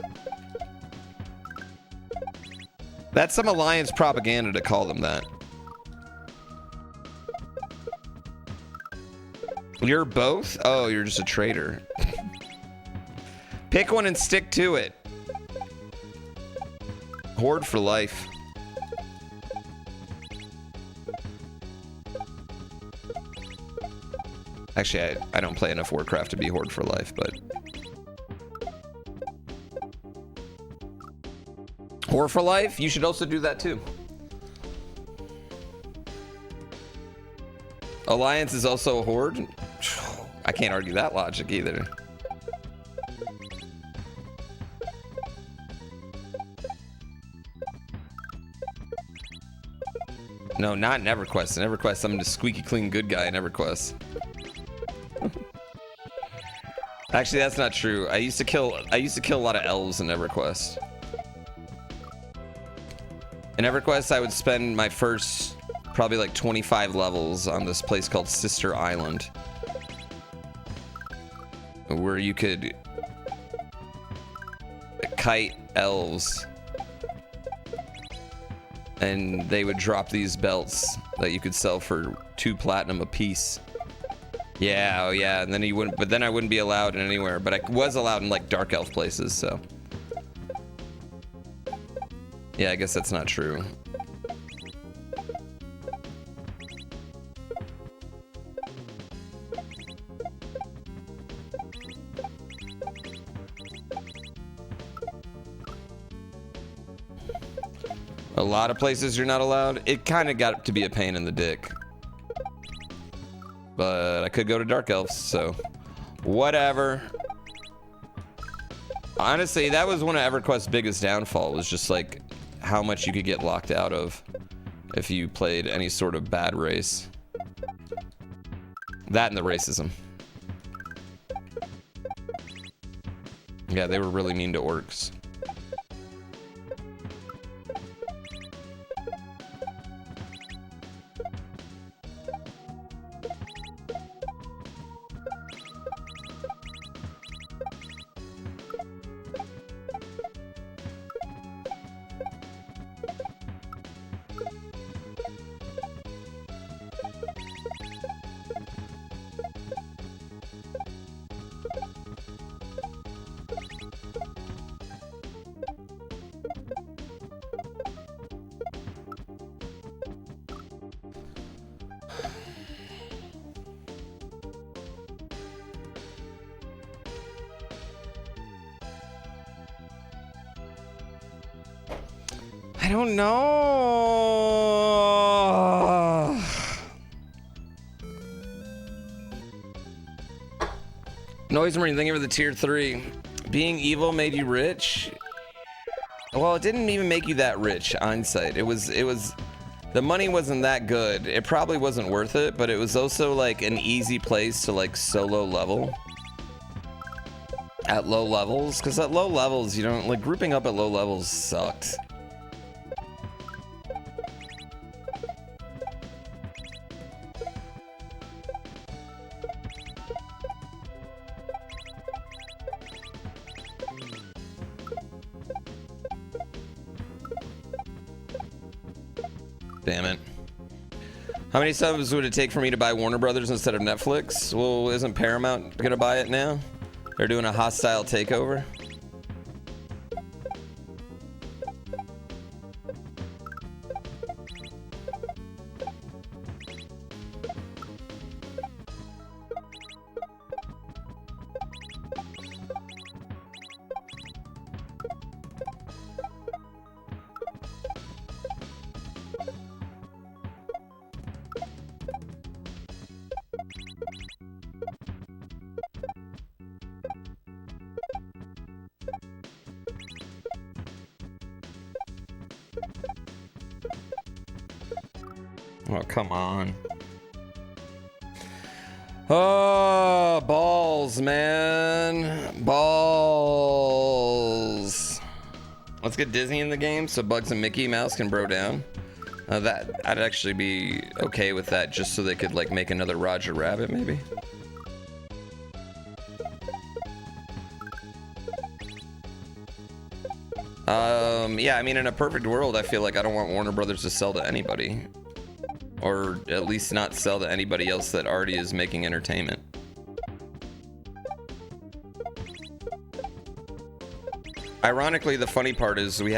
That's some Alliance propaganda to call them that. You're both? Oh, you're just a traitor. Pick one and stick to it. Horde for life. Actually, I don't play enough Warcraft to be Horde for life, but... Horde for life? You should also do that too. Alliance is also a Horde? I can't argue that logic either. No, not in EverQuest. In EverQuest, I'm the squeaky clean good guy in EverQuest. Actually, that's not true. I used to kill a lot of elves in EverQuest. In EverQuest, I would spend my first probably like 25 levels on this place called Sister Island, where you could kite elves and they would drop these belts that you could sell for 2 platinum a piece. Yeah, oh yeah, and then you wouldn't, but then I wouldn't be allowed in anywhere, but I was allowed in like dark elf places, so. Yeah, I guess that's not true. A lot of places you're not allowed. It kind of got to be a pain in the dick. But I could go to Dark Elves, so whatever. Honestly, that was one of EverQuest's biggest downfall, was just like how much you could get locked out of if you played any sort of bad race. That and the racism. Yeah, they were really mean to orcs. I don't know. Noise Marine, thank you for the tier 3. Being evil made you rich? Well, it didn't even make you that rich, hindsight. It was, the money wasn't that good. It probably wasn't worth it, but it was also like an easy place to like solo level. At low levels, because at low levels, you don't, like grouping up at low levels sucked. Damn it. How many subs would it take for me to buy Warner Brothers instead of Netflix? Well, isn't Paramount gonna buy it now? They're doing a hostile takeover. Oh, come on. Oh, balls, man. Balls. Let's get Disney in the game so Bugs and Mickey Mouse can bro down. I'd actually be okay with that, just so they could like make another Roger Rabbit, maybe. Yeah, I mean, in a perfect world, I feel like I don't want Warner Brothers to sell to anybody. Or at least not sell to anybody else that already is making entertainment. Ironically, the funny part is we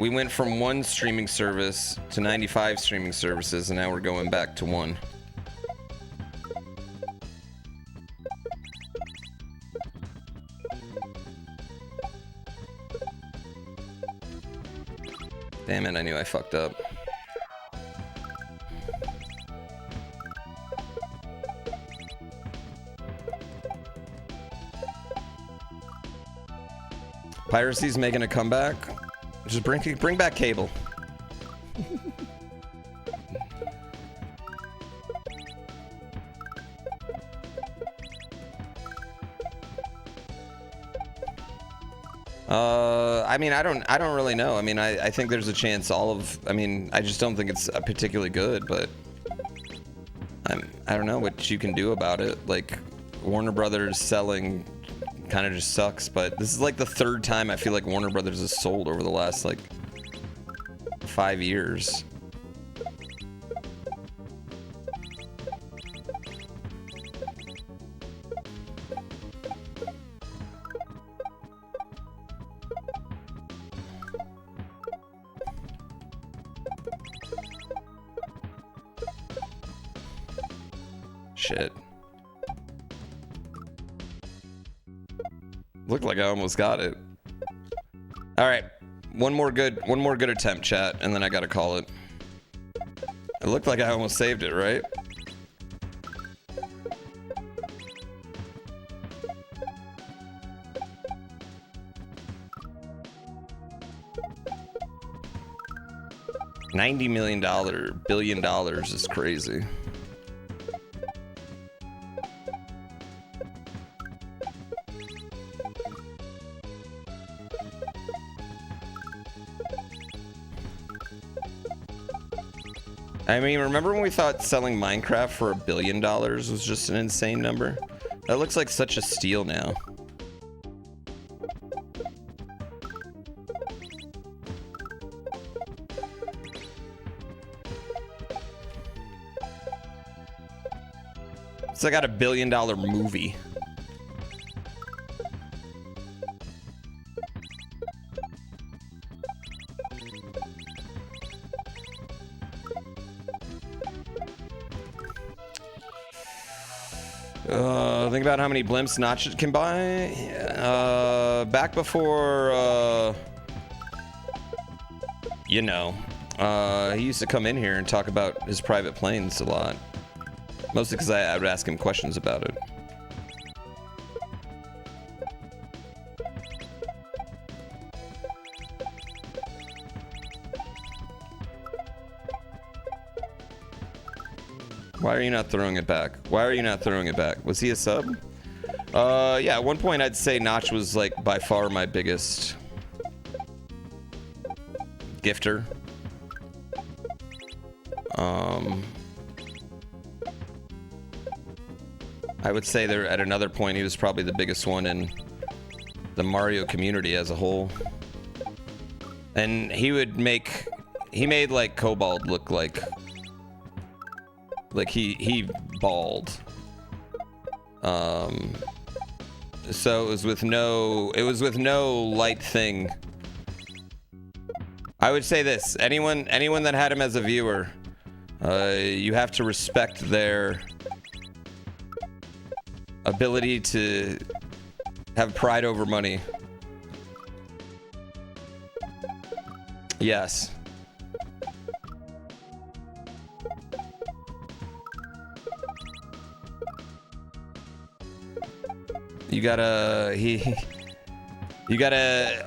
went from one streaming service to 95 streaming services, and now we're going back to one. Damn it, I knew I fucked up. Piracy's making a comeback. Just bring back cable. I mean, I don't really know. I mean, I think there's a chance I mean, I just don't think it's particularly good, but I don't know what you can do about it. Like, Warner Brothers selling kind of just sucks, but this is like the third time I feel like Warner Brothers has sold over the last like 5 years. Shit. Looked like I almost got it. All right. One more good attempt, chat, and then I gotta call it. It looked like I almost saved it, right? $90 million, $1 billion is crazy. I mean, remember when we thought selling Minecraft for $1 billion was just an insane number? That looks like such a steal now. So I got $1 billion movie. Think about how many blimps Notch can buy. Back before, you know, he used to come in here and talk about his private planes a lot. Mostly because I would ask him questions about it. Why are you not throwing it back? Why are you not throwing it back? Was he a sub? Yeah, at one point I'd say Notch was like by far my biggest gifter. I would say there at another point he was probably the biggest one in the Mario community as a whole. And he made like Cobalt look like he balled. So it was with no light thing. I would say this, anyone that had him as a viewer, you have to respect their ability to have pride over money. Yes. You gotta,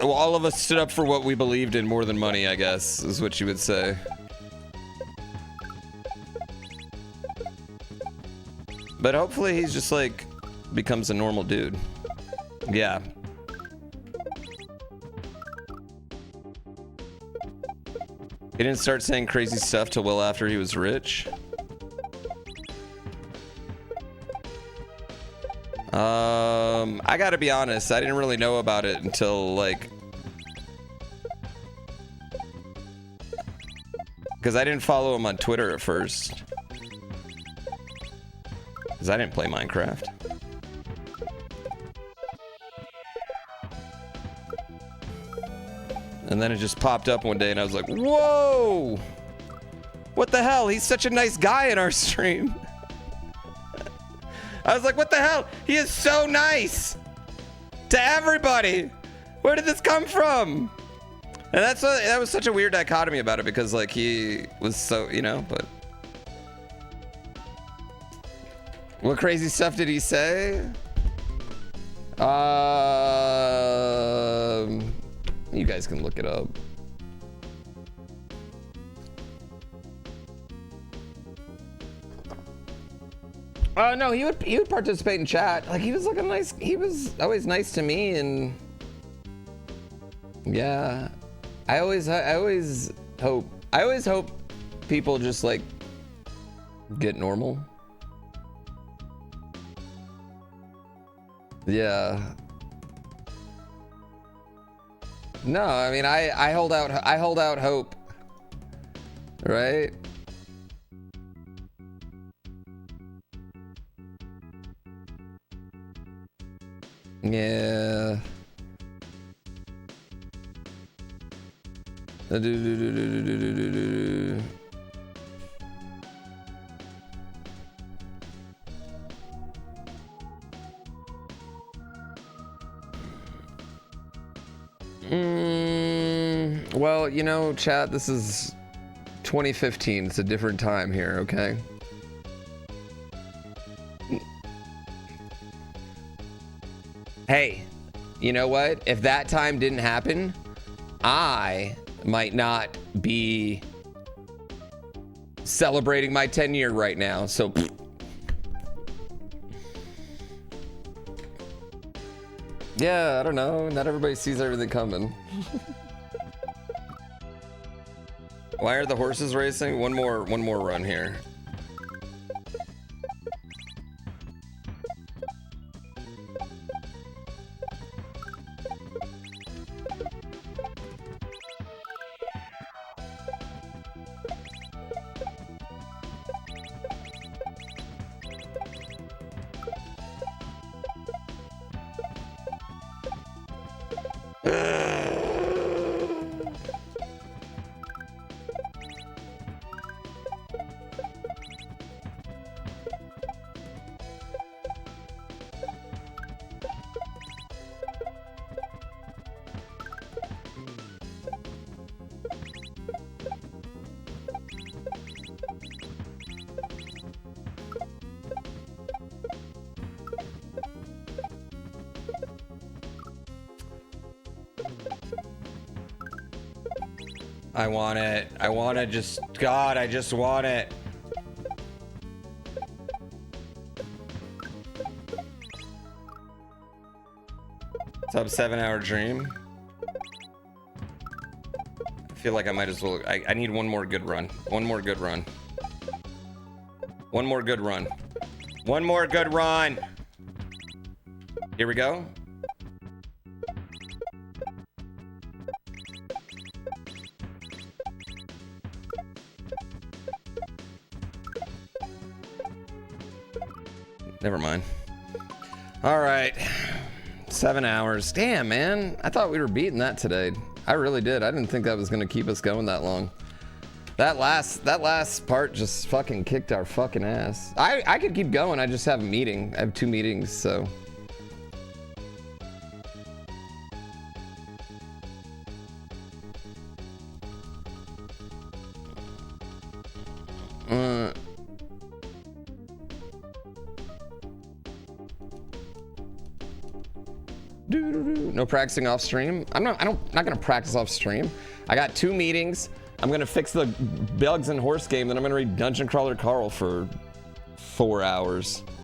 well, all of us stood up for what we believed in more than money, I guess, is what you would say. But hopefully he's just like, becomes a normal dude. Yeah. He didn't start saying crazy stuff till well after he was rich. I gotta be honest, I didn't really know about it until like, because I didn't follow him on Twitter at first, because I didn't play Minecraft. And then it just popped up one day and I was like, whoa, what the hell, he's such a nice guy in our stream. I was like, what the hell? He is so nice to everybody. Where did this come from? And that was such a weird dichotomy about it, because like he was so, you know, but what crazy stuff did he say? You guys can look it up. No, he would participate in chat. Like he was always nice to me, and yeah, I always hope people just like get normal. Yeah. No, I mean I hold out hope. Right? Yeah. Well, you know, chat, this is 2015. It's a different time here, okay? Hey, you know what? If that time didn't happen, I might not be celebrating my 10-year right now. So yeah, I don't know. Not everybody sees everything coming. Why are the horses racing? One more run here. I want it. I want to just, God, I just want it. What's up, 7-hour dream? I feel like I might as well, I need one more good run. One more good run. One more good run. One more good run. Here we go. Never mind. All right. 7 hours. Damn, man. I thought we were beating that today. I really did. I didn't think that was going to keep us going that long. That last part just fucking kicked our fucking ass. I could keep going. I just have a meeting. I have 2 meetings, so. No practicing off stream. I'm not gonna practice off stream. I got 2 meetings. I'm gonna fix the bugs in horse game, then I'm gonna read Dungeon Crawler Carl for 4 hours.